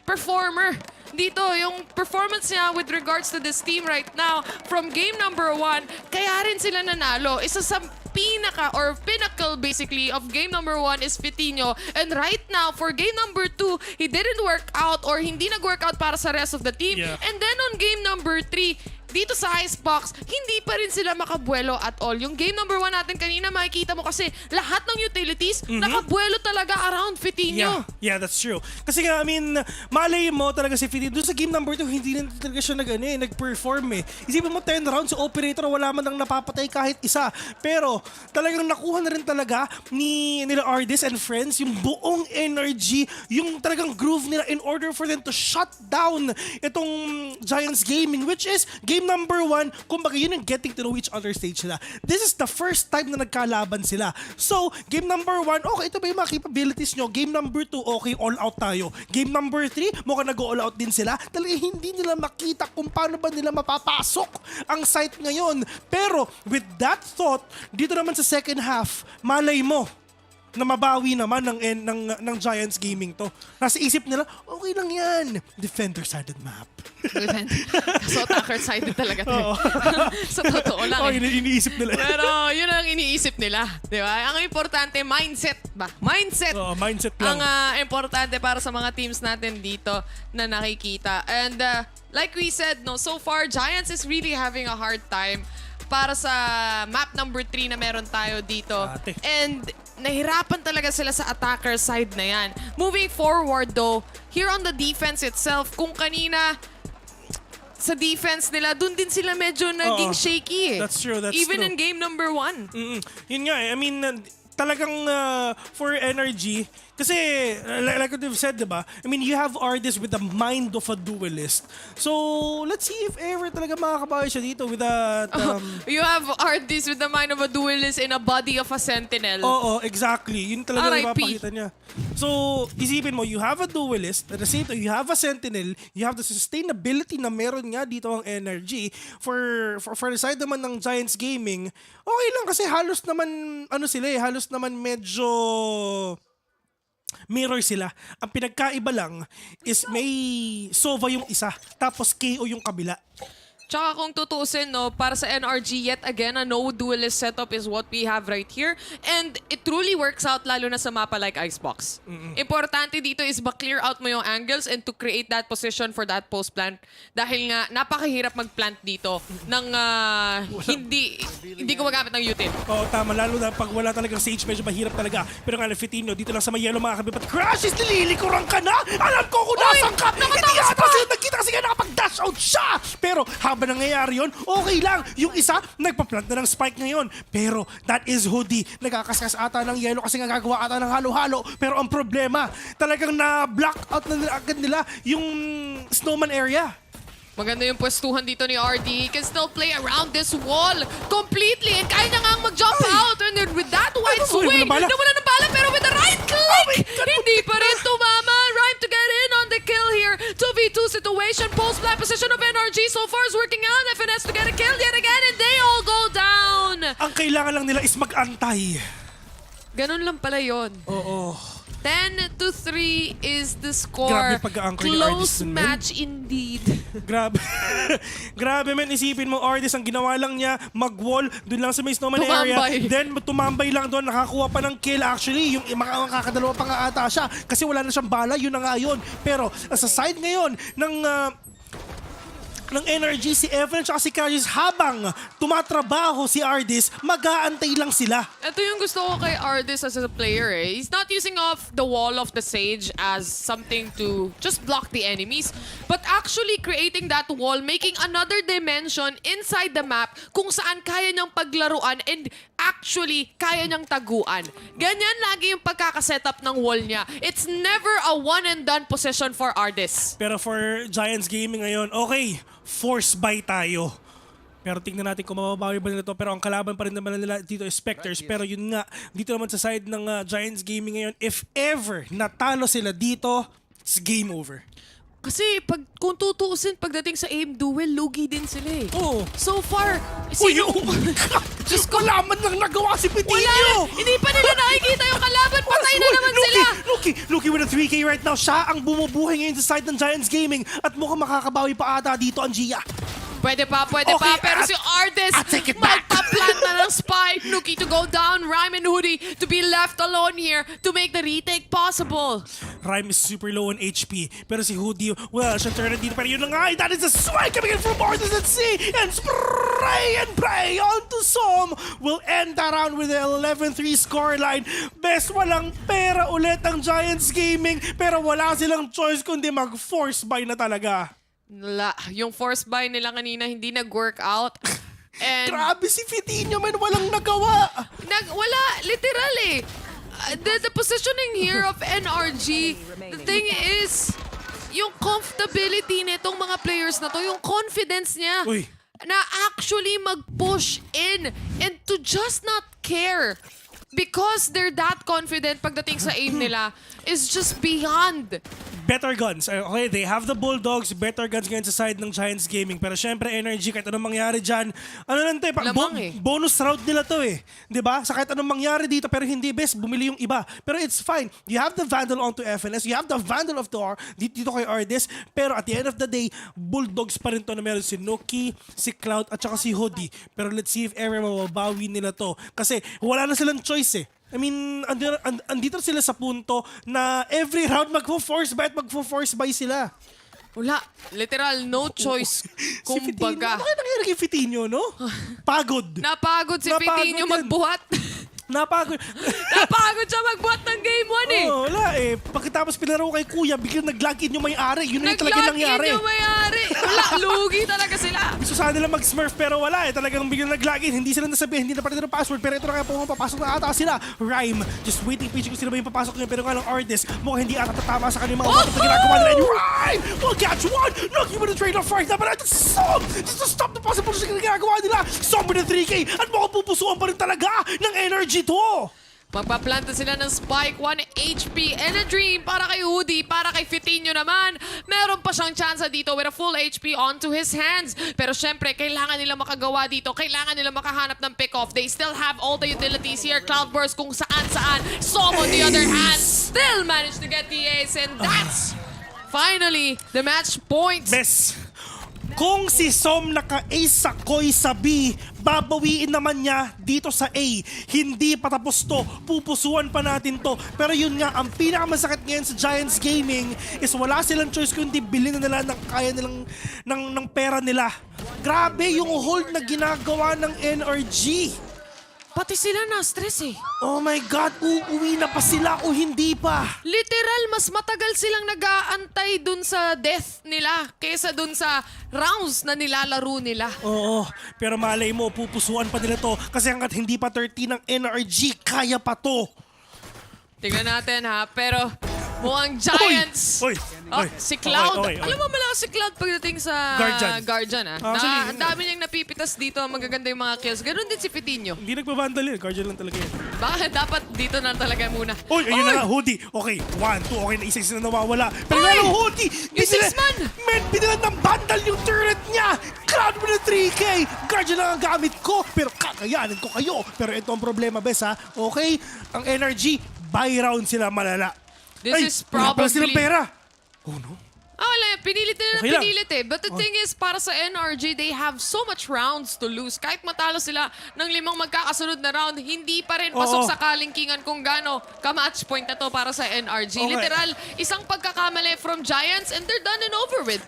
N: performer dito, yung performance niya with regards to this team right now, from game number 1, kaya rin sila nanalo. Isa sa pinaka or pinnacle basically of game number 1 is Vitinho. And right now, for game number 2, he didn't work out or hindi nag-work out para sa rest of the team.
M: Yeah.
N: And then on game number 3, dito sa Icebox, hindi pa rin sila makabuelo at all. Yung game number 1 natin kanina, makikita mo kasi lahat ng utilities, nakabuelo talaga around Vitinho.
M: Yeah, that's true. Kasi nga, I mean, malay mo talaga si Vitinho. Doon sa game number 2, hindi rin talaga siya nag-perform eh. Isipin mo, 10 rounds sa operator, wala man lang napapatay kahit isa. Pero, talagang nakuha na rin talaga nila Ardis and friends yung buong energy, yung talagang groove nila in order for them to shut down itong Giants Gaming, which is game number 1, kumbaga yun ang getting to know each other stage nila. This is the first time na nagkalaban sila. So, game number 1, okay, ito ba yung mga capabilities nyo? Game number 2, okay, all out tayo. Game number 3, mukhang nag-all out din sila. Talaga hindi nila makita kung paano ba nila mapapasok ang site ngayon. Pero, with that thought, dito naman sa second half, malay mo na mabawi naman ng Giants Gaming to. Nasa isip nila, okay lang yan. Defender-sided map.
N: So, attacker-sided talaga. So, totoo lang.
M: Iniisip nila.
N: Pero, yun ang iniisip nila. Di ba? Ang importante, mindset ba? Mindset!
M: Mindset lang.
N: Ang importante para sa mga teams natin dito na nakikita. And, like we said, no, so far, Giants is really having a hard time para sa map number 3 na meron tayo dito. And nahirapan talaga sila sa attacker side na yan. Moving forward though, here on the defense itself, kung kanina sa defense nila, dun din sila medyo naging shaky eh.
M: That's true, that's
N: Even
M: true.
N: in game number 1.
M: Yun nga eh. I mean, talagang for energy, kasi like what you've said, diba? I mean, you have Ardis with the mind of a duelist. So, let's see if ever talaga makakabawi siya dito with that...
N: You have Ardis with the mind of a duelist in a body of a sentinel.
M: Oo, exactly. Yun talaga
N: RIP.
M: napapakita niya. So, isipin mo, you have a duelist, at the same time, you have a sentinel, you have the sustainability na meron nga dito ang energy. For the side naman ng Giants Gaming, okay lang kasi halos naman, halos naman medyo mirror sila. Ang pinagkaiba lang is may Sova yung isa, tapos KO yung kabila.
N: Tsaka kung tutuusin, no, para sa NRG, yet again, a no-duelist setup is what we have right here. And it truly works out, lalo na sa mapa like Icebox. Importante dito is ba-clear out mo yung angles and to create that position for that post-plant. Dahil nga, napakahirap mag-plant dito ng hindi gumagamit ng util.
M: Oo, tama. Lalo na pag wala talagang sage, medyo mahirap talaga. Pero nga, Vitinho, dito lang sa may yellow mga kabibat. Crashes, nililikuran ka na! Alam ko kung nasan ka! Hindi ata sila nagkita kasi nga nakapag-dash out siya! Pero, habang nangyayari yun, okay lang. Yung isa, nagpa-plant na ng spike ngayon. Pero, that is Hoodie. Nagkakaskas ata ng yellow kasi nga gagawa ata ng halo-halo. Pero ang problema, talagang na-block out na agad nila yung snowman area.
N: Maganda yung pwestuhan dito ni RD. He can still play around this wall completely. And kaya niya nga mag-jump out. And then with that white swing, nawala ng bala. Pero with the right click, hindi pa rin tumama.
M: kailangan lang nila is mag-antay.
N: Ganun lang pala yun.
M: Oo.
N: 10-3 is the score.
M: Grabe pag-a-anchor ni Ardis
N: Close
M: dun, men.
N: match indeed.
M: Grabe. Grabe, men. Isipin mo, Ardis, ang ginawa lang niya, mag-wall, dun lang sa may snowman area. Then, tumambay lang doon, nakakuha pa ng kill. Actually, yung makakadalawa pa nga ata siya. Kasi wala na siyang bala, yun na nga yun. Pero, sa side ngayon, ng energy si Evan at si Karius habang tumatrabaho si Ardis, mag-aantay lang sila.
N: Ito yung gusto ko kay Ardis as a player eh. He's not using off the wall of the Sage as something to just block the enemies, but actually creating that wall, making another dimension inside the map kung saan kaya niyang paglaruan and actually kaya niyang taguan. Ganyan lagi yung pagkakasetup ng wall niya. It's never a one and done position for Ardis.
M: Pero for Giants Gaming ngayon, okay, force buy tayo. Pero tingnan natin kung mababawi ba nila ito. Pero ang kalaban pa rin naman nila dito is Spectres. Pero yun nga, dito naman sa side ng Giants Gaming ngayon, if ever natalo sila dito, it's game over.
N: Kasi kung tutuusin pagdating sa aim duel, lugi din sila eh.
M: Oo.
N: So far,
M: Uy, oh my God! Diyos ko, laman lang nagawa si Pitinho!
N: Wala! Hindi pa nila nakikita yung kalaban. Patay na naman sila!
M: Luki with a 3K right now. Siya ang bumubuhay ngayon sa side ng Giants Gaming at mukhang makakabawi pa ata dito ang Gia.
N: Pwede pa. Pero si Ardis, magpa-plant na ng spike. Nuki to go down. Rhyme and Hoodie to be left alone here to make the retake possible.
M: Rhyme is super low on HP. Pero si Hoodie, well, siya turn dito. Pero yun na nga, that is a spike coming in from Ardis at C. And spray and pray onto Som. Will end that round with an 11-3 scoreline. Best walang pera ulit ang Giants Gaming. Pero wala silang choice kundi mag-force buy na talaga.
N: Yung force buy nila kanina hindi nag-work out. And
M: grabe si Fitinho, man, walang nagawa.
N: Wala, literal eh. The positioning here of NRG, the thing is, yung comfortability nitong mga players na to, yung confidence niya, na actually mag-push in and to just not care because they're that confident pagdating sa aim nila is just beyond.
M: Better guns. Okay, they have the Bulldogs. Better guns ngayon sa side ng Giants Gaming. Pero syempre, energy, kahit anong mangyari dyan, ano lang tayo, bonus round nila to eh. Diba? Sa kahit anong mangyari dito, pero hindi best, bumili yung iba. Pero it's fine. You have the Vandal onto FNS. You have the Vandal of the R dito kay Ardis. Pero at the end of the day, Bulldogs pa rin to na meron si Nuki, si Cloud, at saka si Hoodie. Pero let's see if ever mababawi nila to. Kasi wala na silang choice eh. I mean, andito sila sa punto na every round magfo-force buy at magfo-force buy sila.
N: Wala. Literal, no choice. Kumbaga.
M: Bakit nangyari kay Fitinho, no? Pagod.
N: Napagod si Fitinho magbuhat.
M: Napagod
N: siya magbuhat ng game 1 eh.
M: Oo, wala eh. Pagkatapos pinaro kay Kuya, biglang nag-login yung may-ari. Yun na yung talaga nangyari.
N: Nag-login yung may-ari. Wala, lugi talaga sila.
M: Gusto sana nila mag-smurf pero wala eh. Talagang biglang nag-login. Hindi sila nasabihin, hindi na pala ng password. Pero ito na kaya papasok na ata sila. Rhyme, just waiting patient kung sila ba yung papasok nyo. Pero nga lang Ardis, mukhang hindi ata tatama sa kanyang mga watak na ginagawa nila. And Rhyme will catch one. Lucky with the trade-off right now. But it's Som just to stop the possible na ginagawa nila. Som with the 3K. At mukhang pupusuan pa rin talaga ng energy to.
N: Pagpaplanta sila ng spike, 1 HP and a dream para kay Hoodie, para kay Fitinho naman. Meron pa siyang chance dito with a full HP onto his hands. Pero syempre, kailangan nila makagawa dito. Kailangan nila makahanap ng pick-off. They still have all the utilities here. Cloudburst kung saan-saan. Som on the other hand, still managed to get the ace. And that's finally the match point.
M: Best. Kung si Som naka-ace sa Koi sa B, babawiin naman niya dito sa A. Hindi pa tapos to. Pupusuan pa natin to. Pero yun nga, ang pinakamasakit ngayon sa Giants Gaming is wala silang choice kundi bilhin na nila ng kaya nilang ng pera nila. Grabe yung hold na ginagawa ng NRG.
N: Pati sila na-stress eh.
M: Oh my God, uuwi na pa sila o hindi pa?
N: Literal, mas matagal silang nag-aantay dun sa death nila kaysa dun sa rounds na nilalaro nila.
M: Oo, pero malay mo, pupusuan pa nila to kasi hanggat hindi pa 13 ng NRG, kaya pa to.
N: Tingnan natin ha, pero Mukhang Giants.
M: Oy!
N: Si Cloud.
M: Okay.
N: Alam mo malakas si Cloud pagdating sa Guardian
M: Actually,
N: ang dami niyang napipitas dito. Magaganda yung mga kills. Ganun din si Fitinho.
M: Hindi nagpa-vandal yun. Guardian lang talaga yun.
N: Bakit dapat dito na talaga muna?
M: Oy, ayun na nga, Hoodie. Okay, 1, 2, okay na isa na nawawala. Pero nga lang, Hoodie!
N: Yung 6-man!
M: Men, binilan ng vandal yung turret niya! Cloud mo na 3K! Guardian lang ang gamit ko, pero kakayanin ko kayo. Pero ito ang problema, Bes, ha? Okay? Ang energy, buy round sila malala.
N: This is
M: wala pala
N: probably...
M: silang pera. Oh, no?
N: Wala, pinilit nila
M: Okay lang.
N: pinilit eh. But the thing is, para sa NRG, they have so much rounds to lose. Kahit matalo sila ng 5 magkakasunod na round, hindi pa rin pasok sa kalingkingan kung gaano ka-match point na to para sa NRG.
M: Okay.
N: Literal, isang pagkakamali from Giants and they're done and over with.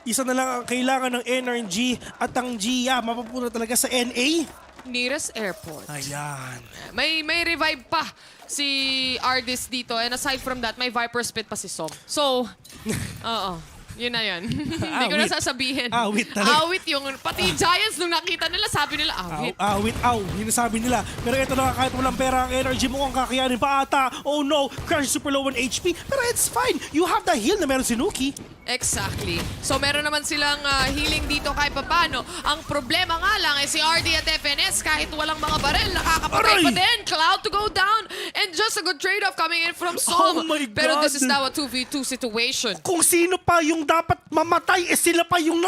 M: Isa na lang ang kailangan ng NRG at ang Gia mapupunta talaga sa NA.
N: Nearest airport.
M: Ayan.
N: May revive pa si Ardis dito. And aside from that, may Viper Spit pa si Som. So, oo. Yun na yun. Hindi ko na sasabihin.
M: Awit talaga.
N: Awit yung... Pati Giants, nung nakita nila, sabi nila, awit.
M: Awit, yun ang sabi nila. Pero ito na kahit walang pera ang energy mo kung kakayanin pa ata. Oh no, Crash super low on HP. Pero it's fine. You have the heal na meron si Nuki.
N: Exactly. So meron naman silang healing dito kahit papano. Ang problema nga lang ay si RD at FNS kahit walang mga barel, nakakapatay pa din. Cloud to go down. And just a good trade-off coming in from Som.
M: Oh my God.
N: Pero this is now a 2v2 situation.
M: Kung sino pa yung dapat mamatay, sila pa yung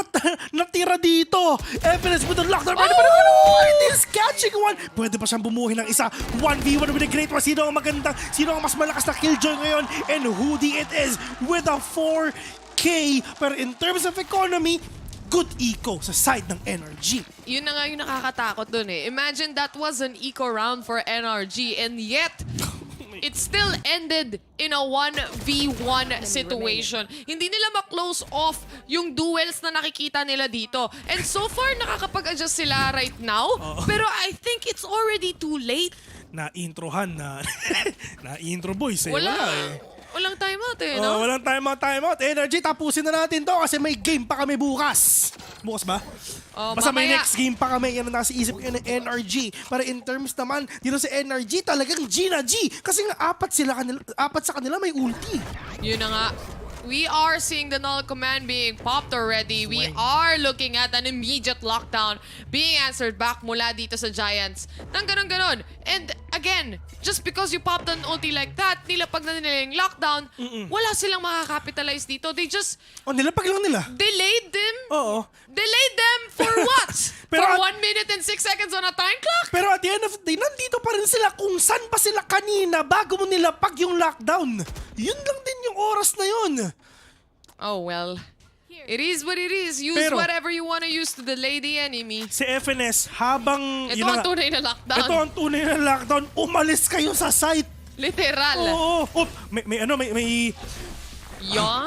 M: natira dito. FNS with the lockdown. It is catching one. Pwede pa siyang bumuhin ng isa. 1v1 with a great one. Sino ang magandang, sino ang mas malakas na killjoy ngayon? And Hoodie it is with a 4K. Pero in terms of economy, good eco sa side ng NRG.
N: Yun na nga yung nakakatakot dun eh. Imagine that was an eco round for NRG and yet it still ended in a 1v1 situation. Hindi nila ma-close off yung duels na nakikita nila dito. And so far, nakakapag-adjust sila right now. Pero I think it's already too late.
M: Na-introhan na. Na-intro boys eh. Wala eh.
N: Walang timeout eh, no?
M: Walang timeout. Energy, tapusin na natin to kasi may game pa kami bukas. Bukas ba? Basta may
N: mamaya.
M: next game pa kami. Yan ang nasa isip ko ng NRG. Para in terms naman, dito sa NRG, talagang G na G. Kasi nga apat sa kanila may ulti.
N: Yun na nga. We are seeing the null command being popped already. We are looking at an immediate lockdown being answered back mula dito sa Giants. Nang ganon-ganon. And again, just because you popped an ulti like that, nilapag na nila yung lockdown, wala silang makakapitalize dito. They just...
M: nilapag lang nila.
N: Delayed them?
M: Oo.
N: Delayed them for what? For 1 minute and 6 seconds on a time clock?
M: Pero at the end of the day, nandito pa rin sila kung saan pa sila kanina bago mo nilapag yung lockdown. Yun lang din yung oras na yun.
N: Oh well. It is what it is. Use whatever you want to use to delay the enemy.
M: Si FNS, habang...
N: Ito ang tunay na lockdown.
M: Ito ang tunay na lockdown. Umalis kayo sa site.
N: Literal.
M: Oo.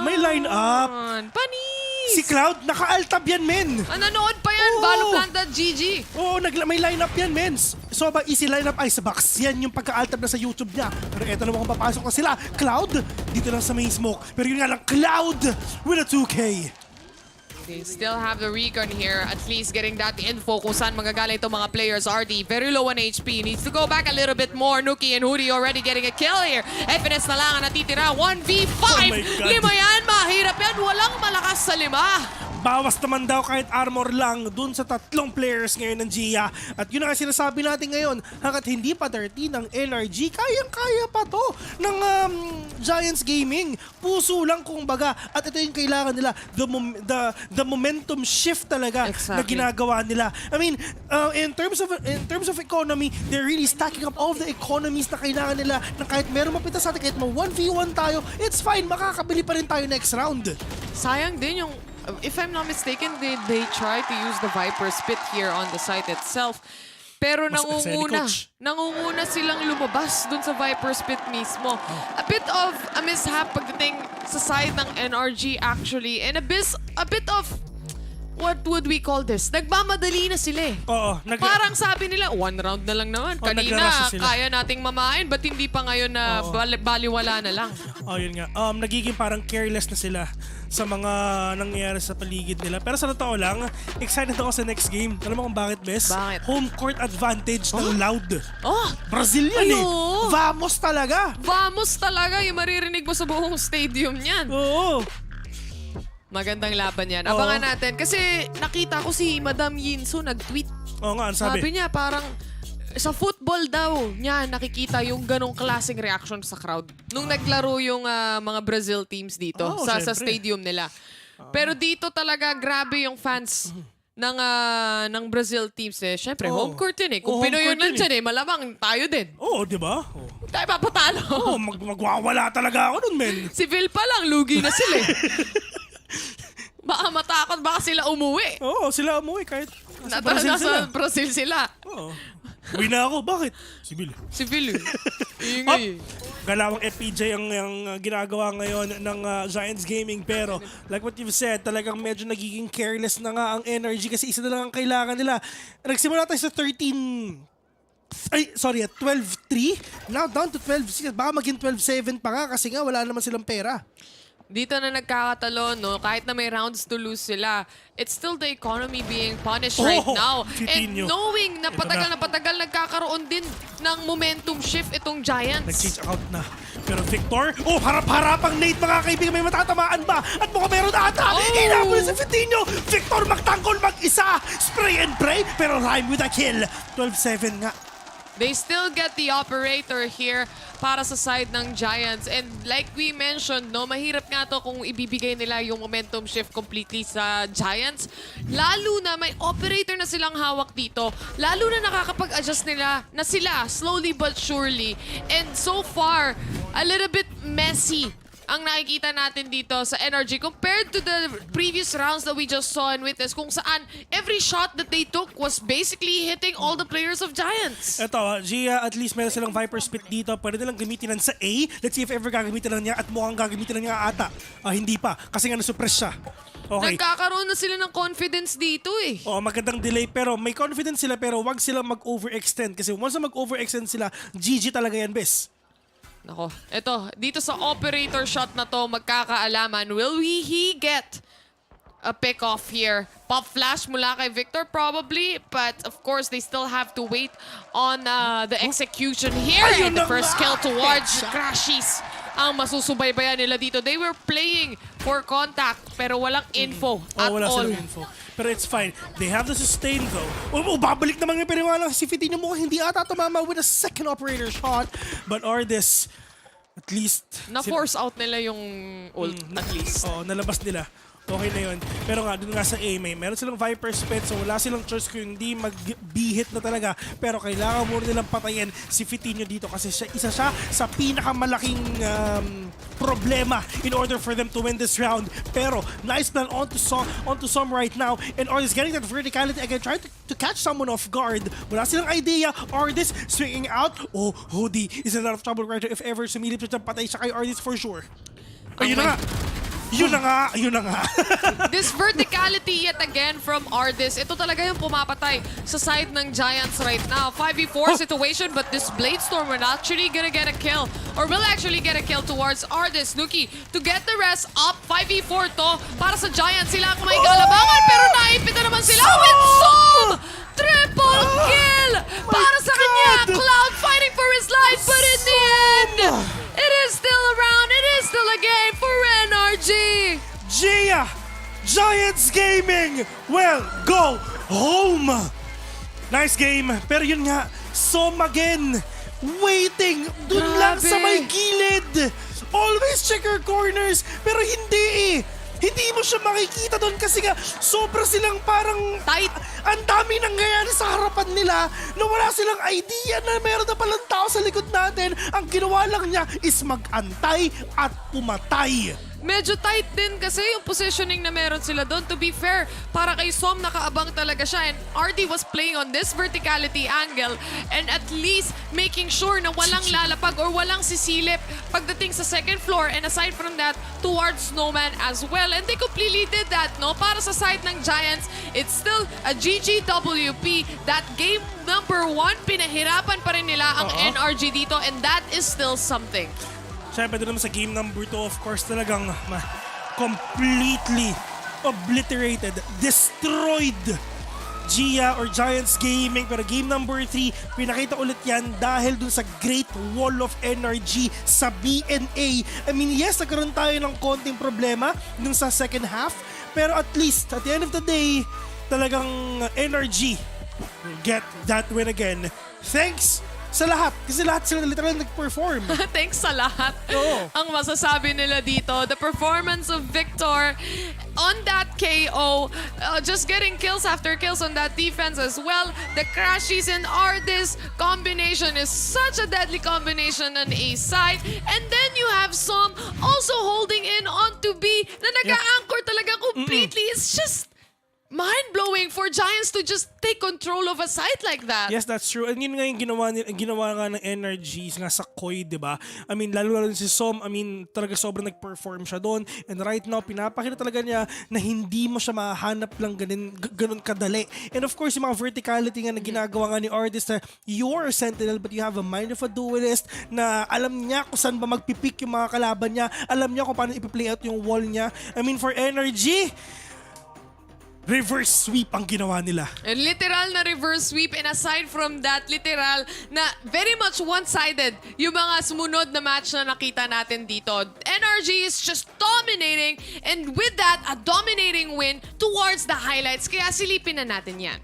M: May line up.
N: Panis!
M: Si Cloud, naka-altab yan, men.
N: Nanonood pa yan. Valoplant.gg.
M: Oo, may line up yan, men. So, easy line up Icebox. Yan yung pagka-altab na sa YouTube niya. Pero eto naman kung papasok na sila. Cloud, dito lang sa main smoke. Pero yun nga lang, Cloud with a 2K.
N: They still have the recon here. At least getting that info kung saan magagaling itong mga players. RD, very low on HP. Needs to go back a little bit more. Nuki and Hoodie already getting a kill here. FNS na lang ang natitira. 1v5. Lima yan. Mahirap yan. Walang malakas sa 5.
M: Bawas naman daw kahit armor lang dun sa 3 players ngayon ng Gia. At yun ang sinasabi natin ngayon, hanggat hindi pa 30 ng NRG, kayang-kaya pa to ng Giants Gaming. Puso lang kung baga. At ito yung kailangan nila, the momentum shift talaga na ginagawa nila. I mean, in terms of economy, they're really stacking up all of the economies na kailangan nila na kahit meron mapita sa atin, kahit 1v1 tayo, it's fine, makakabili pa rin tayo next round.
N: Sayang din yung... If I'm not mistaken, they try to use the Viper Spit here on the site itself. Pero nangunguna silang lumabas dun sa Viper Spit mismo. A bit of a mishap pagdating sa side ng NRG actually. And a bit of what would we call this? Nagmamadali na sila eh.
M: Oo.
N: Parang sabi nila, 1 round na lang naman. Kanina,
M: nagra-rush sila.
N: kaya nating mamain. Ba't hindi pa ngayon na baliwala na lang?
M: Yun nga. Nagiging parang careless na sila sa mga nangyayari sa paligid nila. Pero sa totoo lang, excited ako sa next game. Alam mo kung bakit, Bes?
N: Bakit?
M: Home court advantage ng Loud.
N: Oh!
M: Brazil yan eh. Vamos talaga.
N: Vamos talaga. Yung maririnig mo sa buong stadium niyan.
M: Oo.
N: Magandang laban yan. Abangan natin. Kasi nakita ko si Madam Yinso nag-tweet.
M: Oo nga, sabi
N: niya parang sa football daw niya nakikita yung ganong klaseng reaction sa crowd. Nung naglaro yung mga Brazil teams dito sa stadium nila. Pero dito talaga grabe yung fans ng Brazil teams eh. Siyempre, home court yun eh. Kung Pinoy yun lang dyan eh, malamang tayo din.
M: Oo, di ba?
N: Tayo papatalo.
M: Oo, magwawala talaga ako nun, men.
N: Si Phil pa lang, lugi na sila eh. Baka matakot, baka sila umuwi.
M: Oo, sila umuwi kahit
N: nasa Brazil sila.
M: Oo. Uwi na ako. Bakit? Si Bill.
N: Si Bill. Ingay.
M: Galawang FPJ ang ginagawa ngayon ng Giants Gaming. Pero like what you've said, talagang medyo nagiging careless na nga ang energy kasi isa na lang ang kailangan nila. Nagsimula tayo sa 12-3. Now down to 12-6. Baka maging 12-7 pa nga kasi nga wala naman silang pera.
N: Dito na nagkakatalo, no? Kahit na may rounds to lose sila, it's still the economy being punished right now. And knowing na patagal nagkakaroon din ng momentum shift itong Giants.
M: Nag-change out na. Pero Victor, harap-harapang Nate mga kaibigan, may matatamaan ba? At mukhang meron ata. Hinabol sa Vitinho. Victor magtanggol mag-isa. Spray and pray, pero rhyme with a kill. 12-7 nga.
N: They still get the operator here para sa side ng Giants. And like we mentioned, no, mahirap nga to kung ibibigay nila yung momentum shift completely sa Giants. Lalo na may operator na silang hawak dito. Lalo na nakakapag-adjust nila na sila slowly but surely. And so far, a little bit messy ang nakikita natin dito sa energy compared to the previous rounds that we just saw and witnessed kung saan every shot that they took was basically hitting all the players of Giants.
M: Ito, Gia, at least meron silang Viper Spit dito. Pwede nilang gamitin sa A. Let's see if ever gagamitin lang niya at mukhang gagamitin lang niya ata. Hindi pa, kasi nga nasuppress siya. Okay.
N: Nagkakaroon na sila ng confidence dito eh.
M: Magandang delay pero may confidence sila pero wag silang mag-overextend kasi once na mag-overextend sila, GG talaga yan, Bes.
N: Nako, eto, dito sa operator shot na to, magkakaalaman. Will he get a pick-off here? Pop flash mula kay Victor probably, but of course, they still have to wait on the execution here. And the first kill towards Crashies ang masusubaybayan nila dito. They were playing for contact, pero walang info at
M: wala
N: all.
M: silang info. Pero it's fine. They have the sustain though. Babalik naman yung piniwala si Vitinho mo. Hindi ata tumama with a second operator shot. But Ardis, at least...
N: Na-force out nila yung ult, at least.
M: Nalabas nila. Okay na yun. Pero nga, dun nga sa EMEA, meron silang Viper Spit, so wala silang choice kung hindi mag-B-hit na talaga. Pero kailangan muna nilang patayin si Vitinho dito kasi isa siya sa pinakamalaking problema in order for them to win this round. Pero nice plan onto Som right now. And Ardis getting that verticality again, trying to catch someone off guard. Wala silang idea. Ardis swinging out. Hoodie is in a lot of trouble right now. If ever sumilip siya, patay siya kay Ardis for sure. Ayun na nga. Yun na nga.
N: This verticality yet again from Ardis. Ito talaga yung pumapatay sa side ng Giants right now. 5v4 situation, but this Bladestorm will actually gonna get a kill. Or will actually get a kill towards Ardis. Nuki, to get the rest up, 5v4 to para sa Giants. Sila ang may kalabangan, pero naipit na naman sila with Som! Triple kill para sa kanya. Cloud fighting for his life, but in the end, it is still a round. It is still a game for NRG.
M: Gia, Giants Gaming will go home. Nice game. Pero yun nga, Som again, waiting dun lang sa may gilid. Always check your corners, pero hindi eh. Hindi mo siya makikita doon kasi nga sobra silang parang tight. Ang dami nangyayari sa harapan nila na wala silang idea na meron na palang tao sa likod natin. Ang ginawa lang niya is mag-antay at pumatay.
N: medyo tight din kasi yung positioning na meron sila doon. To be fair, para kay Som, nakaabang talaga siya. And RD was playing on this verticality angle and at least making sure na walang lalapag or walang sisilip pagdating sa second floor. And aside from that, towards Snowman as well. And they completely did that, no? Para sa side ng Giants, it's still a GGWP. That game number 1, pinahirapan pa rin nila ang NRG dito and that is still something.
M: Siyempre doon naman sa game number 2, of course, talagang completely obliterated, destroyed Gia or Giants Gaming. Pero game number 3, pinakita ulit yan dahil dun sa Great Wall of Energy sa BNA. I mean, yes, nagkaroon tayo ng konting problema dun sa second half. Pero at least, at the end of the day, talagang Energy will get that win again. Thanks sa lahat. Kasi lahat sila literal nag-perform.
N: Thanks sa lahat. Ang masasabi nila dito, the performance of Victor on that KO, just getting kills after kills on that defense as well. The Crashies and Ardis combination is such a deadly combination on A side. And then you have Som also holding in onto B na nag-a-anchor talaga completely. It's just mind-blowing for Giants to just take control of a site like that.
M: Yes, that's true. And yun nga yung ginawa nga ng Energy nga sa Koi, di ba? I mean, lalo si Som, I mean, talaga sobrang nag-perform siya doon. And right now, pinapakita talaga niya na hindi mo siya mahanap lang ganun kadali. And of course, yung mga verticality nga na ginagawa nga ni Ardis na you're a sentinel but you have a mind of a duelist na alam niya kung saan ba magpipick yung mga kalaban niya. Alam niya kung paano ipi-play out yung wall niya. I mean, for Energy, reverse sweep ang ginawa nila.
N: And literal na reverse sweep, and aside from that, literal na very much one-sided yung mga sumunod na match na nakita natin dito. NRG is just dominating, and with that, a dominating win towards the highlights. Kaya silipin na natin yan.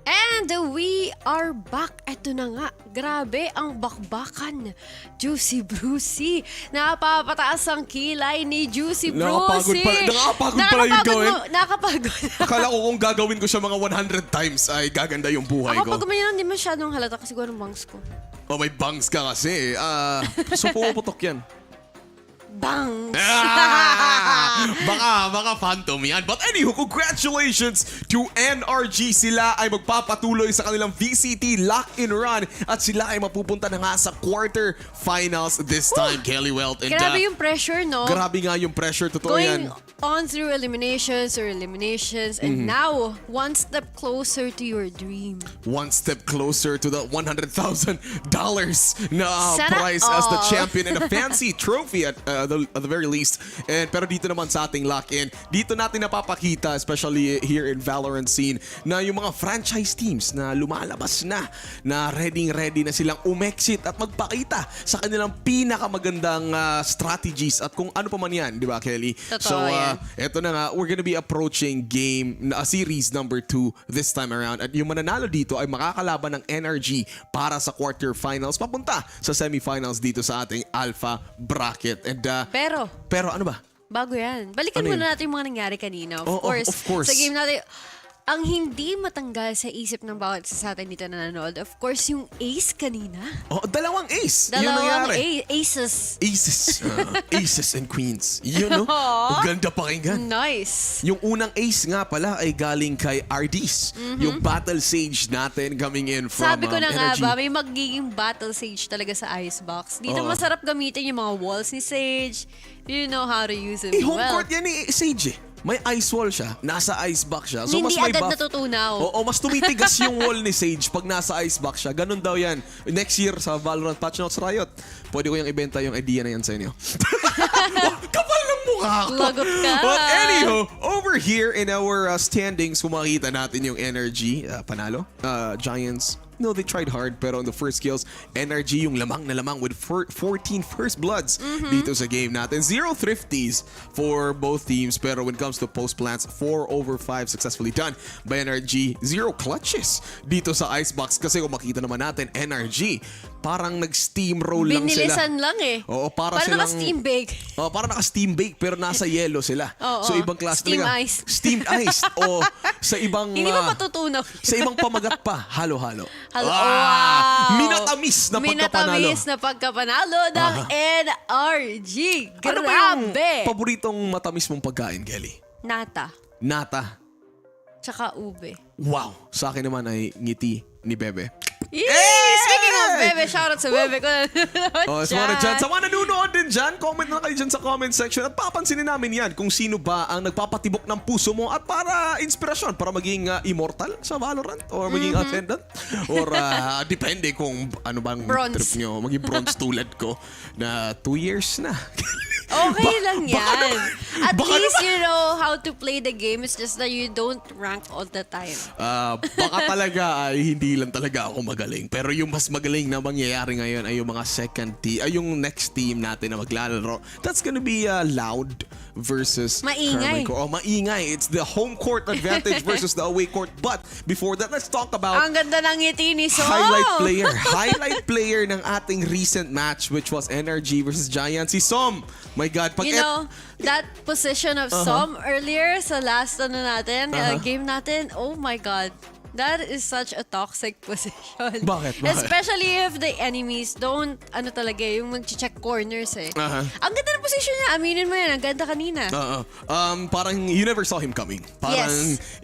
E: And we are back. Ito na nga. Grabe ang bakbakan. Juicy Brucey. Napapataas ang kilay ni Juicy Brucey.
D: Nakapagod pala yung gawin.
E: Nakapagod.
D: Akala ko kung gagawin ko siya mga 100 times ay gaganda yung buhay ko.
E: Ako pag umayon, hindi masyadong halata kasi siguro ng bangs ko.
D: Oh, may bangs ka kasi. So puputok yan.
E: Bangs!
D: Baka phantom yan. But anywho, congratulations to NRG. Sila ay magpapatuloy sa kanilang VCT Lock and Run at sila ay mapupunta na nga sa quarterfinals this time, Kelly Welt. And,
E: grabe yung pressure, no?
D: Grabe nga yung pressure. Totoo yan.
E: Going on through eliminations and now one step closer to your dream.
D: One step closer to the $100,000 na prize as the champion and a fancy trophy at the very least. And pero dito naman sa ating lock-in, dito natin napapakita, especially here in Valorant scene, na yung mga franchise teams na lumalabas na ready na silang umexit at magpakita sa kanilang pinakamagandang strategies at kung ano pa man yan, di ba, Kelly?
E: Totoo yan.
D: Eto na nga, we're gonna be approaching series number 2 this time around. At yung mananalo dito ay makakalaban ng NRG para sa quarterfinals papunta sa semifinals dito sa ating Alpha Bracket. And
E: Pero
D: ano ba?
E: Bago yan. Balikan muna natin yung mga nangyari kanina. Of course.
D: Of course.
E: Sa game natin, Ang hindi matanggal sa isip ng bawat isa sa atin dito na nanonood, of course, yung ace kanina.
D: Oh, dalawang ace. Yun
E: Dalawang
D: nangyari.
E: aces.
D: Aces and queens. Yun, no? Ganda pakinggan.
E: Nice.
D: Yung unang ace nga pala ay galing kay Ardis. Yung Battle Sage natin coming in from
E: Sabi ko na nga
D: Energy.
E: ba, may magiging battle sage talaga sa Icebox. Dito masarap gamitin yung mga walls ni Sage. You know how to use it
D: Home
E: well.
D: court yan ni Sage eh. May ice wall siya, nasa ice box siya. So
E: Hindi
D: mas may
E: agad
D: buff.
E: natutunaw.
D: Oo, mas tumitigas yung wall ni Sage pag nasa ice box siya. Ganun daw yan. Next year sa Valorant Patch Notes Riot, pwede ko yung ibenta yung idea na yan sa inyo. Kapal ng mukha ko.
E: Lagot ka.
D: But anyhow, over here in our standings, kung makikita natin yung energy, panalo. Giants, no, they tried hard, pero on the first kills, energy yung lamang na lamang with 14 first bloods dito sa game natin. 0 thrifties for both teams, pero when it comes to post plants, 4/5 successfully done by energy. 0 clutches dito sa icebox kasi kung makita naman natin, energy parang nag-steamroll lang sila.
E: Binilisan lang eh.
D: Oo,
E: Parang naka-steam bake.
D: Oh, parang naka-steam bake pero nasa yellow sila. So ibang klase
E: Steam
D: talaga.
E: ice.
D: Steamed ice. O sa ibang
E: Hindi ba matutunaw?
D: sa ibang pamagat pa, halo-halo.
E: Wow!
D: Minatamis na pagkapanalo.
E: Minatamis na pagkapanalo ng NRG.
D: Ano ba yung
E: Grabe!
D: paboritong matamis mong pagkain, Kelly?
E: Nata.
D: Nata.
E: Tsaka ube.
D: Wow! Sa akin naman ay ngiti ni Bebe.
E: Yay! Speaking of Bebe, shoutout sa Bebe ko na
D: Sa mga dyan, sa mga nanonood din dyan, comment na kayo dyan sa comment section at papansinin namin yan kung sino ba ang nagpapatibok ng puso mo at para inspirasyon para maging immortal sa Valorant or maging attendant or depende kung ano bang trip nyo. Maging bronze tulad ko na 2 years na.
E: Okay lang yan. At
D: baka
E: least
D: naman.
E: you know how to play the game. It's just that you don't rank all the time.
D: Baka talaga ay hindi lang talaga ako magaling. Pero yung mas magaling na mangyayari ngayon ay yung mga yung next team natin na maglalaro. That's gonna be Loud versus
E: Maingay.
D: Maingay. It's the home court advantage versus the away court. But before that, let's talk about
E: Ang ganda ng ngiti ni Som.
D: Highlight player ng ating recent match which was Energy versus Giants. Si Som. My God.
E: You know, that position of Som earlier sa last game natin, oh my God. That is such a toxic position.
D: Bakit?
E: Especially if the enemies don't, yung mag-check corners eh. Ang ganda ng position niya. Aminin mo yan. Ang ganda kanina.
D: Parang you never saw him coming. Parang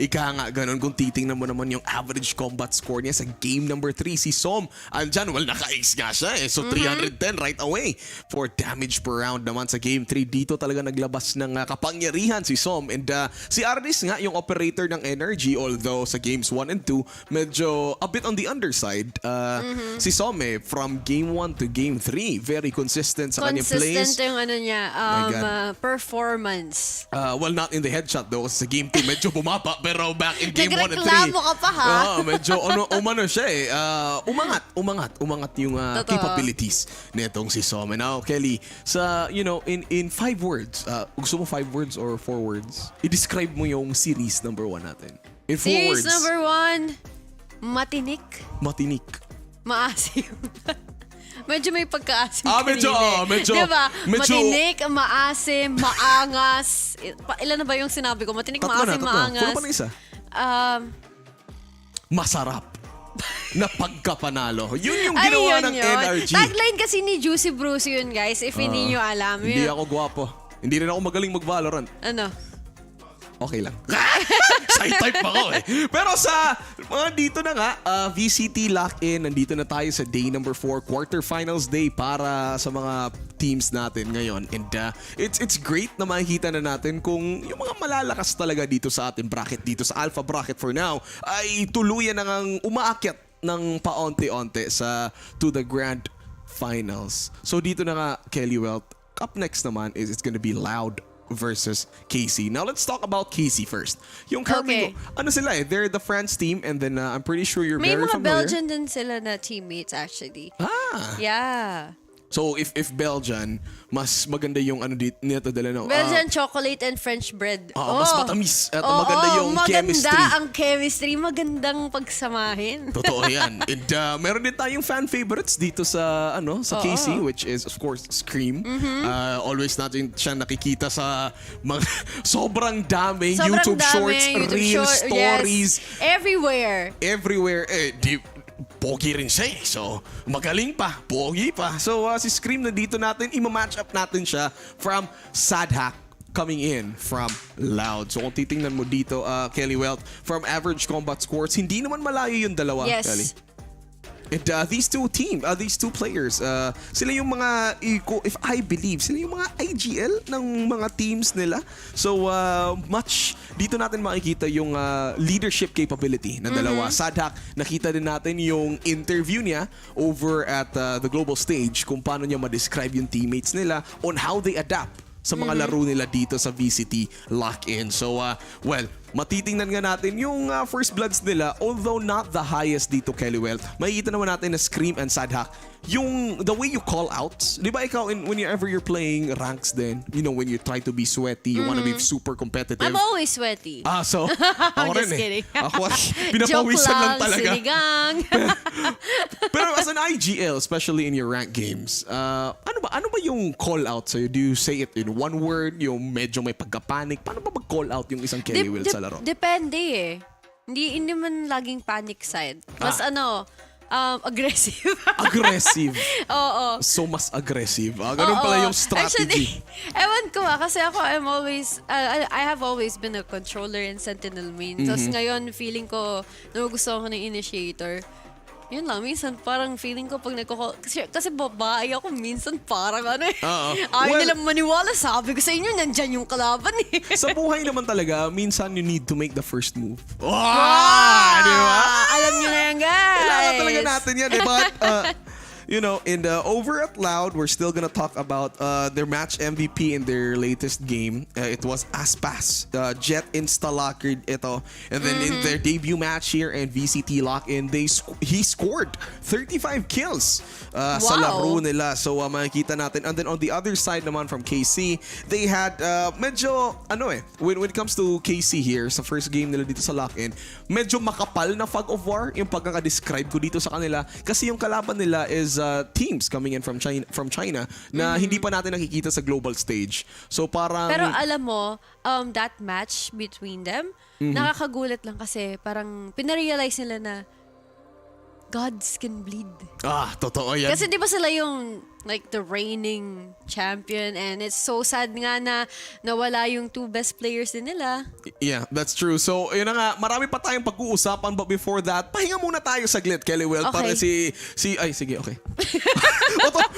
D: ika nga ganun kung titingnan mo naman yung average combat score niya sa game number 3. Si Som, andyan, naka-ace nga siya eh. So 310 right away for damage per round naman sa game 3. Dito talaga naglabas ng kapangyarihan si Som. And si Ardis nga yung operator ng energy, although sa games 1 and 2, medyo a bit on the underside. Si Som from game 1 to game 3, very consistent sa kanyang plays.
E: Consistent yung performance.
D: Well, not in the headshot though. Kasi sa game 2, medyo bumaba. Pero back in game 1 and 3.
E: Nagreklamo ka pa ha?
D: Medyo umano siya eh. Umangat yung capabilities nitong si Som. And now, Kelly, in 5 words, gusto mo 5 words or 4 words? I-describe mo yung series number 1 natin. In 4
E: Series
D: words.
E: number 1, matinik.
D: Matinik.
E: Maasim. Medyo may pagkaasim
D: medyo.
E: Diba?
D: Medyo,
E: matinik, maasim, maangas. Ilan na ba yung sinabi ko? Matinik, maasim, maangas.
D: Kulang pa ng isa. Masarap. Na pagkapanalo. Yun yung ginawa ng NRG.
E: Tagline kasi ni Juicy Bruce yun, guys. If hindi nyo alam.
D: Hindi ako gwapo. Hindi rin ako magaling mag-Valorant.
E: Ano?
D: Okay lang. Side type ako eh. Pero sa dito na nga, VCT Lock in. Nandito na tayo sa day number 4, quarterfinals day para sa mga teams natin ngayon. And it's great na makikita na natin kung yung mga malalakas talaga dito sa ating bracket, dito sa Alpha bracket for now, ay tuluyan na ngang umaakyat ng paonti-onti to the grand finals. So dito na nga, Kelly Welt, up next naman is it's gonna be Loud versus KC. Now let's talk about KC first. Yung Carmingo, sila eh? They're the France team and then I'm pretty sure you're very familiar.
E: May mga Belgian din sila na teammates actually. Yeah.
D: So if Belgian, mas maganda yung ano nito dala no.
E: Belgian chocolate and French bread.
D: Mas matamis at maganda yung chemistry.
E: Maganda ang chemistry, magandang pagsamahin.
D: Totoo yan. And meron din tayong fan favorites dito sa KC, which is of course Scream. Always natin siya nakikita sa mga sobrang daming YouTube shorts, reels, stories.
E: Yes. Everywhere.
D: Pogi rin siya eh. So, magaling pa. Pogi pa. So, si Scream nandito natin. Ima-match up natin siya from Sadhack coming in from Loud. So, kung titingnan mo dito, Kelly Welt, from average combat scores, hindi naman malayo yung dalawa,
E: Yes.
D: Kelly. And these two players, sila yung mga, if I believe, sila yung mga IGL ng mga teams nila. So, dito natin makikita yung leadership capability ng dalawa. Sadhack, nakita din natin yung interview niya over at the global stage kung paano niya ma-describe yung teammates nila on how they adapt sa mga laro nila dito sa VCT Lock-in. So, matitingnan nga natin yung first bloods nila, although not the highest dito, Kelly Welt. Makikita naman natin na Scream and Sadhack, yung the way you call outs, di ba ikaw, whenever you're playing ranks din, when you try to be sweaty, you wanna be super competitive.
E: I'm always sweaty.
D: So,
E: I'm
D: ako
E: just
D: rin
E: kidding.
D: Ako, pinapawisan lang talaga.
E: Sinigang.
D: Pero as an IGL, especially in your rank games, ano ba yung call out sa'yo? Do you say it in one word, yung medyo may pagka-panic? Paano ba mag-call out yung isang Kelly Will sa laro?
E: Depende eh. Hindi man laging panic side. Mas aggressive.
D: Aggressive?
E: Oo.
D: So, mas aggressive. Ganun pala yung strategy.
E: Actually, ewan ko kasi ako, I have always been a controller in Sentinel main. Tapos ngayon, feeling ko, nagugustuhan ko ng initiator. Yun lang, minsan parang feeling ko pag kasi babae ako, minsan parang ayaw nilang maniwala. Sabi ko sa inyo, nandyan yung kalaban eh.
D: Sa buhay naman talaga, minsan you need to make the first move. Di ba?
E: Alam nyo na yan, guys.
D: Kailangan talaga natin yan. But, and over at Loud, we're still gonna talk about their match MVP in their latest game. It was Aspas. Jet insta-lockered ito. And then in their debut match here in VCT Lock-in, he scored 35 kills sa laro nila. So makikita natin. And then on the other side naman from KC, they had medyo, when it comes to KC here, sa first game nila dito sa Lock-in, medyo makapal na fog of war yung pagkaka-describe ko dito sa kanila. Kasi yung kalaban nila is teams coming in from China na hindi pa natin nakikita sa global stage. So parang...
E: Pero alam mo, that match between them, nakakagulat lang kasi parang pinarealize nila na gods can bleed.
D: Totoo yan.
E: Kasi di ba sila yung the reigning champion, and it's so sad nga na nawala yung two best players din nila.
D: Yeah, that's true. So, yun na nga, marami pa tayong pag-uusapan, but before that, pahinga muna tayo saglit, Kelly Will, para sige, okay.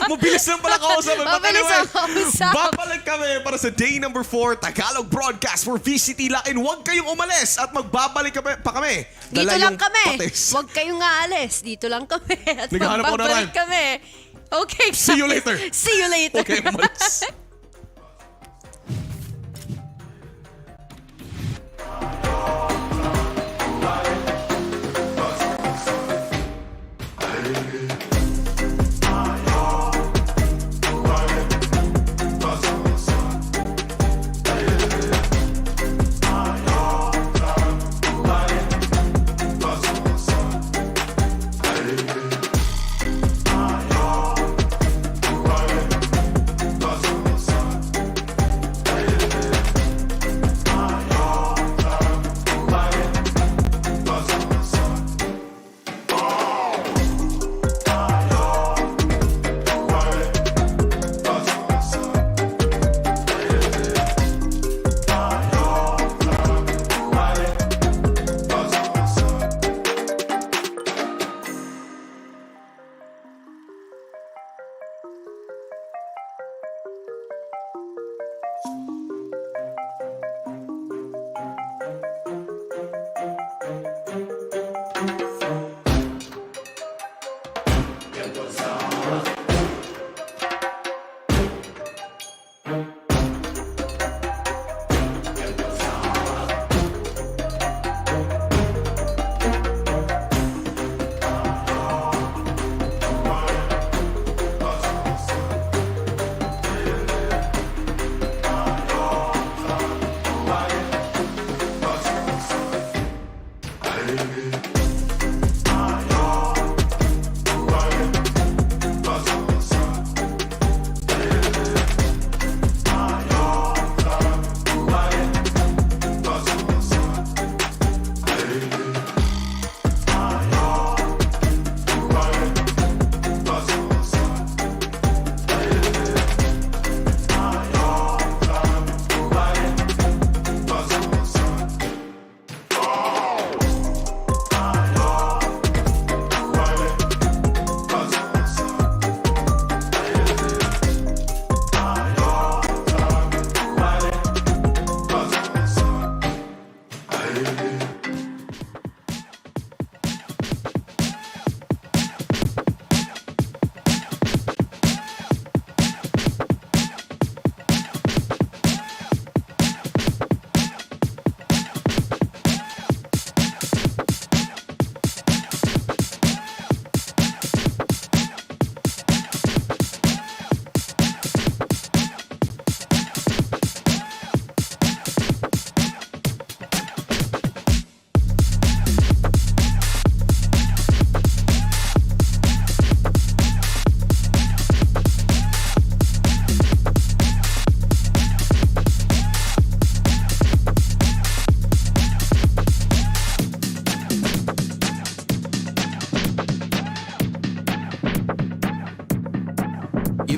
D: Mabilis lang pala kausap.
E: Mabilis lang kausap.
D: Babalik kami para sa day number 4, Tagalog broadcast for VCT Lock-in. Huwag kayong umalis at magbabalik pa kami.
E: Dito lang kami. Huwag kayong aalis. Dito lang kami. At magbabalik kami. Okay.
D: See you later.
E: See you later.
D: Okay, umalis.
P: You've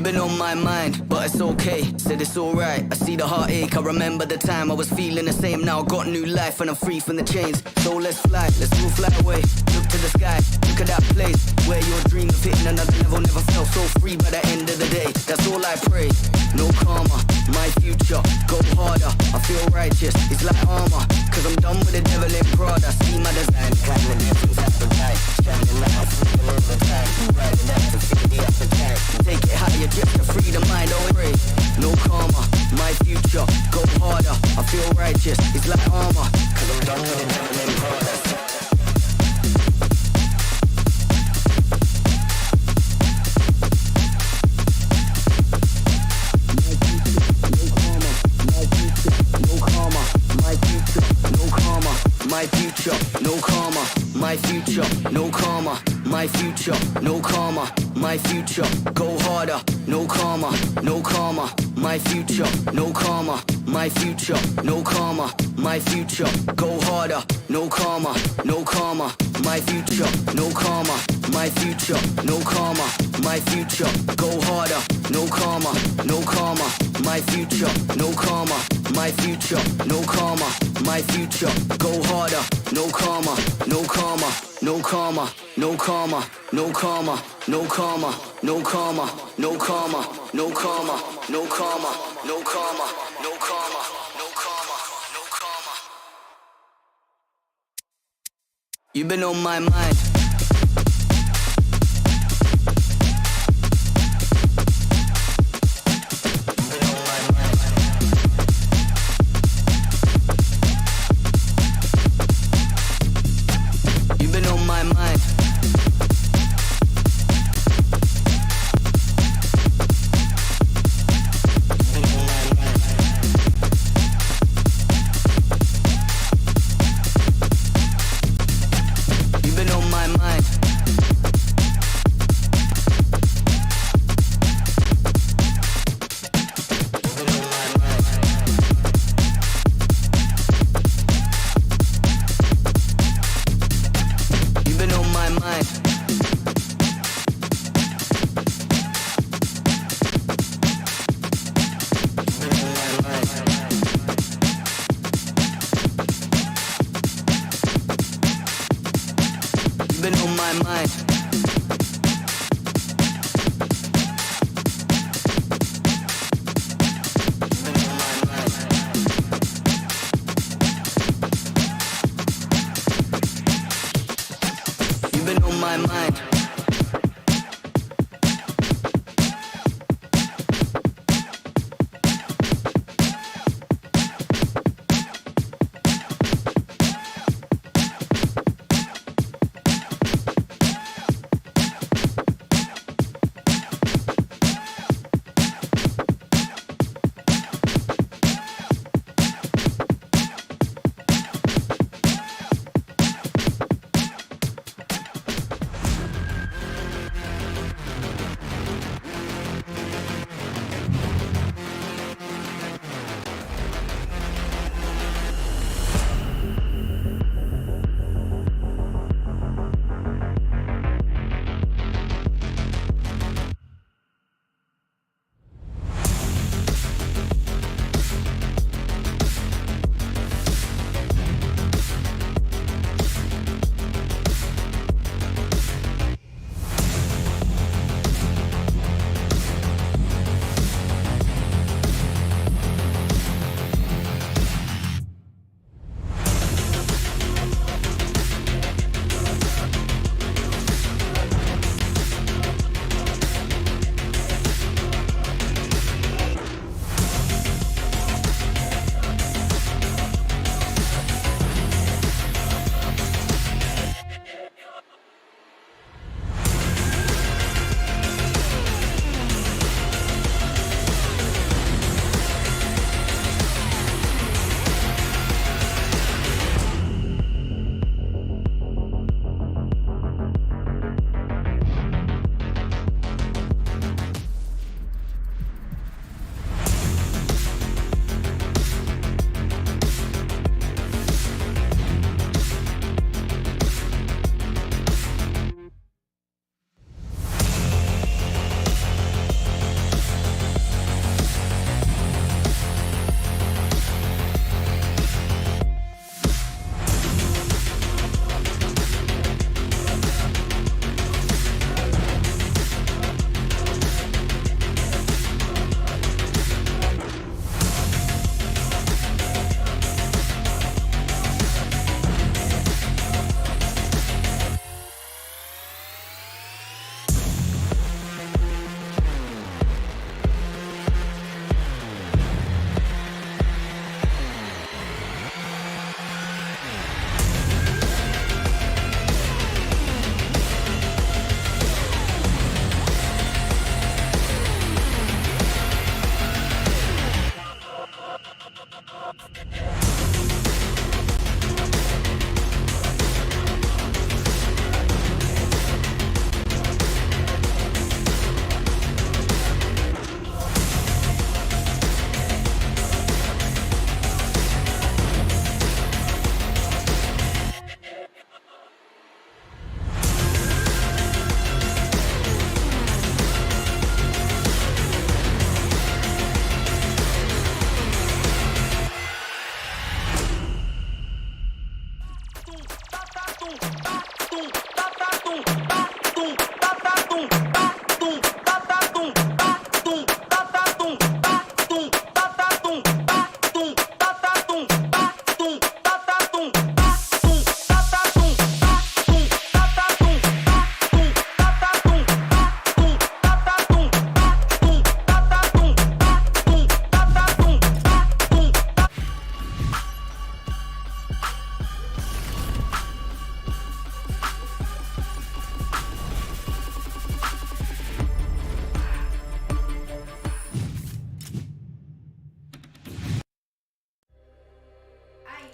P: been on my mind, but it's okay. Said it's alright. I see the heartache. I remember the time I was feeling the same. Now I got new life and I'm free from the chains. So let's fly, let's all fly away. Look to the sky, look at that place where your dream of hitting another level never felt so free by the end of the day. That's all I pray. No karma, my future. Go harder, I feel righteous. It's like armor, cause I'm done with the devil in Prada. See my design, climbing different appetite. Shining light, freedom all the time. Riding out to feed the appetite. Take it higher, just to free the mind, don't pray. No karma, my future. Go harder, I feel righteous. It's like armor, cause I'm done with the devil in Prada. My future, no karma. My future, no karma. My future, no karma. My future, go harder. No karma, no karma. My future, no karma. My future, no karma. My future, go harder. No karma, no karma. My future, no karma. My future, no karma. My future, go harder. No karma, no karma. My future, no karma. My future, no karma. My future, go harder. No karma, no karma, no karma, no karma, no karma, no karma, no karma, no karma, no karma, no karma, no karma, no karma, no karma, no karma. You've been on my mind.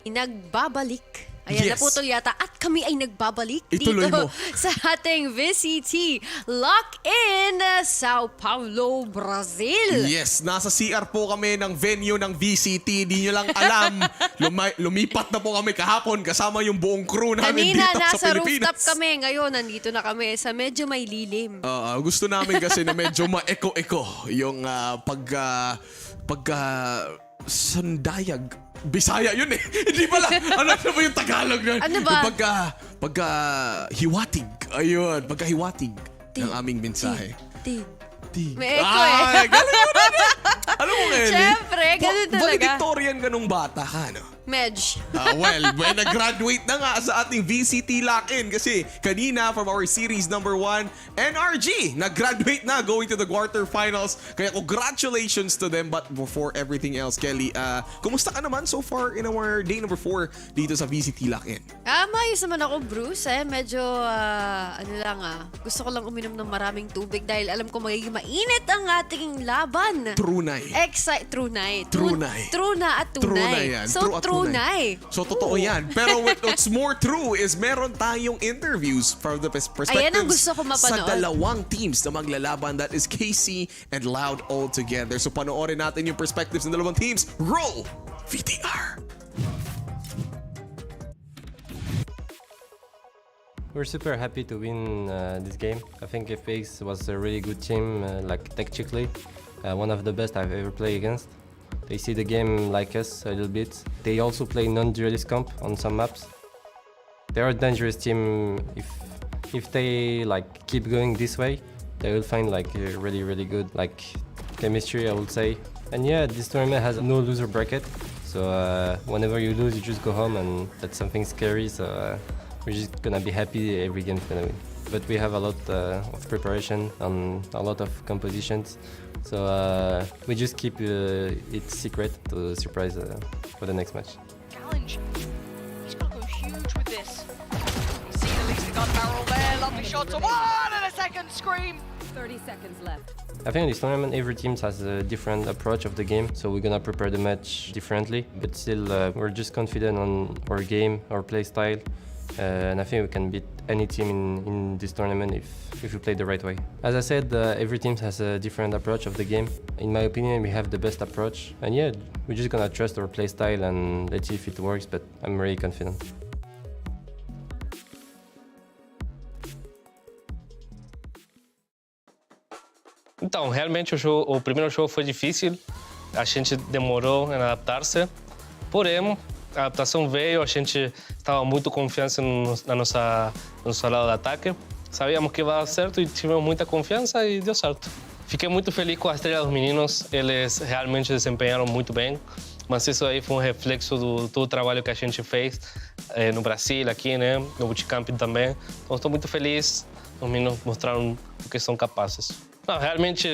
E: nagbabalik. Ayan,
D: Yes.
E: naputol yata. At kami ay nagbabalik
D: Ituloy
E: dito
D: mo.
E: sa ating VCT Lock in São Paulo, Brazil.
D: Yes, nasa CR po kami ng venue ng VCT. Di nyo lang alam, lumipat na po kami kahapon kasama yung buong crew namin
E: Kanina,
D: dito sa
E: nasa
D: Pilipinas.
E: rooftop kami. Ngayon, nandito na kami sa medyo may lilim.
D: Gusto namin kasi na medyo ma-eco-eco yung sandayag. Bisaya yun eh. Hindi pala. Ano ba yung Tagalog nun?
E: Ano ba?
D: Yung hiwatig. Ayun, pagkahiwatig ng aming mensahe.
E: May echo eh.
D: Galing mo rin eh. Alam mo, Ellie?
E: Siyempre, ganun talaga.
D: Valedictorian ka nung bata ka, no?
E: Medj.
D: Well, nag-graduate na nga sa ating VCT Lock-in kasi kanina from our series number 1, NRG, nag-graduate na going to the quarterfinals. Kaya congratulations to them. But before everything else, Kelly, kumusta ka naman so far in our day number 4 dito sa VCT Lock-in?
E: Mayos naman ako, Bruce. Medyo, gusto ko lang uminom ng maraming tubig dahil alam ko magiging mainit ang ating laban.
D: Trunay.
E: Trunay.
D: Trunay.
E: Truna at tunay.
D: Trunay yan.
E: So,
D: True at tunay. So, totoo yan. Pero what's more true is meron tayong interviews from the perspectives
E: Ayan ang gusto ko
D: sa
E: mapanood.
D: dalawang teams na maglalaban. That is KC and Loud all together. So, panoorin natin yung perspectives ng dalawang teams. Roll VTR!
Q: We're super happy to win this game. I think FX was a really good team, like tactically. One of the best I've ever played against. They see the game like us a little bit. They also play non-duelist comp on some maps. They're a dangerous team. If they like keep going this way, they will find like a really good like chemistry, I would say. And yeah, this tournament has no loser bracket. So whenever you lose, you just go home, and that's something scary. So we're just gonna be happy every game is gonna win. But we have a lot of preparation and a lot of compositions. So we just keep it secret to surprise for the next match.
I: Challenge. He's got to go huge with this. You see the least gun barrel there. Lovely shot to one and a second scream.
R: 30 seconds left.
Q: I think in this tournament every team has a different approach of the game, so we're gonna prepare the match differently. But still, we're just confident on our game, our play style. And I think we can beat any team in this tournament if we play the right way. As I said, every team has a different approach of the game. In my opinion, we have the best approach. And yeah, we're just gonna trust our play style and let's see if it works, but I'm really confident.
S: Então, realmente o primeiro jogo foi difícil. A gente demorou em adaptar-se. Porém, a adaptação veio, a gente estava muito confiante no nosso lado de ataque. Sabíamos que ia dar certo e tivemos muita confiança e deu certo. Fiquei muito feliz com a estrela dos meninos, eles realmente desempenharam muito bem. Mas isso aí foi um reflexo do todo o trabalho que a gente fez no Brasil, aqui, né, no bootcamp também. Então, estou muito feliz, os meninos mostraram o que são capazes. Não, realmente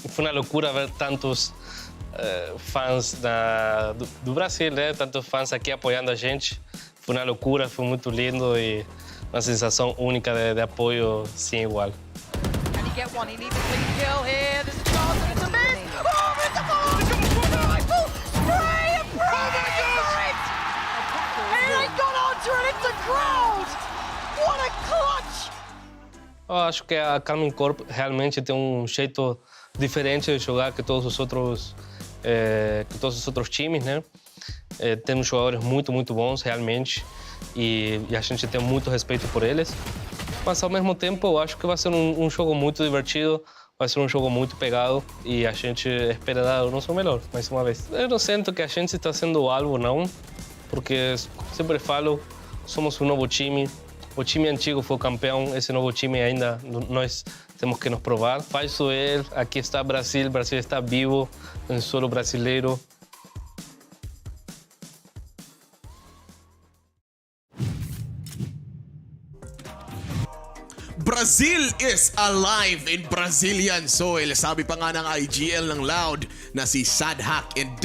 S: foi uma loucura ver tantos fãs do Brasil, né? Tantos fãs aqui apoiando a gente. Foi uma loucura, foi muito lindo e uma sensação única de apoio sem igual.
I: Can he get one? He needs a clean kill here. There's a chance and it's a miss. Oh, it's a ball! It comes from the rifle. Spray and pray it! It ain't got answer and it's a crowd! What a clutch!
S: Eu acho que a Carmine Corp realmente tem um jeito diferente de jogar que todos os outros times, né? Temos jogadores muito bons realmente e a gente tem muito respeito por eles. Mas ao mesmo tempo eu acho que vai ser um jogo muito divertido, vai ser um jogo muito pegado e a gente espera dar o nosso melhor mais uma vez. Eu não sinto que a gente está sendo alvo não, porque sempre falo, somos um novo time. O time antigo foi campeão, esse novo time ainda nós temos que nos provar. Faz o ele, aqui está Brasil, Brasil está vivo, em solo brasileiro.
D: Brazil is alive in Brazilian soil. Sabi pa nga ng IGL ng Loud na si Sadhak. And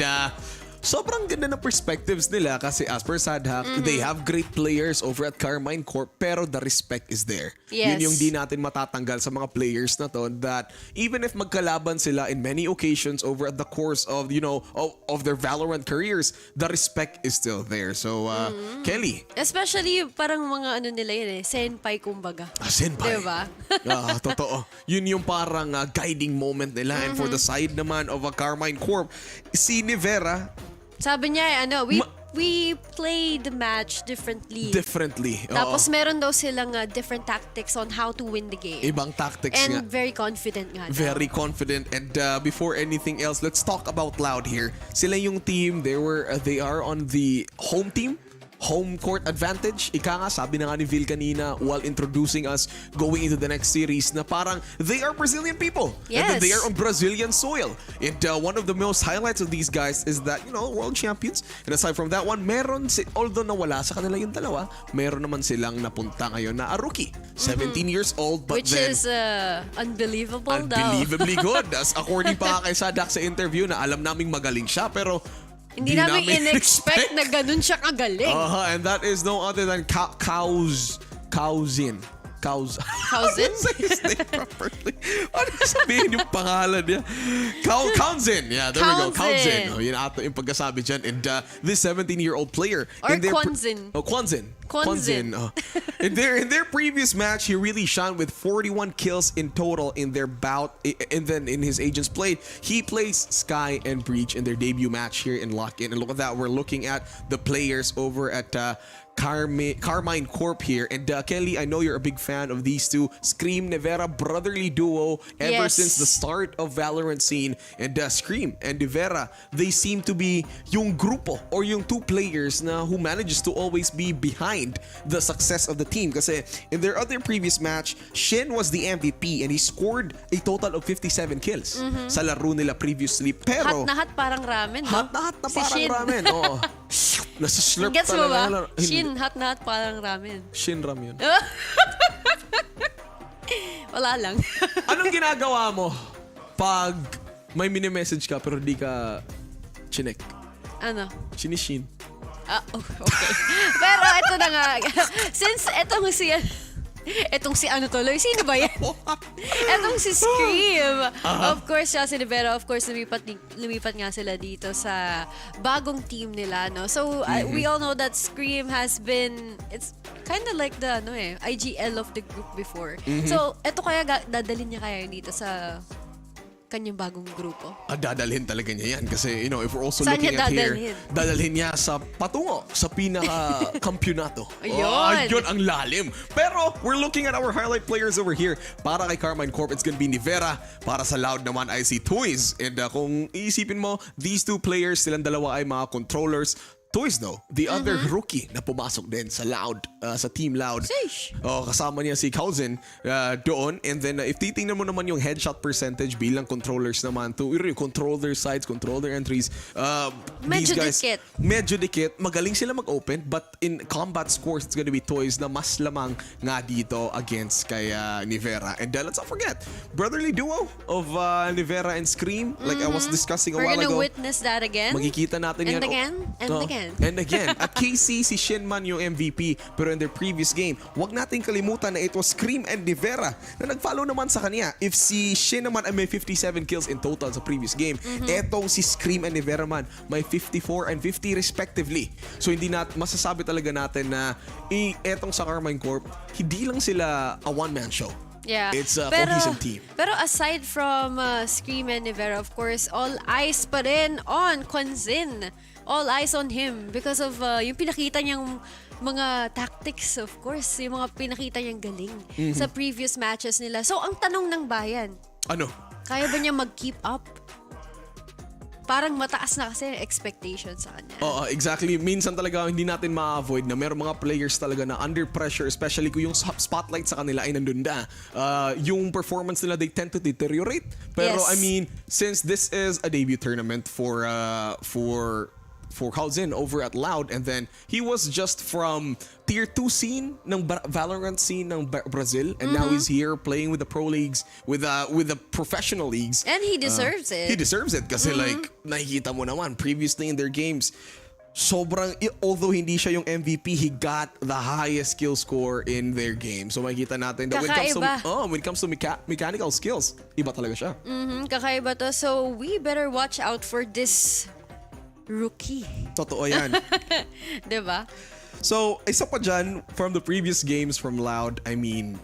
D: sobrang ganda ng perspectives nila kasi as per Sadhak, they have great players over at Carmine Corp pero the respect is there.
E: Yes.
D: Yun yung di natin matatanggal sa mga players na to, that even if magkalaban sila in many occasions over at the course of, you know, of their Valorant careers, the respect is still there. So, Kelly.
E: Especially parang mga ano nila yun senpai kumbaga.
D: Senpai.
E: Diba?
D: Totoo. Yun yung parang guiding moment nila. And for the side naman of a Carmine Corp, si Nivera,
E: sabi niya, we play the match differently. Tapos meron daw silang different tactics on how to win the game.
D: Ibang tactics
E: and
D: nga.
E: very confident nga.
D: Very confident. And before anything else, let's talk about Loud here. Sila yung team, they are on the home team. Home court advantage. Ika nga, sabi na nga ni Vil kanina while introducing us going into the next series na parang they are Brazilian people.
E: Yes.
D: And then they are on Brazilian soil. And one of the most highlights of these guys is that, you know, world champions. And aside from that one, although nawala sa kanila yung dalawa, meron naman silang napunta ngayon na a rookie. 17 years old, but
E: which is unbelievable
D: unbelievably good. As according pa kay Sadak sa interview na alam naming magaling siya, pero
E: hindi namin in-expect na ganun siya kagaling.
D: And that is no other than Kauzin.
E: Kauzin?
D: Say his name properly. Ano sabihin yung pangalan niya? Kauzin. Yeah, there we go. Kauzin. Yun ata yung pagkasabi dyan. And this 17-year-old player.
E: Or Kwanzin.
D: Kwanzin. In their previous match, he really shined with 41 kills in total in their bout. And then in his agent's play, he plays Sky and Breach in their debut match here in Lock-In. And look at that. We're looking at the players over at Carmine Corp here. And Kelly, I know you're a big fan of these two. Scream, Nivera, brotherly duo ever since the start of Valorant scene. And Scream and Nivera, they seem to be yung grupo or yung two players na who manages to always be behind the success of the team. Kasi in their other previous match, Shin was the MVP and he scored a total of 57 kills sa laro nila previously. Pero
E: Hat na hat parang ramen, no?
D: Hat na hat na parang ramen. Oo. Nasa-slurp
E: Gets mo ba?
D: talaga.
E: Shin, hat na hat parang ramen.
D: Shin Ram yun.
E: Wala lang.
D: Anong ginagawa mo pag may mini-message ka pero di ka chinek?
E: Ano?
D: Chinishin.
E: Okay. Pero ito na nga. Since etong si ano tuloy, sino ba yan? Etong si Scream. Of course, siya si Nivera. Of course, lumipat nga sila dito sa bagong team nila, no? So, we all know that Scream has been, it's kind of like the, IGL of the group before. So, eto kaya, dadalhin niya kaya dito sa kanyang bagong grupo?
D: Dadalhin talaga niya yan kasi, if we're also
E: Saan
D: looking
E: niya
D: at here, dadalhin niya sa patungo sa pinaka-kampyonato. Yun ang lalim. Pero we're looking at our highlight players over here. Para kay Carmine Corp, it's gonna be Nivera. Para sa Loud naman ay si Toys. And kung iisipin mo, these two players, silang dalawa ay mga controllers. Toys though, the other rookie na pumasok din sa Loud, sa Team Loud. Kasama niya si Kauzin doon. And then if titingnan mo naman yung headshot percentage bilang controllers naman to control their sides, control their entries.
E: Medyo
D: these guys,
E: dikit.
D: Medyo dikit. Magaling sila mag-open, but in combat scores, it's gonna be Toys na mas lamang nga dito against kay Nivera. And let's not forget, brotherly duo of Nivera and Scream, like I was discussing a while ago.
E: We're gonna witness that again.
D: Makikita natin yan. And again, at KC, si Shinman yung MVP. Pero in their previous game, wag nating kalimutan na it was Scream and Nivera na nag-follow naman sa kanya. If si Shin naman ay may 57 kills in total sa previous game, etong si Scream and Nivera man may 54 and 50 respectively. So hindi masasabi talaga natin na etong sa Carmine Corp, hindi lang sila a one-man show.
E: Yeah.
D: It's a cohesive team.
E: Pero aside from Scream and Nivera, of course, all eyes pa rin on Kwanzin. All eyes on him because of yung pinakita niyang mga tactics, of course. Yung mga pinakita niyang galing sa previous matches nila. So, ang tanong ng bayan,
D: ano?
E: Kaya ba niya mag-keep up? Parang mataas na kasi expectation sa kanya.
D: Oo, exactly. Minsan talaga hindi natin ma-avoid na meron mga players talaga na under pressure, especially kung yung spotlight sa kanila ay nandun na. Yung performance nila, they tend to deteriorate. Pero
E: yes.
D: I mean, since this is a debut tournament for for Calzin over at Loud, and then he was just from tier 2 scene ng Valorant scene ng Brazil, and now he's here playing with the pro leagues, with the professional leagues.
E: And he deserves it.
D: He deserves it kasi like nakikita mo naman previously in their games, sobrang, although hindi siya yung MVP, he got the highest skill score in their game. So makikita natin that when it comes to mechanical skills, iba talaga siya.
E: Kakaiba to. So we better watch out for this rookie.
D: Totoo yan.
E: Diba?
D: So, isa pa dyan, from the previous games from Loud, I mean,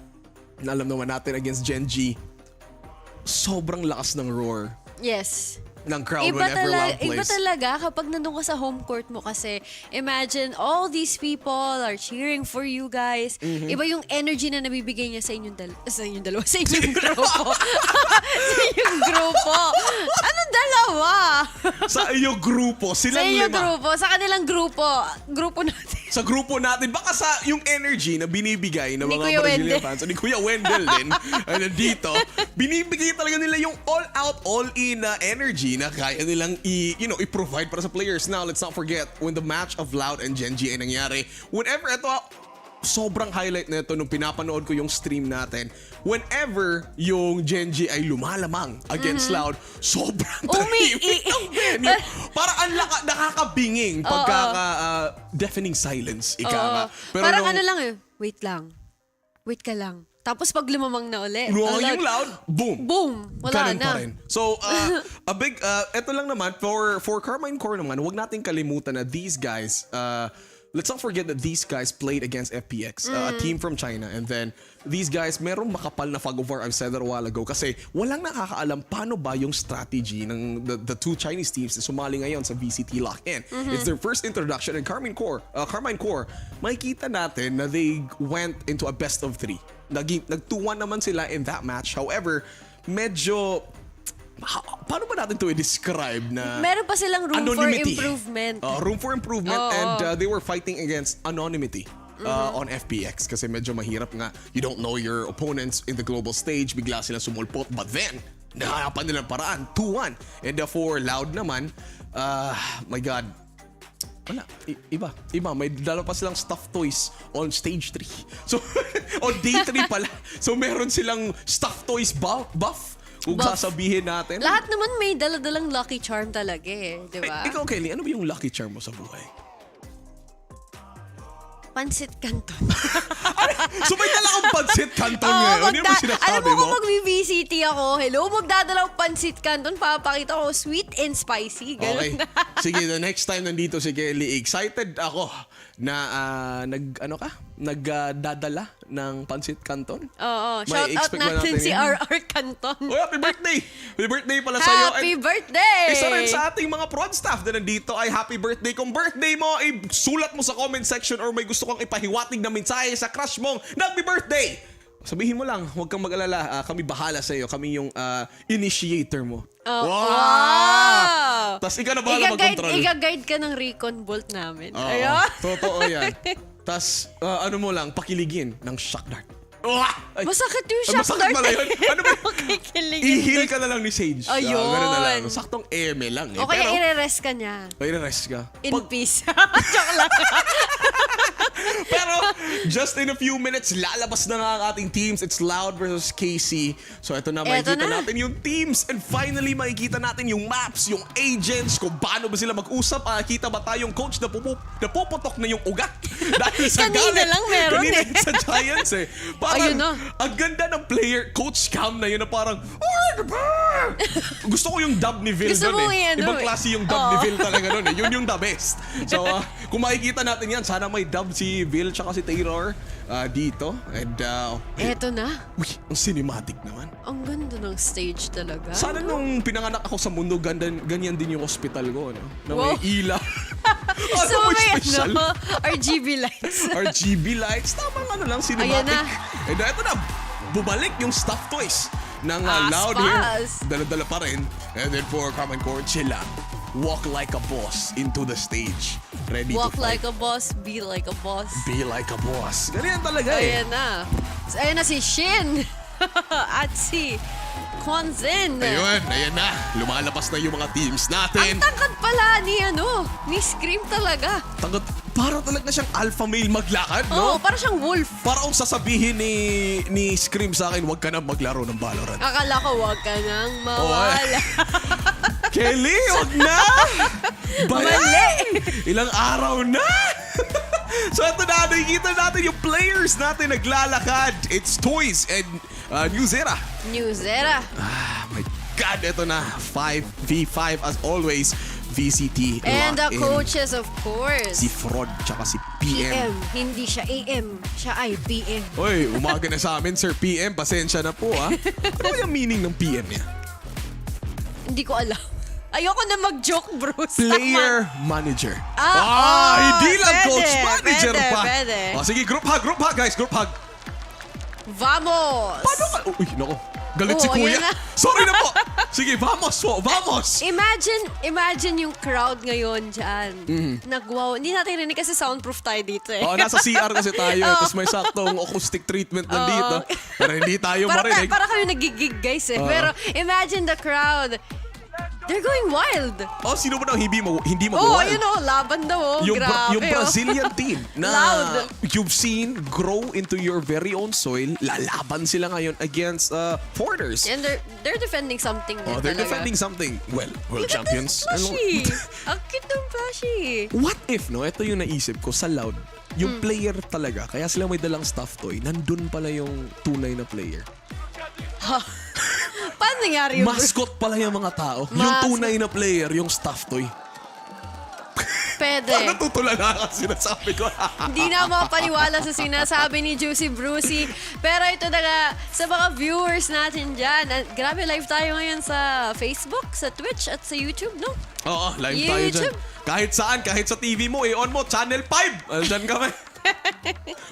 D: alam naman natin against Gen G, sobrang lakas ng roar
E: Yes.
D: ng crowd whenever Loud plays.
E: Iba talaga kapag nandun ka sa home court mo kasi imagine all these people are cheering for you guys. Iba yung energy na nabibigay niya sa inyong dalawa. Sa inyong grupo. Sa inyong grupo. Anong dalawa?
D: Sa iyong grupo.
E: Sa
D: Silang
E: inyong
D: lima.
E: grupo. Sa kanilang grupo. Grupo natin.
D: Sa grupo natin, baka sa yung energy na binibigay ng
E: Ni
D: mga
E: Kuya
D: Brazilian
E: Wendell.
D: fans, ni Kuya Wendell din, nandito, binibigay talaga nila yung all-out, all-in na energy na kaya nilang i-provide para sa players. Now, let's not forget, when the match of Loud and Gen G ay nangyari, whenever ito, sobrang highlight na ito nung pinapanood ko yung stream natin, whenever yung Gen G ay lumalamang against Loud, sobrang tahimik ng venue. Para ang nakakabinging deafening silence. Pero
E: Parang ano lang eh, wait ka lang. Tapos pag lumamang na ulit.
D: yung Loud, boom.
E: Boom. Wala
D: Ganun
E: na.
D: pa rin. So, ito lang naman, for Carmine Core naman, huwag natin kalimutan na these guys, let's not forget that these guys played against FPX, a team from China. And then, these guys, merong makapal na fog of war, I've said that a while ago, kasi walang nakakaalam paano ba yung strategy ng the two Chinese teams na sumali ngayon sa VCT Lock in. It's their first introduction, and Carmine Core, makikita natin na they went into a best of 3. Nag-2-1 naman sila in that match. However, medyo paano ba natin to i-describe na
E: meron pa silang room
D: anonymity.
E: for improvement.
D: Room for improvement, and they were fighting against anonymity on FPX kasi medyo mahirap nga. You don't know your opponents in the global stage, bigla sila sumulpot, but then nahanapan nila paraan, 2-1. And for Loud naman, my God, wala, iba. May dalawa pa silang stuffed toys on stage 3. So, on day 3 pala. So, meron silang stuffed toys buff. Kung sasabihin natin.
E: Lahat naman may dala-dalang lucky charm talaga eh. Di ba?
D: Ikaw, Kelly, ano ba yung lucky charm mo sa buhay?
E: Pansit Canton.
D: So may dala kang Pansit Canton ngayon? Ano yung sinasabi mo?
E: Alam mo kung mag-VCT ako, magdadala akong Pansit Canton, papakita ko sweet and spicy.
D: Okay. Sige, the next time nandito si Kelly, excited ako na nagdadala ng Pansit Canton.
E: Oo. Shout out natin si RR Canton.
D: Oh, happy birthday! Happy birthday pala sa'yo.
E: Happy birthday!
D: Isa rin sa ating mga prod staff na nandito ay happy birthday. Kung birthday mo, sulat mo sa comment section or may gusto kang ipahiwatig na mensahe sa crush mong happy birthday! Sabihin mo lang, huwag kang mag-alala. Kami bahala sa'yo. Kami yung initiator mo.
E: Wow!
D: Tapos ikaw na bahala mag-control.
E: Iga-guide ka ng recon bolt namin.
D: Ayun. Totoo yan. Tapos, ano mo lang, pakiligin ng shock dart.
E: Masakit yung shock dart.
D: Masakit pala yun. Ano ba? I-heal ka na lang ni Sage.
E: Ayun.
D: Ganun na lang. Saktong EMEA lang.
E: O kaya i-rest ka niya.
D: I-rest ka.
E: In peace. Joke lang.
D: Pero, just in a few minutes, lalabas na nga ang ating teams. It's Loud versus KC. So, ito na, makikita natin yung teams. And finally, makikita natin yung maps, yung agents, kung paano ba sila mag-usap. Kita ba tayong coach na puputok na yung ugat? Dahil sa
E: kanina lang meron
D: kanina sa Giants eh. Parang, ang ganda ng player, coach cam na yun na parang, gusto ko yung dub ni Vil doon eh. Ibang klase yung dub ni Vil talaga doon eh. Yun yung the best. So, kung makikita natin yan, sana may dub si Vil tsaka si Taylor dito. And,
E: eto na.
D: Uy, ang cinematic naman.
E: Ang ganda ng stage talaga.
D: Sana nung pinanganak ako sa mundo, ganyan din yung hospital ko, no? Na may ilaw.
E: So may RGB lights.
D: RGB lights. Tamang lang, cinematic.
E: Ayan na.
D: And eto na, bumalik yung stuffed toys ng Loud here. Dala-dala pa rin. And then for Carmine Core, chill lang. Walk like a boss into the stage. Ready
E: Walk
D: to fight.
E: like a boss, be like a boss.
D: Be like a boss. Ganyan talaga eh.
E: Ayan na. So, ayan na si Shin. At si Kwanzin.
D: Ayan na. Lumalabas na yung mga teams natin.
E: Ang tangkad pala ni Scream talaga.
D: Tangkad, para talaga siyang alpha male maglakad, no?
E: Oo, para siyang wolf.
D: Para kung sasabihin ni Scream sa akin, huwag ka na maglaro ng Valorant.
E: Akala ko huwag ka nang mawala.
D: Kelly, huwag na!
E: Mali!
D: Ilang araw na! So ito na, nakikita natin yung players natin naglalakad. It's Toys and New Zera.
E: New Zera.
D: Ah, my God, ito na. 5v5 as always. VCT
E: And the
D: lock in.
E: coaches, of course.
D: Si Fraud, tsaka si PM.
E: Hindi siya AM. Siya ay PM.
D: Oy, umaga na sa amin, Sir PM. Pasensya na po, ha? Ano yung meaning ng PM niya?
E: Hindi ko alam. Ayoko na mag-joke, Bruce.
D: Player manager.
E: pwede,
D: Hindi lang coach manager pa.
E: Pwede.
D: Sige, group hug guys, group hug.
E: Vamos!
D: Paano ka? Uy, nako. Galit si
E: ayan
D: Kuya.
E: na.
D: Sorry na po. Sige, vamos.
E: Imagine yung crowd ngayon dyan. Nag-wow. Hindi natin rinig kasi soundproof tayo dito eh.
D: Nasa CR kasi tayo. Tapos may saktong acoustic treatment nandito. Pero hindi tayo marinig.
E: Para kami nagigig guys eh. Pero imagine the crowd. They're going wild.
D: Sino ba hindi mag-wild?
E: You know, laban daw. Grabe.
D: Yung Brazilian team na
E: Loud.
D: you've seen grow into your very own soil, lalaban sila ngayon against foreigners.
E: And they're defending something.
D: They're defending something. Well, world champions.
E: Plushie. Ang cute ng plushie.
D: What if, no? Ito yung naisip ko sa Loud. Yung player talaga, kaya sila may dalang stuff toy, nandun pala yung tunay na player.
E: Paano nangyari yun?
D: Mascot pala yung mga tao. Yung tunay na player, yung stuff toy.
E: Pwede.
D: Paano tutulala ka sinasabi ko?
E: Hindi na makapaniwala sa sinasabi ni Juicy Brucey. Pero ito na nga, sa mga viewers natin dyan. Grabe, live tayo ngayon sa Facebook, sa Twitch, at sa YouTube, no?
D: Oo, live tayo dyan. Kahit saan, kahit sa TV mo, on mo, Channel 5. Dyan kami.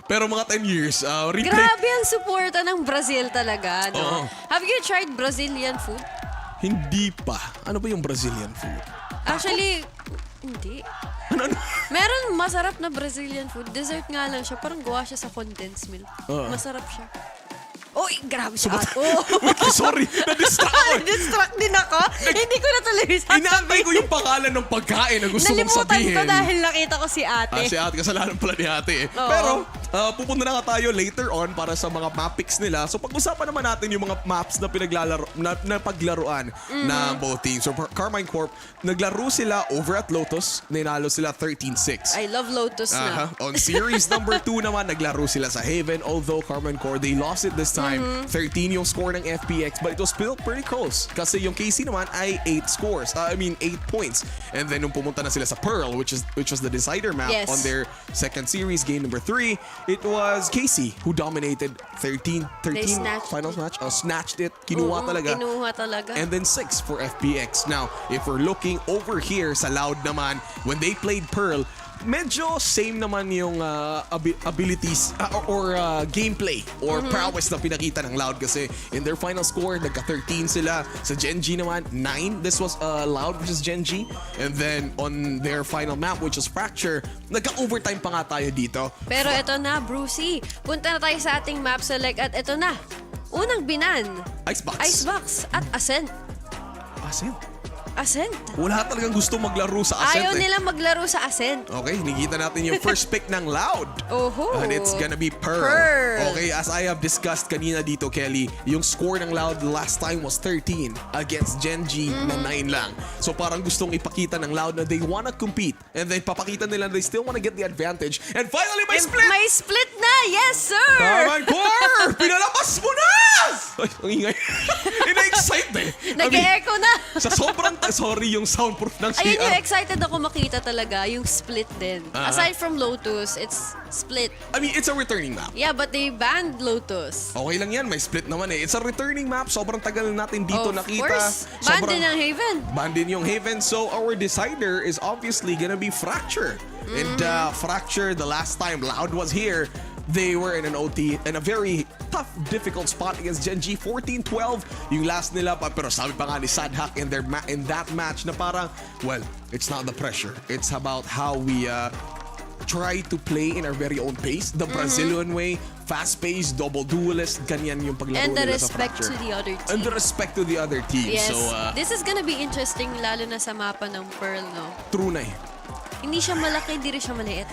D: Pero mga 10 years, replay.
E: Grabe ang suporta ng Brazil talaga, no?
D: Oo.
E: Have you tried Brazilian food?
D: Hindi pa. Ano ba yung Brazilian food?
E: Actually, hindi.
D: Ano?
E: Meron masarap na Brazilian food. Dessert nga lang siya. Parang gawa siya sa condensed milk. Masarap siya. Uy, grabe siya.
D: Sorry, na-distract ako.
E: Na-distract din ako. Hindi ko na tuloy sasabihin.
D: Inaantay ko yung pangalan ng pagkain na gusto mong sabihin.
E: Nalimutan ko dahil nakita ko si ate.
D: Si ate, kasalanan pala ni ate eh. Pero, pupunta na nga tayo later on para sa mga map picks nila. So, pag-usapan naman natin yung mga maps na paglaruan ng both teams. So, Carmine Corp, naglaro sila over at Lotus. Ninalo sila 13-6.
E: I love Lotus na.
D: On series number 2 naman, naglaro sila sa Haven. Although Carmine Corp, they lost it this time. 13 yung score ng FPX, but it was still pretty close. Kasi yung KC naman ay 8 points. And then nung pumunta na sila sa Pearl, which was the decider map on their second series, game number 3, it was KC who dominated 13 finals match. Snatched it. Kinuha talaga. And then 6 for FPX. Now, if we're looking over here sa Loud naman, when they played Pearl, medyo same naman yung abilities or gameplay or prowess na pinakita ng Loud kasi in their final score, nagka-13 sila. Sa Gen G naman, 9. This was Loud versus Gen G. And then on their final map, which was Fracture, nagka-overtime pa nga tayo dito.
E: Pero ito na, Brucey. Punta na tayo sa ating map select at ito na. Unang binan. Icebox at Ascent. Ascent.
D: Wala talagang gusto maglaro sa Ascent.
E: Ayaw nila maglaro sa Ascent.
D: Okay, nakikita natin yung first pick ng Loud. And it's gonna be Pearl. Okay, as I have discussed kanina dito, Kelly, yung score ng Loud last time was 13 against Gen G na 9 lang. So parang gustong ipakita ng Loud na they wanna compete. And then papakita nila na they still wanna get the advantage. And finally, may split!
E: May split na! Yes, sir!
D: Carmine Corp! Pinalabas mo na! Ay, ang ingay. Ina-excite eh.
E: Nag-e-echo na.
D: Sa sobrang sorry yung soundproof ng CR.
E: Ayun yung excited ako makita talaga, yung split din. Aside from Lotus, it's split.
D: I mean, it's a returning map.
E: Yeah, but they banned Lotus.
D: Okay lang yan, may split naman eh. It's a returning map, sobrang tagal natin dito nakita.
E: Of course, banned din ang Haven.
D: Banned din yung Haven, so our decider is obviously gonna be Fracture. And Fracture, the last time Loud was here, they were in an OT in a very tough, difficult spot against Gen G. 14-12 yung last nila pa. Pero sabi pa nga ni Sadhak in that match na parang, well, it's not the pressure. It's about how we try to play in our very own pace. The Brazilian way, fast-paced, double duelist, ganyan yung paglaro
E: And the
D: nila sa
E: respect
D: Fracture.
E: to the other team.
D: And the respect to the other team.
E: Yes.
D: So,
E: This is gonna be interesting lalo na sa mapa ng Pearl, no?
D: true na eh.
E: Hindi siya malaki, hindi rin siya maliit.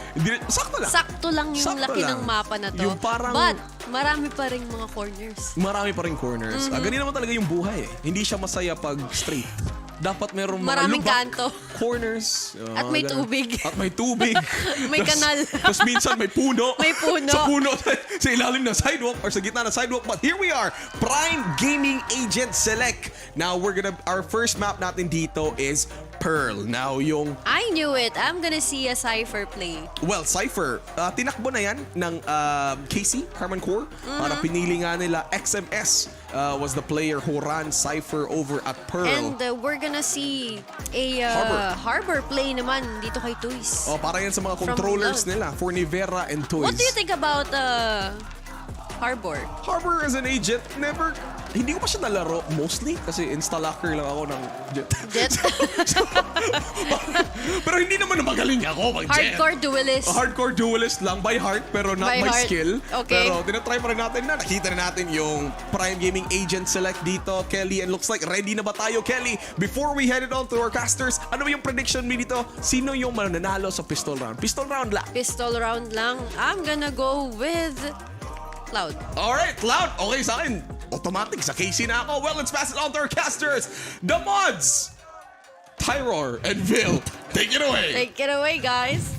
D: Sakto lang.
E: Sakto lang yung
D: Sakto
E: laki
D: lang.
E: ng mapa na to.
D: Yung parang-
E: But, marami pa rin mga corners.
D: Marami pa rin corners. Ganyan naman talaga yung buhay eh. Hindi siya masaya pag straight. Dapat merong mga
E: Maraming
D: lubak,
E: kanto.
D: corners.
E: At may
D: ganun.
E: tubig.
D: At may tubig.
E: May kanal.
D: Tapos minsan may puno.
E: May puno.
D: Sa puno, sa ilalim ng sidewalk or sa gitna ng sidewalk. But here we are, Prime Gaming Agent Select. Now, our first map natin dito is Pearl. Now, yung...
E: I knew it. I'm gonna see a Cypher play.
D: Well, Cypher, tinakbo na yan ng KC, Harman Core. Para pinili nga nila XMS was the player who ran Cypher over at Pearl.
E: And we're gonna see a Harbor play naman dito kay Toys.
D: Oh, para yan sa mga
E: From
D: controllers
E: Loud.
D: nila for Nivera and Toys.
E: What do you think about Harbor?
D: Harbor as an agent, hindi ko pa siya nalaro mostly kasi install-locker lang ako ng Jet. Pero hindi naman na magaling ako mag-Jet.
E: Hardcore duelist.
D: Hardcore duelist lang by heart pero not
E: By
D: by
E: heart.
D: skill.
E: Okay.
D: Pero tinatry pa rin natin na nakita na natin yung Prime Gaming Agent Select dito, Kelly. And looks like ready na ba tayo, Kelly? Before we head it on to our casters, ano ba yung prediction mo dito? Sino yung mananalo sa pistol round? Pistol round lang.
E: Pistol round lang. I'm gonna go with Cloud.
D: Alright, Cloud. Okay sa akin. Automatic sa KC na ako. Well, let's pass it on to our casters. The mods. Tyror and Phil. Take it away.
E: Take it away, guys.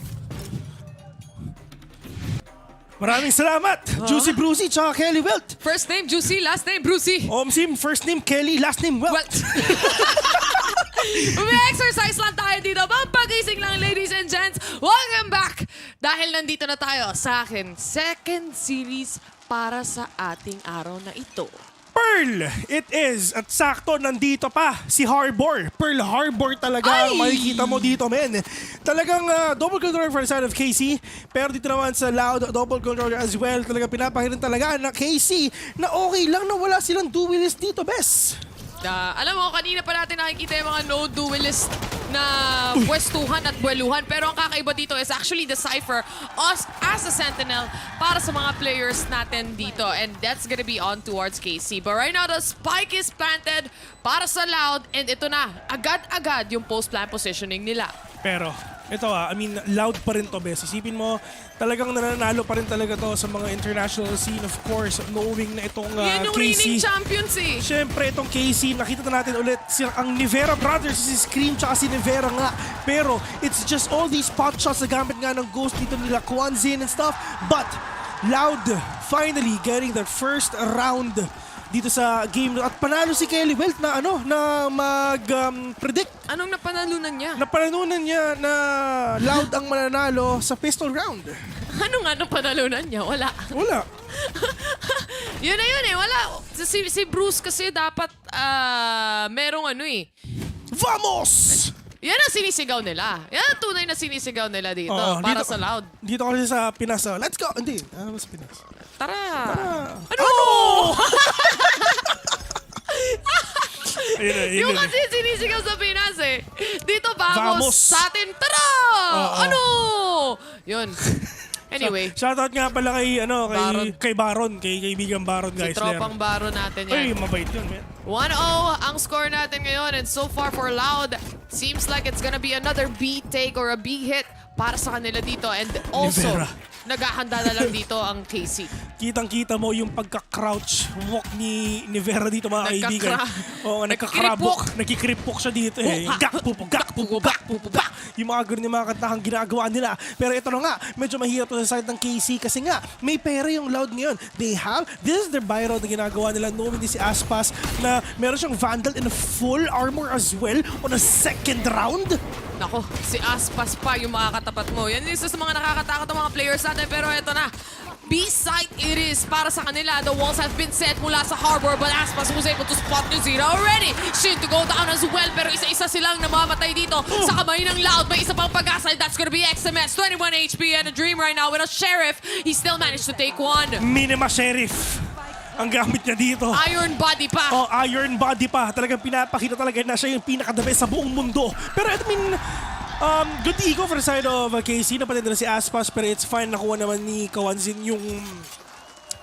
M: Maraming salamat, Juicy Brucey tsaka Kelly Welt.
N: First name Juicy, last name Brucey.
M: Omsim, first name Kelly, last name Welt.
N: Umi-exercise lang tayo dito. Pampagising lang, ladies and gents. Welcome back! Dahil nandito na tayo sa akin, second series para sa ating araw na ito.
M: Pearl, it is. At sakto, nandito pa si Harbor. Pearl Harbor talaga ang makikita mo dito, men. Talagang double controller for the side of KC. Pero dito naman sa Loud, double controller as well. Talaga pinapahirin talaga na KC na okay lang na wala silang duelist dito, bes.
N: Alam mo, kanina pa natin nakikita yung mga no duelist na pwestuhan at buweluhan. Pero ang kakaiba dito is actually the Cypher as a sentinel para sa mga players natin dito. And that's gonna be on towards KC. But right now, the spike is planted para sa Loud. And ito na, agad-agad yung post-plant positioning nila.
M: Pero, ito I mean, Loud pa rin to, bes. Isipin mo, talagang nananalo pa rin talaga to sa mga international scene, of course, knowing na itong
N: Yan yung
M: KC.
N: reigning champions eh.
M: Siyempre, itong KC, nakita na natin ulit ang Nivera brothers, si Scream tsaka si Nivera nga. Pero, it's just all these pot shots na gamit nga ng Ghost dito nila, Kwanzin and stuff. But, Loud finally getting their first round dito sa game. At panalo si Kelly Welt na mag-predict.
N: Anong napanalunan niya?
M: Napanalunan niya na Loud ang mananalo sa pistol round.
N: Anong panalunan niya? Wala.
M: Wala.
N: Yun na yun eh. Wala. Si Bruce kasi dapat merong
M: Vamos!
N: Yan ang sinisigaw nila. Yan ang tunay na sinisigaw nila dito. Para sa Loud.
M: Dito kasi sa Pinas. Let's go! Hindi. Sa Pinas.
N: Tara!
M: Ano?
N: Yung kasi sinisigaw sa Pinas eh. Dito vamos. Sa atin. Tara! Ano? Yun. Anyway.
M: Shoutout nga pala kay Baron. Kay kaibigan Baron, guys.
N: Si tropang Baron natin yan.
M: Ay, mabait yun, man.
N: 1-0 ang score natin ngayon. And so far for Loud, seems like it's gonna be another B take or a B hit para sa kanila dito. And also, naghahanda na lang dito ang KC.
M: Kitang-kita mo yung pagka-crouch walk ni Vera dito, mga kaibigan. Oo, nagka-crabok. Nagkikripok siya dito eh. Gak. Yung mga ganun yung mga kantahang ginagawa nila. Pero ito na nga, medyo mahirap to sa side ng KC kasi nga, may pera yung Loud ngayon. This is their buy round na ginagawa nila. Knowing din si Aspas na meron siyang Vandal in a full armor as well on a second round.
N: Nako, si Aspas pa yung makakatapat mo. Yan isa sa mga nakakatakot ng mga players natin. Pero ito na, B-site it is para sa kanila. The walls have been set mula sa Harbor, but Aspas was able to spot New Zero already. Shoot to go down as well, pero isa-isa silang namamatay dito sa kamay ng Loud. May isa pang pag-asa, that's gonna be XMS. 21 HP and a dream right now with a Sheriff. He still managed to take one.
M: Minima Sheriff ang gamit niya dito.
N: Iron body pa.
M: Oh, iron body pa. Talagang pinapakita talaga na siya yung pinaka-the best sa buong mundo. Pero I mean, Good ego for the side of KC. Napatid na si Aspas pero it's fine. Nakuha naman ni Kawanzin yung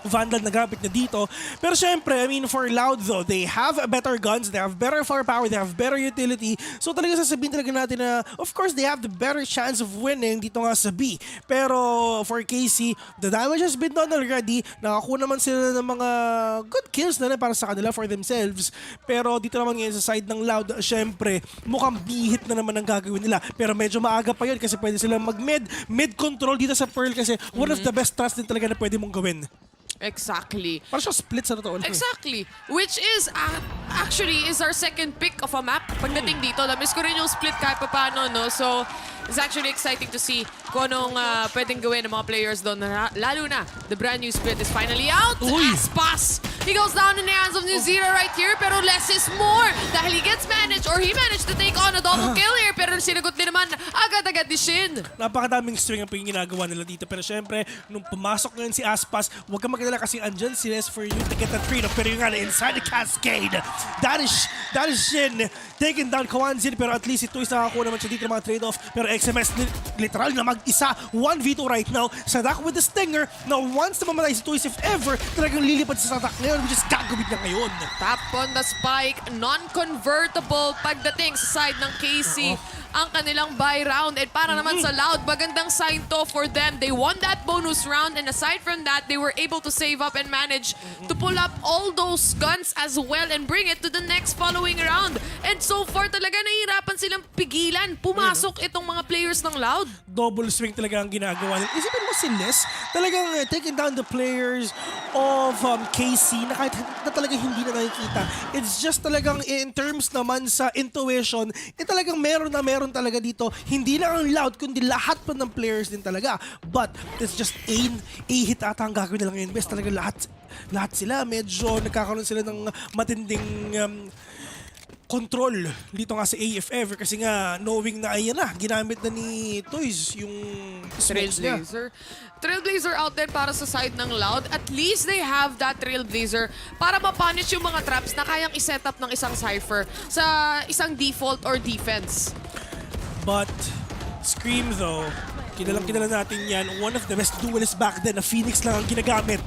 M: Vandal na gamit na dito. Pero syempre, I mean, for Loud though, they have better guns, they have better firepower, they have better utility. So talaga sasabihin talaga natin na, of course, they have the better chance of winning dito nga sa B. Pero for KC, the damage has been done already. Nakakuha naman sila ng mga good kills na rin para sa kanila for themselves. Pero dito naman ngayon sa side ng Loud, syempre, mukhang bihit na naman ang gagawin nila. Pero medyo maaga pa yun kasi pwede silang mag-mid. Mid control dito sa Pearl kasi one of the best thrusts din talaga na pwede mong gawin.
N: Exactly.
M: Parang siya split sa totoo.
N: Exactly. Which is, actually, is our second pick of a map. Pagdating dito, namiss ko rin yung split kahit pa paano, no? So, it's actually exciting to see kung anong pwedeng gawin ng mga players doon. Lalo na, the brand new split is finally out. Aspas! He goes down in the hands of New Zero right here, pero less is more. Dahil he gets managed, or he managed to take on a double kill here, pero sinagot din naman agad-agad ni Shin.
M: Napakadaming string ang ginagawa nila dito. Pero syempre, nung pumasok ngayon si Aspas, huwag kang magdala kasi andyan si Les for you to get that trade-off. Pero yung inside the cascade, that is Shin taking down Kawanzin. Pero at least ito isa nakakuha naman siya dito ng mga trade-off. Pero XMS literal na mag-isa, 1v2 right now. Sadak with the Stinger. Now once na mamatay si Toys, if ever, talagang lilipad sa Sadak ngayon, which is gagawin niya ngayon.
N: Tap on the spike, non-convertible pagdating sa side ng KC. Ang kanilang buy round. And para naman sa Loud, magandang sign to for them. They won that bonus round, and aside from that, they were able to save up and manage to pull up all those guns as well and bring it to the next following round. And so far talaga nahihirapan silang pigilan. Pumasok itong mga players ng Loud.
M: Double swing talaga ang ginagawa nila. Isipin mo si Les, talagang taking down the players of KC na kahit na talaga hindi na nakikita. It's just talagang in terms naman sa intuition, talagang meron talaga dito. Hindi lang ang Loud, kundi lahat pa ng players din talaga. But it's just a hit ata ang gagawin nila ngayon. Best talaga lahat sila. Medyo nagkakaroon sila ng matinding control dito nga sa AFF kasi nga knowing na ayan na, ginamit na ni Toys yung
N: Trailblazer. Trailblazer out there para sa side ng Loud. At least they have that Trailblazer para ma-punish yung mga traps na kayang iset up ng isang Cypher sa isang default or defense.
M: But Scream though, kilala natin yan. One of the best duelists back then na Phoenix lang ang ginagamit.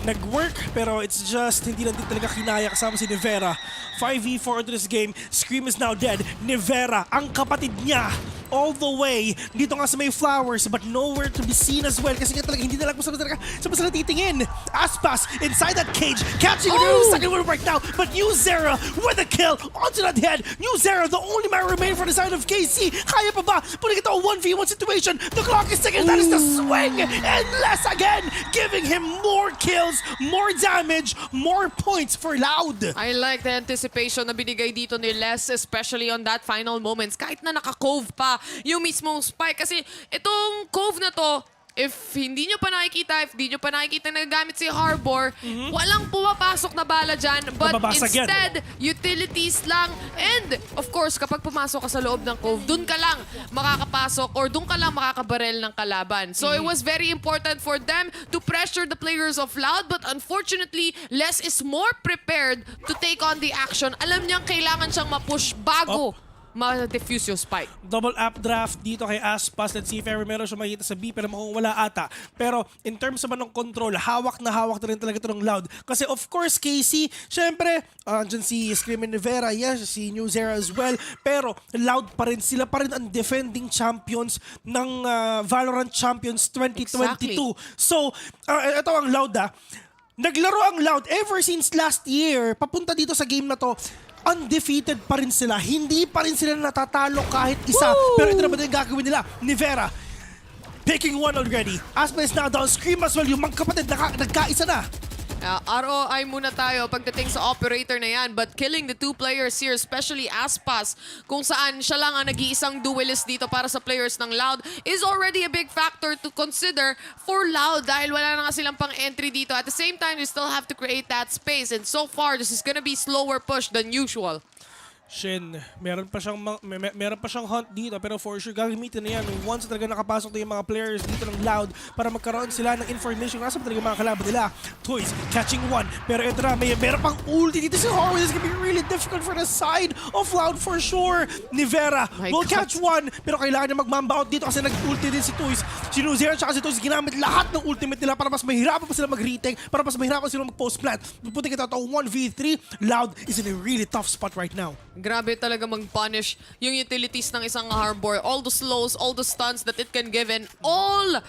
M: Nag-work pero it's just hindi lang din talaga kinaya kasama si Nivera. 5v4 into this game. Scream is now dead. Nivera, ang kapatid niya, all the way dito nga sa may flowers but nowhere to be seen as well kasi nga talaga hindi na lang saan sila titingin. Aspas inside that cage, catching the second one right now, but New Zera with a kill onto that head. New Zera, the only man remain for the side of KC. Kaya pa ba? Putting it to a 1v1 situation. The clock is ticking. That is the swing. And Les again, giving him more kills, more damage, more points for Loud.
N: I like the anticipation na binigay dito ni Les, especially on that final moments. Kahit na naka-cove pa yung mismong spike. Kasi itong cove na to, if hindi nyo pa nakikita nagagamit si Harbor, walang pumapasok na bala dyan. But instead, utilities lang. And, of course, kapag pumasok ka sa loob ng cove, dun ka lang makakapasok or dun ka lang makakabarel ng kalaban. So, it was very important for them to pressure the players of Loud. But unfortunately, Les is more prepared to take on the action. Alam niyang kailangan siyang ma-push bago ma-defuse yung spike.
M: Double updraft dito kay Aspas. Let's see if ever meron siya makikita sa B pero mukhang wala ata. Pero in terms naman ng control, hawak na rin talaga ito ng Loud. Kasi of course, KC, syempre, andyan si Scream and Nivera, yes, si New Zera as well. Pero Loud pa rin, sila pa rin ang defending champions ng Valorant Champions 2022. Exactly. So, ito ang Loud naglaro ang Loud ever since last year. Papunta dito sa game na to, undefeated pa rin sila. Hindi pa rin sila natatalo kahit isa. Pero ito naman yung gagawin nila. Nivera, picking one already. Aspa is now down. Scream as well. Yung mga kapatid, nagkaisa na.
N: ROI muna tayo pagdating sa operator na yan. But killing the two players here, especially Aspas, kung saan siya lang ang nag-iisang duelist dito para sa players ng Loud, is already a big factor to consider for Loud dahil wala na nga silang pang entry dito. At the same time, you still have to create that space. And so far, this is gonna be slower push than usual.
M: Shin, meron pa siyang hunt dito pero for sure gagamitin na yan once talaga nakapasok na yung mga players dito ng Loud para magkaroon sila ng information nasa talaga mga kalaban nila. Toys catching one pero ito na meron pang ulti dito si Horwin. This is gonna be really difficult for the side of Loud for sure. Nivera will catch one pero kailangan niya mag-mamba out dito kasi nag-ulti din si Toys. Si Nuzera at si Toys ginamit lahat ng ultimate nila para mas mahirapan pa sila mag-retake, para mas mahirapan sila mag-post plant. Pupunta kita ito 1v3. Loud is in a really tough spot right now.
N: Grabe talaga mag-punish yung utilities ng isang Harbor. All the slows, all the stuns that it can give, and all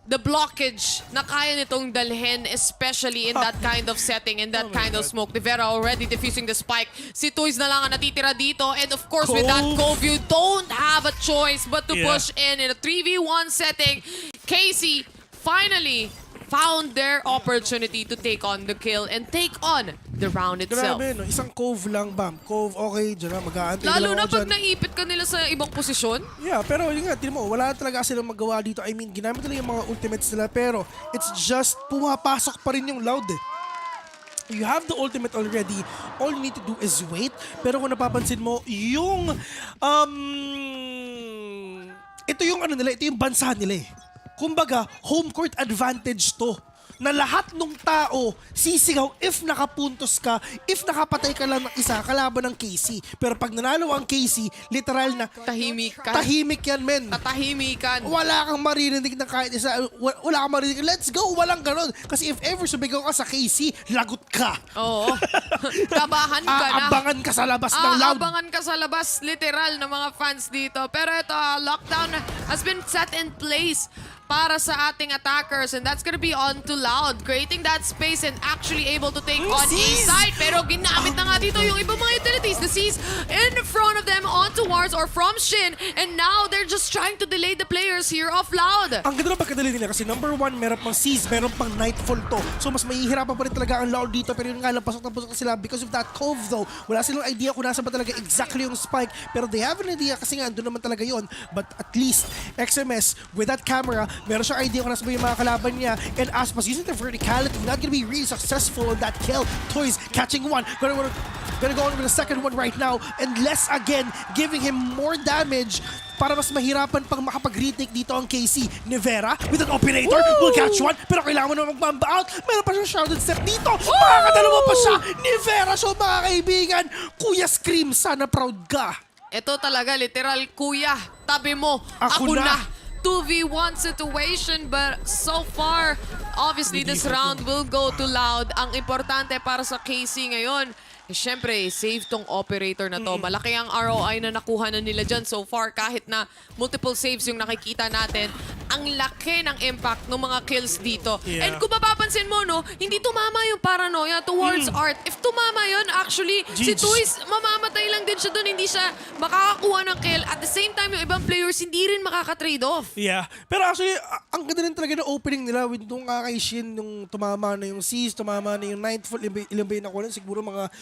N: the blockage na kaya nitong dalhin, especially in that kind of setting, in that kind of smoke. Nivera already diffusing the spike. Si Toys na lang ang natitira dito. And of course, with that Cove, you don't have a choice but to push in a 3v1 setting. Casey finally found their opportunity to take on the kill and take on the round itself.
M: Grabe, no? Isang Cove lang, bam. Cove, okay, dyan na, mag-aantay.
N: Lalo na pag naipit ka nila sa ibang posisyon.
M: Yeah, pero yun nga, tingnan mo, wala talaga silang magawa dito. I mean, ginamit nila yung mga ultimates nila, pero it's just pumapasok pa rin yung Loud eh. You have the ultimate already. All you need to do is wait. Pero kung napapansin mo, yung ito yung ano nila, ito yung bansa nila eh. Kumbaga, home court advantage to. Na lahat ng tao sisigaw if nakapuntos ka, if nakapatay ka lang ng isa, kalaban ng KC. Pero pag nanalo ang KC, literal na
N: tahimik ka.
M: Tahimik yan, men.
N: Tatahimikan.
M: Wala kang marinig ng kahit isa. Wala kang marinig. Let's go! Walang ganon. Kasi if ever sumigaw ka sa KC, lagot ka.
N: Oo. Kabahan ka na.
M: Aabangan ka sa labas ng Loud.
N: Aabangan ka sa labas, literal, ng mga fans dito. Pero ito, lockdown has been set in place para sa ating attackers, and that's gonna be on to Loud, creating that space and actually able to take on a side. Pero ginamit na nga dito yung ibang mga utilities. The Seas in front of them on towards or from Shin, and now they're just trying to delay the players here of Loud.
M: Ang ganda ng pagkadali nila kasi number one, meron pang Seas, meron pang Nightfall to. So mas mahihirapan pa rin talaga ang Loud dito, pero yun nga lang, pasok na pasok sila because of that Cove though. Wala silang idea kung nasa ba talaga exactly yung spike, pero they have an idea kasi nga doon naman talaga yun. But at least, XMS, with that camera, meron siyang idea kung nasa ba yung mga kalaban niya, and Aspas using the verticality, not gonna be really successful on that kill. Toys catching one, gonna go on with the second one right now, and less again, giving him more damage para mas mahirapan pang makapag-retake dito ang KC. Nivera with an operator will catch one, pero kailangan mo na mag-bomba out. Meron pa siyang shrouded step dito. Makakadalawa pa siya. Nivera, so mga kaibigan, Kuya Scream, sana proud ka.
N: Ito talaga, literal, kuya, tabi mo, ako na. 2v1 situation, but so far, obviously this round will go to Loud. Ang importante para sa KC ngayon, syempre, save tong operator na to. Malaki ang ROI na nakuha na nila dyan so far. Kahit na multiple saves yung nakikita natin, ang laki ng impact ng mga kills dito.
M: Yeah.
N: And kung mapapansin mo, no, hindi tumama yung paranoia towards Art. If tumama yun, actually, si Toys, mamamatay lang din siya doon. Hindi siya makakakuha ng kill. At the same time, yung ibang players, hindi rin makaka-trade off.
M: Yeah. Pero actually, ang ganda rin talaga ng opening nila with nung kay Shin, nung tumama na yung Seas, tumama na yung Nightfall, ilang ba yung nakuha? Siguro mga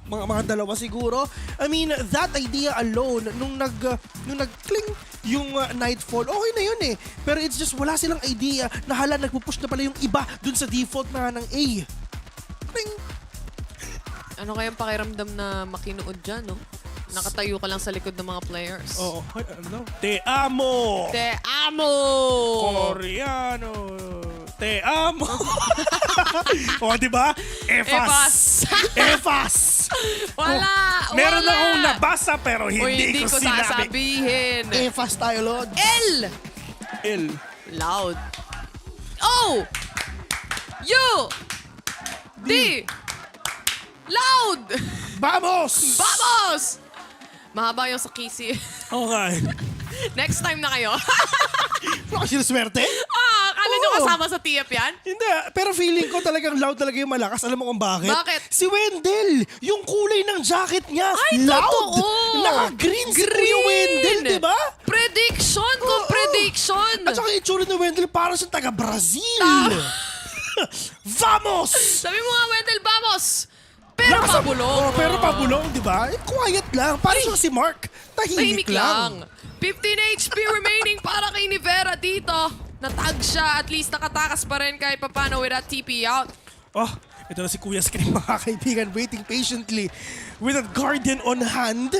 M: mga dalawa siguro. I mean, that idea alone, nung nag-cling yung Nightfall, okay na yun eh. Pero it's just wala silang idea na hala, nagpupush na pala yung iba dun sa default na ng A. Cling!
N: Ano kayang pakiramdam na makinuod dyan, no? Nakatayo ka lang sa likod ng mga players.
M: Oo. Ano? Te amo!
N: Te amo!
M: Koreano! Te amo! O, diba? EFAS! EFAS!
N: Wala!
M: Meron
N: wala.
M: akong nabasa pero hindi ko sinabi.
N: sasabihin.
M: EFAS tayo, Lord.
N: L!
M: L.
N: Loud. O! U! D! Loud!
M: Vamos!
N: Vamos! Mahaba yung sa KC.
M: Okay.
N: Next time na kayo.
M: Wala kasi swerte?
N: Akala nyo kasama sa TF yan?
M: Hindi, pero feeling ko talagang Loud talaga yung malakas. Alam mo kung bakit?
N: Bakit?
M: Si Wendell, yung kulay ng jacket niya,
N: Ay,
M: Loud!
N: totoo!
M: Naka-green si Kuya Wendell, di ba?
N: Prediction ko, prediction!
M: At saka itsura ni Wendell parang siyang taga-Brazil. Vamos!
N: Sabi mo nga, Wendell, vamos! Pero pabulong.
M: Pero pabulong, di ba? Quiet lang. Parang siyang si Mark. Tahimik lang.
N: 15 HP remaining para kay Nivera dito. Natag siya. At least nakatakas pa rin kahit papano with that TP out.
M: Oh, Ito na si Kuya Scream, mga kaibigan, waiting patiently with a Guardian on hand.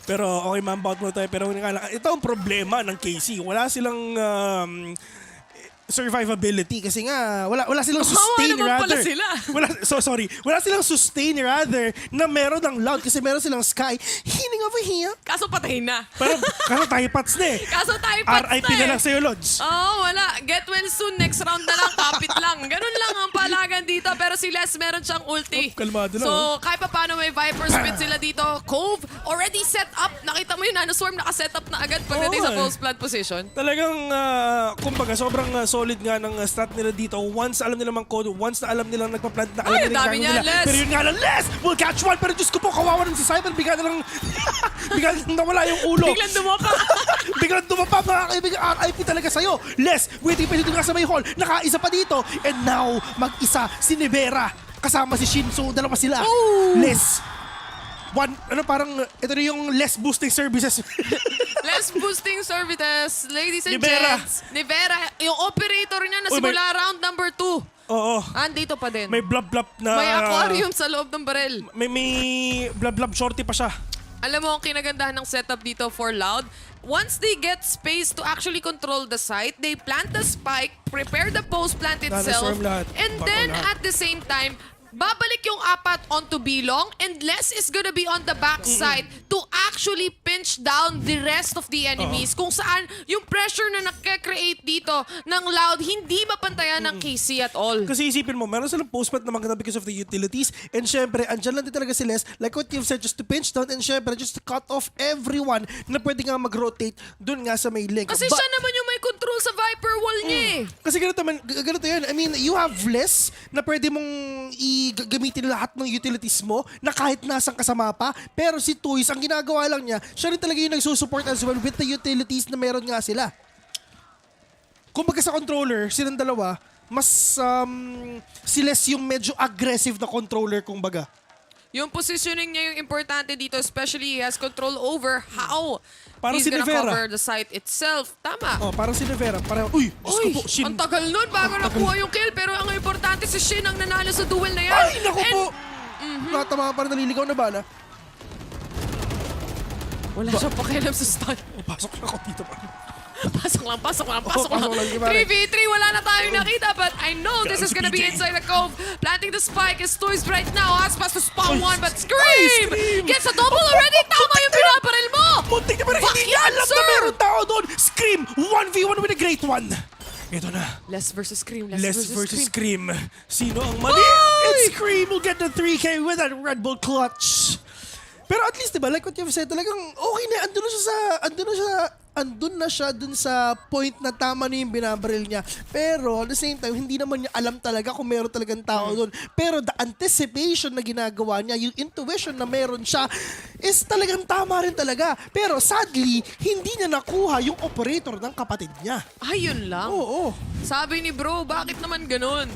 M: Pero okay, man-bout mo tayo. Pero ito ang problema ng KC. Wala silang survivability kasi nga wala silang sustain rather. Wala silang sustain rather na meron ng Loud kasi meron silang Sky healing over here.
N: Kaso patay na.
M: Pero kaso tayo pats na eh.
N: Kaso tayo pats
M: RIP na lang sa'yo, Lods.
N: Wala. Get well soon. Next round na lang. Kapit lang. Ganun lang ang palagan dito. Pero si Les meron siyang ulti.
M: Kalmado lang.
N: So, kahit pa paano may Viper Spit sila dito. Cove, already set up. Nakita mo yun, Nanoswarm, nakaset up na agad pagdating sa post plant position.
M: Talagang, kumbaga, sobrang solid nga ng strat nila dito. Once alam nila mang code, once na alam nilang nagpa-plant na alam nila yung nila.
N: Les.
M: Pero yun nga lang, Les will catch one. Pero Diyos ko po, kawawa ng si Cyber. Bigla na lang, bigla na nawala yung ulo.
N: Biglang dumapa.
M: Biglang dumapa, mga kaibigan. RIP talaga sa'yo. Les, waiting pa dito nga sa may hall. Nakaisa pa dito. And now, mag-isa si Nevera. Kasama si Shin. So, dalawa sila. Les. Ito na yung less boosting services.
N: Less boosting services, ladies and
M: Nevera.
N: gents. Nevera, yung operator niya na simula round number 2.
M: Oo.
N: Andito pa din.
M: May blub-blub na...
N: May aquarium sa loob ng baril.
M: May blub-blub shorty pa siya.
N: Alam mo, ang kinagandahan ng setup dito for Loud, once they get space to actually control the site, they plant the spike, prepare the post plant itself, and then at the same time, babalik yung apat onto Bilong and Les is gonna be on the backside to actually pinch down the rest of the enemies. Kung saan yung pressure na nakakreate dito ng Loud, hindi mapantayan ng KC at all.
M: Kasi isipin mo, meron silang post-plant na maganda because of the utilities and syempre, andyan lang din talaga si Les, like what you've said, just to pinch down and syempre, just to cut off everyone na pwede nga mag-rotate dun nga sa may link.
N: Kasi siya naman yung may control sa Viper wall niya eh.
M: Kasi ganito yan. I mean, you have Les na pwede mong gamitin lahat ng utilities mo na kahit nasang kasama pa. Pero si Toys, ang ginagawa lang niya, siya rin talaga yung nagsusupport as well with the utilities na meron nga sila. Kumbaga sa controller, silang dalawa, mas si Les yung medyo aggressive na controller, kumbaga.
N: Yung positioning niya yung importante dito, especially he has control over how
M: parang
N: he's
M: si
N: gonna
M: Nevera.
N: cover the site itself. Tama.
M: Parang si Nevera. Uy, Shin.
N: Ang tagal nun bago nakuha yung kill. Pero ang importante si Shin ang nanalo sa duel na yan.
M: Ay, naku po! Natama parang naliligaw na bala.
N: Wala siyang pakialam sa stun.
M: Pasok na ako dito pa.
N: Pasok lang. 3v3, wala na tayong nakita. But I know this is gonna be inside the cove. Planting the spike is Toys right now. Aspas to spawn one, but Scream gets a double already. Tama yung pinaparil mo.
M: Muntik na pero hindi niya alam na meron tao doon. Scream, 1v1 with a great one. Ito na.
N: Les versus Scream.
M: Les versus Scream. Sino ang mali? It's Scream will get the 3K with that Red Bull clutch. Pero at least, diba, like what you've said, talagang okay na, andun na siya dun sa point na tama na yung binabaril niya. Pero at the same time, hindi naman niya alam talaga kung meron talagang tao dun. Pero the anticipation na ginagawa niya, yung intuition na meron siya, is talagang tama rin talaga. Pero sadly, hindi niya nakuha yung operator ng kapatid niya.
N: Ayun lang?
M: Oo.
N: Sabi ni bro, bakit naman ganun?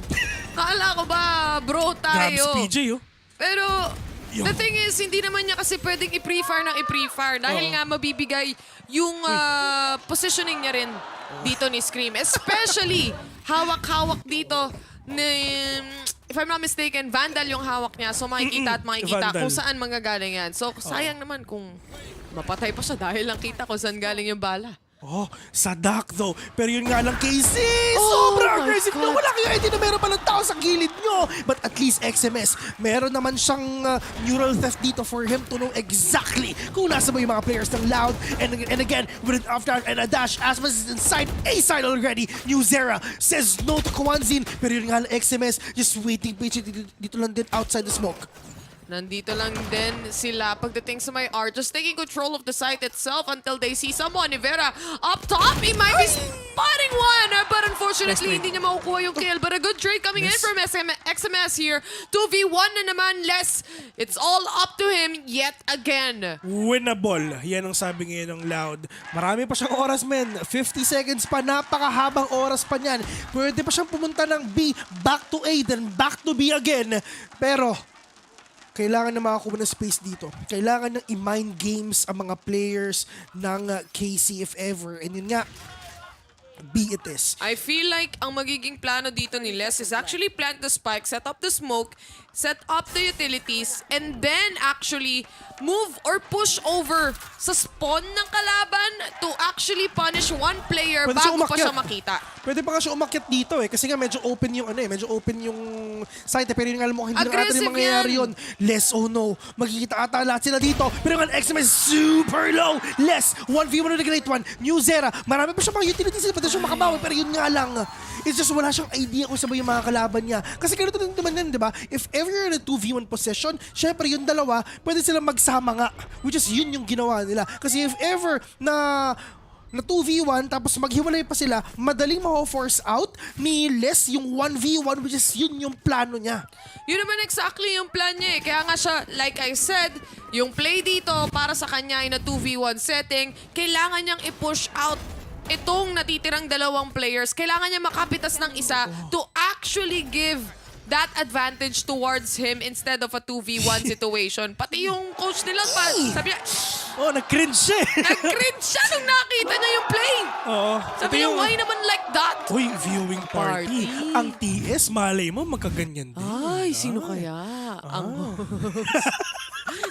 N: Kala ko ba, bro tayo?
M: Grabs PJ, oh.
N: Pero... the thing is, hindi naman niya kasi pwedeng i-pre-fire ng i-pre-fire dahil nga mabibigay yung positioning niya rin dito ni Scream. Especially, hawak-hawak dito ni, if I'm not mistaken, Vandal yung hawak niya. So makikita at makikita kung saan manggagaling yan. So sayang naman kung mapatay pa siya dahil lang kita kung saan galing yung bala.
M: Sa duck though. Pero yun nga lang, Casey! Sobrang aggressive na. Wala kayo idea na meron palang tao sa gilid nyo. But at least XMS, meron naman siyang neural theft dito for him to know exactly kung nasa ba yung mga players ng Loud. And again, with an off-down and a dash, Aspas is inside A-side already. New Zera says no to Kwanzin. Pero yun nga lang, XMS, just waiting dito lang din outside the smoke.
N: Nandito lang din sila pagdating sa may R, just taking control of the site itself until they see someone. Vera up top, he might be spotting one, but unfortunately, hindi niya makukuha yung kill. But a good trade coming in from XMS here. 2v1 na naman, less. It's all up to him yet again.
M: Winnable. Yan ang sabi ngayon ng Loud. Marami pa siyang oras, men. 50 seconds pa. Napakahabang oras pa niyan. Pwede pa siyang pumunta ng B, back to A, then back to B again. Pero... kailangan na makakuha ng space dito. Kailangan ng i-mind games ang mga players ng KC if ever. And yun nga, be it is.
N: I feel like ang magiging plano dito ni Les is actually plant the spike, set up the smoke, set up the utilities, and then actually move or push over sa spawn ng kalaban to actually punish one player
M: Pwede siya
N: bago pa
M: umakyat.
N: siya makita.
M: Pwede pa nga siya umakyat dito kasi nga medyo open yung medyo open yung site pero yung alam mo hindi na ata
N: Aggressive
M: yung mangyayari
N: yan.
M: yun. Les, oh no, magkikita ata lahat sila dito pero yung XM is super low. Les, 1v1 na great one. New Zera, marami pa siya mga utilities pwede siya makabawi pero yun nga lang. It's just wala siyang idea kung sabay yung mga kalaban niya. Kasi ganito din naman yan, di ba? If ever you're in a 2v1 possession, syempre yung dalawa, pwede silang magsama nga. Which is yun yung ginawa nila. Kasi if ever na 2v1 tapos maghiwalay pa sila, madaling ma-force out ni Les yung 1v1 which is yun yung plano niya.
N: Yun naman exactly yung plan niya eh. Kaya nga siya, like I said, yung play dito para sa kanya in a 2v1 setting, kailangan niyang i-push out itong natitirang dalawang players. Kailangan niya makapitas ng isa to actually give that advantage towards him instead of a 2v1 situation. Pati yung coach nila, sabi niya,
M: oh, nag-cringe siya.
N: Nag-cringe siya nung nakita niya yung play.
M: Oo.
N: Sabi niya, why naman like that?
M: Uy, viewing party. Ang TS, malay mo, magkaganyan din.
N: Ay, sino kaya?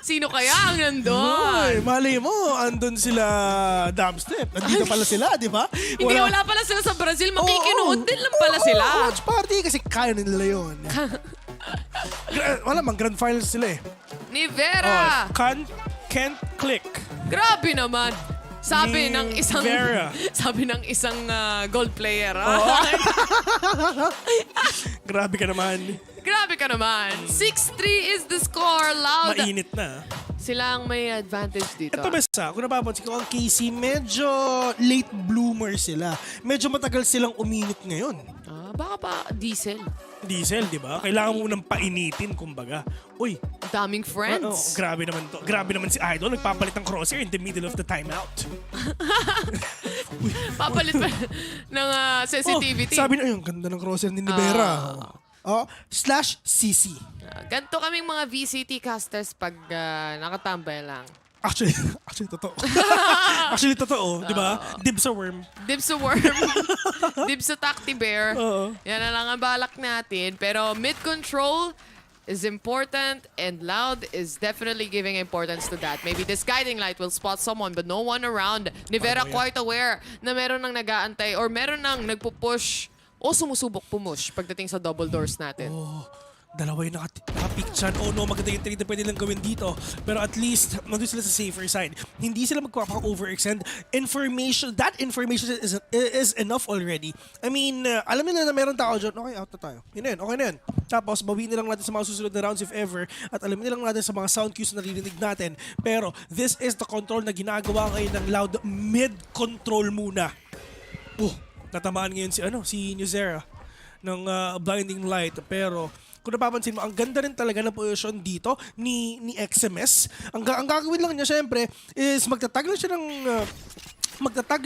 N: Sino kaya ang nandun?
M: Ay, malay mo, andun sila dubstep. Nandito pala sila, di ba?
N: Hindi, wala pala sila sa Brazil. Makikinood din lang pala sila.
M: Watch party kasi kaya nila yun. Wala mang grand finals sila eh.
N: Ni Vera.
M: Can't click.
N: Grabe naman. Sabi
M: Ni
N: ng isang
M: Vera.
N: sabi ng isang gold player.
M: Grabe ka naman.
N: Grabe ka naman. 6-3 is the score. Loud.
M: Mainit na.
N: Sila ang may advantage dito.
M: Ito basta, kung napapansin ko, ang KC, medyo late bloomer sila. Medyo matagal silang uminit ngayon.
N: Baka pa diesel.
M: Diesel, di ba? Kailangan mo nang painitin, kumbaga. Uy.
N: Daming friends.
M: Grabe naman to. Grabe naman si Idol. Nagpapalit ng crosshair in the middle of the timeout.
N: Papalit pa ng sensitivity.
M: Sabi na, ang ganda ng crosshair ni Vera. /CC.
N: Ganto kaming mga VCT casters pag nakatambay lang.
M: Actually, totoo. Actually, totoo. Di ba? Dibs a worm.
N: Dibs a worm. Dibs a Tacti Bear. Yan na lang ang balak natin. Pero mid-control is important and Loud is definitely giving importance to that. Maybe this guiding light will spot someone but no one around. Ni Vera quite aware na meron nang nag-aantay or meron nang nagpupush o sumusubok pumush pagdating sa double doors natin.
M: Dalawa yung nakapick dyan. Oh no, maganda yung trade na pwede lang gawin dito. Pero at least, nandun sila sa safer side. Hindi sila magpapaka-overextend. That information is enough already. I mean, alam nila na meron tao dyan. Okay, out na tayo. Yun na yun, okay na yun. Tapos, bawiin nilang natin sa mga susunod na rounds if ever. At alam nilang natin sa mga sound cues na narinig natin. Pero, this is the control na ginagawa ngayon ng Loud. Mid-control muna. Natamaan ngayon si Nuzera ng blinding light. Pero, kung napapansin mo, ang ganda rin talaga ng position dito ni XMS. Ang gagawin lang niya, syempre, is magtatag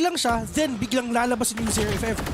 M: lang siya, then biglang lalabas si Nuzera if ever.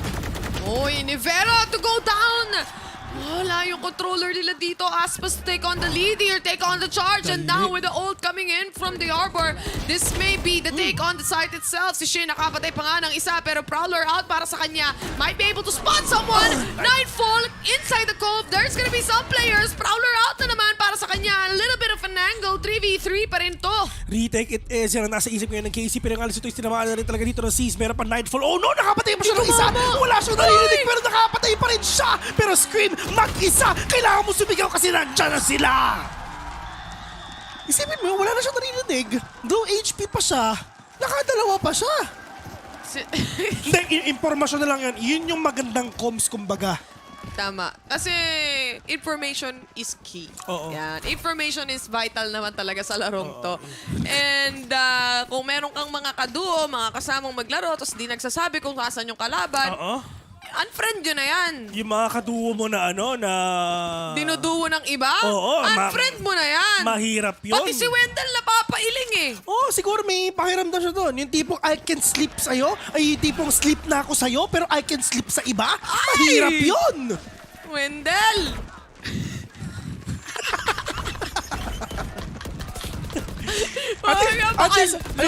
N: Oy, ni Vera to go down! Wala yung controller nila dito. Aspas to take on the lead here, take on the charge. And now with the ult coming in from the Arbor, this may be the take on the site itself. Si Shin nakapatay pa nga ng isa, pero Prowler out para sa kanya. Might be able to spot someone. Nightfall inside the cove. There's gonna be some players. Prowler out na naman para sa kanya. A little bit of an angle. 3v3 pa rin to.
M: Retake it is. Yan ang nasa isip ngayon ng KC. Pero ang alis ito is tinamaan na rin talaga dito ng Seas. Meron pa Nightfall. Oh no! Nakapatay pa siya ng isa. Wala siyang narinig pero nakapatay pa rin siya. Pero Scream, mag-isa! Kailangan mo sumigaw kasi nandyan na sila! Isipin mo, wala na siyang narinig. Though HP pa siya, nakadalawa pa siya. Hindi, impormasyon na lang yan. Yun yung magandang comms, kumbaga.
N: Tama. Kasi information is key. Yan. Information is vital naman talaga sa larong to. And kung meron kang mga kaduo, mga kasamang maglaro, tapos di nagsasabi kung saan yung kalaban, unfriend yun na yan.
M: Yung mga kaduo mo na
N: dinuduo ng iba? Unfriend mo na yan.
M: Mahirap yun.
N: Pati si Wendell napapailing eh.
M: Siguro may pakiramdam siya doon. Yung tipong I can sleep sa'yo, ay yung tipong sleep na ako sa'yo, pero I can sleep sa iba. Mahirap yun.
N: Wendell! Baka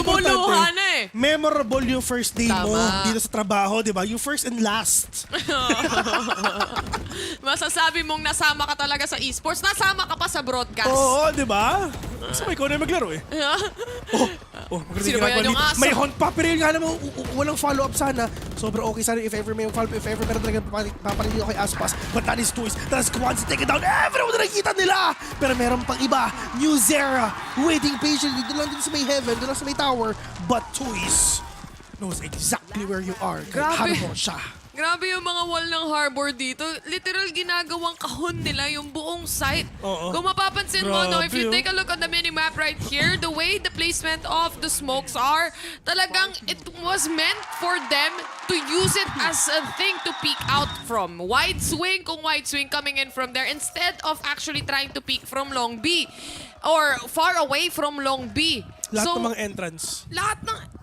N: lumuluha na eh.
M: Memorable yung first day mo
N: Tama.
M: dito sa trabaho, di ba? Yung first and last.
N: Masasabi mong nasama ka talaga sa esports, nasama ka pa sa broadcast.
M: Oo, di ba? Kasi may ikaw na yung maglaro eh.
N: Sino ba yan yung aso?
M: May hunt pa, pero yun nga naman, walang follow-up sana. Sobrang okay sana if ever may follow-up, if ever meron talaga papalit dito kay Aspas. But that is Toys, that is Kwanzi taking down everyone na nakikita nila. Pero meron pang iba, New Zera, waiting patiently, doon lang din sa may heaven, doon lang sa may tower. But Toys knows exactly where you are.
N: Grabe.
M: Kahit mo siya.
N: Grabe yung mga wall ng harbor dito. Literal, ginagawang kahon nila yung buong site.
M: Oo.
N: Kung mapapansin mo, no, if you
M: Grabe,
N: take a look at the minimap right here, the way the placement of the smokes are, talagang it was meant for them to use it as a thing to peek out from. Wide swing, kung wide swing coming in from there, instead of actually trying to peek from long B or far away from long B.
M: Lahat
N: So,
M: ng mga entrance.
N: lahat ng...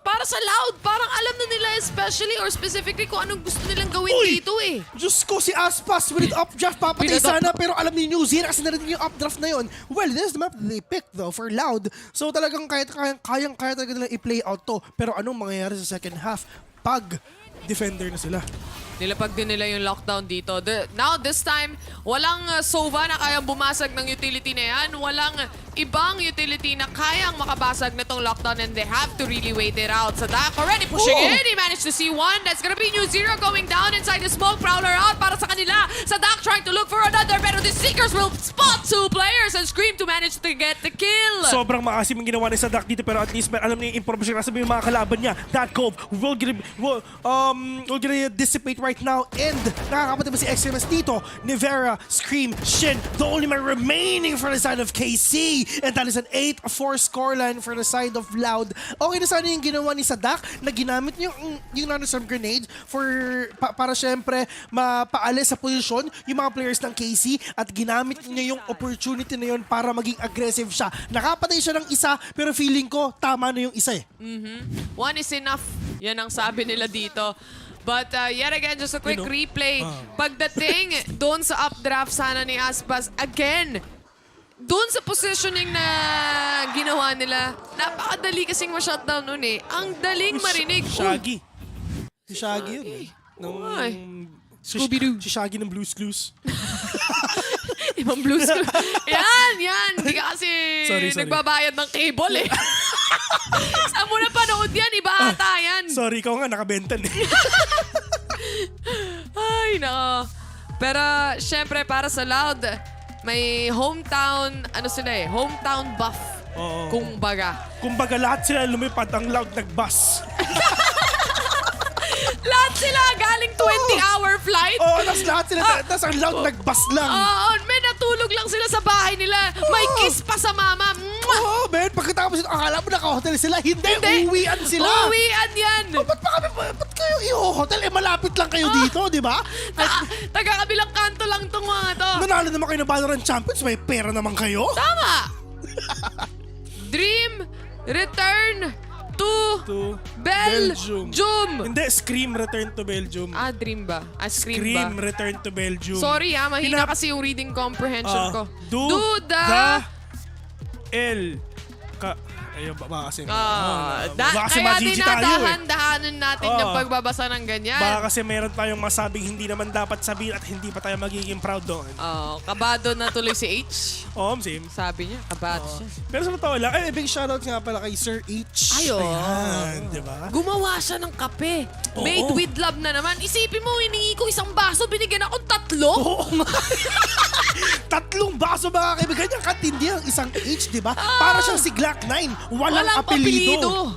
N: para sa Loud, parang alam na nila especially or specifically kung anong gusto nilang gawin dito eh.
M: Diyos ko, si Aspas with updraft papatay sana, pero alam ni New Zera kasi narinig yung updraft na yun. Well, this is the map that they picked though for Loud. So talagang kayang talaga nilang i-play out to. Pero anong mangyayari sa second half pag defender na sila?
N: Nilapag din nila yung lockdown dito. Now, this time, walang Sova na kayang bumasag ng utility na yan. Walang ibang utility na kayang makabasag na tong lockdown and they have to really wait it out. So Dak already pushing in. He managed to see one. That's gonna be New Zero going down inside the smoke. Prowler out para sa kanila. Sa Dak trying to look for another. Pero the Seekers will spot two players and Scream to manage to get the kill.
M: Sobrang maasim ang ginawa ni Sadak dito, pero at least alam niya yung information na sabi yung mga kalaban niya. That Cove will gonna dissipate right now, and nakakapatid ba si XMS dito? Nivera, Scream, Shin, the only man remaining for the side of KC, and that is an 8-4 scoreline for the side of Loud. Okay na sana yung ginawa ni Sadak na ginamit niya yung nanostorm grenade para syempre mapaalis sa posisyon yung mga players ng KC, at ginamit niya yung opportunity na yun para maging aggressive siya. Nakapatay siya ng isa, pero feeling ko tama na yung isa eh.
N: One is enough. Yan ang sabi nila dito. But yet again, just a quick replay. Pagdating doon sa updraft sana ni Aspas, again, doon sa positioning na ginawa nila, napakadali kasing ma-shutdown nun eh. Ang daling marinig.
M: Shaggy. Si Shaggy yun eh.
N: Scooby-Doo.
M: Si Shaggy ng Blue's Clues.
N: Ibang Blue's Clues. Yan. Hindi ka kasi
M: Sorry.
N: nagbabayad ng cable eh. Saan mo na panood yan? Iba ata yan.
M: Sorry, ikaw nga nakabentan eh.
N: Ay, nako. Pero, syempre, para sa Loud, may hometown, hometown buff.
M: Oo.
N: Kumbaga,
M: Lahat sila lumipad, ang Loud nagbus.
N: lahat sila galing 20-hour flight.
M: Oo, lahat sila, tas ang Loud nagbus lang.
N: Oo, may natulog lang sila sa bahay nila. May kiss pa sa mama.
M: Oo, man, pagkatapos ito, akala mo naka-hotel sila. Hindi. Uwian sila.
N: Uwian yan.
M: Ba't kayo i-hotel? Malapit lang kayo dito, di ba?
N: Taga-kabilang kanto lang itong mga to.
M: Nanalo naman kayo ng Valorant Champions, may pera naman kayo.
N: Tama. Dream, return to Belgium.
M: Hindi, Scream Return to Belgium.
N: Dream ba?
M: Scream
N: ba?
M: Return to Belgium.
N: Sorry mahina kasi yung reading comprehension ko.
M: Do the L. Ayun, baka kasi.
N: Kaya dinadahan-dahanan natin yung pagbabasa ng ganyan.
M: Baka kasi meron tayong masabing hindi naman dapat sabihin at hindi pa tayo magiging proud doon.
N: Kabado na tuloy si H.
M: Same.
N: Sabi niya, kabado siya.
M: Pero sa totoo lang, big shoutout nga pala kay Sir H. Ayan, di ba?
N: Gumawa siya ng kape. Made with love na naman. Isipin mo, hiningi ko isang baso, binigyan akong 3.
M: Tatlong baso mga kaibigan niya, katindi ang isang H, di ba? Para siyang si Glock 9, walang apelido.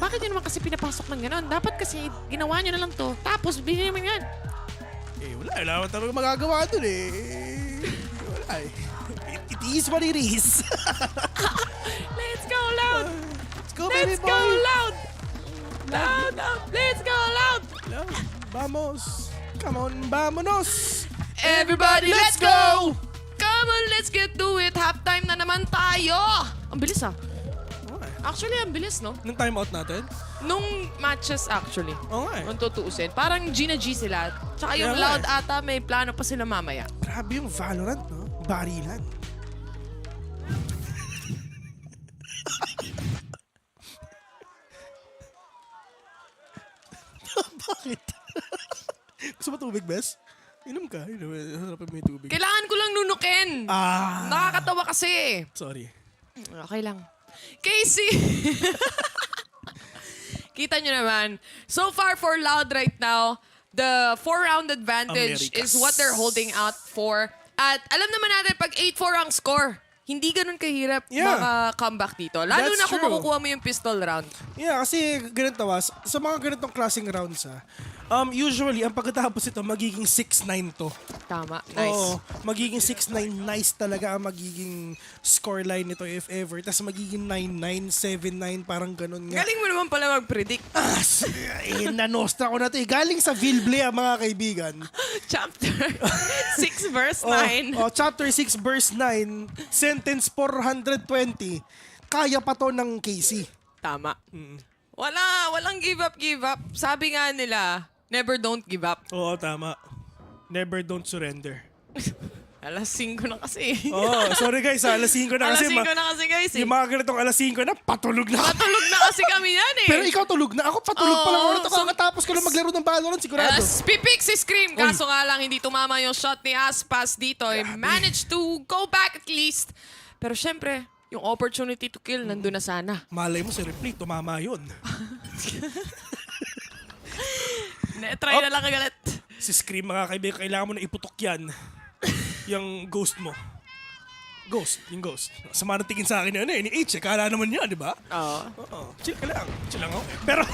N: Bakit yun naman kasi pinapasok ng gano'n? Dapat kasi ginawa niyo na lang to. Tapos binili naman yan.
M: Wala naman talaga magagawa dun eh. Wala eh. It is what it is.
N: Let's go loud.
M: Let's go, baby boy.
N: Let's go loud. Loud. Let's go loud.
M: Vamos. Come on, vamonos.
N: Everybody, let's go! Come on, let's get to it. Halftime na naman tayo. Ang bilis Actually, ang bilis, no?
M: Nung timeout natin?
N: Nung matches, actually. Kung tutuusin. Parang G sila. Tsaka yung Loud ata, may plano pa sila mamaya.
M: Grabe yung Valorant, no? Barilan. tubig, Bes? Inom ka. Harapin mo yung tubig.
N: Kailangan ko lang nunukin. Nakakatawa kasi.
M: Sorry.
N: Okay lang. Casey! Kita nyo naman. So far for Loud right now, the 4-round advantage is what they're holding out for. At alam naman natin, pag 8-4 ang score, hindi ganun kahirap maka-comeback dito. Lalo na kung makukuha mo yung pistol round.
M: Yeah, kasi ganito sa mga ganitong klaseng rounds usually, ang pagkatapos ito, magiging 6-9 to.
N: Tama. Nice.
M: Oo, magiging 6-9. Nice talaga ang magiging scoreline nito if ever. Tapos magiging 9-9, 7-9, parang ganun nga.
N: Galing mo naman pala mag-predict.
M: Nanostra ko na ito. Galing sa Vilble, mga kaibigan.
N: Chapter 6 verse 9.
M: Chapter 6 verse 9. Sentence 420. Kaya pa to ng Casey.
N: Tama. Walang give up. Sabi nga nila, never don't give up.
M: Oo, tama. Never don't surrender.
N: Alas 5 na kasi.
M: Sorry guys, alas 5 na kasi.
N: Alas 5 na kasi guys.
M: Yung mga ganitong alas 5 na, patulog na.
N: Patulog na kasi kami yan eh.
M: Pero ikaw tulog na. Ako patulog pa lang. Kakatapos ko lang maglaro ng Valorant, sigurado.
N: Pipik si Scream. Kaso nga lang, hindi tumama yung shot ni Aspas dito. Managed to go back at least. Pero syempre, yung opportunity to kill, nandun na sana.
M: Malay mo si replay, tumama yun.
N: Try na lang kagalit.
M: Si Scream, mga kaibigan, kailangan mo na iputok yan. Yung ghost mo. Yung ghost. Sama na tingin sa akin yun ni H. Kala naman niya, di ba? Oo. Chill ka lang. Chill lang ako. Pero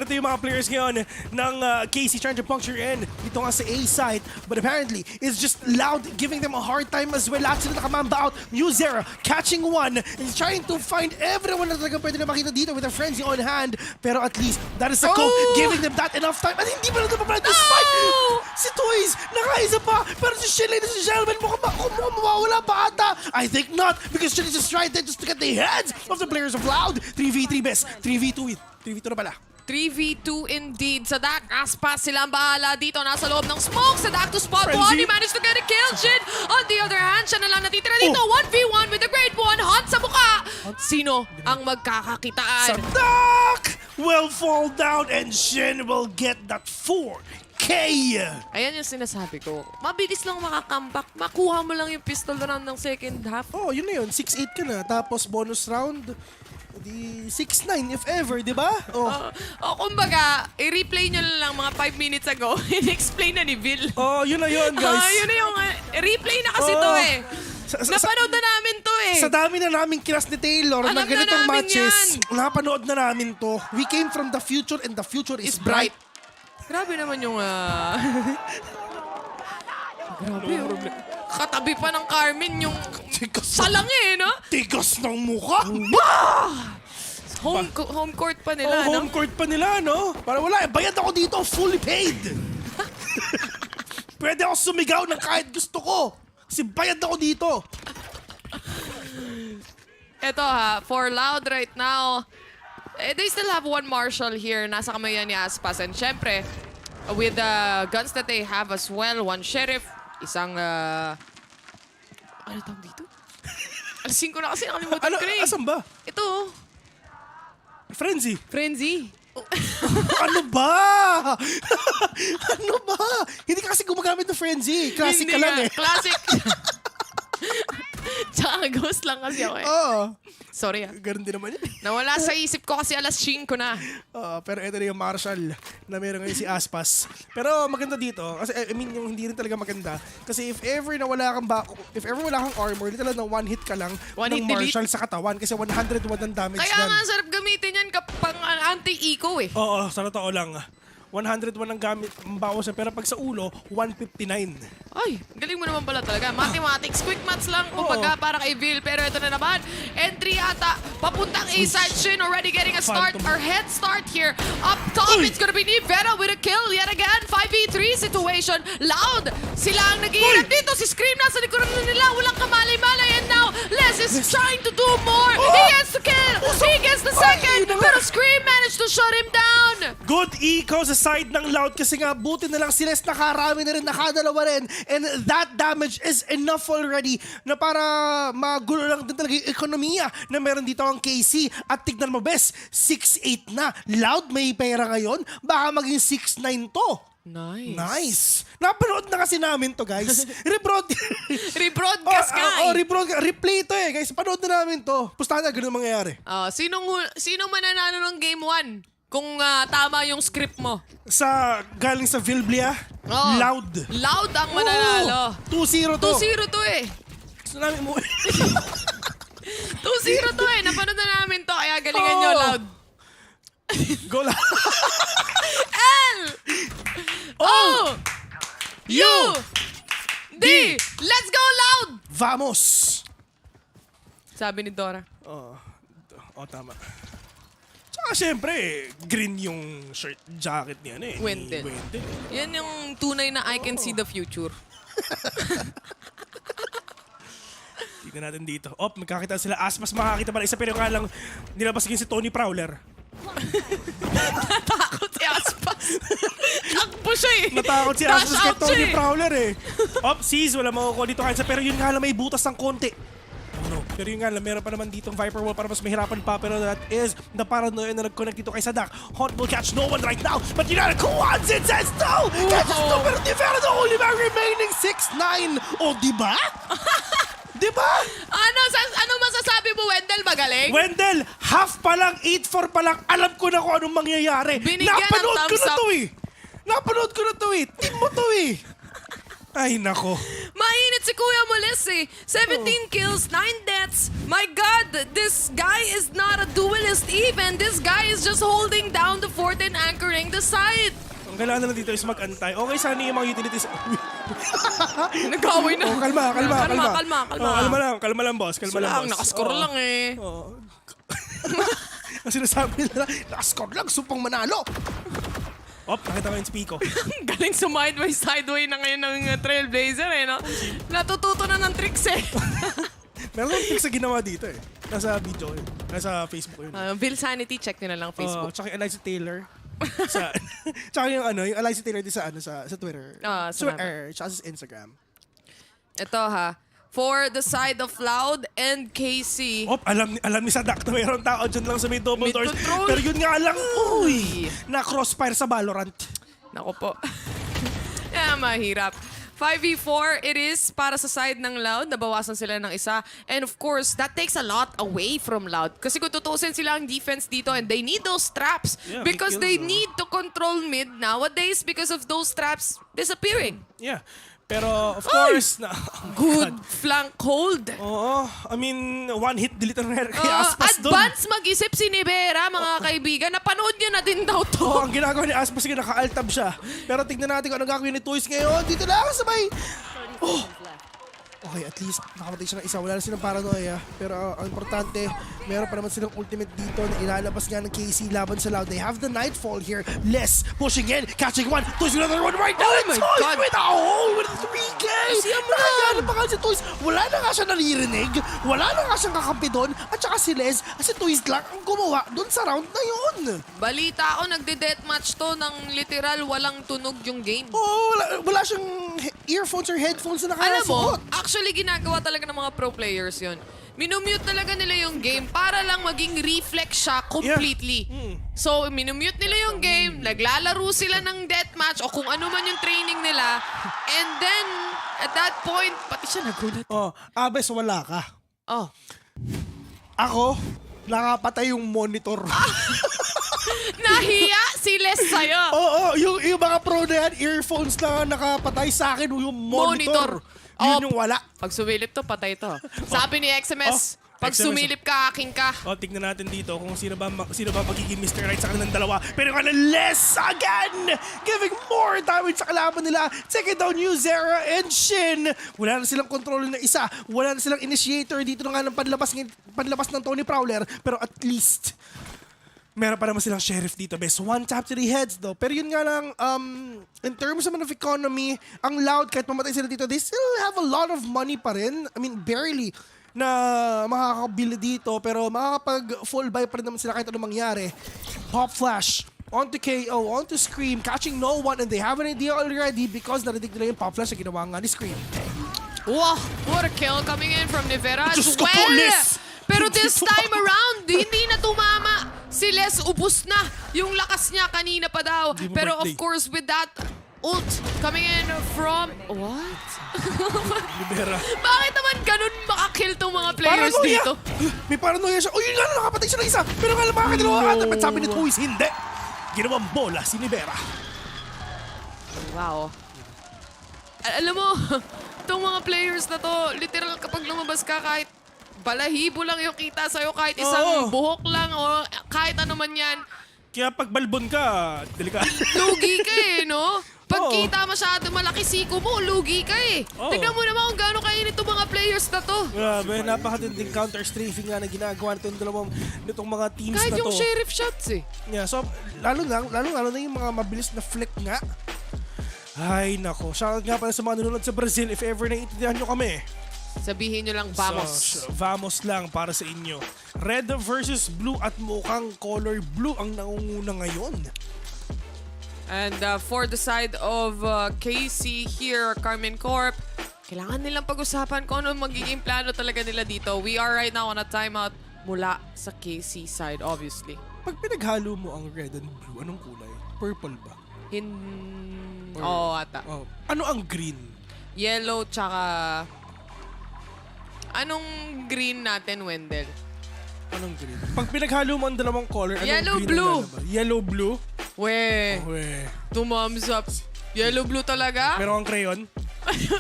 M: ito yung mga players ngayon ng Casey trying to puncture in. Dito nga sa A side. But apparently, it's just Loud giving them a hard time as well. Lahat sila nakamamba out. Muzera catching one. And trying to find everyone na talaga pwede na makita dito with a frenzy on hand. Pero at least, that is the Coke giving them that enough time. At hindi pa na napapalit yung spike. Si Toys, nakaisa pa. Pero si Shelly na si Shelman, mukhang mawawala pa ata. I think not, because Shelly just tried there just to get the heads of the players of Loud. 3v3 best. 3v2 3v2 na pala.
N: 3v2 indeed. Sa Dak, Aspas sila ang bahala dito. Nasa loob ng smoke. Sa Dak to spot one. He managed to get a kill. Jin, on the other hand, siya na lang natitira dito. 1v1 with the grade 1. Hot sa mukha. Sino ang magkakakitaan?
M: Sa Dak will fall down and Shin will get that 4K.
N: Ayan yung sinasabi ko. Mabilis lang makakamback. Makuha mo lang yung pistol round ng second half.
M: Yun na yun. 6-8 ka na. Tapos bonus round, di 6-9 if ever, di ba?
N: Kumbaga, i-replay nyo lang mga 5 minutes ago. In-explain na ni Bill.
M: Yun na yun, guys.
N: Yun na yung replay na kasi to eh. Napanood na namin to eh.
M: Sa dami na namin kinas ni Taylor na ganitong matches, napanood na namin to. We came from the future and the future is bright.
N: Grabe naman yung... Grabe yung... Katabi pa ng Carmen yung... Salang eh, no?
M: Tigas ng mukha!
N: Home court pa nila, no?
M: Home court pa nila, no? Para wala, bayad ako dito, fully paid! Pwede ako sumigaw ng kahit gusto ko. Kasi bayad ako dito.
N: Eto for Loud right now, they still have one Marshall here. Nasa kamay yan ni Aspas. And syempre, with the guns that they have as well, one Sheriff, isang... ano tawag dito? Alas 5 na kasi nakalimutan ko na eh.
M: Asan ba?
N: Ito.
M: Frenzy. Ano ba? Ano ba? Hindi ka kasi gumagamit ng Frenzy. Classic ka lang eh.
N: Classic. Tsaka ghost lang kasi ako eh. Sorry
M: Ganun din naman yun.
N: Nawala sa isip ko kasi alas 5 na.
M: Pero ito na yung Marshall na meron ngayon si Aspas. Pero maganda dito. Kasi I mean, yung hindi rin talaga maganda. Kasi if ever wala kang armor, literal na one hit ka lang ng Marshall sa katawan. Kasi 101 ang damage
N: Kaya nga sarap gamitin yan kapag anti-eco eh.
M: Oo, sa totoo lang. 101 ang gamit, bawas pero pag sa ulo, 159.
N: Ay, galing mo naman pala talaga. Mathematics, quick maths lang kumbaga para kay Bill. Pero ito na naman, entry ata, papuntang A-side. Shin already getting a start, or head start here. Up top, it's gonna be Nivera with a kill yet again. 5v3 situation. Loud, sila ang naghihirap dito. Si Scream nasa likuran na nila, walang kamalay-malay. And now, Les is trying to do more. He gets the kill, he gets the second. Pero Scream managed to shut him down.
M: Good Ikaw sa side ng Loud kasi nga buti na lang si Les nakarami na rin, nakadalawa rin. And that damage is enough already na para magulo lang din talaga yung ekonomiya na meron dito ang KC. At tignan mo bes, 6-8 na. Loud may pera ngayon, baka maging 6-9 to. Nice. Napanood na kasi namin to, guys.
N: Rebroadcast ka.
M: Replay to eh, guys. Panood na namin to. Pustahan na, ganun mangyayari.
N: Sino mananalo ng game 1? Kung tama yung script mo.
M: Galing sa Vilblia, Loud.
N: Loud ang mananalo.
M: 2-0 to.
N: 2-0 to eh.
M: Gusto namin mo.
N: 2-0 to eh. Napanood na namin to. Kaya galingan nyo, Loud.
M: Go lang.
N: L-O-U-D. Let's go, Loud!
M: Vamos!
N: Sabi ni Dora.
M: Tama. Tsaka syempre, green yung shirt jacket niya eh.
N: Wendell. Yan yung tunay na I can see the future.
M: Tignan natin dito. Magkakita sila. Aspas makakita pala. Isa pero nga lang, nilabas si Tony Prowler.
N: Natakot si Aspas. Takbo siya eh.
M: Natakot si Aspas kay Tony Prowler eh. Seas, wala makukuha dito kansa. Pero yun nga lang, may butas ng konti. Pero yun nga lang, meron pa naman ditong Viper Wall para mas mahirapan pa. Pero that is the paranoia na nag-connect dito kay Sadak. Hunt will catch no one right now. But United Kuwans, it says no! Catches no, pero Tivera the only man remaining 6-9. Diba? Diba?
N: Ano masasabi mo, Wendell? Magaling?
M: Wendell, half pa lang, 8-4 pa lang. Alam ko na kung anong mangyayari. Napanood ko na to eh. Team mo to eh. Ay, nako.
N: Mainit si Kuya Moles eh. 17 kills, 9 deaths. My God, this guy is not a duelist even. This guy is just holding down the fort and anchoring the site.
M: Ang kailangan na dito is mag-antay. Okay, sana yung mga utilities.
N: Nag-away na.
M: Kalma lang, boss. Kalma lang, boss.
N: Nakascore lang eh.
M: Ang sinasabi nila, nakascore lang, supang manalo. Nakita ko yung Spico.
N: Galing sideway na ngayon ng Trailblazer eh, no? Natututo na ng tricks eh.
M: Meron ng tricks na ginawa dito eh. Nasa video yun. Nasa Facebook yun.
N: Bill Sanity, check nyo na lang Facebook.
M: Tsaka yung Eliza Taylor. Tsaka yung Eliza Taylor din sa Twitter. Twitter, tsaka sa Instagram.
N: Ito ha. For the side of Loud and KC.
M: Alam ni Sadak na mayroong tao dyan lang sa may double doors. Pero yun nga lang, na crossfire sa Valorant.
N: Nako po. Mahirap. 5v4 it is para sa side ng Loud. Nabawasan sila ng isa. And of course, that takes a lot away from Loud. Kasi kung tutusin sila ang defense dito and they need those traps. Because they need to control mid nowadays because of those traps disappearing.
M: Yeah. Pero of course,
N: good flank hold.
M: I mean, one hit delete ang kay Aspas doon.
N: Advance mag-isip si Nivera, mga kaibigan. Napanood niya na din daw to.
M: Ang ginagawa ni Aspas, naka-altab siya. Pero tignan natin kung anong gagawin ni Toys ngayon. Dito na sabay. Okay, at least nakamatay siya ng isa. Wala na silang paranoia. Pero ang importante, meron pa naman silang ultimate dito na ilalabas nga ng KC laban sa Loud. They have the Nightfall here. Les pushing in, catching one. Toys with another one right now.
N: Oh my God.
M: With a hole with 3K. Nakagano pa nga si Toys. Wala na nga siya naririnig. Wala na nga siyang kakampi doon. At saka si Les, si Toys lang ang gumawa doon sa round na yun.
N: Balita ako, nagde-deathmatch to ng literal walang tunog yung game.
M: Wala siyang earphones or headphones na nakasuot.
N: Alam mo, actually ginagawa talaga ng mga pro players yun. Minumute talaga nila yung game para lang maging reflex siya completely. So, minumute nila yung game, naglalaro sila ng deathmatch o kung ano man yung training nila. And then, at that point, pati siya nagulat.
M: Abes, wala ka. Ako, nakapatay yung monitor.
N: Nahiya si Les sa'yo.
M: Yung mga pro na yan, earphones na nakapatay sa akin, yung monitor. Yun yung wala.
N: Pag sumilip to, patay to. Sabi ni XMS, pag sumilip ka, aking ka.
M: Tignan natin dito kung sino ba magiging Mr. Right sa kanilang dalawa. Pero yung Les again! Giving more damage sa kalaban nila. Take it down, New Zera and Shin. Wala na silang control na isa. Wala na silang initiator dito na nga ng panlabas ng Tony Prowler. Pero at least, meron pa naman silang sheriff dito, best. One tap to the heads, though. Pero yun nga lang, in terms of economy, ang Loud, kahit mamatay sila dito, they still have a lot of money pa rin. I mean, barely na makakabili dito. Pero makakapag full buy pa rin naman sila kahit anong mangyari. Pop flash. Onto KO, onto Scream, catching no one, and they have an idea already because narinig nila yung pop flash na ginawa nga ni Scream.
N: Wow, what a kill coming in from Nivera as well. Pero this time around, hindi na tumama. Si Les, ubus na yung lakas niya kanina pa daw. Pero of course, with that ult coming in from... What?
M: Libera.
N: Bakit naman ganun makakill tong mga players dito?
M: May paranoia siya. Yun nga, nakapatay siya ng isa. Pero nga makakadalawa ka. Ba't sabi ni Toys, hindi. Ginawang bola si Libera.
N: Wow. Alam mo, itong mga players na to, literal kapag lumabas ka kahit balahibo lang yung kita sa'yo, kahit isang buhok lang o kahit ano man yan.
M: Kaya pag balbon ka, delikado.
N: Lugi ka eh, no? Pag kita masyado malaki siko mo, lugi ka eh. Tignan mo naman kung gaano kainit itong mga players na to.
M: Grabe, napakatinding counter-strafing nga na ginagawa nitong mga teams
N: kahit
M: na to.
N: Kahit yung sheriff shots eh.
M: Yeah, so lalo na yung mga mabilis na flick nga. Ay nako, shoutout nga pala sa mga nanonood sa Brazil. If ever naiintindihan nyo kami,
N: sabihin nyo lang vamos.
M: So, vamos lang para sa inyo. Red versus blue at mukhang color blue ang nangunguna ngayon.
N: And for the side of KC here, Carmen Corp, kailangan nilang pag-usapan kung ano magiging plano talaga nila dito. We are right now on a timeout mula sa KC side, obviously.
M: Pag pinaghalo mo ang red and blue, anong kulay? Purple ba?
N: Oo, ata.
M: Ano ang green?
N: Yellow tsaka... Anong green natin, Wendell?
M: Anong green? Pag pinaghalo mo ang dalawang color, anong
N: yellow,
M: green
N: blue.
M: Yellow, blue?
N: We. Tumams up. Yellow, blue talaga?
M: Meron kang crayon?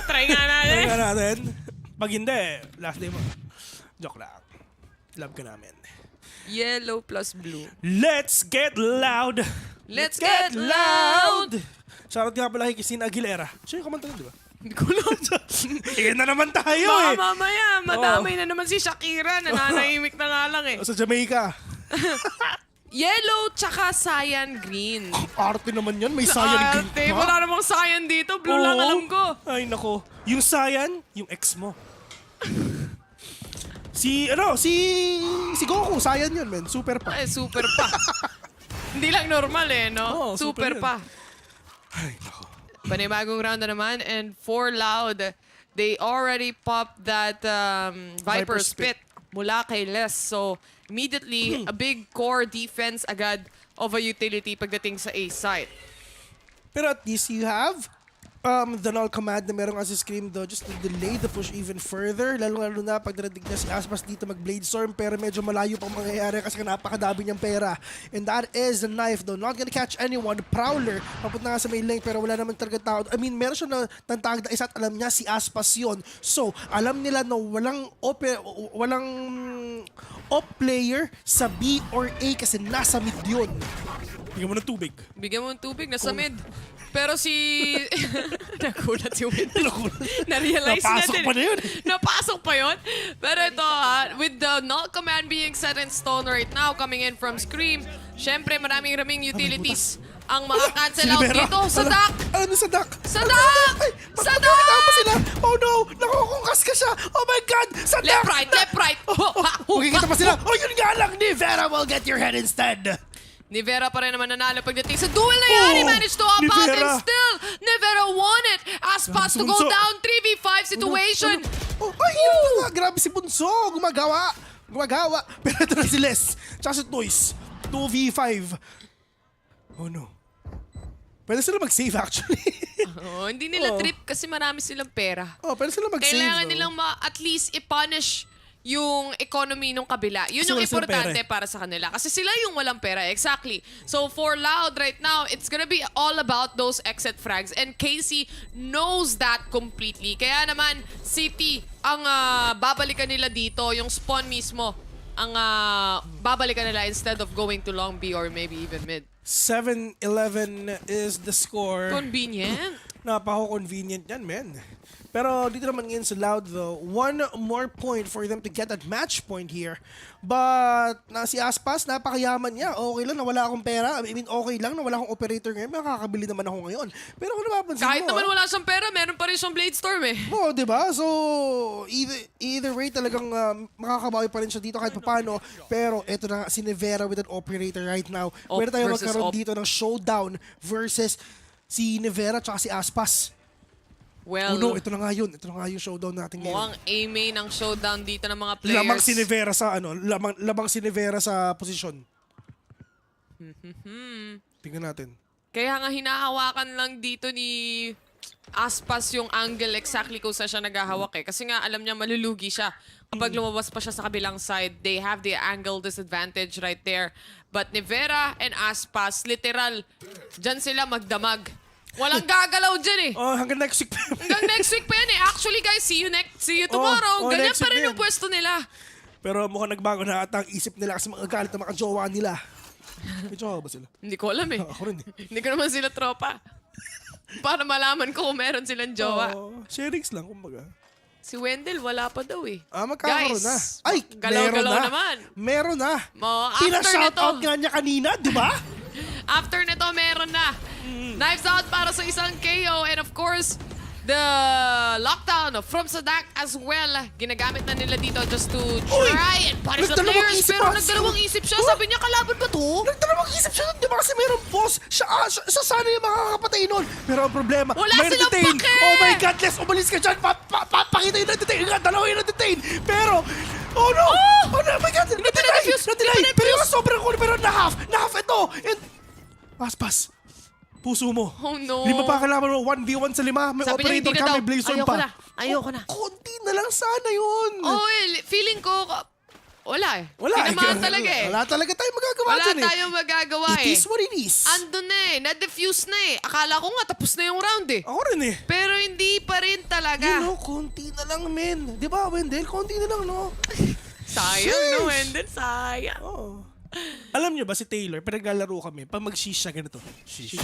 N: Try nga natin.
M: Try nga natin. Pag hindi, last day mo. Joke lang. Love ka namin.
N: Yellow plus blue.
M: Let's get loud!
N: Let's get loud!
M: Shoutout nga pala kay Christina Aguilera. Siya yung kumanta di ba?
N: Hindi ko lang.
M: Iyan na naman tayo
N: Baka
M: eh.
N: mamaya, madamay na naman si Shakira. Nananahimik na nga lang eh.
M: Sa Jamaica.
N: Yellow tsaka cyan green.
M: Arte naman yan. May cyan green.
N: Wala namang cyan dito. Blue lang alam ko.
M: Ay nako. Yung cyan, yung ex mo. Si Goku, cyan yun, men. Super pa.
N: Ay, super pa. Hindi lang normal eh, no? Super pa.
M: Ay nako.
N: Panibagong round na naman. And for Loud, they already popped that Viper Spit mula kay Les. So, immediately, a big core defense agad of a utility pagdating sa A side.
M: Pero at least you have the null command na merong assist scream though just to delay the push even further. Lalo na pag naradig na si Aspas dito mag-Blade Storm pero medyo malayo pang mangyayari kasi napakadami niyang pera. And that is the knife though. Not gonna catch anyone. Prowler, papunta nga sa main lane pero wala naman talaga tao. I mean, meron siya na tantag na isa at alam niya si Aspas yun. So, alam nila na walang op player sa B or A kasi nasa mid yun. Bigyan mo ng tubig.
N: Bigyan mo ng tubig, nasa mid. Pero si... Nagulat si Wendell. Na-realize
M: Napasok
N: natin.
M: pa na yun.
N: Napasok pa yun. Pero ito, with the null command being set in stone right now, coming in from Scream, syempre maraming utilities ang maka-cancel out dito. Sa duck!
M: Ano sa duck?
N: Sa duck! Sa duck!
M: Sila. Oh no! Nakukungkas ka siya! Oh my God! Sa duck!
N: Left, right!
M: Makikita pa sila. Oh yun nga lang! Nivera will get your head instead!
N: Nivera pa rin naman nanalo pagdating sa duel na yan. He managed to up out and still Nivera won it. Aspas to go down 3v5 situation.
M: Ay, grabe si Bunso. Gumagawa. Pero ito na si Les. Tsaka si Toys. 2v5. Oh no. Pwede sila mag-save actually.
N: Hindi nila trip kasi marami silang pera.
M: Pwede sila mag-save.
N: Kailangan nilang at least i-punish yung economy nung kabila. Yun yung importante para sa kanila. Kasi sila yung walang pera. Exactly. So for Loud right now, it's gonna be all about those exit frags. And Casey knows that completely. Kaya naman, City ang babalikan nila dito. Yung spawn mismo ang babalikan nila instead of going to long B or maybe even mid.
M: 7-11 is the score.
N: Convenient.
M: Napaka-convenient yan, men. Pero dito naman ngayon sa Loud though, one more point for them to get that match point here. But si Aspas, napakayaman niya. Okay lang na wala akong pera. I mean, okay lang na wala akong operator ngayon. Makakabili naman ako ngayon. Pero kung napapansin
N: kahit naman wala siyang pera, meron pa rin siyang Blade Storm eh.
M: Oo, diba? So, either way talagang makakabawi pa rin siya dito kahit paano. Pero eto na si Nivera with an operator right now. Pwede tayo magkaroon dito ng showdown versus si Nivera tsaka si Aspas.
N: Well,
M: no, ito na nga yun. Ito na nga yung showdown natin ngayon.
N: Mukhang EMEA ng showdown dito ng mga players.
M: Lamang si Nivera sa lamang si Nivera sa posisyon. Tingnan natin.
N: Kaya nga hinahawakan lang dito ni Aspas yung angle exactly kung saan siya naghahawak eh. Kasi nga alam niya malulugi siya. Kapag lumabas pa siya sa kabilang side, they have the angle disadvantage right there. But ni Vera and Aspas, literal, dyan sila magdamag. Walang gagalaw dyan eh.
M: Oh, hanggang next week.
N: Hanggang next week pa yan eh. Actually guys, see you tomorrow. Ganyan pa rin yung pwesto nila.
M: Pero mukhang nagbago na ata ang isip nila kasi mga galit na mga jowa nila. May jowa ba sila?
N: Hindi ko alam eh.
M: Ako rin eh.
N: Hindi ko naman sila tropa. Para malaman ko kung meron silang jowa.
M: Sharings lang, kumbaga.
N: Si Wendell, wala pa daw eh.
M: Magkakaroon na. Ay,
N: galaw-galaw naman.
M: Meron na.
N: After
M: Pina-shoutout
N: nito,
M: nga niya kanina, di ba?
N: after nito, meron na. Knives out para sa isang KO. And of course, the lockdown from Sadak as well. Ginagamit na nila dito just to try and punish the players. Pero nagdalawang isip siya. Sabi niya, kalaban ba to?
M: Nagdalawang isip siya, di ba? Kasi mayroong boss. Siya sana yung makakapatay nun. Pero ang problema,
N: wala
M: may
N: silang
M: detain.
N: pake!
M: Oh my God, Les, umalis ka dyan. Pakita yung na-detain. Dalawa yung na-detain. Pero, oh no! Oh no, my God! Na-deny! Pero yung sobrang cool. Pero na-half ito. And, Aspas. Puso mo.
N: Oh no.
M: 5 pa kalaban mo, 1v1 sa 5. May
N: Sabi niya,
M: operator
N: hindi na
M: ka,
N: daw.
M: may blazon pa.
N: Ayoko na.
M: Konti na lang sana yun.
N: Oh, feeling ko, wala eh.
M: Wala.
N: Tinamaan talaga eh.
M: Wala talaga tayong magagawa
N: Wala
M: dyan eh.
N: tayong magagawa eh.
M: It is what it is.
N: Andun na eh. Na-diffuse na eh. Akala ko nga tapos na yung round eh.
M: Ako rin eh.
N: Pero hindi pa rin talaga.
M: You know, konti na lang, men. Di ba, Wendell? Konti na lang, no?
N: Sayang, no, Wendell? Sayang.
M: Oo. Alam niyo ba, si Taylor, pinaglalaro kami, pag mag-shish siya ganito. Shish.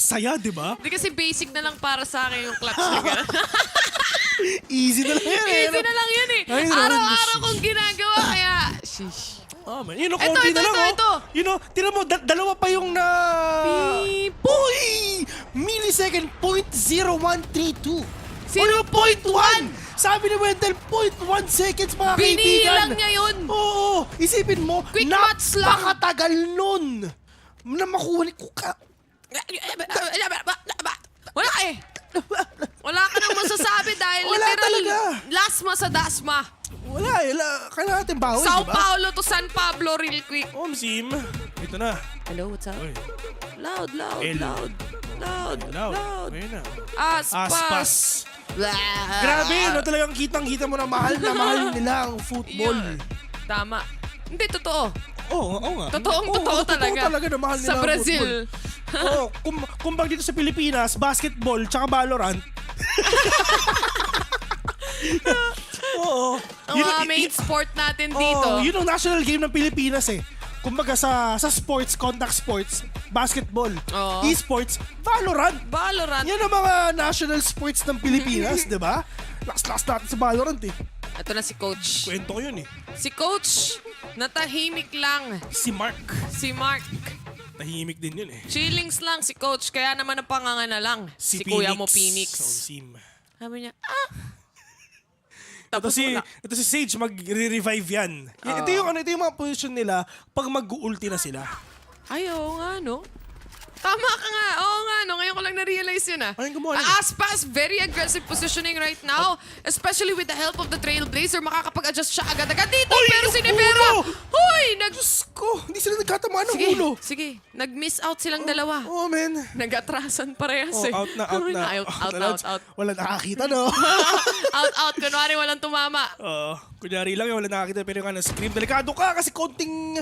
M: Saya, di ba?
N: Hindi kasi basic na lang para sa akin yung clutch na gano'n.
M: Easy na lang yan eh.
N: Easy na lang yan eh. Araw-araw kong ginagawa, kaya shish.
M: Oh, man. You know, konti na lang,
N: ito.
M: You know, tira mo, dalawa pa yung na...
N: Beep.
M: Uy! Millisecond, 0.0132.
N: 0.1!
M: Sabi ni Wendell, 0.1 seconds, mga kaibigan.
N: Binilang niya yun.
M: Oo, isipin mo,
N: Quick maths lang.
M: napakatagal nun na makuha ni Kuka.
N: Wala eh. Wala ka nang masasabi dahil
M: Wala
N: literal
M: talaga.
N: lasma sa dasma.
M: Wala eh, kailangan natin bawi,
N: São
M: diba?
N: Paulo to San Pablo real quick.
M: Sim, ito na.
N: Hello, what's up?
M: Oy.
N: Loud.
M: Ayun na.
N: Aspas.
M: Grabe, no, talagang kitang-kita mo na mahal nila ang football.
N: Yun. Tama. Hindi, totoo.
M: Oo nga.
N: Totoo talaga.
M: Totoo talaga na mahal nila
N: sa
M: ang
N: Brazil.
M: football. Kumbag dito sa Pilipinas, basketball tsaka Valorant. Oo.
N: Ang mga main sport natin dito.
M: Yun ang national game ng Pilipinas eh. Kumbaga sa sports, contact sports, basketball, esports, Valorant. Yan ang mga national sports ng Pilipinas, di ba? Last natin sa Valorant eh.
N: Ito na si Coach.
M: Kwento ko yun eh.
N: Si Coach, natahimik lang.
M: Si Mark. Tahimik din yun eh.
N: Chillings lang si Coach, kaya naman ang pangangana lang. Si Kuya mo Phoenix. Sabi niya,
M: Ito si Sage, magre-revive yan. Ito yung mga position nila pag mag-ulti na sila.
N: Ay, oo nga, no? Tama ka nga. Oo nga, no? Ngayon ko lang na-realize yun, ah.
M: Ayun, gumawa
N: Aspas, very aggressive positioning right now. Especially with the help of the Trailblazer, makakapag-adjust siya agad-agad dito. Pero si Nevera,
M: Diyos ko, hindi sila nagkatamaan ng ulo.
N: Sige, nag-miss out silang dalawa.
M: Oh, man.
N: Nag-atrasan parehas eh.
M: Out na.
N: Out.
M: Wala nakakita, no?
N: Out. Kunwari walang tumama.
M: Kunyari lang, wala nakakita pero yung scream. Delikado ka kasi konting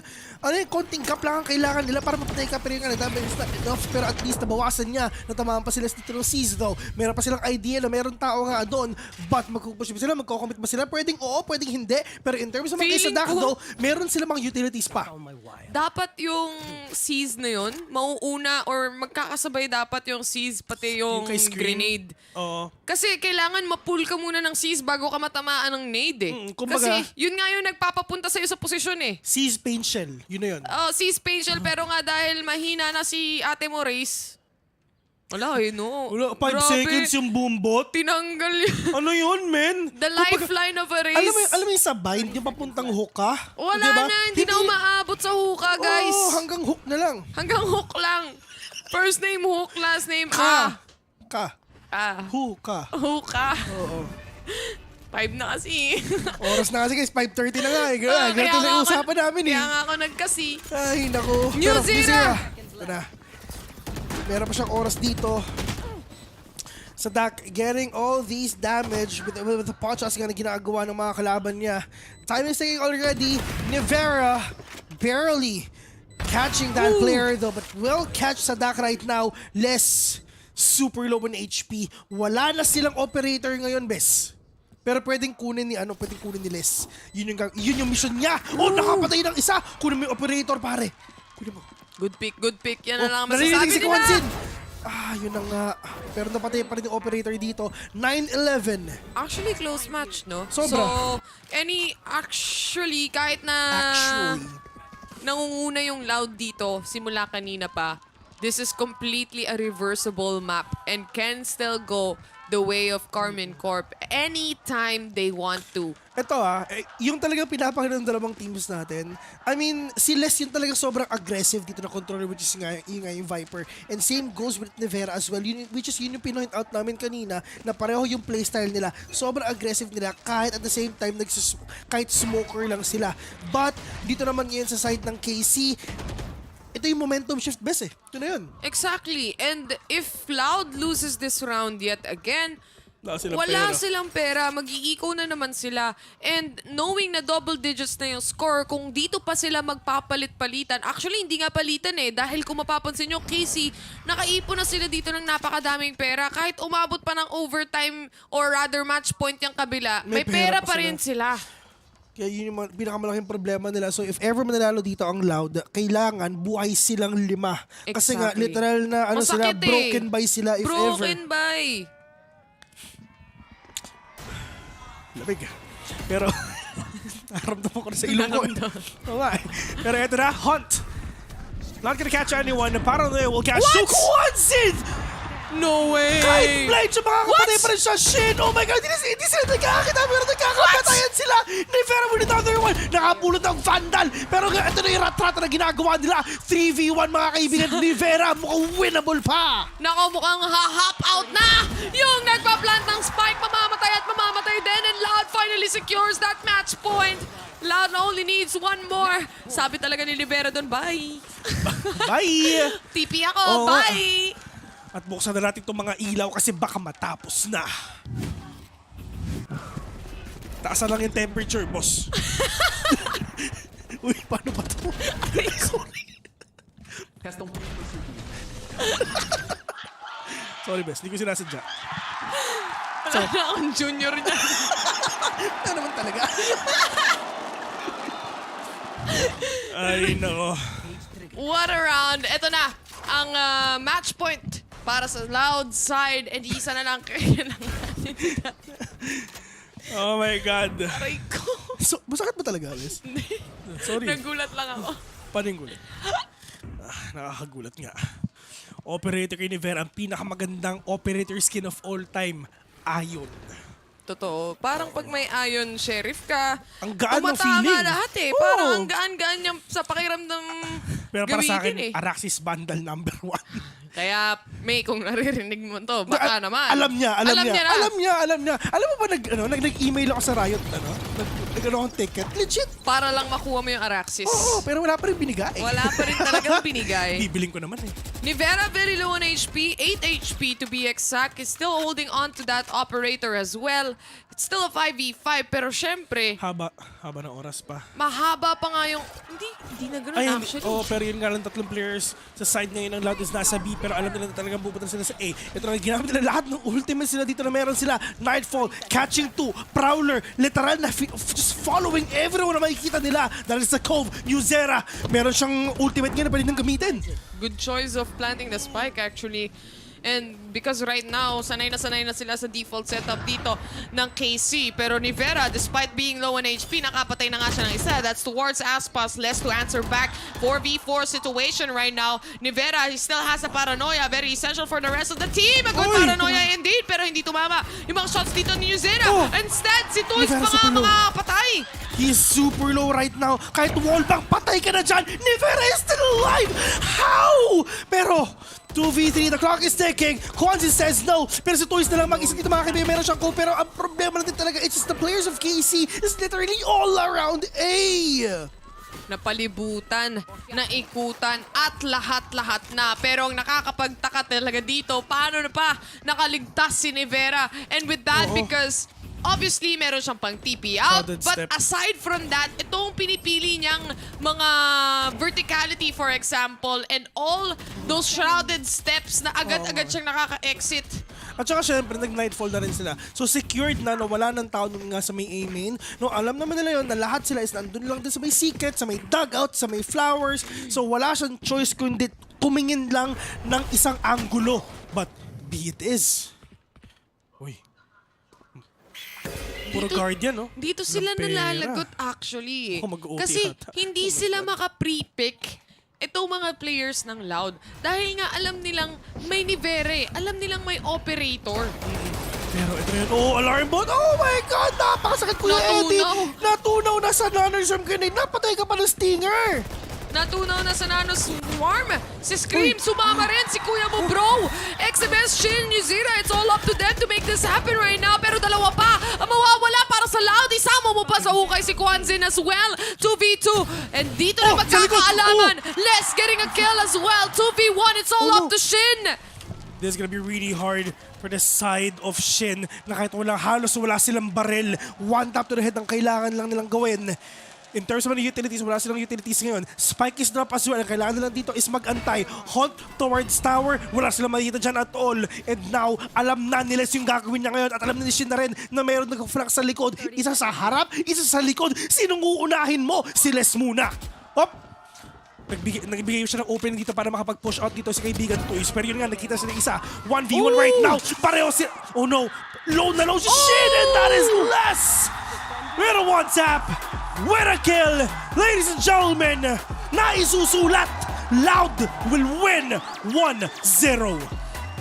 M: gap lang ang kailangan nila para mapatay ka. Pero yung dami is not enough. Pero at least nabawasan niya. Natamaan pa sila sa Titro Seas though. Meron pa silang idea na meron tao nga doon. But magkupush ba sila? Magkocommit ba sila? Pwedeng oo, pwedeng hindi. Pero in terms of mga isa though, meron silang mga utilities pa.
N: Dapat yung Seas na yun, mauuna or magkakasabay dapat yung Seas pati yung grenade. Kasi kailangan ma-pull ka muna ng Seas bago ka matamaan ng nade eh. Kasi yun nga yung nagpapapunta sa'yo sa posisyon eh.
M: Seas Paint Shell, yun na yun.
N: Seas Paint Shell, pero nga dahil mahina na si ate mo Race, wala eh, no.
M: 5 seconds yung boombot.
N: Tinanggal yun.
M: Ano yun, men?
N: The lifeline of a race.
M: Alam mo yung sa bind, yung papuntang hook
N: Wala na, hindi na umaabot sa hookah, guys.
M: Hanggang hook na lang.
N: Hanggang hook lang. First name hook, last name
M: Hookah.
N: Oo. 5 na kasi.
M: Oras na kasi guys, 5:30 na nga eh. Ganito na yung usapan namin eh.
N: Kaya nga ako nagkasi.
M: Ay, naku.
N: New Zero!
M: Ito na. Meron pa siyang oras dito. Sadak getting all these damage with the pot shots na ginagawa ng mga kalaban niya. Time is ticking already. Nivera barely catching that player though, but will catch Sadak right now. Less super low on HP. Wala na silang operator ngayon, Bes. Pero pwedeng kunin ni Les. Yun yung mission niya. Oh, nakapatay ng isa. Kunin mo yung operator, pare. Kunin mo.
N: Good pick. Yan na lang ang
M: Narinig
N: masasabi
M: si
N: nila.
M: Kwanzin. Yun na nga. Pero napatay pa rin yung operator dito. 9-11.
N: Actually, close match, no?
M: Sobra.
N: So, kahit na nangunguna yung Loud dito, simula kanina pa, this is completely a reversible map and can still go the way of Carmen Corp anytime they want to.
M: Ito yung talagang pinapakita ng dalawang teams natin. I mean, si Les yung talagang sobrang aggressive dito na controller, which is yung Viper. And same goes with Nivera as well, which is yun yung pinoint out namin kanina na pareho yung playstyle nila. Sobrang aggressive nila kahit at the same time kahit smoker lang sila. But dito naman ngayon sa side ng KC, ito yung momentum shift best Ito na yun.
N: Exactly. And if Loud loses this round yet again, wala silang pera. Mag-iikaw na naman sila. And knowing na double digits na yung score, kung dito pa sila magpapalit-palitan, actually hindi nga palitan dahil kung mapapansin nyo, Casey, nakaipon na sila dito ng napakadaming pera. Kahit umabot pa ng overtime or rather match point yung kabila, may pera pa rin sila.
M: Kaya yun yung pinakamalaking problema nila. So if ever mananalo dito ang Loud, kailangan buhay silang 5. Kasi nga literal na sila, broken by sila if ever.
N: Broken by.
M: Lamig. Pero naramdaman ko na sa ilong ko. Pero eto na, Hunt. Not gonna catch anyone. Paranoia will catch Kwanzin!
N: No way!
M: Kahit blind siya, makakapatay pa rin siya. Shin! Oh my God! Hindi sila nagkakakita. Pero nagkakapatayan sila. Nivera with another one. Nakapulot ng Vandal. Pero ito na yung rat-rat na ginagawa nila. 3v1 mga kaibigan. Nivera mukhang winnable pa.
N: Nako, mukhang ha-hop out na! Yung nagpa-plant ng spike, mamamatay din. And Loud finally secures that match point. Loud only needs one more. Sabi talaga ni Nivera doon, bye!
M: Bye!
N: TP ako, bye!
M: At buksan na natin itong mga ilaw kasi baka matapos na. Taasan lang yung temperature, boss. Uy, paano ba ito? Sorry, best. Hindi ko sinasadya.
N: Wala na akong junior niya.
M: Wala naman talaga. Ay, nako.
N: What a round. Ito na, ang match point para sa Loud side, and isa na lang kailangan.
M: Oh my God.
N: Aray ko.
M: So, masakit ba talaga, Alice? Sorry.
N: Nagulat lang ako.
M: Paano yung gulat? Nakakagulat nga. Operator kay Nivera, ang pinakamagandang operator skin of all time, Ion.
N: Totoo. Parang pag may Ion Sheriff ka,
M: ang gaan ng feeling.
N: tumatama lahat Parang ang gaan-gaan niya sa pakiramdam
M: pero para sa akin,
N: gamitin
M: Araxis Vandal #1.
N: Kaya, May, kung naririnig mo to, baka naman.
M: Alam niya. Alam mo ba nag-email ako sa Riot, akong ticket? Legit.
N: Para lang makuha mo yung Araxis.
M: Oo, pero wala pa rin binigay.
N: Wala pa rin talagang binigay.
M: Bibiling ko naman
N: Nivera, very low on HP, 8 HP to be exact, is still holding on to that operator as well. It's still a 5v5, pero syempre,
M: Haba ng oras pa.
N: mahaba pa nga yung, hindi na ganun actually.
M: Pero yun nga lang, 3 players sa side ngayon ng Loud is nasa B, pero alam nila na talagang pupunta sila sa A. Ito na ginamit nila lahat ng ultimate sila dito na meron sila. Nightfall, Catching 2, Prowler, literal na just following everyone na makikita nila. Dahil sa Cove, New Zera, meron siyang ultimate ngayon na pwede nang gamitin.
N: Good choice of planting the spike actually. And because right now, sanay na sila sa default setup dito ng KC. Pero Nivera, despite being low on HP, nakapatay na nga siya ng isa. That's towards Aspas. Less to answer back. 4v4 situation right now. Nivera, he still has a Paranoia. Very essential for the rest of the team. A good Paranoia indeed. Pero hindi tumama yung mga shots dito ni Newzera. Instead, si Toys pa nga makakapatay.
M: He's super low right now. Kahit wallbang, patay ka na dyan. Nivera is still alive. How? Pero 2v3, the clock is ticking. Kwanzin says no. Pero si Toys na lang mag-isa dito mga kaibigan. Meron siyang go. Pero ang problema natin talaga, it's just the players of KC is literally all around A.
N: napalibutan, naikutan, at lahat-lahat na. Pero ang nakakapagtaka talaga dito, paano na pa nakaligtas si Nevera? And with that, because obviously, meron siyang pang TP out. But aside from that, itong pinipili niyang mga verticality, for example, and all those shrouded steps na agad-agad siyang nakaka-exit.
M: At saka syempre, nag-nightfall na rin sila. So secured na, no, wala ng tao nung nga sa may A main. No, alam naman nila yun na lahat sila is nandun lang din sa may secret, sa may dugout, sa may flowers. So wala siyang choice kundi tumingin lang ng isang angulo. But be it is. Uy. Puro guardian, no?
N: Dito sila nalalagot actually. Kasi hindi sila maka-pre-pick itong mga players ng Loud. Dahil nga alam nilang may Nivere, alam nilang may operator.
M: Pero ito yun, alarm bot! Oh my God! Napakasakit, Kuya Eddie! Natunaw na sa nano-swarm grenade! Napatay ka pa ng stinger!
N: Natunaw na sa nano-swarm! Si Scream, sumama rin! Si Kuya mo, bro! XMS, Shin, New Zera, it's all up to them to make this happen right now. Pero dalawa pa ang mawawala para sa Loud. Isama mo pa sa hukay si Kwanzin as well. 2v2. And dito na magkakaalaman. Les getting a kill as well. 2v1. It's all up to Shin.
M: This is gonna be really hard for the side of Shin na kahit halos wala silang barrel. One tap to the head ang kailangan lang nilang gawin. In terms of the utilities, wala silang utilities ngayon. Spike is drop as well. Ang kailangan nila dito is mag-antay. Hunt towards tower. Wala silang makikita dyan at all. And now, alam na nila yung gagawin niya ngayon. At alam na ni Shin na rin na mayroon nag-flank sa likod. Isa sa harap, isa sa likod. Sinong uunahin mo? Si Les muna. Hop! Nagbigay siya ng opening dito para makapag-push out dito si kaibigan Toys. Pero yun nga, nakita sila isa. 1v1 right now. Pareho si... Oh no! Low na low si Shin! And that is Les! With a one tap! With a kill! Ladies and gentlemen, naisusulat! Loud will win 1-0.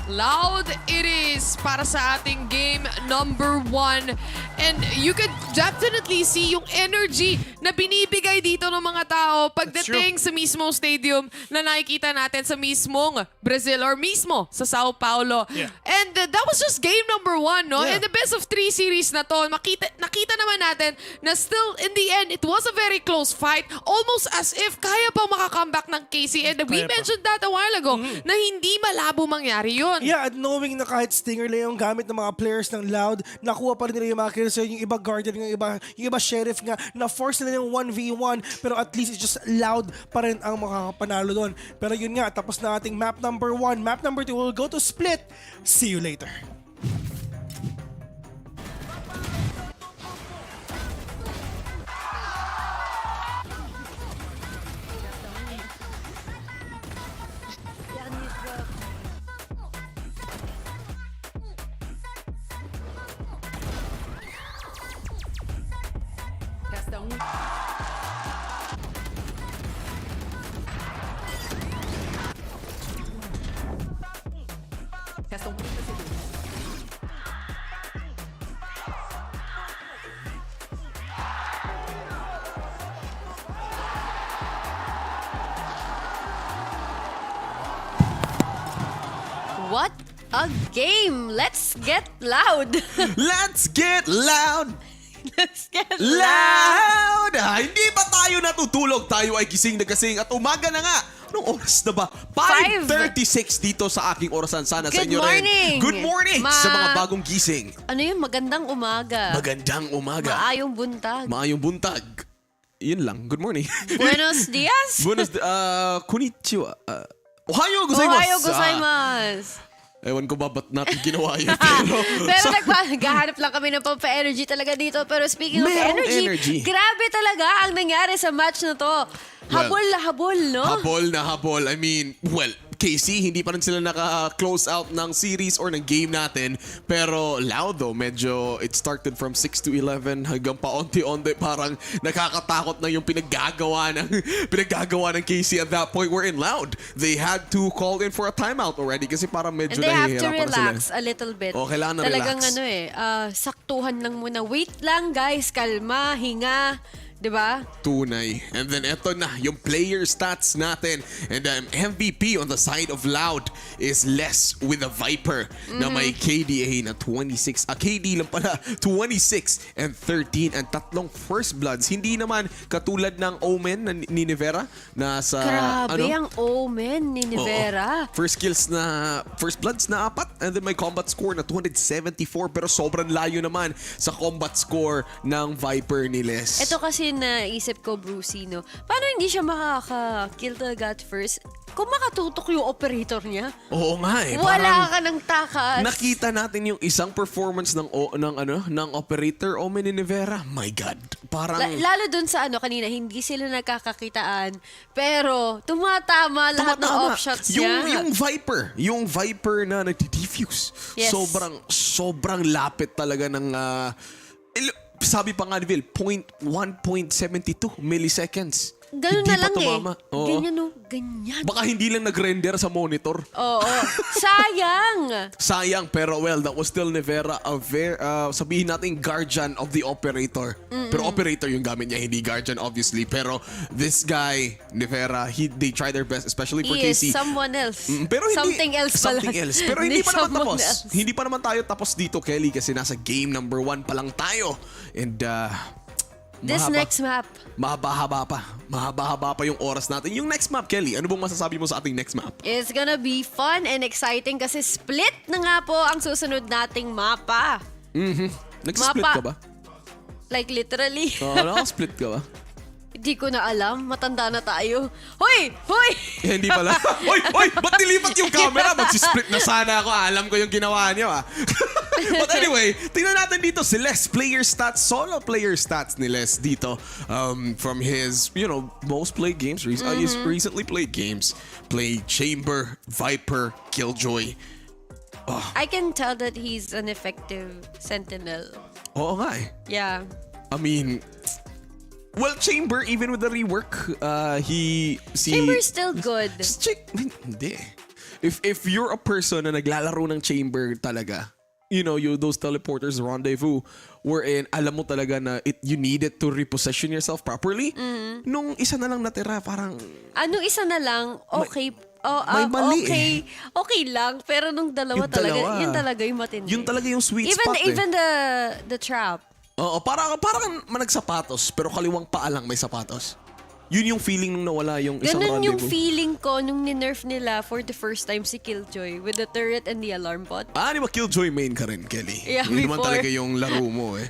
N: Loud it is para sa ating game number 1. And you could definitely see yung energy na binibigay dito ng mga tao pagdating sa mismong stadium na nakikita natin sa mismong Brazil or mismo sa São Paulo.
M: Yeah.
N: And that was just game number 1, no?
M: Yeah.
N: And the best of 3 series na to, nakita naman natin na still in the end, it was a very close fight. Almost as if kaya pa makakomeback ng KC. And we mentioned that a while ago na hindi malabo mangyari yun.
M: Yeah, at knowing na kahit Stinger lang yung gamit ng mga players ng Loud, nakuha pa rin nila yung mga kills. Yung iba Guardian, yung iba Sheriff nga, na-force nila yung 1v1. Pero at least it's just Loud pa rin ang makakapanalo doon. Pero yun nga, tapos na ating map number 1. Map number 2 will go to Split. See you later.
E: What a game! Let's get loud!
D: Let's get loud!
E: Let's get
D: loud! Hindi ba tayo natutulog? Tayo ay gising na gising at umaga na nga. Anong oras na ba? 5:36 dito sa aking orasan. Sana sa inyo rin. Good morning sa mga bagong gising.
E: Ano yun? Magandang umaga.
D: Magandang umaga.
E: Maayong buntag.
D: Maayong buntag. Yun lang. Good morning.
E: Buenos dias.
D: Konnichiwa. Ohayo gozaimasu.
E: Ohayo gozaimasu.
D: Ewan ko ba ba't natin ginawa yun.
E: Pero naghahanap lang kami ng pampa-energy talaga dito. Pero speaking of energy, grabe talaga ang nangyari sa match na to. Habol na habol, no?
D: Habol na habol. I mean, well, KC, hindi pa rin sila naka-close out ng series or ng game natin. Pero Loud though, medyo it started from 6 to 11 hanggang paunti-unti. Parang nakakatakot na yung pinaggagawa ng KC at that point. We're in Loud. They had to call in for a timeout already kasi parang medyo nahihirapan na sila.
E: And they have to relax a little bit.
D: O, kailangan na
E: talagang
D: relax.
E: saktuhan lang muna. Wait lang guys, kalma, hinga. Diba?
D: Tunay. And then eto na, yung player stats natin. And MVP on the side of Loud is Les with a Viper na may KDA na 26. KD lang pala, 26 and 13 and tatlong first bloods. Hindi naman katulad ng Omen na ni Nivera na sa
E: Grabe ang Omen ni Nivera.
D: First bloods na 4 and then may combat score na 274 pero sobrang layo naman sa combat score ng Viper ni Les.
E: Ito kasi naisip ko, Brucey, no? Paano hindi siya makaka-kill talaga at first? Kung makatutok yung operator niya.
D: Oo nga eh.
E: Wala ka ng takas.
D: Nakita natin yung isang performance ng operator Omen ni Nivera. My God. Parang
E: Lalo dun sa kanina, hindi sila nagkakakitaan. Pero tumatama lahat ng opshots niya.
D: Yung Viper na nagdi-defuse.
E: Yes.
D: Sobrang lapit talaga ng sabi pa nga ni Vil, 1.72 milliseconds.
E: Ganun
D: hindi
E: na lang
D: tumama.
E: Ganyan ganyan.
D: Baka hindi lang nag-render sa monitor.
E: Oo. Sayang!
D: Sayang, pero well, that was still Nivera, sabihin natin guardian of the operator. Pero operator yung gamit niya, hindi guardian obviously. Pero this guy, Nivera, they try their best, especially for
E: He
D: KC.
E: is someone else.
D: Pero hindi,
E: something else pala.
D: Pero hindi pa naman tapos.
E: Else.
D: Hindi pa naman tayo tapos dito, Kelly, kasi nasa game number 1 pa lang tayo. And
E: next map.
D: Mahaba-haba pa yung oras natin. Yung next map, Kelly, ano bang masasabi mo sa ating next map?
E: It's gonna be fun and exciting kasi split na nga po ang susunod nating mapa.
D: Nag-split ka ba?
E: Like literally.
D: Naka-split ka ba?
E: Hindi ko na alam. Matanda na tayo. Hoy! Hoy!
D: Hindi pala. Hoy! Ba't nilipat yung camera? Mag-split na sana ako. Alam ko yung ginawa niyo. But anyway, tingnan natin dito si Les. Player stats, solo player stats ni Les dito. From his, most played games. He's recently played games. Played Chamber, Viper, Killjoy.
E: I can tell that he's an effective sentinel.
D: Oo nga eh.
E: Yeah.
D: I mean, well, Chamber, even with the rework,
E: Chamber's still good.
D: Hindi. If you're a person na naglalaro ng Chamber talaga, those teleporters rendezvous, wherein alam mo talaga na you needed to reposition yourself properly. Nung isa na lang natira, parang
E: Anong isa na lang, okay.
D: may mali
E: okay lang, pero nung dalawa talaga, yun talaga yung matindi.
D: Yun talaga yung sweet spot
E: Even the trap.
D: Oo, parang managsapatos, pero kaliwang paa lang may sapatos. Yun yung feeling nung nawala yung isang
E: Ganun
D: rendezvous.
E: yung feeling ko nung ninerf nila for the first time si Killjoy with the turret and the alarm bot.
D: Di ba Killjoy main ka rin, Kelly?
E: Yeah,
D: yun naman
E: before.
D: talaga yung laro mo eh.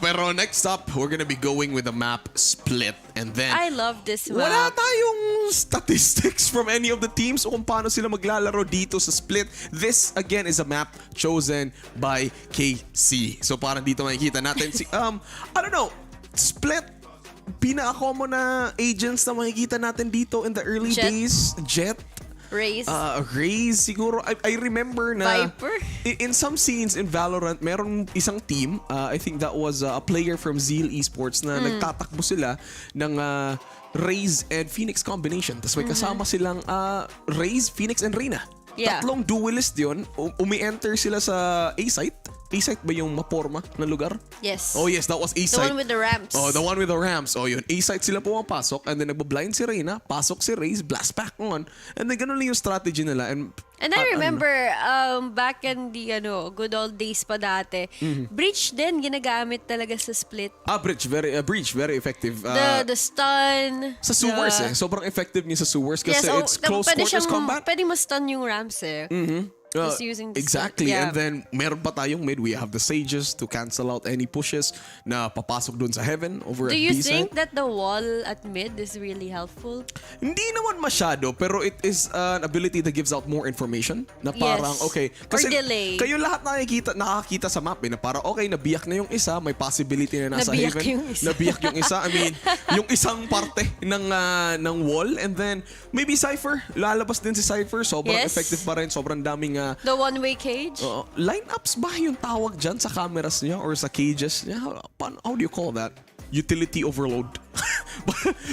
D: Pero next up, we're gonna be going with the map Split. And then,
E: I love this map.
D: wala tayong statistics from any of the teams o kung paano sila maglalaro dito sa Split. This, again, is a map chosen by KC. So parang dito makikita natin si, I don't know, Split, pinaka-common na agents na makikita natin dito in the early days. Jet.
E: Raze.
D: Raze, siguro. I remember na
E: Viper.
D: In some scenes in Valorant, meron isang team, I think that was a player from Zeal Esports na nagtatakbo sila ng Raze and Phoenix combination. Tapos may kasama silang Raze, Phoenix, and Reyna.
E: Yeah.
D: Tatlong duelist yun. Umi-enter sila sa A-site. A-site ba yung maporma na lugar?
E: Yes.
D: Oh yes, that was A-site.
E: The one with the ramps.
D: Oh, the one with the ramps. Oh, yun. A-site sila pumapasok and then nagbablind si Reyna, pasok si Raze, blast back on. And then ganun lang yung strategy nila.
E: And I remember, back in the good old days pa dati, Breach din ginagamit talaga sa Split.
D: Breach, very effective.
E: The stun.
D: Sa sewers Sobrang effective niya sa sewers kasi it's close quarters combat.
E: Pwede mo stun yung ramps eh. Just using the
D: exactly.
E: stun. Yeah.
D: And then meron pa tayong mid. We have the sages to cancel out any pushes na papasok dun sa heaven over
E: Do
D: at
E: you
D: B-site.
E: think that the wall at mid is really helpful?
D: Hindi naman masyado, pero it is an ability that gives out more information na parang okay. Kasi
E: or delay.
D: Kayo lahat nakakita sa map na parang okay, nabiyak na yung isa, may possibility na nasa
E: Nabiyak
D: heaven.
E: yung isa.
D: Nabiyak yung isa. I mean, yung isang parte ng wall and then maybe Cypher. Lalabas din si Cypher. Sobrang effective pa rin. Sobrang daming
E: the one-way cage?
D: Lineups ba yung tawag dyan sa cameras niya or sa cages niya? How do you call that? Utility overload.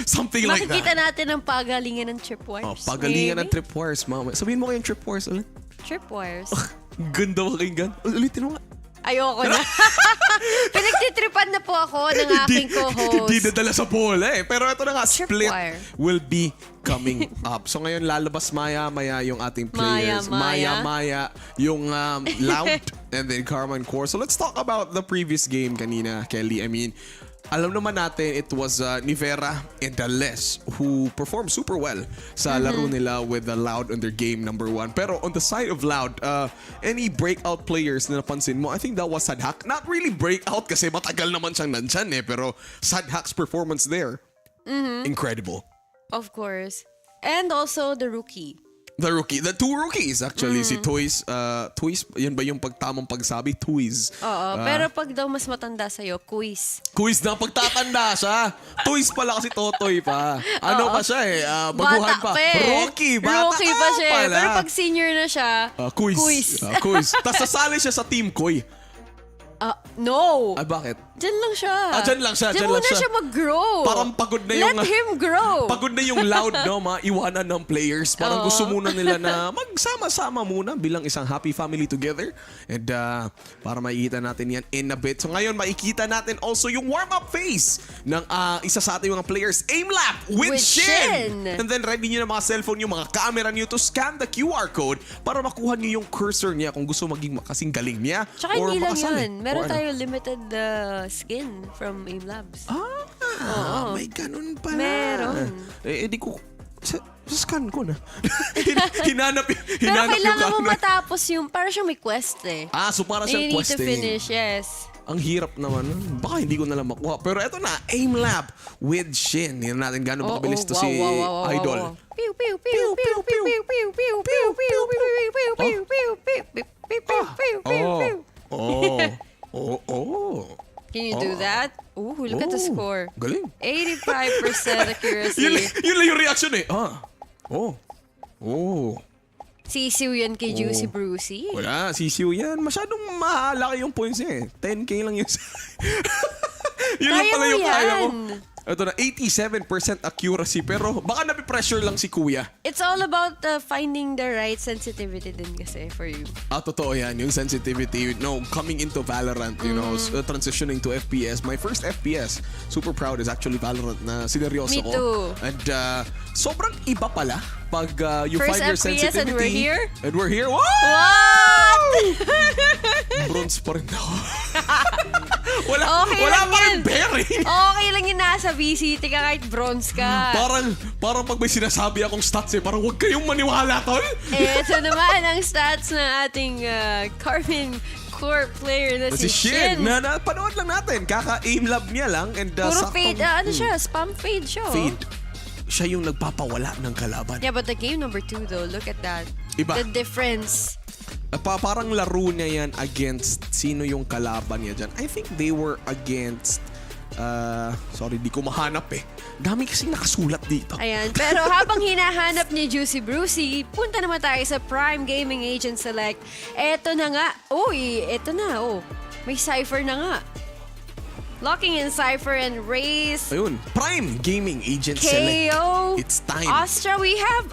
D: Something like that.
E: Makikita natin ang pagalingan ng tripwires.
D: Pagalingan ng tripwires, mama. Sabihin mo kayong tripwires ulit.
E: Tripwires?
D: Ganda ba kayong gan? Ulitin mo nga.
E: Ayoko na. Pinagtitripan na po ako ng aking co-host.
D: Hindi nadala sa bola eh. Pero ito na nga, split
E: Tripwire.
D: will be coming up. So ngayon lalabas maya-maya yung ating players. Maya-maya yung Loud and then Karma and Core. So let's talk about the previous game kanina, Kelly. I mean, alam naman natin it was Nivera and Les who performed super well sa laro nila with the Loud on their game number 1. Pero on the side of Loud, any breakout players na napansin mo, I think that was Sadhak. Not really breakout kasi matagal naman siyang nandyan eh. Pero Sadhak's performance there, incredible.
E: Of course. And also the rookie.
D: The two rookies actually. Si Toys, yun ba yung tamang pagsabi? Toys.
E: Oo, pero pag daw mas matanda sa'yo, quiz.
D: Quiz na pagtatanda siya. Toys pala kasi Totoy pa. Ano pa siya eh? Baguhan pa.
E: Eh.
D: Bata
E: Rookie pa siya eh.
D: pala.
E: Pero pag senior na siya,
D: quiz. Quiz. Tapos sasali siya sa Team Koy.
E: No.
D: Bakit?
E: Diyan lang siya.
D: Dyan lang siya.
E: Diyan muna siya mag-grow.
D: Parang pagod na yung...
E: Let him grow.
D: Pagod na yung Loud, no? Maiwanan ng players. Parang gusto muna nila na magsama-sama muna bilang isang happy family together. And para makikita natin yan in a bit. So ngayon, makikita natin also yung warm-up phase ng isa sa ating mga players, AimLab with Shin. And then ready nyo na mga cellphone, yung mga camera nyo to scan the QR code para makuha nyo yung cursor niya kung gusto maging kasing galing niya.
E: Tsaka
D: or
E: hindi lang
D: makasali.
E: yun. Meron
D: Or
E: tayo limited skin from AimLabs.
D: May ganun pala.
E: Meron.
D: Di ko... Scan ko na. Hinanap
E: Pero kailangan mo matapos yung... Para siyang may quest eh.
D: So para siyang
E: you need
D: questing.
E: to finish, yes.
D: Ang hirap naman. Baka hindi ko na lang makuha. Pero eto na, AimLab with Shin. Hindi natin gano'ng makabilis to si Idol.
E: Pew, pew, pew, pew, pew, pew, pew, pew, pew, pew, pew, pew, pew, pew, Can you do that? Ooh, look at the score.
D: Galing.
E: 85% accuracy.
D: Yun lang yung reaction eh.
E: Sisiw yan kay Juicy Brucey.
D: Wala, sisiw yan. Masyadong mahalaki yung points niya eh. 10K lang yun. Yun lang pala yung kaya ko. Ito na, 87% accuracy. Pero baka napipressure lang si Kuya.
E: It's all about finding the right sensitivity din kasi for you.
D: Totoo yan. Yung sensitivity. No, coming into Valorant, you know, transitioning to FPS. My first FPS, super proud, is actually Valorant na sineryoso ko.
E: Me too.
D: And sobrang iba pala pag you
E: First
D: find your
E: FPS
D: sensitivity.
E: and we're here?
D: And we're here. What? Bronze pa rin ako. wala pa rin bearing.
E: Okay lang yun, nasa VCT ka kahit bronze ka.
D: Parang pag may sinasabi akong stats eh, parang huwag kayong maniwala, tol.
E: Ito naman ang stats ng ating Carmen Core player na si Shin.
D: Panood lang natin. Kaka-AimLab niya lang. And,
E: puro fade. Ano siya? Spam fade siya.
D: Fade. Siya yung nagpapawala ng kalaban.
E: Yeah, but the game number 2 though, look at that.
D: Iba.
E: The difference.
D: Parang laro niya yan against sino yung kalaban niya dyan. I think they were against... sorry, di ko mahanap eh. Dami kasing nakasulat dito.
E: Ayan. Pero habang hinahanap ni Juicy Brucey, punta naman tayo sa Prime Gaming Agent Select. Eto na nga. Eto na. May Cypher na nga. Locking in Cypher and Raze.
D: Ayun. Prime Gaming Agent Select.
E: KO.
D: It's time.
E: Astra. We have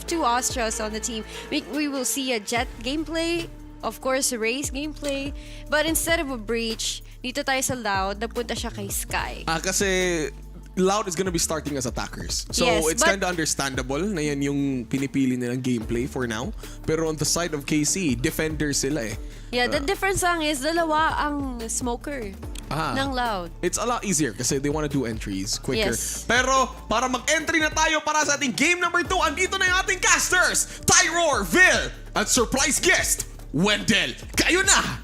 E: 2 Astras on the team. We will see a Jet gameplay. Of course, Raze gameplay. But instead of a Breach, dito tayo sa Loud, napunta siya kay Sky.
D: Kasi Loud is gonna be starting as attackers. So
E: yes,
D: it's kinda understandable na yan yung pinipili nilang gameplay for now. Pero on the side of KC, defenders sila eh.
E: Yeah, the difference lang is dalawa ang smoker ng Loud.
D: It's a lot easier kasi they wanna do entries quicker.
E: Yes.
D: Pero para mag-entry na tayo para sa ating game number 2, andito na yung ating casters, Tyror, Vil, at surprise guest, Wendell. Kayo na!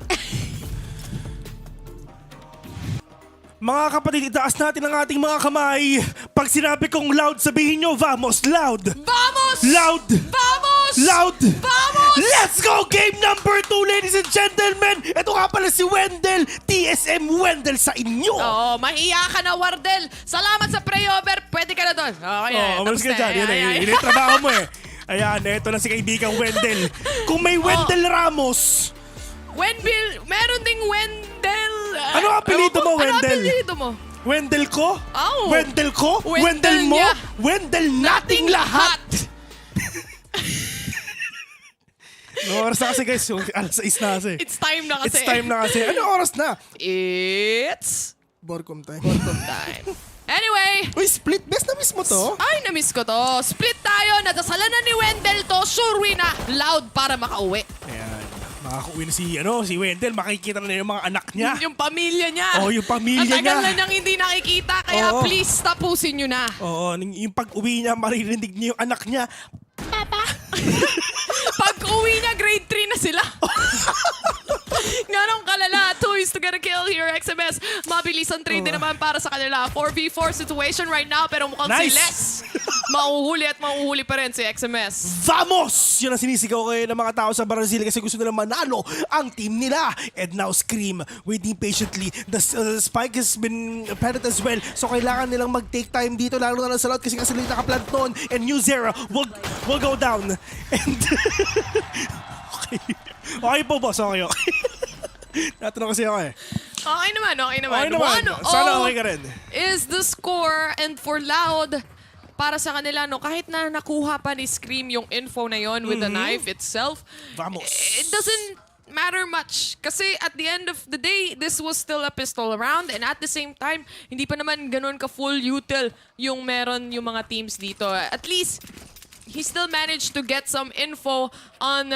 M: Mga kapatid, itaas natin ang ating mga kamay. Pag sinabi kong Loud, sabihin nyo, vamos, Loud!
N: Vamos!
M: Loud!
N: Vamos!
M: Loud!
N: Vamos!
M: Let's go! Game number 2, ladies and gentlemen! Ito nga pala si Wendell, TSM Wendell sa inyo!
N: Mahiya ka na, Wardell. Salamat sa pre-over. Pwede ka na doon.
M: Umalis ka dyan. Yan yung trabaho mo eh. Ayan, ito na si kaibigang Wendell. Kung may Wendell Ramos...
N: Meron ding Wendell.
M: Ano apelido mo, Wendell?
N: Ano apelido mo?
M: Wendell ko?
N: Oh.
M: Wendell ko? Wendell mo?
N: niya.
M: Wendell nating lahat! No oras na kasi guys, yung alas 6 na kasi.
N: It's time na kasi.
M: It's time na kasi. Ano oras na?
N: It's
M: Borcom time.
N: Anyway!
M: Uy, split best na miss mo to?
N: Ay, na-miss ko to. Split tayo. Nadasalan na ni Wendell to. Sure win na. Loud para makauwi.
M: Ayan. Makakauwi na si Wendell. Makikita na yung mga anak niya.
N: Yung pamilya niya.
M: Oh, yung pamilya niya.
N: Ang tagal na niyang hindi nakikita. Kaya please, tapusin nyo na.
M: Oo, yung pag-uwi niya, maririnig niya yung anak niya.
N: Papa! Pag-uwi niya, grade 3 na sila. Ganong kalala. 2 is to get a kill here, XMS. Mabilis ang trade din naman para sa kanila. 4v4 situation right now, pero mukhang si Les mauhuli at mauhuli pa rin si XMS.
M: Vamos! Yun ang sinisigaw kayo ng mga tao sa Brazil kasi gusto nila manalo ang team nila. And now Scream, waiting patiently. The spike has been planted as well. So kailangan nilang mag-take time dito, lalo na sa loud kasi sila yung nakaplant noon. And New Zera will go down. And okay po, boss. Okay. Natanong kasi ako eh.
N: Okay naman.
M: Sana okay ka rin.
N: Is the score, and for Loud, para sa kanila, no, kahit na nakuha pa ni Scream yung info na yon with the knife itself, it doesn't matter much. Kasi at the end of the day, this was still a pistol round, and at the same time, hindi pa naman ganun ka-full util yung meron yung mga teams dito. At least, he still managed to get some info on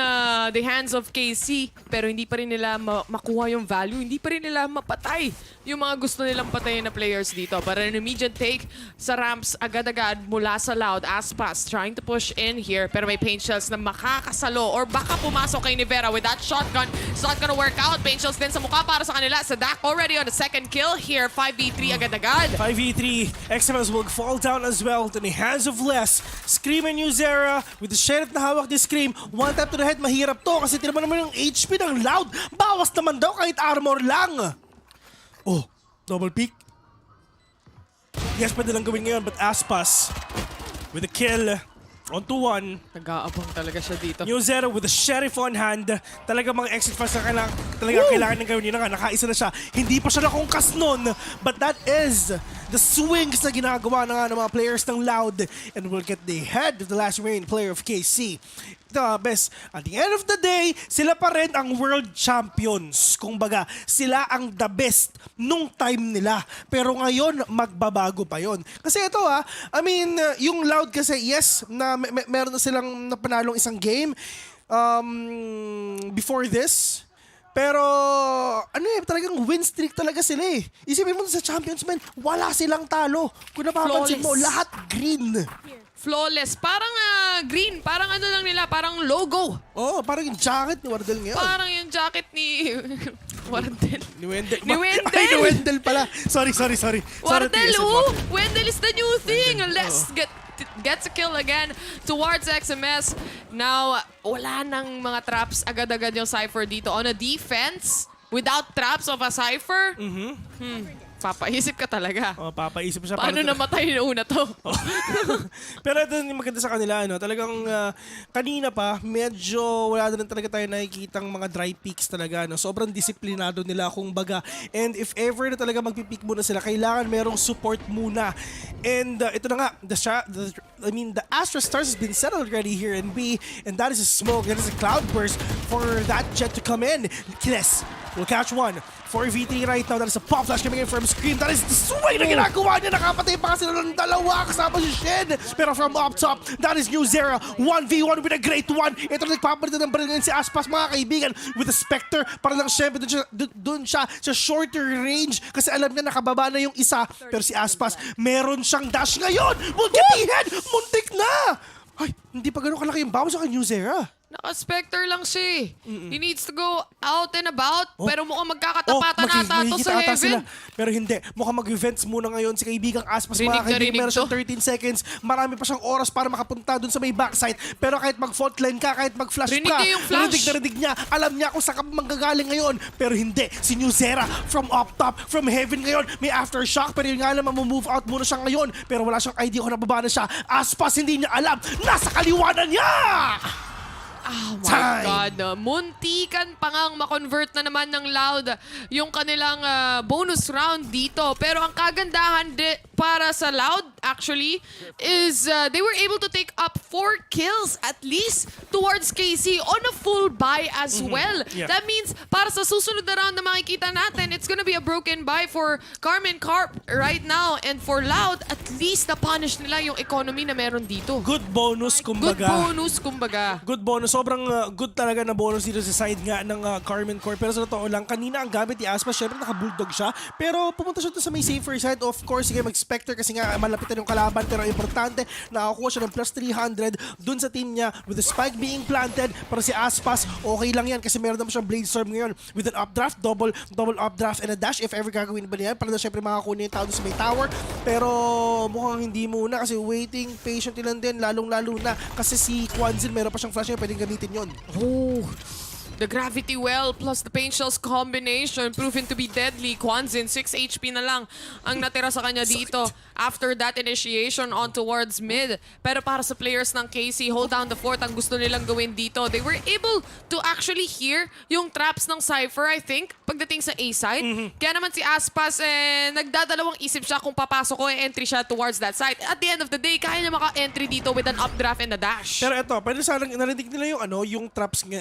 N: the hands of KC, pero hindi pa rin nila makuha yung value, hindi pa rin nila mapatay yung mga gusto nilang patayin na players dito. But an immediate take sa ramps agad-agad mula sa Loud. Aspas trying to push in here, pero may paint shells na makakasalo or baka pumasok kay Nivera with that shotgun. It's not gonna work out. Paint shells din sa mukha para sa kanila. Sa Dak already on the second kill here. 5v3 agad-agad.
M: 5v3. XMS will fall down as well to the hands of Les. Scream and New Zera with the sheriff na hawak ni Scream. One tap to the head, mahirap to kasi tinaman naman yung HP ng Loud. Bawas naman daw kahit armor lang. Oh, double peek. Yes, pwede lang gawin ngayon, but Aspas with a kill on 2-1.
N: Nag-aabang talaga siya dito.
M: New Zero with the sheriff on hand. Talaga mga exit fast na kailangan ng gawin. Yun na nga, nakaisa na siya. Hindi pa siya nakungkas nun. But that is the swings na ginagawa na nga ng mga players ng Loud. And we'll get the head of the last remaining player of KC. The best. At the end of the day, sila pa rin ang world champions. Kung baga, sila ang the best nung time nila. Pero ngayon, magbabago pa yon. Kasi ito yung Loud kasi, yes, na meron na silang napanalong isang game before this. Pero, talagang win streak talaga sila eh. Isipin mo sa champions, man, wala silang talo. Kung napapansin mo, lahat green.
N: Flawless. Parang green. Parang ano lang nila. Parang logo.
M: Oh, parang yung jacket ni Wardell ngayon.
N: Parang yung jacket ni Wardell.
M: Ni Wendell.
N: Ni Wendell.
M: Ay, ni Wendell pala. Sorry.
N: Wardell, Wendell is the new thing. Let's gets a kill again towards XMS. Now, wala nang mga traps agad-agad yung Cypher dito. On a defense, without traps of a Cypher, papaisip ka talaga.
M: Oh, papaisip siya.
N: Paano namatay na una to?
M: Pero ito yung maganda sa kanila, talagang kanina pa, medyo wala na rin talaga tayo nakikitang mga dry peaks talaga. Sobrang disiplinado nila kung baga. And if ever na talaga magpipeak muna sila, kailangan merong support muna. And ito na nga, the Astra Stars has been settled already here in B. And that is a smoke, that is a cloud burst for that jet to come in. Kiles will catch one. 4v3 right now. That is a pop flash coming in from Scream. That is the swing na ginagawa niya. Nakapatay pa sila ng dalawa. Kasama si Shed. Pero from up top, that is New Zera. 1v1 with a great one. Ito nagpapalitan ng baril ngayon si Aspas, mga kaibigan. With the Spectre. Para lang syempre dun siya sa shorter range. Kasi alam niya nakababa na yung isa. Pero si Aspas, meron siyang dash ngayon. Multi-head. Muntik na. Ay, hindi pa gano'n kalaki yung bawas sa New Zera.
N: Naka-Spectre lang siya. He needs to go out and about. Pero mukhang magkakatapatan ata to sa Heaven.
M: Pero hindi. Mukhang mag-events muna ngayon si kaibigang Aspas. Mga kaibigan, meron siyang 13 seconds. Marami pa siyang oras para makapunta dun sa may backside. Pero kahit mag-fault line ka, kahit mag-flash ka, rinig niya. Alam niya kung saan ka manggagaling ngayon. Pero hindi. Si New Zera from up top, from Heaven ngayon. May aftershock. Pero yun nga naman, move out muna siya ngayon. Pero wala siyang idea kung nababa na siya. Aspas, hindi niya alam. Nasa kaliwanan niya!
N: Oh my God. Muntikan pa ngang makonvert na naman ng Loud yung kanilang bonus round dito. Pero ang kagandahan para sa Loud, actually, is they were able to take up 4 kills at least towards KC on a full buy as well.
M: Yeah.
N: That means para sa susunod na round na makikita natin, it's gonna be a broken buy for Carmen Carp right now. And for Loud, at least na-punish nila yung economy na meron dito.
M: Good bonus, kumbaga.
N: Good bonus, kumbaga.
M: Good bonus. Sobrang good talaga na bonus dito sa side nga ng Carmen Core. Pero sa totoo lang, kanina ang gamit ni Aspas, syempre naka-bulldog siya. Pero pumunta siya sa may safer side. Of course, sige, mag-Spectre kasi nga malapitan yung kalaban. Pero importante, nakakuha siya ng plus 300 dun sa team niya with the spike being planted. Pero si Aspas, okay lang yan kasi meron naman siyang Blade Storm ngayon with an updraft, double updraft and a dash if ever gagawin ba niya. Para na syempre makakuha yung tao sa may tower. Pero mukhang hindi muna kasi waiting, patient lang din, lalong-lalo na kasi si Kwanzin meron pa siyang flash niya, pwedeng gamitin yun.
N: Oh, the Gravity Well plus the Pain Shells combination proven to be deadly. Kwanzin, 6 HP na lang ang natira sa kanya dito after that initiation on towards mid. Pero para sa players ng KC, hold down the fort ang gusto nilang gawin dito. They were able to actually hear yung traps ng Cypher, I think, pagdating sa A side. Kaya naman si Aspas, nagdadalawang isip siya kung papasok o entry siya towards that side. At the end of the day, kaya niya maka-entry dito with an updraft and a dash.
M: Pero eto, pwede sanang narinig nila yung traps nga.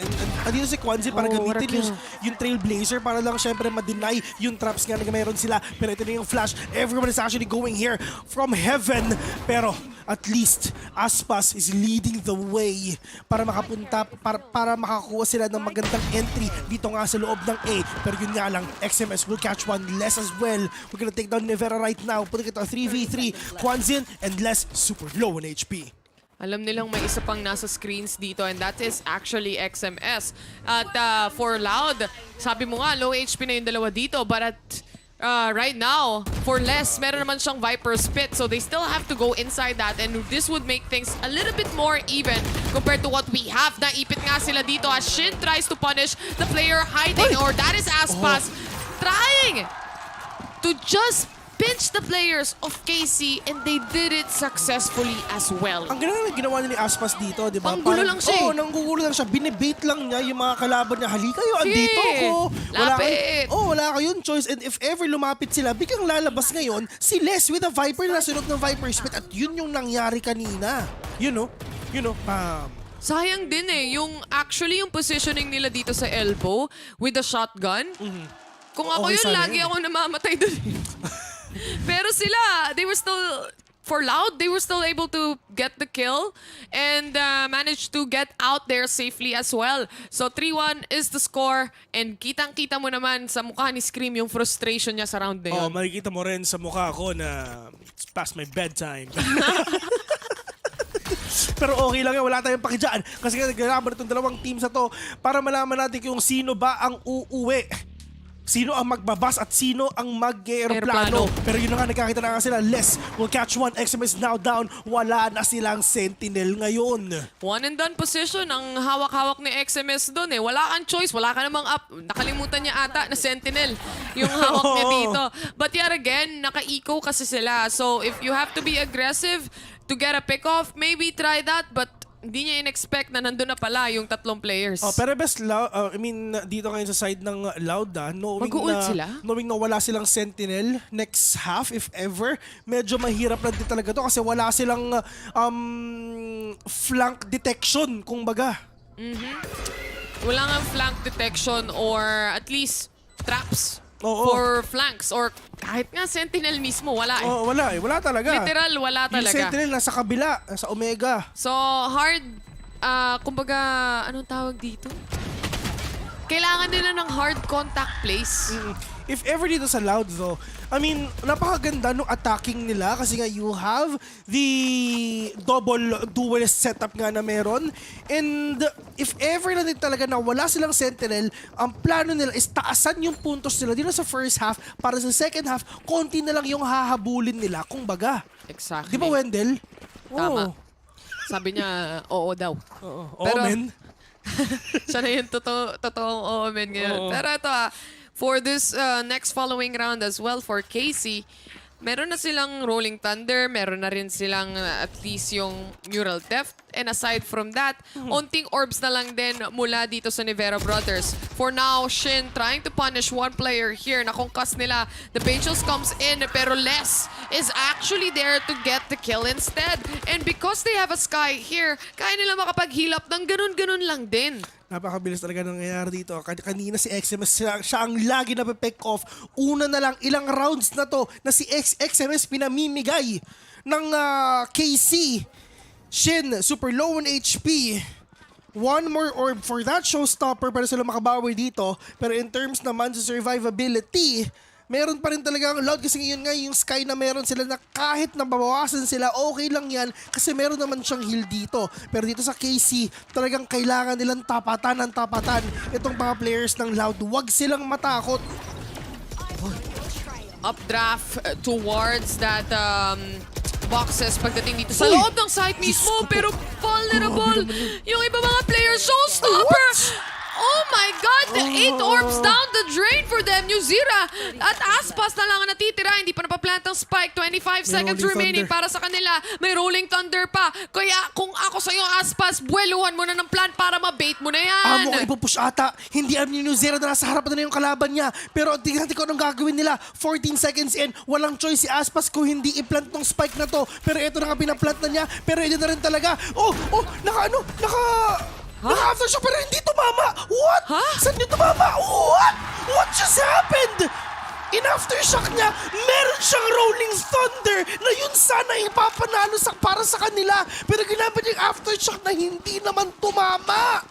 M: Dito si Kwanzin para gamitin yung Trailblazer para lang syempre ma-deny yung traps nga na mayroon sila. Pero ito na yung flash. Everyone is actually going here from heaven. Pero at least Aspas is leading the way para makapunta, para makakuha sila ng magandang entry dito nga sa loob ng A. Pero yun nga lang, XMS will catch one less as well. We're gonna take down Nevera right now. Putting it on 3v3. Kwanzin and less super low in HP.
N: Alam nilang may isa pang nasa screens dito and that is actually XMS. At for Loud, sabi mo nga, low HP na yung dalawa dito. But at right now, for less, meron naman siyang Viper Spit. So they still have to go inside that and this would make things a little bit more even compared to what we have. Naipit nga sila dito as Shin tries to punish the player hiding. Or that is Aspas trying to just pinch the players of KC and they did it successfully as well.
M: Ang ginawa niya ni Aspas dito, di ba?
N: Panggulo lang siya.
M: Nanggugulo lang siya. Binibait lang niya yung mga kalaban niya. Halika kayo, andito ako.
N: Lapit.
M: Wala kayong choice. And if ever lumapit sila, biglang lalabas ngayon si Les with a Viper na sunod ng Viper Spit. At yun yung nangyari kanina. You know,
N: sayang din yung actually yung positioning nila dito sa elbow with the shotgun. Kung ako yun, lagi ako namamatay doon. Pero sila, they were still, for Loud, they were still able to get the kill and managed to get out there safely as well. So 3-1 is the score and kitang-kita mo naman sa mukha ni Scream yung frustration niya sa round na yun.
M: Makikita mo rin sa mukha ko na it's past my bedtime. Pero okay lang yan, wala tayong pakidyan. Kasi naglalaban itong dalawang teams na to para malaman natin kung sino ba ang uuwi. Sino ang magbabas at sino ang mag-aeroplano. Pero yun na nga, nagkakita na nga sila. Les will catch one. XM is now down. Wala na silang Sentinel ngayon.
N: One and done position ang hawak-hawak ni XMS doon Wala kang choice. Wala ka namang up. Nakalimutan niya ata na Sentinel yung hawak niya dito. But yet again, naka-eco kasi sila. So if you have to be aggressive to get a pick-off, maybe try that. But hindi niya in-expect na nandun na pala yung tatlong players.
M: Pero best dito ngayon sa side ng Loud knowing na wala silang Sentinel next half if ever, medyo mahirap na din talaga to kasi wala silang flank detection kung baga.
N: Wala nga flank detection or at least traps. For flanks or kahit nga Sentinel mismo, wala
M: wala talaga.
N: Literal, wala talaga.
M: Yung Sentinel nasa kabila, sa Omega.
N: So, hard, kumbaga, anong tawag dito? Kailangan nila ng hard contact plays.
M: If ever dito sa Loud though, I mean, napakaganda nung attacking nila kasi nga you have the double duelist setup nga na meron. And if ever na din talaga na wala silang Sentinel, ang plano nila is taasan yung puntos nila dito sa first half para sa second half, konti na lang yung hahabulin nila kung baga.
N: Exactly.
M: Di ba, Wendell?
N: Tama. Sabi niya, oo daw.
M: Oo, men.
N: Siya na yung totoong oo, men ngayon. Pero ito for this next following round as well for KC, meron na silang Rolling Thunder, meron na rin silang at least yung Neural Theft. And aside from that, onting orbs na lang din mula dito sa Nivera Brothers. For now, Shin trying to punish one player here. Nakongkas nila. The Patience comes in, pero Les is actually there to get the kill instead. And because they have a Sky here, kaya nila makapaghilap ng ganun-ganun lang din.
M: Napakabilis talaga nangyayari dito. Kanina si XMS, siya ang lagi na pick off. Una na lang, ilang rounds na to na si XMS pinamimigay ng KC. Shin, super low on HP. One more orb for that showstopper para sila makabawi dito. Pero in terms naman sa survivability, meron pa rin talaga ang Loud kasi ngayon nga yung Sky na meron sila na kahit nababawasan sila, okay lang yan kasi meron naman siyang heal dito. Pero dito sa KC, talagang kailangan nilang tapatan ng tapatan itong mga players ng Loud. Huwag silang matakot.
N: Updraft towards that boxes pagdating dito sa loob ng site mismo, pero vulnerable yung iba mga players. Showstopper! Oh my God! The 8 orbs down the drain for them. New Zira at Aspas na lang ang natitira. Hindi pa napaplant ang spike. 25 seconds remaining para sa kanila. May Rolling Thunder pa. Kaya kung ako sa'yo, Aspas, buweluhan mo na ng plan para mabait mo na yan.
M: Mukhang ipupush ata. Hindi alam ni New Zira na nasa harapan na yung kalaban niya. Pero tingnan ko anong gagawin nila. 14 seconds in. Walang choice si Aspas kung hindi i-plant tong spike na to. Pero ito na nga pinaplant na niya. Pero ito na rin talaga. Naka-aftershock pero hindi tumama! What? Saan niyo tumama? What just happened? In aftershock niya, meron siyang Rolling Thunder na yun sana ipapanalo para sa kanila. Pero ginamit yung aftershock na hindi naman tumama.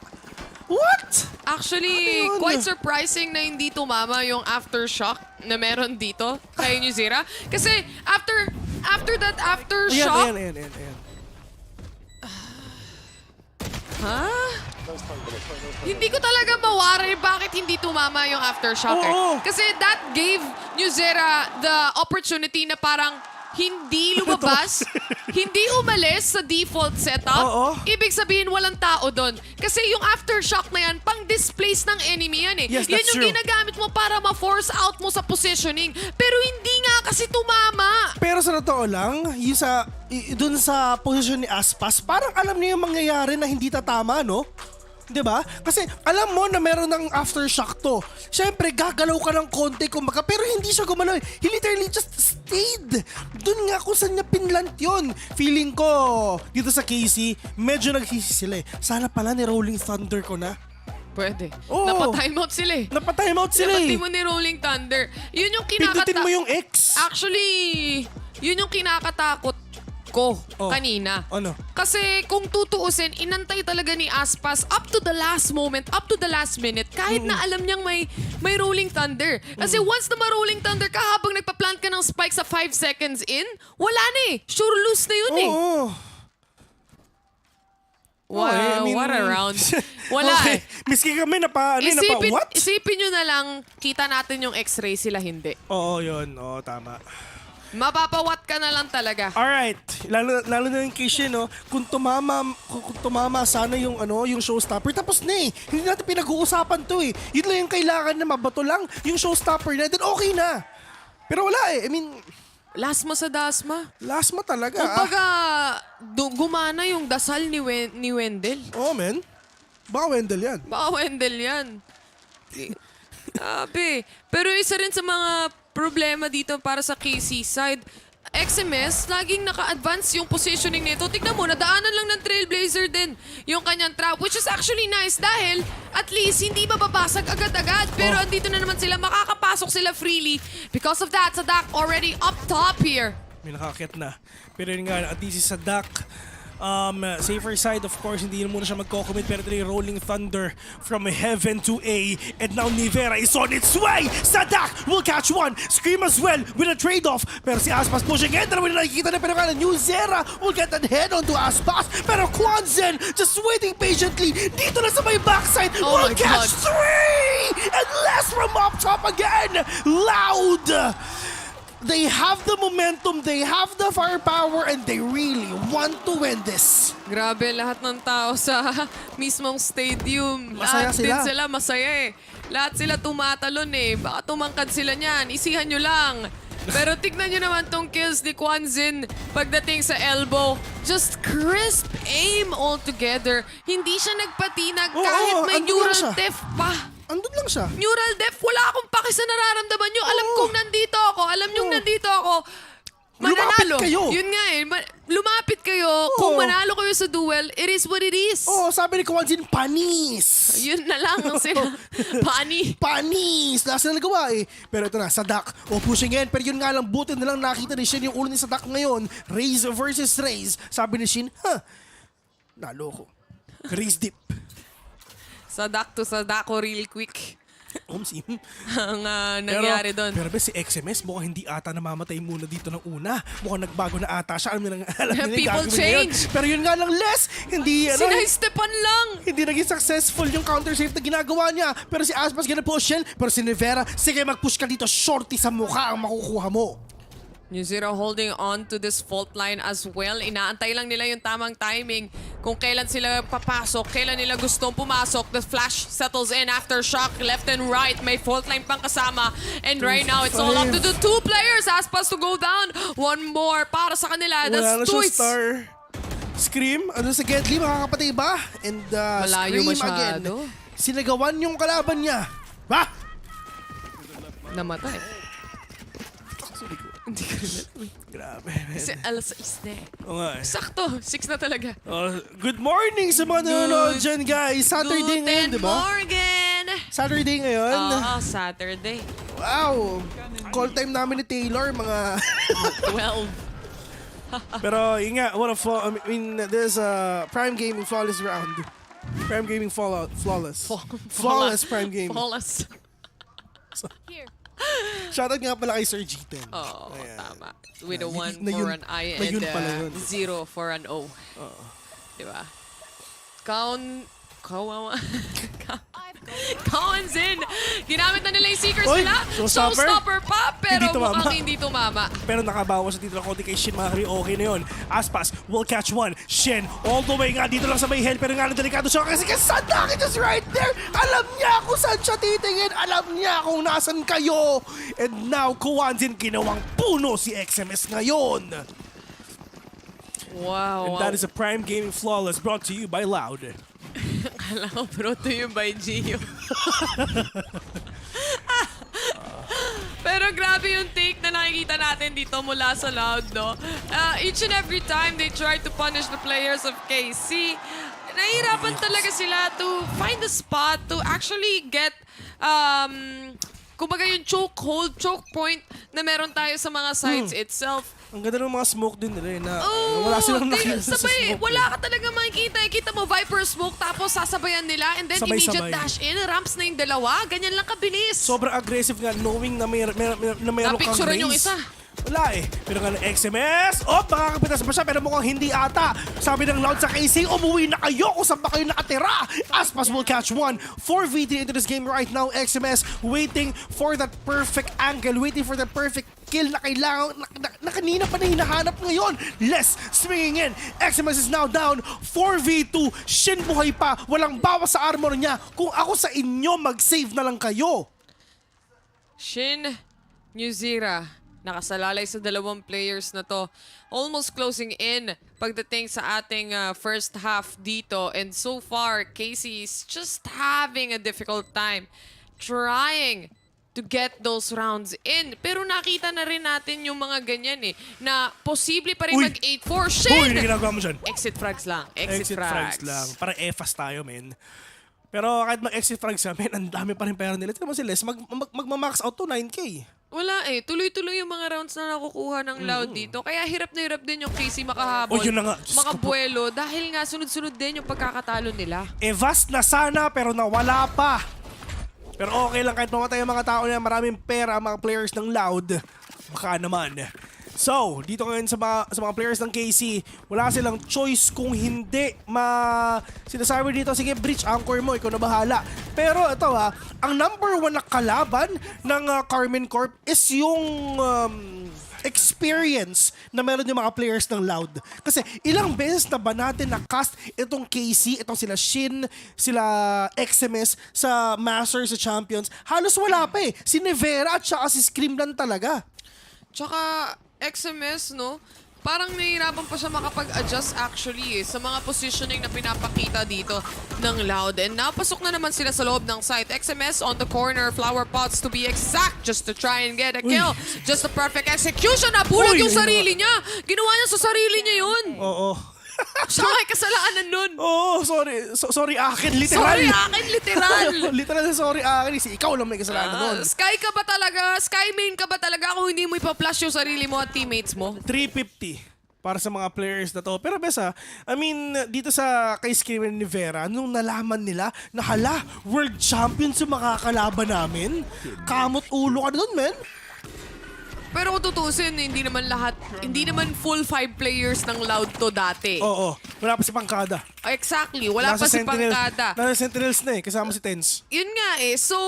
M: What?
N: Actually, quite surprising na hindi tumama yung aftershock na meron dito kay New Zira. Kasi after that aftershock...
M: Ayan.
N: Hindi ko talaga mawari bakit hindi tumama yung aftershock. Kasi that gave New Zira the opportunity na parang hindi lumabas, hindi umalis sa default setup. Ibig sabihin walang tao doon. Kasi yung aftershock na yan, pang-displace ng enemy yan eh.
M: Yes,
N: yan
M: that's
N: yung
M: true.
N: ginagamit mo para ma-force out mo sa positioning. Pero hindi nga kasi tumama.
M: Pero sa totoo lang, dun sa position ni Aspas, parang alam niya yung mangyayari na hindi tatama, no? Diba? Kasi alam mo na meron ng aftershock to. Siyempre, gagalaw ka ng konti kumbaga, pero hindi siya gumalaw. He literally just stayed. Doon nga kung saan niya pinlant yun. Feeling ko, dito sa KC, medyo nagsisi sila eh. Sana pala ni Rolling Thunder ko na.
N: Pwede. Napa-timeout sila eh.
M: Napa-timeout sila eh.
N: Napati mo ni Rolling Thunder. Yun yung
M: Pindutin mo yung X.
N: Actually, yun yung kinakatakot ko kanina.
M: Ano?
N: Kasi kung tutuusin, inantay talaga ni Aspas up to the last moment, up to the last minute, kahit na alam niyang may Rolling Thunder. Kasi once na ma-Rolling Thunder ka, habang nagpa-plant ka ng spike sa 5 seconds in, wala na eh. Sure lose na yun eh. Wow, what a round. Wala eh.
M: Miski kami what?
N: Isipin nyo na lang, kita natin yung x-ray, sila hindi.
M: Oo, yun. Oo, tama.
N: Mapapawat ka na lang talaga.
M: Alright, lalo na yung case no, kung tumama sana yung showstopper, tapos na eh. Hindi natin pinag-uusapan to eh. Yun lang yung kailangan na mabato lang yung showstopper na, then okay na. Pero wala eh, I mean...
N: Lasma sa dasma.
M: Lasma talaga.
N: Kumbaga, gumana yung dasal ni Wendell.
M: Oo, men. Baka Wendell yan.
N: Grabe. Pero isa rin sa mga problema dito para sa KC side, XMS, laging naka-advance yung positioning nito. Tignan mo, nadaanan lang ng Trailblazer din yung kanyang trap, which is actually nice dahil at least hindi bababasag agad-agad. Pero andito na naman sila, makakapasok sila freely. Because of that, Sadak already up top here.
M: May nakakit na. Pero yun nga, at least sa Sadak, safer side, of course, hindi na muna siya magko-commit, pero ito yung Rolling Thunder from heaven to A, and now Nivera is on its way! Sadak will catch one! Scream as well with a trade-off, pero si Aspas pushing in, na nakikita na, pero kala New Zera will get that head onto Aspas, pero Kwanzen just waiting patiently, dito na sa may backside, will catch three! And less from up top again! Loud! They have the momentum, they have the firepower, and they really want to win this.
N: Grabe, lahat ng tao sa mismong stadium.
M: Masaya
N: lahat din sila masaya eh. Lahat sila tumatalon eh. Baka tumangkad sila niyan. Isihan nyo lang. Pero tignan nyo naman tong kills ni Kwanzin pagdating sa elbow. Just crisp aim altogether. Hindi siya nagpatinag kahit may neural def pa.
M: Andun lang siya.
N: Neural def, wala akong paki sa nararamdaman nyo. Alam kong nandito ako. Alam nyo nandito ako. Mananalo.
M: Lumapit kayo.
N: Yun nga eh. Lumapit kayo. Kung manalo kayo sa duel, it is what it is.
M: Sabi ni Kwanzin, panis.
N: Yun na lang ang sila.
M: Panis. Nasa nagawa eh. Pero ito na, Sadak. Pushing in. Pero yun nga lang, buti na lang nakita ni Shin yung ulo ni Sadak ngayon. Raze versus Raze. Sabi ni Shin, nalo ko. Raze dip.
N: Sadak to Sadako real quick.
M: Omsim.
N: Ang nangyari doon.
M: Pero si XMS mukhang hindi ata namamatay muna dito ng una. Mukhang nagbago na ata siya. Alam niya
N: People change.
M: Pero yun nga lang, Les, hindi
N: Sinay-stepan lang.
M: Hindi naging successful yung counter save na ginagawa niya. Pero si Aspas gina-push yan. Pero si Nevera, sige mag-push ka dito. Shorty sa mukha ang makukuha mo.
N: New Zero holding on to this fault line as well. Inaantay lang nila yung tamang timing. Kung kailan sila papasok, kailan nila gustong pumasok. The flash settles in after shock left and right. May fault line pang kasama. And right now, it's all up to the two players. Aspas to go down. One more para sa kanila. That's twice.
M: Star. Scream, sa Gedli, makakapatay ba? And
N: Malayo
M: Scream
N: masyado.
M: again. Sinagawan yung kalaban niya. Ba?
N: Namatay. Hindi ko rin alam.
M: Grabe.
N: Kasi alas 6 na eh. Sakto, 6 na talaga.
M: Good morning sa mga nanonood dyan, guys. Saturday ngayon, di ba?
N: Morgan!
M: Saturday ngayon.
N: Saturday.
M: Wow! Call time namin ni Taylor, mga
N: 12.
M: Pero yun nga, there's a Prime Gaming Flawless round. Prime Gaming Flawless. Flawless Prime Gaming.
N: Flawless.
M: Here. Shoutout nga pala kay Sir G10.
N: Tama. With a 1 for an I and 0 for an O. Diba? Cowan's in! Ginamit na nila yung Seekers nila. Showstopper pa, pero mukhang hindi tumama.
M: Pero nakabawas sa dito ng konti kay Shin, mga kari, okay na yun. Aspas will catch one. Shin, all the way nga dito lang sa may head, pero nga delikado siya kasi Sadak is right there. Alam niya kung saan siya titingin. Alam niya kung nasan kayo. And now, Kwanzin, ginawang puno si XMS ngayon.
N: Wow.
M: And that is a Prime Gaming Flawless brought to you by Loud.
N: Kala ko brought to you by Gio. Pero grabe yung take na nakikita natin dito mula sa Loud, no? Each and every time they try to punish the players of KC, nahihirapan talaga sila to find a spot to actually get kumbaga yung choke point na meron tayo sa mga sides itself.
M: Ang ganda ng mga smoke din nila na wala silang nakita sa smoke.
N: Wala ka talaga makikita. Kita mo Viper smoke tapos sasabayan nila and then immediate dash in. Ramps na yung dalawa. Ganyan lang kabilis.
M: Sobrang aggressive nga knowing na mayroon kang race.
N: Yung isa.
M: Wala eh. Pero nga ng XMS, makakapitas pa siya pero mukhang hindi ata. Sabi ng Loud sa KC, umuwi na kayo kung saan ba kayo nakatira. Aspas will catch one. 4v3 into this game right now. XMS waiting for that perfect angle, waiting for the perfect kill na kailangan, na kanina pa na hinahanap ngayon. Les swinging in. XMS is now down. 4v2. Shin buhay pa. Walang bawas sa armor niya. Kung ako sa inyo, mag-save na lang kayo.
N: Shin, New Zero. Nakasalalay sa dalawang players na to. Almost closing in pagdating sa ating first half dito. And so far, Casey is just having a difficult time trying to get those rounds in. Pero nakita na rin natin yung mga ganyan eh, na posible pa rin mag-8-4. Shit!
M: Uy, hindi ginagawa mo dyan.
N: Exit frags lang.
M: Exit frags lang. Para EFAS tayo, men. Pero kahit mag-exit frags men, ang dami pa rin pera nila. Tignan mo si Les, magmamax out to 9K.
N: Wala eh. Tuloy-tuloy yung mga rounds na nakukuha ng Loud dito. Kaya hirap na hirap din yung Casey makahabol.
M: Yun na nga.
N: Makabuelo. Dahil nga sunod-sunod din yung pagkakatalo nila.
M: Vast na sana pero nawala pa. Pero okay lang kahit mamatay ang mga tao na maraming pera ang mga players ng Loud. Baka naman. So, dito ngayon sa mga players ng KC, wala silang choice kung hindi sinasabi dito, sige, breach anchor mo, ikaw na bahala. Pero ito ang number 1 na kalaban ng Carmen Corp is yung experience na meron yung mga players ng Loud. Kasi ilang beses na ba natin na-cast itong KC, itong sila Shin, sila XMS sa Masters, sa Champions, halos wala pa eh. Si Nevera at saka si Scream lang talaga.
N: Tsaka XMS, no? Parang nahihirapan pa siya makapag-adjust actually sa mga positioning na pinapakita dito ng Loud. And napasok na naman sila sa loob ng site. XMS on the corner, flower pots to be exact, just to try and get a kill. Just a perfect execution. Nabulag yung sarili niya. Ginawa niya sa sarili niya yun.
M: Oo.
N: Siya may kasalanan nun.
M: Oo, sorry akin, literal.
N: Sorry akin, literal.
M: Literal na sorry akin. Si ikaw lang may kasalanan nun.
N: Sky ka ba talaga? Sky main ka ba talaga kung hindi mo ipa-flash yung sarili mo at teammates mo?
M: 350 para sa mga players na to. Pero besa, I mean, dito sa kay Screamer ni Vera, nung nalaman nila na hala, world champions yung makakalaban namin, kamot ulo ka na dun, men.
N: Pero kung tutusin, hindi naman full 5 players ng Loud to dati.
M: Oo, wala pa si Pangkada.
N: Exactly, wala pa si Pangkada.
M: Nasa Sentinels na eh, kasama si Tense.
N: Yun nga eh, so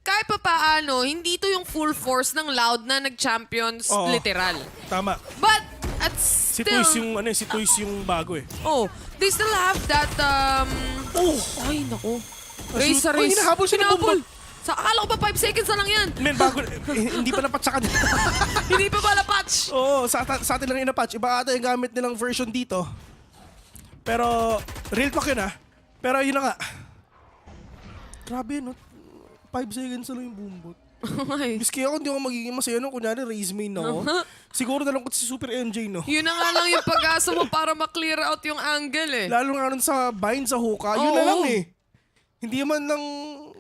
N: kahit pa paano, hindi to yung full force ng Loud na nag-champions literal.
M: Tama.
N: But at still...
M: Si Toys yung bago eh.
N: Oh, they still have that, ay naku. Race sa race.
M: Hinahabol siya ng bomba.
N: Akala ko pa 5 seconds na lang yan.
M: Men, bago, hindi pa napatch sa kanila.
N: Hindi pa pala patch.
M: Oo, sa atin lang inapatch. Iba ata yung gamit nilang version dito. Pero, real talk yun ah. Pero yun na nga. Grabe, no? 5 seconds na lang yung boombot. Miski ako, hindi ako magiging masaya nung kunyari raise main na ako. Siguro na lang ko si Super NJ, no?
N: Yun na nga lang yung pag-asa mo para ma-clear out yung angle eh.
M: Lalo nga nun sa bind sa hookah, yun na lang eh. Hindi man lang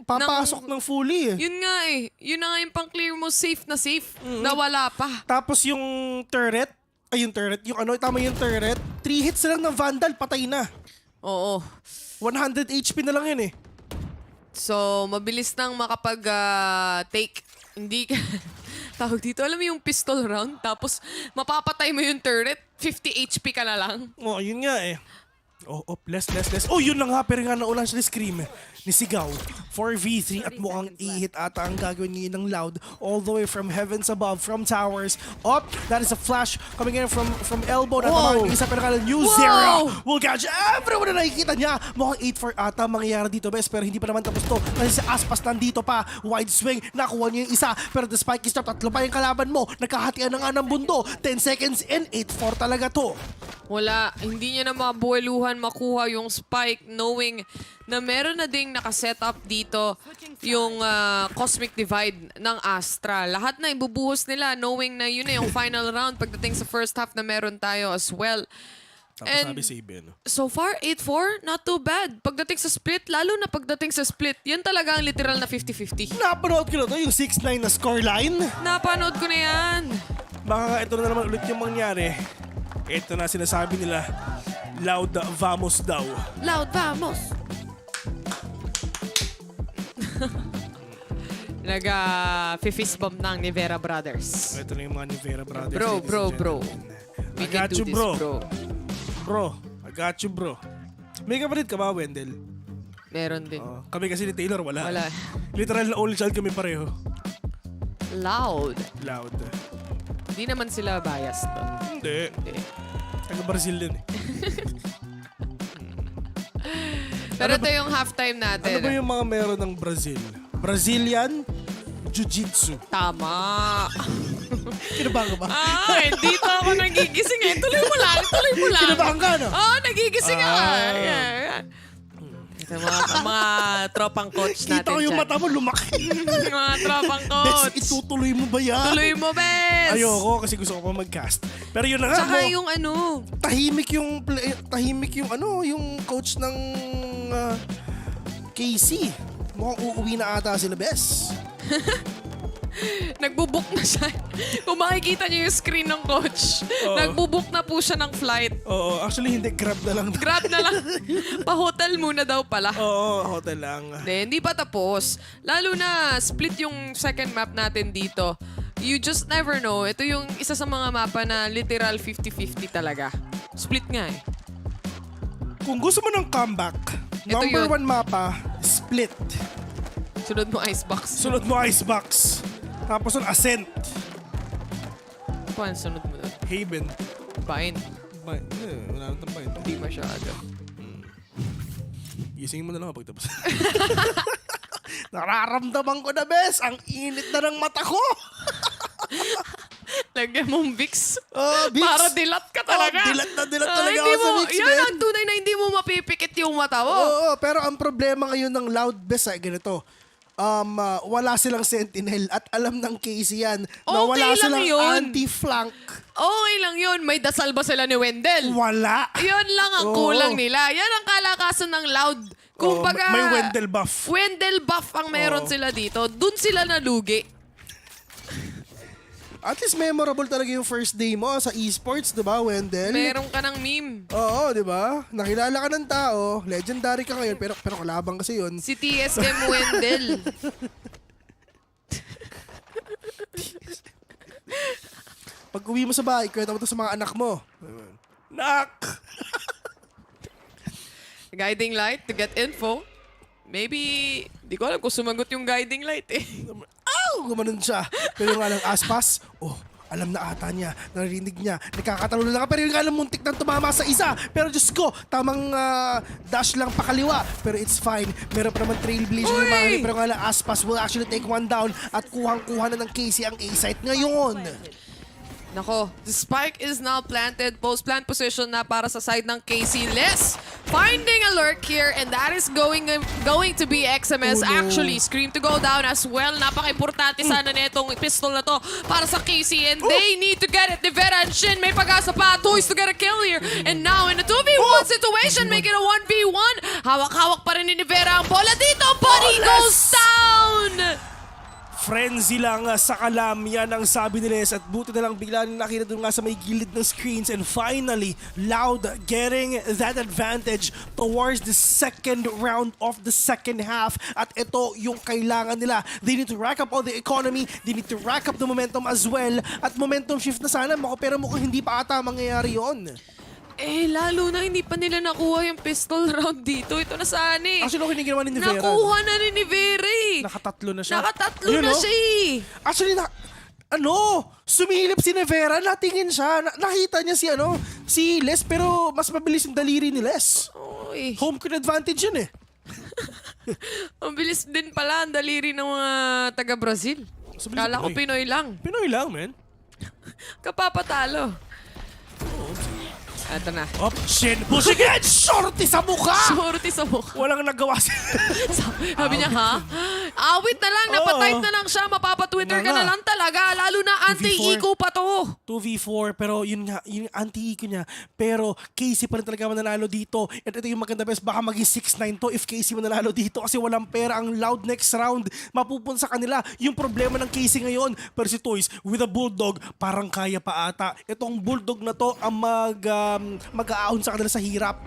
M: papasok ng fully eh.
N: Yun nga eh. Yun na nga yung pang-clear mo safe na wala pa.
M: Tapos yung turret, tama yung turret, 3 hits na lang ng Vandal, patay na.
N: Oo.
M: 100 HP na lang yun eh.
N: So, mabilis nang makapag-take. Hindi ka... Tawag dito, alam mo yung pistol round, tapos mapapatay mo yung turret, 50 HP ka na lang.
M: Oo, yun nga eh. Less. Oh, yun na nga, pero nga naulan siya ni Scream ni Sigaw. 4v3 at mukhang i-hit ata ang gagawin niya ng Loud all the way from heavens above, from towers. That is a flash coming in from elbow. Natamang isa pero kala New Zero will catch everyone na nakikita niya. Mukhang 8-4 ata mangyayari dito, bes, pero hindi pa naman tapos to. Kasi si Aspas nandito pa, wide swing, nakuha niya yung isa, pero the spike is stop, tatlo pa yung kalaban mo. Nagkahatian na nga ng bundo. 10 seconds in, 8-4 talaga to.
N: Wala, hindi niya na mabueluhan makuha yung spike knowing na meron na ding nakaset up dito yung Cosmic Divide ng Astra. Lahat na ibubuhos nila knowing na yun na yung final round pagdating sa first half na meron tayo as well.
M: Tapos sabi si Iben.
N: So far, 8-4, not too bad. Pagdating sa split, lalo na pagdating sa split, yan talaga ang literal na 50-50.
M: Napanood ko na to, yung 6-9 na scoreline.
N: Napanood ko na yan.
M: Baka ito na naman ulit yung mangyari. Ito na sinasabi nila, Loud vamos daw.
N: Loud vamos! Nag-fist bump ng Nivera Brothers.
M: Ito na yung mga Nivera Brothers.
N: Bro.
M: I got you, bro. I got you, bro. May kapatid ka ba, Wendell?
N: Meron din.
M: Kami kasi ni Taylor, wala.
N: Wala.
M: Literal na only child kami pareho.
N: Loud.
M: Hindi
N: naman sila biased.
M: Hindi. Taga-Brazil din eh.
N: Pero ito yung halftime natin.
M: Ano ba yung mga meron ng Brazil? Brazilian Jiu-Jitsu.
N: Tama.
M: Kinabahan ka ba?
N: Hindi pa ako nagigising eh. Tuloy mo lang.
M: Kinabahan ka, no?
N: Nagigising ako. Ito mga tropang coach natin.
M: Kita ko yung mata mo, lumaki.
N: Mga tropang coach.
M: Bes, itutuloy mo ba yan?
N: Tuloy mo, Bes.
M: Ayoko kasi gusto ko pa mag-cast. Pero yun na nga.
N: Tsaka yung
M: tahimik yung coach ng KC. Mukhang uuwi na ata sila, Bes.
N: Nagbubuk na siya. Kung makikita niyo yung screen ng coach, nagbubuk na po siya ng flight.
M: Oo, actually hindi, grab na lang.
N: Grab na lang. Pa-hotel muna daw pala.
M: Oo, hotel lang.
N: Hindi pa tapos. Lalo na split yung second map natin dito. You just never know. Ito yung isa sa mga mapa na literal 50-50 talaga. Split nga eh.
M: Kung gusto mo ng comeback, number 1 mapa, split.
N: Sunod mo Icebox.
M: Tapos yung Ascent.
N: Paano sunod mo doon?
M: Haven.
N: Bind.
M: Wala nang bind.
N: Hindi masyado.
M: Gisingin mo na lang pagtapos. Nararamdaman ko na, Bes. Ang init na ng mata ko.
N: Lagyan mong Vicks.
M: Vicks.
N: Para dilat ka talaga.
M: Dilat na dilat talaga
N: hindi
M: ako sa
N: mo,
M: Vicks,
N: yan
M: man.
N: ang tunay na hindi mo mapipikit yung mata mo.
M: Oo, pero ang problema ngayon ng Loud Best ay ganito. Wala silang sentinel at alam ng Casey yan na
N: Okay
M: wala
N: lang
M: silang
N: yun.
M: anti-flank.
N: Okay lang yun. May dasal ba sila ni Wendell?
M: Wala.
N: Yun lang ang
M: Oo.
N: kulang nila. Yan ang kalakasan ng Loud. Kumbaga,
M: may Wendell buff.
N: Wendell buff ang meron sila dito. Doon sila nalugi.
M: At least memorable talaga yung first day mo sa esports, di ba, Wendell?
N: Meron ka ng meme.
M: Oo, di ba? Nakilala ka ng tao, legendary ka ngayon, pero kalabang kasi yun.
N: Si TSM Wendell.
M: Pag uwi mo sa bahay, kwenta mo to sa mga anak mo. Nak!
N: Guiding light to get info. Maybe, di ko alam kung sumagot yung guiding light eh.
M: Gumanon siya. Pero yung alang aspas, alam na ata niya, narinig niya, nakakatalo na lang. Pero yung alam muntik nang tumama sa isa. Pero Diyos ko, tamang dash lang pakaliwa. Pero it's fine. Meron pa naman trailblazer yung mga. Pero yung alang aspas will actually take one down at kuhang-kuha na ng Casey ang A-site ngayon.
N: Nako, the spike is now planted. Post-plant position na para sa side ng KC. Les finding a lurk here and that is going to be XMS. Actually, Scream to go down as well. Napaka-importante sana netong pistol na to para sa KC and they need to get it. Nivera and Shin may pag-asa pa. Toys to get a kill here. And now in a 2v1 situation, make it a 1v1. Hawak-hawak pa rin ni Nivera ang bola dito. But he goes down!
M: Frenzy lang sa kalam, yan ang sabi ni Les at buti na lang bigla nila nakita doon nga sa may gilid ng screens and finally, Loud getting that advantage towards the second round of the second half at ito yung kailangan nila. They need to rack up all the economy, they need to rack up the momentum as well at momentum shift na sana pero mukhang hindi pa ata mangyayari yon.
N: Eh, lalo na hindi pa nila nakuha yung pistol round dito. Ito na sana eh.
M: Actually, okay na ginawa ni Nivera.
N: Nakuha na ni Nivera eh.
M: Nakatatlo na siya.
N: Nakatatlo na siya eh.
M: Actually, sumilip si Nivera, natingin siya. Nakita niya si Les, pero mas mabilis yung daliri ni Les.
N: Oy.
M: Home court advantage yun eh.
N: Ang bilis din pala ang daliri ng mga taga-Brazil. Kala ko Pinoy lang.
M: Pinoy lang, man.
N: Kapapatalo. Ito na.
M: Shin push again! Shorty sa mukha!
N: Shorty sa mukha.
M: Walang nagawa siya.
N: Sabi niya, ha? Awit na lang, napatype na lang siya, mapapa-Twitter ka na lang talaga. Lalo na anti-eco pa to.
M: 2v4, pero yun nga, yung anti-eco niya. Pero Casey pa rin talaga mananalo dito. At ito yung maganda best, baka maging 6-9 to if Casey mananalo dito kasi walang pera ang Loud next round. Mapupunta sa kanila yung problema ng Casey ngayon. Pero si Toys, with a Bulldog, parang kaya pa ata. Itong Bulldog na to ang mag-aahon sa kanila sa hirap.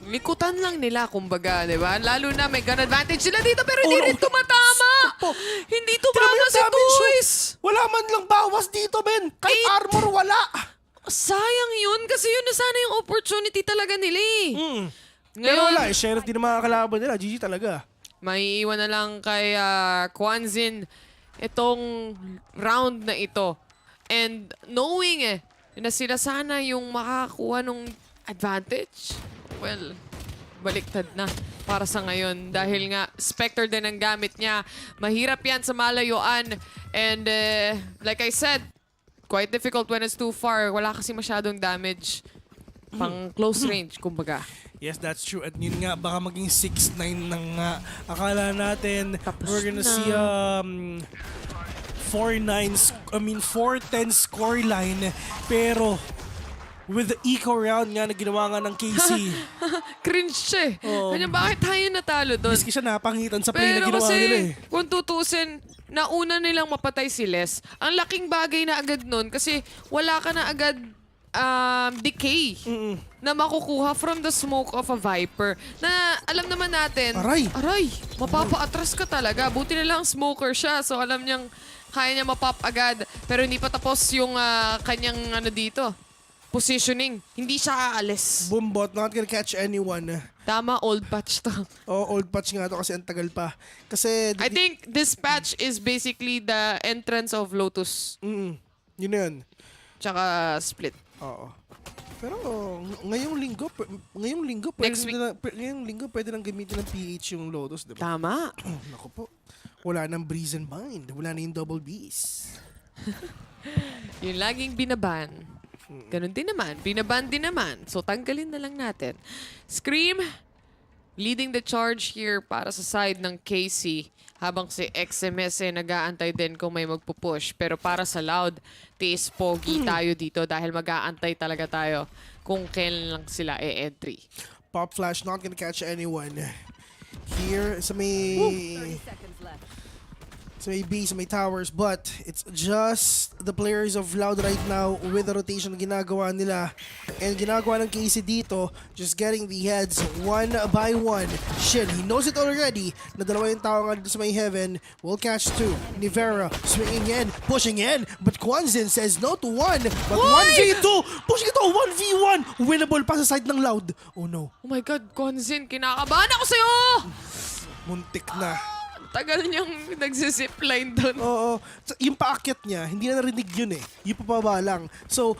N: Likutan lang nila, kumbaga, di ba? Lalo na may gun advantage sila dito pero hindi rin tumatama. Hindi tumama si Toys.
M: Wala man lang bawas dito, Ben. Kahit armor, wala.
N: Sayang yun kasi yun na sana yung opportunity talaga nila eh.
M: Pero wala eh. Sheriff din ang mga kalaban nila. GG talaga.
N: May iwan na lang kay Kwanzin itong round na ito. And knowing na sila sana yung makakuha ng advantage, well, baliktad na para sa ngayon. Dahil nga, Spectre din ang gamit niya. Mahirap yan sa malayuan. And like I said, quite difficult when it's too far. Wala kasi masyadong damage. Pang close range, kumbaga.
M: Yes, that's true. At yun nga, baka maging 6-9 na nga. Akala natin, we're gonna see 4-10 scoreline. Pero, with the eco round nga na ginawa nga ng KC.
N: Cringe siya eh. Kanya, bakit tayo natalo doon?
M: Miski siya napangitan sa play na
N: pero
M: ginawa
N: kasi,
M: nila eh.
N: kung tutusin, nauna nilang mapatay si Les. Ang laking bagay na agad nun kasi wala ka na agad decay na makukuha from the smoke of a Viper. Na alam naman natin, aray, mapapa-atras ka talaga. Buti na lang smoker siya. So alam niyang kaya niya mapop agad. Pero hindi pa tapos yung kanyang dito. Positioning. Hindi siya aalis.
M: Boombot, not gonna catch anyone.
N: Tama, old patch to.
M: Old patch nga to kasi ang tagal pa. Kasi
N: I think this patch is basically the entrance of Lotus.
M: Yun na yun.
N: Tsaka split.
M: Oo. Pero ngayong linggo pwede nang gamitin ng PH yung Lotus, diba?
N: Tama.
M: Naku po. Wala nang breeze and bind. Wala na yung double Bs.
N: Yung laging binaban. Ganun din naman. Binaban din naman. So, tanggalin na lang natin. Scream, leading the charge here para sa side ng KC. Habang si XMS nag-aantay din kung may magpupush. Pero para sa Loud, tiis pogi tayo dito dahil mag-aantay talaga tayo kung kailan lang sila e-entry.
M: Pop Flash not gonna catch anyone. Here, sa may... Sa may B, sa may towers, but it's just the players of Loud right now with the rotation na ginagawa nila. And ginagawa ng KC dito, just getting the heads one by one. Shin, he knows it already, na dalawa yung tao nga dito sa may heaven. Will catch two. Nivera swinging in, pushing in, but Kwanzin says no to one. But 1v2, pushing ito, 1v1. Winnable pa sa side ng Loud. Oh no.
N: Oh my God, Kwanzin, kinakabahan ako sa'yo!
M: Muntik na.
N: Tagal niyang nagsisipline doon.
M: Oo. So, yung paakyat niya, hindi na narinig yun eh. Yung papaba lang. So,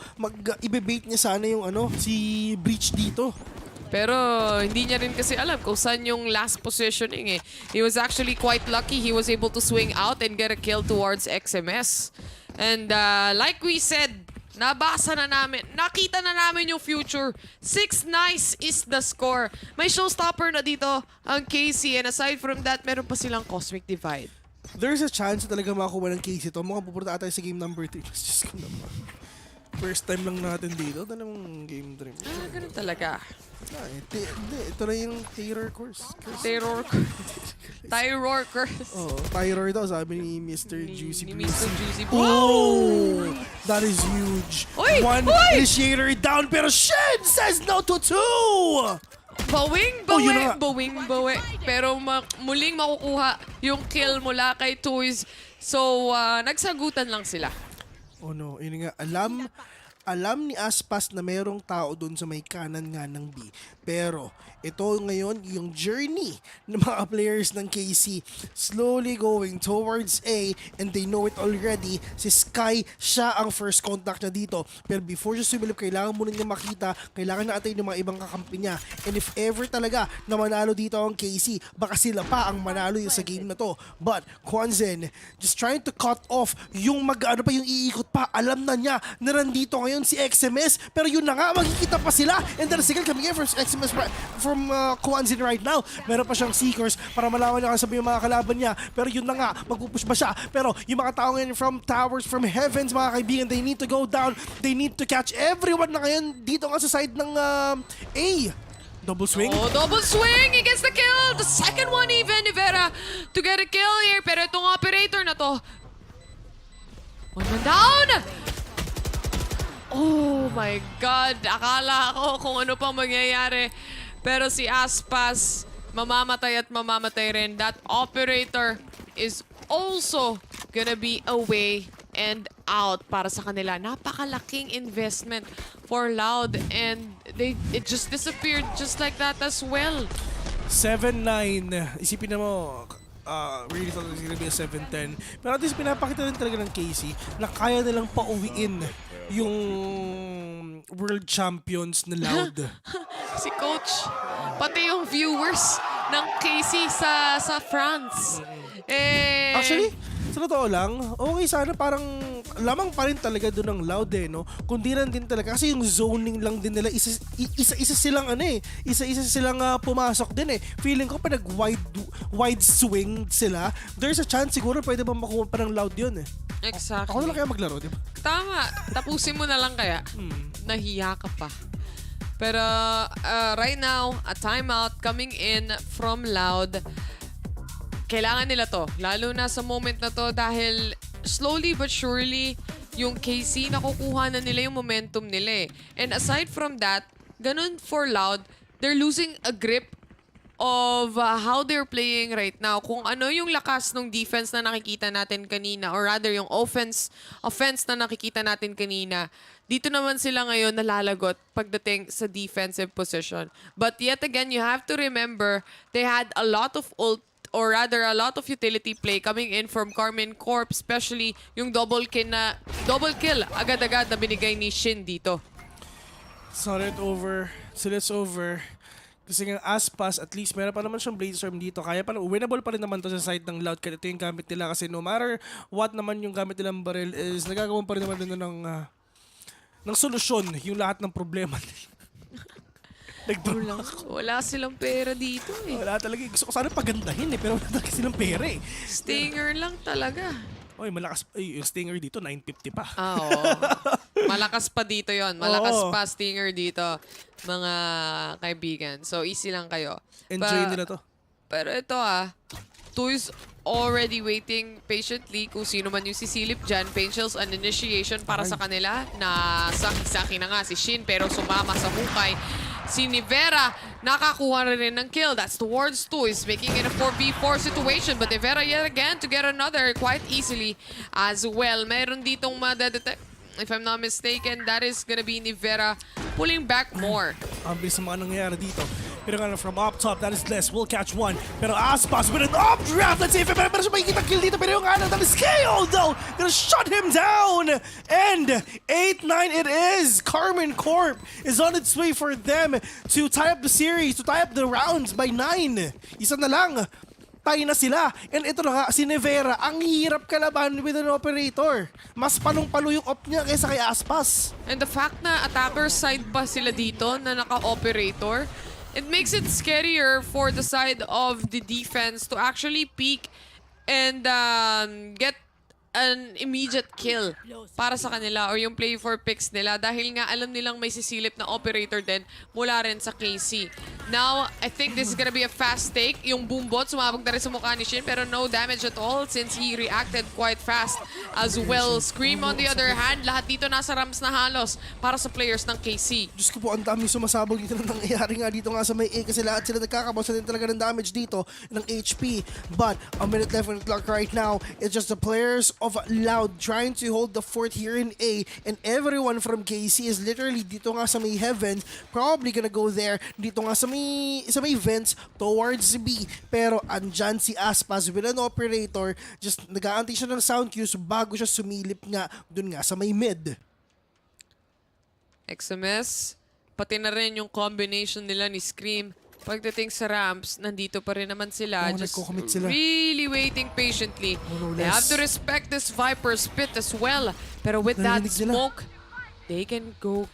M: ibebait niya sana yung si Breach dito.
N: Pero hindi niya rin kasi alam kung saan yung last positioning eh. He was actually quite lucky. He was able to swing out and get a kill towards XMS. And like we said, nabasa na namin, nakita na namin yung future. 6 nice is the score. May showstopper na dito ang KC. And aside from that, meron pa silang Cosmic Divide.
M: There's a chance talaga makakuha ng KC to. Mukhang pupunta ata sa game number 3. Just ko naman. First time lang natin dito. Ito namang game 3.
N: Ganun talaga.
M: Ito na yung terror course.
N: Terror curse.
M: Oh, terror daw sabi ni Mr. Juicy
N: Ni Mr. Juicy.
M: Oh! That is huge.
N: Oy!
M: One
N: Oy!
M: initiator down, pero Shin says no to 2!
N: Bawing. Pero muling makukuha yung kill mula kay Toys. So, nagsagutan lang sila.
M: Oh no, yun nga. Alam ni Aspas na merong tao doon sa may kanan nga ng B. Pero ito ngayon yung journey ng mga players ng KC slowly going towards A, and they know it already. Si Sky, siya ang first contact niya dito. Pero before siya sumilip, kailangan muna niya makita, kailangan natin yung mga ibang kakampi niya. And if ever talaga na manalo dito ang KC, baka sila pa ang manalo yung sa game na to. But Kwanzin just trying to cut off yung yung iikot pa. Alam na niya na nandito ngayon si XMS, pero yun na nga, magkikita pa sila. And then second coming in from XMS from Kwanzin right now. Meron pa siyang seekers para malaman niya sabi yung mga kalaban niya. Pero yun na nga, magpupush ba siya? Pero yung mga tao ngayon from towers, from heavens, mga kaibigan, they need to go down. They need to catch everyone na ngayon dito nga sa side ng A. Double swing.
N: Oh, double swing! He gets the kill! The second one even, Nivera, to get a kill here. Pero itong operator na to, one man down! Oh my God! Akala ko kung ano pang mangyayari. Pero si Aspas, mamamatay at mamamatay rin. That operator is also gonna be away and out para sa kanila. Napakalaking investment for Loud, and it just disappeared just like that as well.
M: 7-9. Isipin na mo, really thought it was gonna be a 7-10. Pero at least pinapakita rin talaga ng KC na kaya nilang pauwiin yung world champions na Loud.
N: Si Coach, pati yung viewers ng KC sa France.
M: Actually, sa totoo lang, okay sana, parang lamang pa rin talaga doon ng Loud no? Kundi lang din talaga kasi yung zoning lang din nila, isa-isa silang isa-isa silang pumasok din Feeling ko pa wide swing sila, there's a chance siguro pwede ba makuha pa ng Loud yun
N: Exactly.
M: Ako na lang kaya maglaro, di ba?
N: Tama. Tapusin mo na lang kaya. Nahiya ka pa. Pero right now, a timeout coming in from Loud. Kailangan nila to. Lalo na sa moment na to dahil slowly but surely, yung KC nakukuha na nila yung momentum nila And aside from that, ganun for Loud, they're losing a grip of how they're playing right now. Kung ano yung lakas ng defense na nakikita natin kanina, or rather yung offense na nakikita natin kanina, dito naman sila ngayon nalalagot pagdating sa defensive position. But yet again, you have to remember, they had a lot of a lot of utility play coming in from Carmen Corp, especially yung double kill agad-agad na binigay ni Shin dito.
M: So it's over. Kasi nga Aspas, at least meron pa naman siyang Bladestorm dito. Kaya pa, winnable pa rin naman to sa side ng Loud. Kaya ito yung gamit nila. Kasi no matter what naman yung gamit nilang barrel is nagagawa pa rin naman nila ng solusyon yung lahat ng problema nila.
N: Wala silang pera dito eh.
M: Wala talaga. Gusto ko sana pagandahin pero wala talaga silang pera eh.
N: Stinger lang talaga.
M: Oy, malakas. Ay, yung Stinger dito, 950 pa.
N: Oo. Malakas pa dito yon. Malakas pa Stinger dito, mga kaibigan. So, easy lang kayo.
M: Enjoy nila to.
N: Pero ito Toys already waiting patiently kung sino man yung sisilip dyan. Painchels an initiation para sa kanila. Saki-saki na nga si Shin pero sumama sa hukay. Si Nivera nakakuha na rin ng kill. That's towards Toys, making it a 4v4 situation. But Nivera yet again to get another quite easily as well. Meron ditong madedetect. If I'm not mistaken, that is gonna be Nivera pulling back more.
M: Ang bilis ng mga nangyayari dito. Pero nga from up top, that is less. We'll catch one. Pero Aspas with an updraft. Let's see if meron siya makikita kill dito. Pero yung that is KO though. Gonna shut him down. And 8-9 it is. Carmen Corp is on its way for them to tie up the series, to tie up the rounds by 9. Isa na lang. Tayo na sila. And ito na nga, si Nivera, ang hirap kalaban with an operator. Mas palong-palo yung op niya kaysa kay Aspas.
N: And the fact na attacker side pa sila dito na naka-operator, it makes it scarier for the side of the defense to actually peek and get an immediate kill para sa kanila or yung play for picks nila dahil nga alam nilang may sisilip na operator din mula rin sa KC. Now, I think this is gonna be a fast take. Yung boombot sumabog na rin sa mukha ni Shin pero no damage at all since he reacted quite fast as well. Scream on the other hand, lahat dito nasa ramps na halos para sa players ng KC.
M: Diyos ko po, ang dami sumasabog dito na nangyayari nga dito nga sa may A kasi lahat sila nagkakabawas din talaga ng damage dito ng HP. But a minute left on the clock right now. It's just the players of Loud trying to hold the fort here in A, and everyone from KC is literally dito nga sa may heaven, probably gonna go there dito nga sa may vents towards B. Pero andyan si Aspas with an operator, just nag-aantay siya ng sound cues bago siya sumilip nga dun nga sa may mid.
N: XMS, pati na rin yung combination nila ni Scream. Pagdating sa ramps, nandito pa rin naman sila. Just really waiting patiently. They have to respect this Viper's pit as well. Pero with that smoke, they can go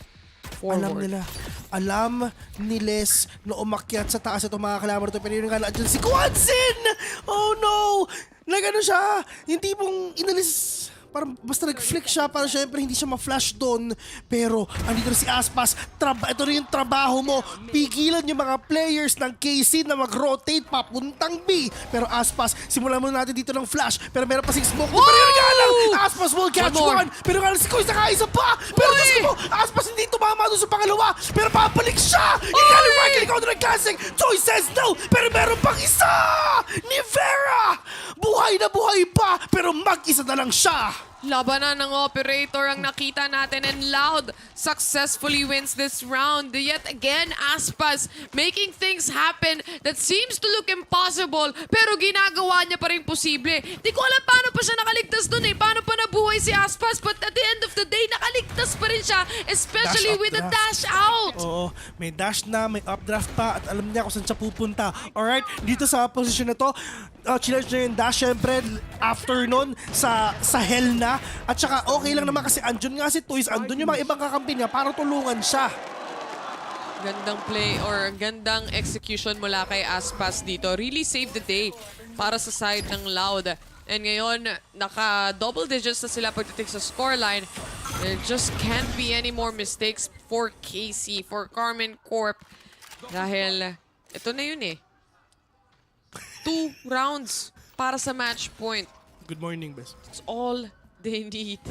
N: forward.
M: Alam ni Les na umakyat sa taas itong mga kalamar ito. Pero yun nga na si Kwanzin! Oh no! Nagano siya? Yung tipong inalis... Parang basta nag-flick siya para syempre hindi siya ma-flash doon. Pero andito na si Aspas. Ito rin yung trabaho mo. Pigilan yung mga players ng KC na mag-rotate papuntang B. Pero Aspas, simulan muna natin dito ng flash. Pero meron pa sing smoke. Pero yun nga lang! Aspas will catch one. Pero nga lang si Koy nakaisa pa. Pero kasi mo, Aspas hindi tumama doon sa pangalawa. Pero papalik siya! Yung nga lang right click out ng classic. Toy says no. Pero meron pang isa! Nivera! Buhay na buhay pa. Pero mag-isa na lang siya.
N: Labanan ng operator ang nakita natin and Loud successfully wins this round. Yet again, Aspas making things happen that seems to look impossible pero ginagawa niya pa rin posible. Di ko alam paano pa siya nakaligtas dun eh. Paano pa nabuhay si Aspas but at the end of the day, nakaligtas pa rin siya especially with the dash out.
M: Oo, may dash na, may updraft pa at alam niya kung saan siya pupunta. Alright, dito sa position na to, challenge niya yung dash syempre after nun sa hell na. At saka okay lang naman kasi andun nga si Toys, andun yung mga ibang kakampi niya para tulungan siya.
N: Gandang play or gandang execution mula kay Aspas dito. Really saved the day para sa side ng Loud. And ngayon, naka-double digits na sila pagdating sa scoreline. There just can't be any more mistakes for KC, for Carmen Corp. Dahil ito na yun eh. 2 rounds para sa match point.
M: Good morning, best.
N: It's all they need.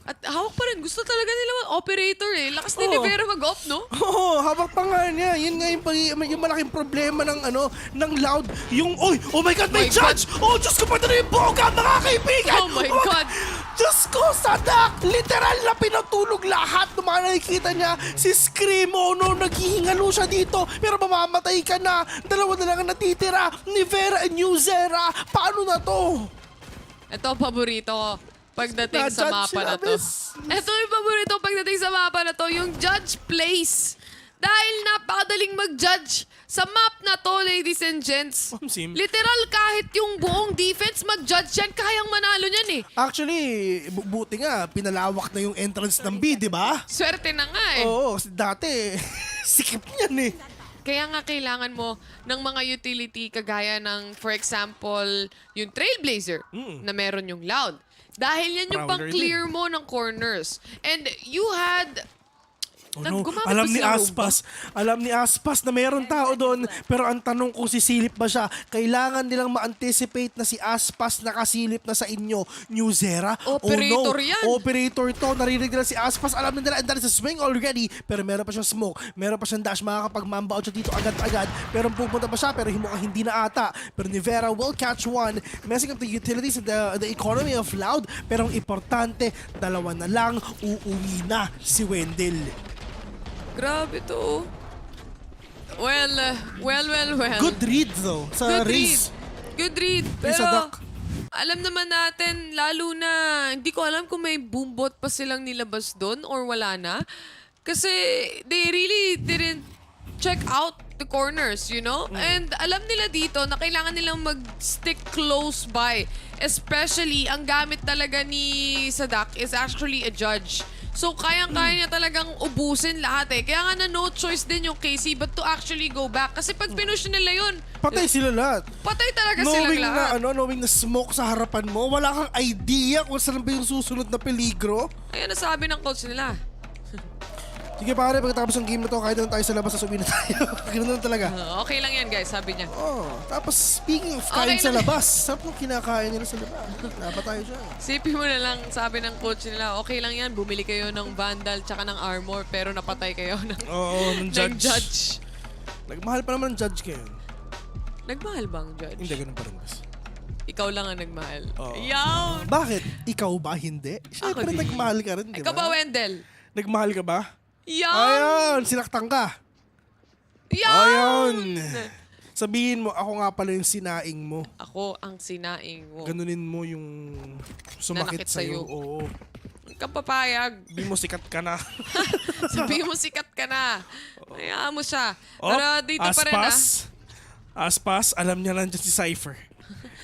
N: At hawak pa rin. Gusto talaga nila mag-operator eh. Lakas ni Nivera mag-op, no?
M: Oo, hawak pa nga niya. Yun nga yung malaking problema ng Loud. Yung, oh my God, may judge! Oh, Diyos ko, pati na yung boga, mga kaibigan!
N: Oh my God!
M: Diyos ko, sadak! Literal na pinatulog lahat ng mga nakikita niya. Si Scream, oh no, naghihingalo siya dito. Pero mamamatay ka na. Dalawa na lang ang natitira. Nivera and Newzera. Paano na to?
N: Ito paborito ko pagdating sa mapa na to. Ito yung paborito pagdating sa mapa na to, yung judge place Dahil napakadaling mag-judge sa map na to, ladies and gents. Literal, kahit yung buong defense mag-judge yan, kayang manalo niyan eh.
M: Actually, buti nga, pinalawak na yung entrance ng B, di ba?
N: Swerte na nga eh.
M: Oo, kasi dati, sikip niyan eh.
N: Kaya nga kailangan mo ng mga utility kagaya ng, for example, yung Trailblazer na meron yung Loud. Dahil yan yung
M: Prowler
N: pang-clear mo ng corners. And you had...
M: Oh no, alam ni Aspas na mayroon tao doon, pero ang tanong kung sisilip ba siya, kailangan nilang ma-anticipate na si Aspas nakasilip na sa inyo. New Zera?
N: Operator yan.
M: Operator to, narinig nila si Aspas, alam nila, and that is a swing already, pero meron pa siyang smoke, meron pa siyang dash, makakapag-mamba out siya dito agad-agad, pero pupunta pa siya, pero mukhang hindi na ata. Pero Nivera will catch one, messing up the utilities and the economy of Loud, pero ang importante, dalawa na lang, uuwi na si Wendell.
N: Grabe to. Well.
M: Good read though, sa race.
N: Good read. Pero alam naman natin, lalo na, hindi ko alam kung may boombot pa silang nilabas doon or wala na. Kasi they really didn't check out the corners, you know? And alam nila dito na kailangan nilang mag-stick close by. Especially, ang gamit talaga ni Sadak is actually a judge. So, kayang-kaya niya talagang ubusin lahat eh. Kaya nga na no choice din yung KC but to actually go back. Kasi pag pinush nila yun,
M: patay sila lahat.
N: Patay talaga silang lahat.
M: Knowing na smoke sa harapan mo, wala kang idea kung saan ba yung susunod na peligro.
N: Ayan nasabi ng coach nila.
M: Sige pare, pagkatapos ng game na to, kahit doon tayo sa labas, sasabihin na tayo. Ganoon talaga.
N: Okay lang yan guys, sabi niya.
M: Tapos speaking of kain sa labas, sarap nung kinakain nila sa labas. Dapat tayo siya.
N: Sipin mo na lang, sabi ng coach nila, okay lang yan, bumili kayo ng Vandal tsaka ng Armor, pero napatay kayo ng judge.
M: Nagmahal pa naman ng judge kayo.
N: Nagmahal ba ang judge?
M: Hindi, ganun pa rin boss.
N: Ikaw lang ang nagmahal.
M: Yawn! Bakit? Ikaw ba hindi? Siyempre nagmahal ka rin, di ba?
N: Ikaw ba, Wendell?
M: Nagmahal ka ba?
N: Yan!
M: Ayun! Sinaktan ka!
N: Yan!
M: Ayun! Sabihin mo, ako nga pala yung sinaing mo.
N: Ako ang sinaing mo.
M: Ganunin mo yung sumakit sa'yo. Oo.
N: Huwag kang papayag.
M: Sabihin mo sikat ka na.
N: Sabihin mo sikat ka na. Hayaan mo siya. Pero dito pa rin
M: Aspas, alam niya lang dyan si Cypher.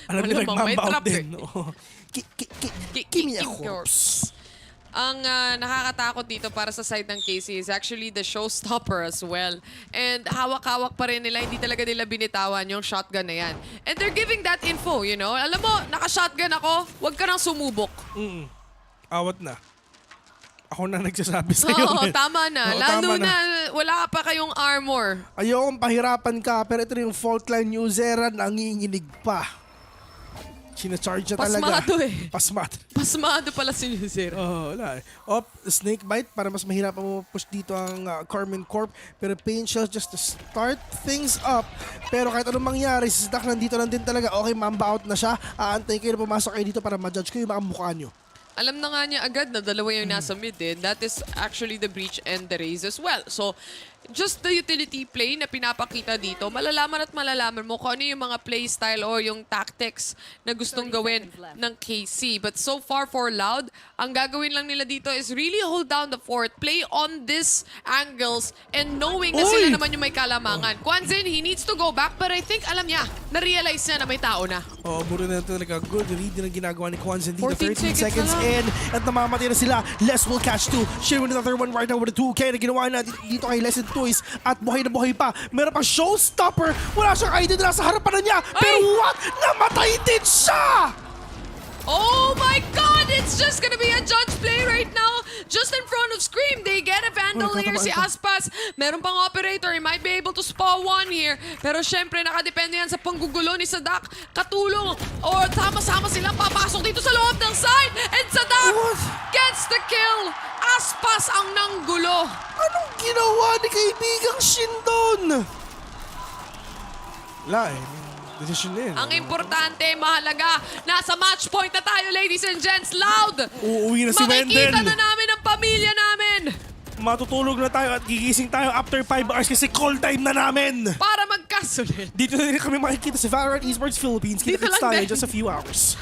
M: Alam niya nagmamba out din. Give me a corpse.
N: Ang nakakatakot dito para sa side ng KC is actually the showstopper as well. And hawak-hawak pa rin nila, hindi talaga nila binitawan yung shotgun na yan. And they're giving that info, you know? Alam mo, naka-shotgun ako, huwag ka nang sumubok.
M: Awat na. Ako na nagsasabi sa'yo.
N: Oo, tama na. Lalo na wala pa kayong armor.
M: Ayokong pahirapan ka, pero ito yung fault line New Zera, nanginginig pa. Sinacharge na talaga.
N: Pasmado eh.
M: Pasmado.
N: Pasmado pala si New Zera.
M: Wala eh. Snake Bite para mas mahirap mo push dito ang Carmen Corp. Pero Pain Shells just to start things up. Pero kahit anong mangyari, si Sadak nandito lang din talaga. Okay, mamba out na siya. Aantayin kayo na pumasok kayo dito para ma-judge ko yung mga mukha nyo.
N: Alam na nga niya agad na dalawa yung nasa mid eh. That is actually the breach and the raise as well. So, just the utility play na pinapakita dito, malalaman at malalaman mo kung ano yung mga play style or yung tactics na gustong gawin ng KC. But so far for Loud, ang gagawin lang nila dito is really hold down the fort, play on these angles, and knowing na sila naman yung may kalamangan. Kwanzin, he needs to go back, but I think alam niya, na-realize niya na may tao na.
M: Muro na talaga. Good read din ang ginagawa ni Kwanzin dito. 13 seconds in, at namamatay na sila. Les will catch two. Share with another one right now with the 2K na ginawa na dito kay Les and Toys. At buhay na buhay pa. Meron pang showstopper. Wala siyang idea na sa harapan na niya. Pero what? Namatay din siya!
N: Oh my God! It's just gonna be a judge play right now. Just in front of Scream. They get a Vandal here. Si Aspas. Meron pang operator. He might be able to spawn one here. Pero syempre, nakadepende yan sa panggugulo ni Sadak. Katulong. Or sama-sama silang papasok dito sa loob ng side. And Sadak gets the kill. Aspas ang nanggulo.
M: Anong ginawa ni kaibigang Shin doon? Wala eh. Decision na yun.
N: Ang importante, mahalaga, nasa match point na tayo, ladies and gents. Loud!
M: Uuwi na si Wendell.
N: Makikita na namin ang pamilya namin.
M: Matutulog na tayo at gigising tayo after 5 hours kasi call time na namin.
N: Para magkasulit.
M: Dito na rin kami makikita sa Valorant Esports Philippines. Kita-kits tayo just a few hours.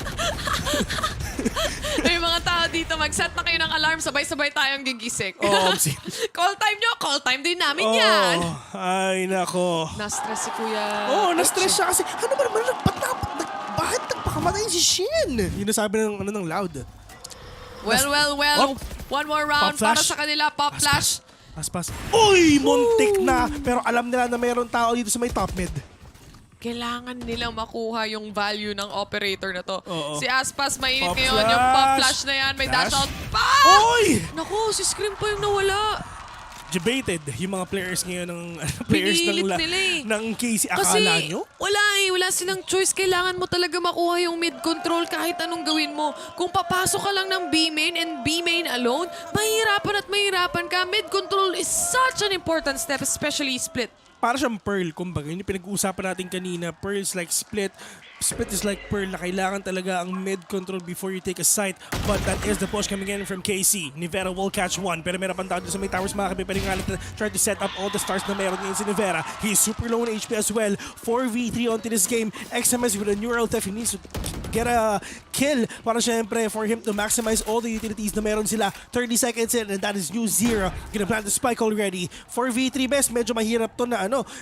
N: May mga tao dito, mag-set na kayo ng alarm, sabay-sabay tayong gigising. Call time nyo, call time din namin yan.
M: Ay, nako.
N: Na-stress si Kuya.
M: Na-stress siya kasi, ano ba naman, bakit nagpakamatay si Shin? Yun nasabi ng Loud.
N: Well. One more round para sa kanila. Pop flash.
M: Pas. Uy! Muntik na! Pero alam nila na mayroong tao dito sa may top mid.
N: Kailangan nilang makuha yung value ng operator na to. Si Aspas, mainit
M: Pop
N: ngayon
M: flash.
N: yung pop flash na yan. May dash out pa!
M: Uy!
N: Naku, si Scream pa yung nawala.
M: Debated yung mga players ngayon ng
N: Pinilit nila
M: ng KC.
N: Kasi
M: Akala nyo?
N: wala silang choice. Kailangan mo talaga makuha yung mid control kahit anong gawin mo. Kung papasok ka lang ng B main and B main alone, mahirapan ka. Mid control is such an important step, especially split.
M: Para siyang Pearl, kumbaga. Yung pinag-uusapan natin kanina, Pearl is like split. Split is like Pearl na kailangan talaga ang mid control before you take a site. But that is the push coming in from KC. Nivera will catch one. Pero meron pang tao dito sa may towers, mga kapiparing ngalit na try to set up all the stars na meron ngayon si Nivera. He's super low in HP as well. 4v3 onto this game. XMS with a neural theft. He needs to get a kill para syempre for him to maximize all the utilities na meron sila. 30 seconds in and that is new zero. Gonna plant the spike already. 4v3 best. Medyo mahirap to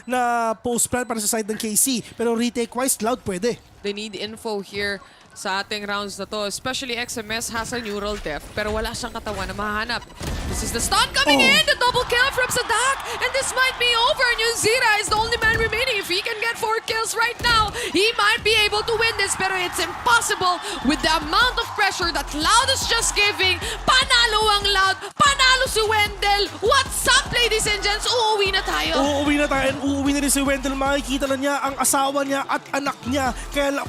M: na post plant para sa side ng KC. Pero retake wise, Loud pwede.
N: They need info here sa ating rounds na to. Especially XMS has a neural theft pero wala siyang katawan na mahanap. This is the stun coming in! The double kill from Sadak! And this might be over! New Zira is the only man remaining. If he can get 4 kills right now, he might be able to win this pero it's impossible with the amount of pressure that Loud is just giving. Panalo ang Loud! Panalo si Wendell! What's up, ladies and gents? Uuwi na tayo!
M: Uuwi na tayo and uuwi na rin si Wendell. Makikita na niya ang asawa niya at anak niya. Kaya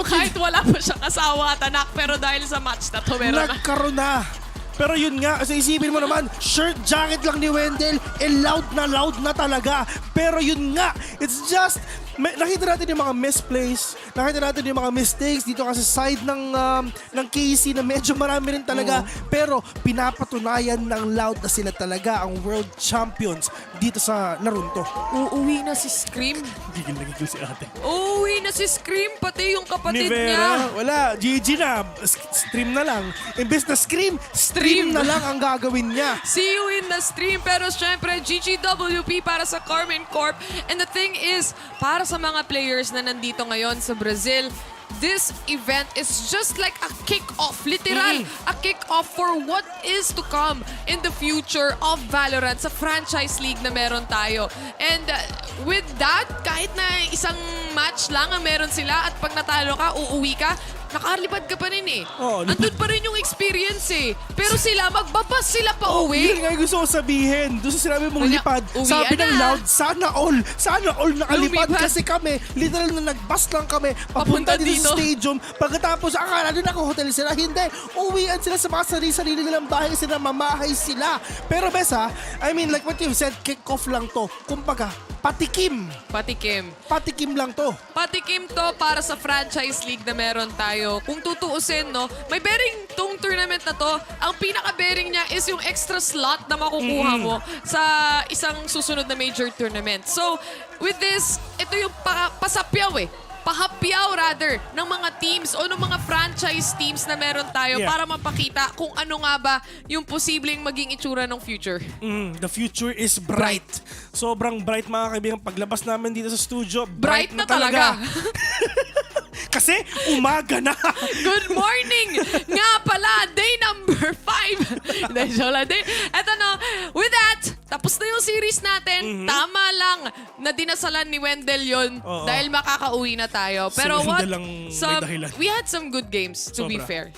N: kahit wala pa siyang asawa at anak pero dahil sa match na to meron na.
M: Nagkaroon na. Pero yun nga, sa isipin mo naman, shirt, jacket lang ni Wendell, loud na talaga. Pero yun nga, it's just, nakita natin yung mga misplays, nakita natin yung mga mistakes dito kasi side ng KC na medyo marami rin talaga. Pero pinapatunayan ng Loud na sila talaga ang world champions dito sa larong to.
N: Uuwi na si Scream.
M: Gigil na gigil si ate.
N: Uuwi na si Scream, pati yung kapatid
M: Nivera,
N: niya.
M: Wala, GG na. Stream na lang. Imbes na stream na lang ang gagawin niya.
N: See you in the stream. Pero syempre, GGWP para sa Carmen Corp. And the thing is, para sa mga players na nandito ngayon sa Brazil, this event is just like a kick-off. Literal, a kick-off for what is to come in the future of Valorant sa franchise league na meron tayo. And with that, kahit na isang match lang ang meron sila at pag natalo ka, uuwi ka, nakalipad ka pa rin eh. Andun pa rin yung experience eh. Pero sila, magbabas sila pa uwi.
M: Yun nga yung gusto ko sabihin. Doon sa sinabi mong lipad, sabi ng Loud, sana all nakalipad. Kasi kami, literal na nagbus lang kami, papunta dito sa stadium. Pagkatapos, akala doon hotel sila. Hindi, uwian sila sa mga sarili nilang bahay sila, mamahay sila. Pero Besa, I mean, like what you said, kick-off lang to. Kumbaga, patikim. Patikim lang to.
N: Patikim to para sa franchise league na meron tayo. Kung tutuusin, no, may bearing tong tournament na to. Ang pinaka-bearing niya is yung extra slot na makukuha mo sa isang susunod na major tournament. So, with this, ito yung pasapyaw pahapyaw rather ng mga teams o ng mga franchise teams na meron tayo para mapakita kung ano nga ba yung posibleng maging itsura ng future.
M: The future is bright. Sobrang bright, mga kaibigan. Paglabas namin dito sa studio, bright na talaga. Kasi umaga na.
N: Good morning! Nga pala, day number 5. Eto no, with that, tapos na yung series natin. Tama lang na dinasalan ni Wendell yun dahil makakauwi na tayo. Pero we had some good games, to be fair.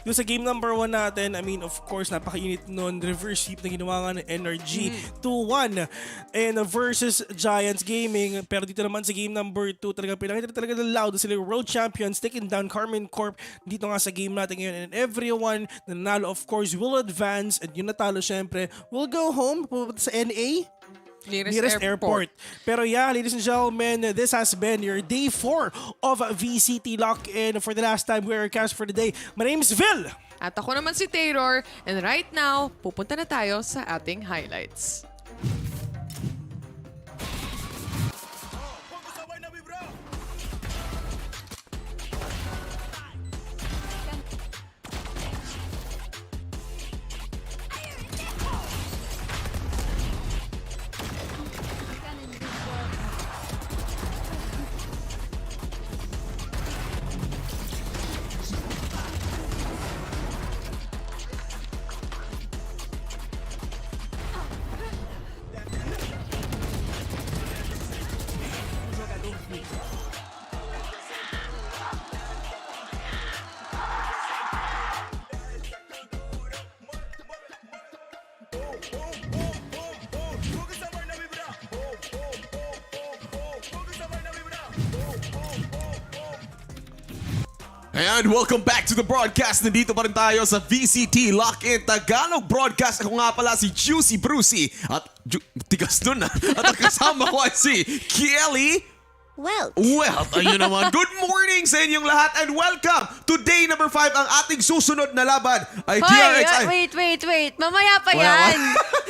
M: Yung sa game number 1 natin, I mean, of course, napakainit nun. Reverse sweep na ginawa nga ng NRG. 2-1 and versus Giants Gaming. Pero dito naman sa game number 2, talaga pinakita talaga ng Loud sila world champions, taking down Carmen Corp dito nga sa game natin ngayon. And everyone na nanalo, of course, will advance. And yung natalo, syempre, will go home sa NA. Nearest airport. Pero yeah, ladies and gentlemen, this has been your day 4 of VCT LOCK. And for the last time, we are cast for the day. My name is Vil.
N: At ako naman si Taylor. And right now, pupunta na tayo sa ating highlights.
D: And welcome back to the broadcast. Nandito pa rin tayo sa VCT LOCK in Tagalog broadcast. Ako nga pala si Juicy Brucey. At tigas nun At ang kasama ko ay si Kelly
E: Well,
D: ayun naman. Good morning sa inyong lahat and welcome to day number 5. Ang ating susunod na laban ay DRX.
E: Wait. Mamaya pa yan.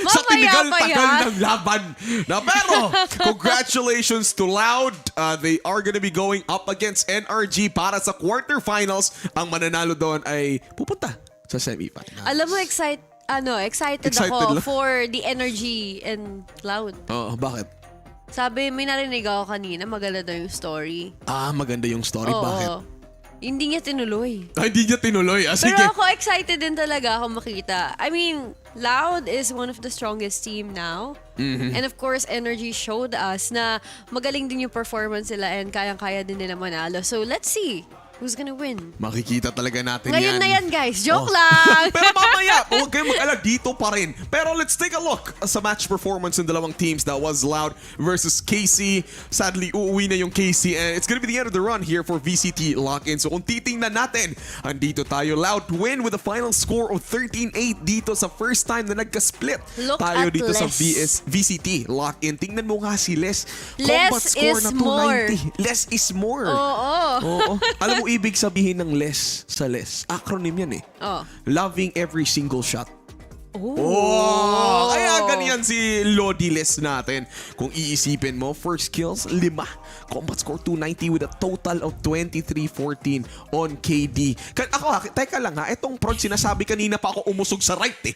D: Sa
E: Mamaya pa
D: tinigal-tagal
E: yan.
D: ng laban. Pero, congratulations to Loud. They are gonna be going up against NRG para sa quarterfinals. Ang mananalo doon ay pupunta sa semifinals.
E: Alam mo, excited
D: Excited
E: ako
D: lang?
E: for the energy and Loud.
D: Oo, bakit?
E: Sabi, may narinig ako kanina, maganda daw yung story.
D: Maganda yung story.
E: Oo.
D: Bakit?
E: Hindi niya tinuloy.
D: Hindi niya tinuloy. Sige.
E: Pero ako excited din talaga ako makita. I mean, Loud is one of the strongest team now.
D: Mm-hmm.
E: And of course, Energy showed us na magaling din yung performance nila and kayang-kaya din nila manalo. So let's see who's gonna win.
D: Makikita talaga natin
E: Ngayon
D: yan.
E: na yan, guys. Joke lang!
D: Pero mamaya, huwag kayong mag-alala, dito pa rin. Pero let's take a look sa match performance ng dalawang teams. That was Loud versus KC. Sadly, uuwi na yung KC and it's gonna be the end of the run here for VCT Lock-in. So kung titingnan natin, andito tayo. Loud win with a final score of 13-8 dito sa first time na nagka-split.
E: Look
D: tayo
E: at
D: dito sa
E: Les.
D: VCT Lock-in. Tingnan mo nga si Les.
E: Less
D: Combat score
E: is
D: na
E: more.
D: 290. Less is more.
E: Oo.
D: Alam mo ibig sabihin ng less sa less? Acronym yan eh.
E: Oh.
D: Loving every single shot.
E: Oh.
D: Kaya ganyan si Lodi Les natin. Kung iisipin mo, first kills, 5. Combat score 290 with a total of 23-14 on KD. Teka lang itong prod sinasabi kanina pa ako umusog sa right eh.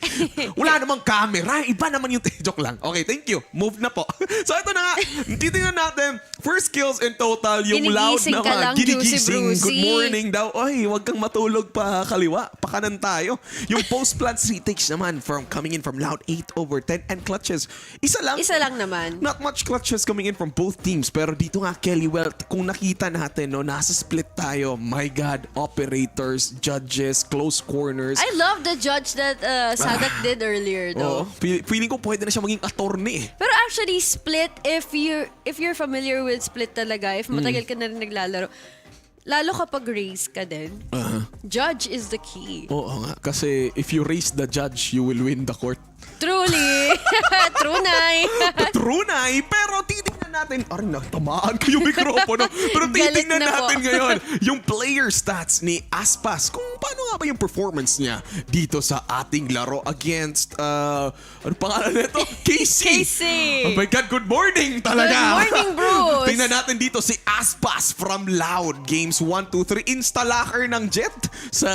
D: Wala namang camera. Iba naman yung joke lang. Okay, thank you. Move na po. So ito na nga, titingnan natin. First kills in total, yung Loud
E: Ginigising ka
D: naman.
E: lang, Juicy Brucey.
D: Good morning daw. Ay, wag kang matulog pa kaliwa. Pakanan tayo. Yung post-plant retakes naman from coming in from Loud 8/10 and clutches. Isa lang
E: naman.
D: Not much clutches coming in from both teams. Pero dito nga, Kelly Welt, kung nakita natin, nasa split tayo. My God, operators, judges, close corners.
E: I love the judge that Sadak did earlier though.
D: Feeling ko pwede na siya maging attorney.
E: Pero actually, split, if you're familiar with split talaga, if matagal ka na rin naglalaro, lalo kapag race ka din, judge is the key.
D: Oo nga. Kasi if you race the judge, you will win the court.
E: Truly.
D: Trunay. Pero titingnan natin. Tamaan ko yung mikropono. Pero titingnan
E: Galit na
D: natin
E: po.
D: ngayon yung player stats ni Aspas. Kung paano nga ba yung performance niya dito sa ating laro against, ano pangalan nito? KC. Oh my God, good morning talaga.
E: Good morning, Bruce.
D: Tingnan natin dito si Aspas from Loud. Games 1, 2, 3. Installaker ng Jet sa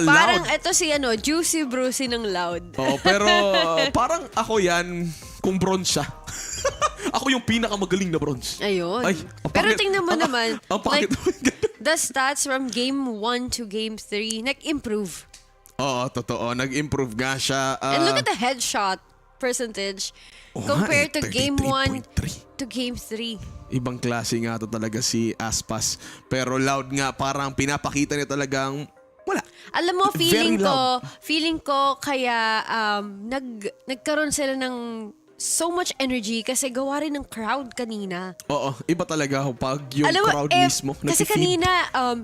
E: Parang
D: Loud.
E: ito si Juicy Brucey ng Loud.
D: Pero parang ako yan kung bronze siya. Ako yung pinakamagaling na bronze.
E: Ayun.
D: Ay,
E: Pero tingnan mo naman,
D: Bakit?
E: the stats from game 1 to game 3, nag-improve.
D: Oo, totoo. Nag-improve nga siya.
E: And look at the headshot percentage compared to game 1 to game 3.
D: Ibang klase nga to talaga si Aspas. Pero Loud nga, parang pinapakita niya talagang wala.
E: Alam mo,
D: Very
E: feeling ko kaya nagkaroon sila ng so much energy kasi gawa rin ng crowd kanina.
D: Oo, iba talaga pag yung
E: Alam mo,
D: crowd mismo.
E: Kasi
D: nag-feed.
E: kanina,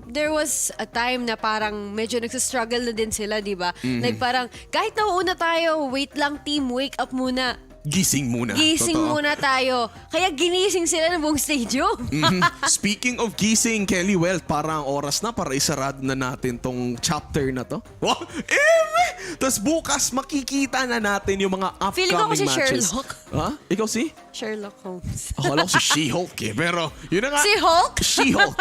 E: there was a time na parang medyo nagsastruggle na din sila, di ba? Like parang, kahit nauuna tayo, wait lang team, wake up muna.
D: Gising muna.
E: Gising
D: Totoo.
E: muna tayo. Kaya ginising sila ng buong stadium.
D: Speaking of gising, Kelly Welt, parang oras na para isarado na natin tong chapter na to. Wow! Tapos bukas makikita na natin yung mga upcoming
E: Feeling ko ako si
D: matches.
E: Sherlock.
D: Ha? Ikaw si?
E: Sherlock Holmes.
D: Akala ko si She-Hulk eh. Pero yun na nga.
E: Si Hulk?
D: She-Hulk.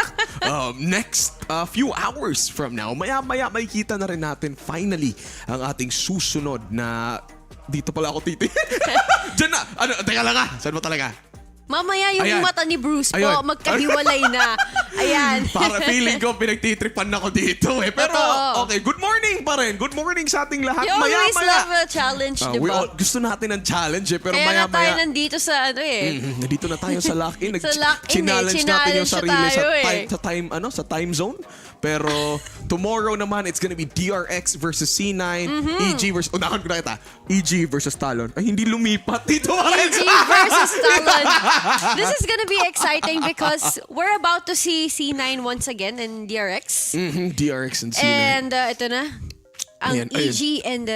D: Next few hours from now, maya-maya makikita na rin natin finally ang ating susunod na dito pala ako titi. Diyan na. Teka lang Saan mo talaga?
E: Mamaya yung
D: Ayan.
E: mata ni Bruce po,
D: Ayun.
E: magkahiwalay na. Ayan.
D: Para feeling ko pinagtitripan ako dito eh. Pero
E: Totoo.
D: okay, good morning pa rin. Good morning sa ating lahat.
E: You always
D: Maya-maya.
E: love a challenge, di
D: We
E: ba?
D: all, gusto natin ng challenge eh. Pero
E: Kaya nga tayo
D: maya-maya.
E: nandito sa
D: Nandito na tayo sa lock-in.
E: Sa lock-in
D: Challenge natin yung
E: Challenge
D: sarili
E: tayo
D: sa time zone. Pero tomorrow naman, it's gonna be DRX versus C9, EG versus... Unahan ko na kita. EG versus Talon. Ay, hindi lumipat. Dito
E: EG versus Talon. This is gonna be exciting because we're about to see C9 once again in DRX.
D: DRX and C9.
E: And ito na, ang
D: Ayan, ayun.
E: EG and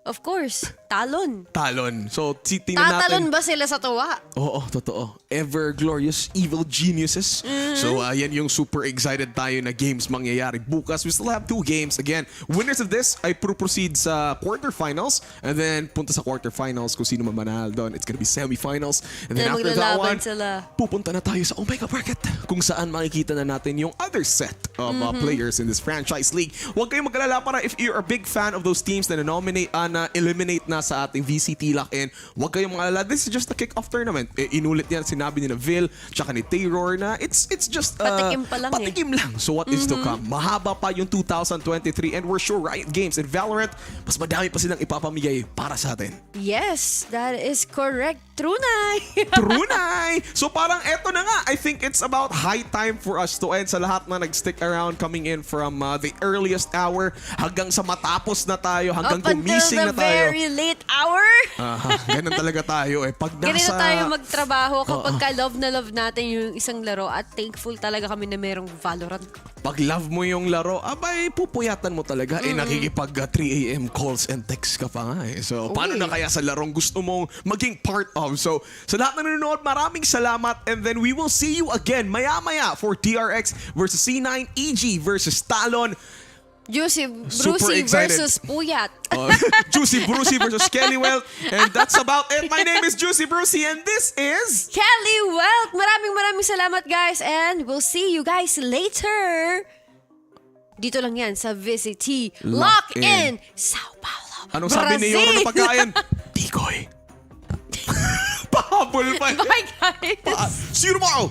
E: of course, Talon.
D: Talon. So, tingnan natin.
E: Tatalon ba sila sa tuwa?
D: Oo, totoo. Ever glorious evil geniuses. So, yan yung super excited tayo na games mangyayari bukas. We still have 2 games. Again, winners of this ay proceed sa quarterfinals. And then, punta sa quarterfinals kung sino mamanahal doon. It's gonna be semifinals. And then after that one, pupunta na tayo sa Omega Bracket kung saan makikita na natin yung other set of players in this franchise league. Huwag kayong mag-alala para if you're a big fan of those teams na nominate na eliminate na sa ating VCT LOCK in, huwag kayong mag-alala. This is just a kick-off tournament. Inulit yan, sinabi ni na VIL, tsaka ni Taylor na it's just
E: patikim pa lang
D: patikim lang. So what is to come? Mahaba pa yung 2023 and we're sure Riot Games and Valorant, mas madami pa silang ipapamigay para sa atin.
E: Yes, that is correct. Trunay!
D: Trunay! So parang eto na nga. I think it's about high time for us to end sa lahat na nag-stick around coming in from the earliest hour hanggang sa matapos na tayo, hanggang gumising na tayo.
E: Up until the very late hour.
D: Ganun talaga tayo eh. Pag
E: Ganito
D: nasa...
E: tayo magtrabaho kapag ka-love na love natin yung isang laro at thankful talaga kami na merong Valorant.
D: Pag love mo yung laro, abay, pupuyatan mo talaga. Nakikipag 3 a.m. calls and texts ka pa nga eh. So, paano na kaya sa larong gusto mong maging part of? So, sa lahat na nanonood, maraming salamat. And then we will see you again maya-maya for DRX versus C9, EG versus Talon.
E: Juicy Brucey versus Puyat.
D: Juicy Brucey versus Kelly Welt. And that's about it. My name is Juicy Brucey and this is...
E: Kelly Welt. Maraming salamat guys and we'll see you guys later. Dito lang yan sa VCT LOCK in São Paulo,
D: Anong sabi ni Yoro na pagkain? Tikoy. Pahabol pa.
E: Bye guys.
D: See you tomorrow.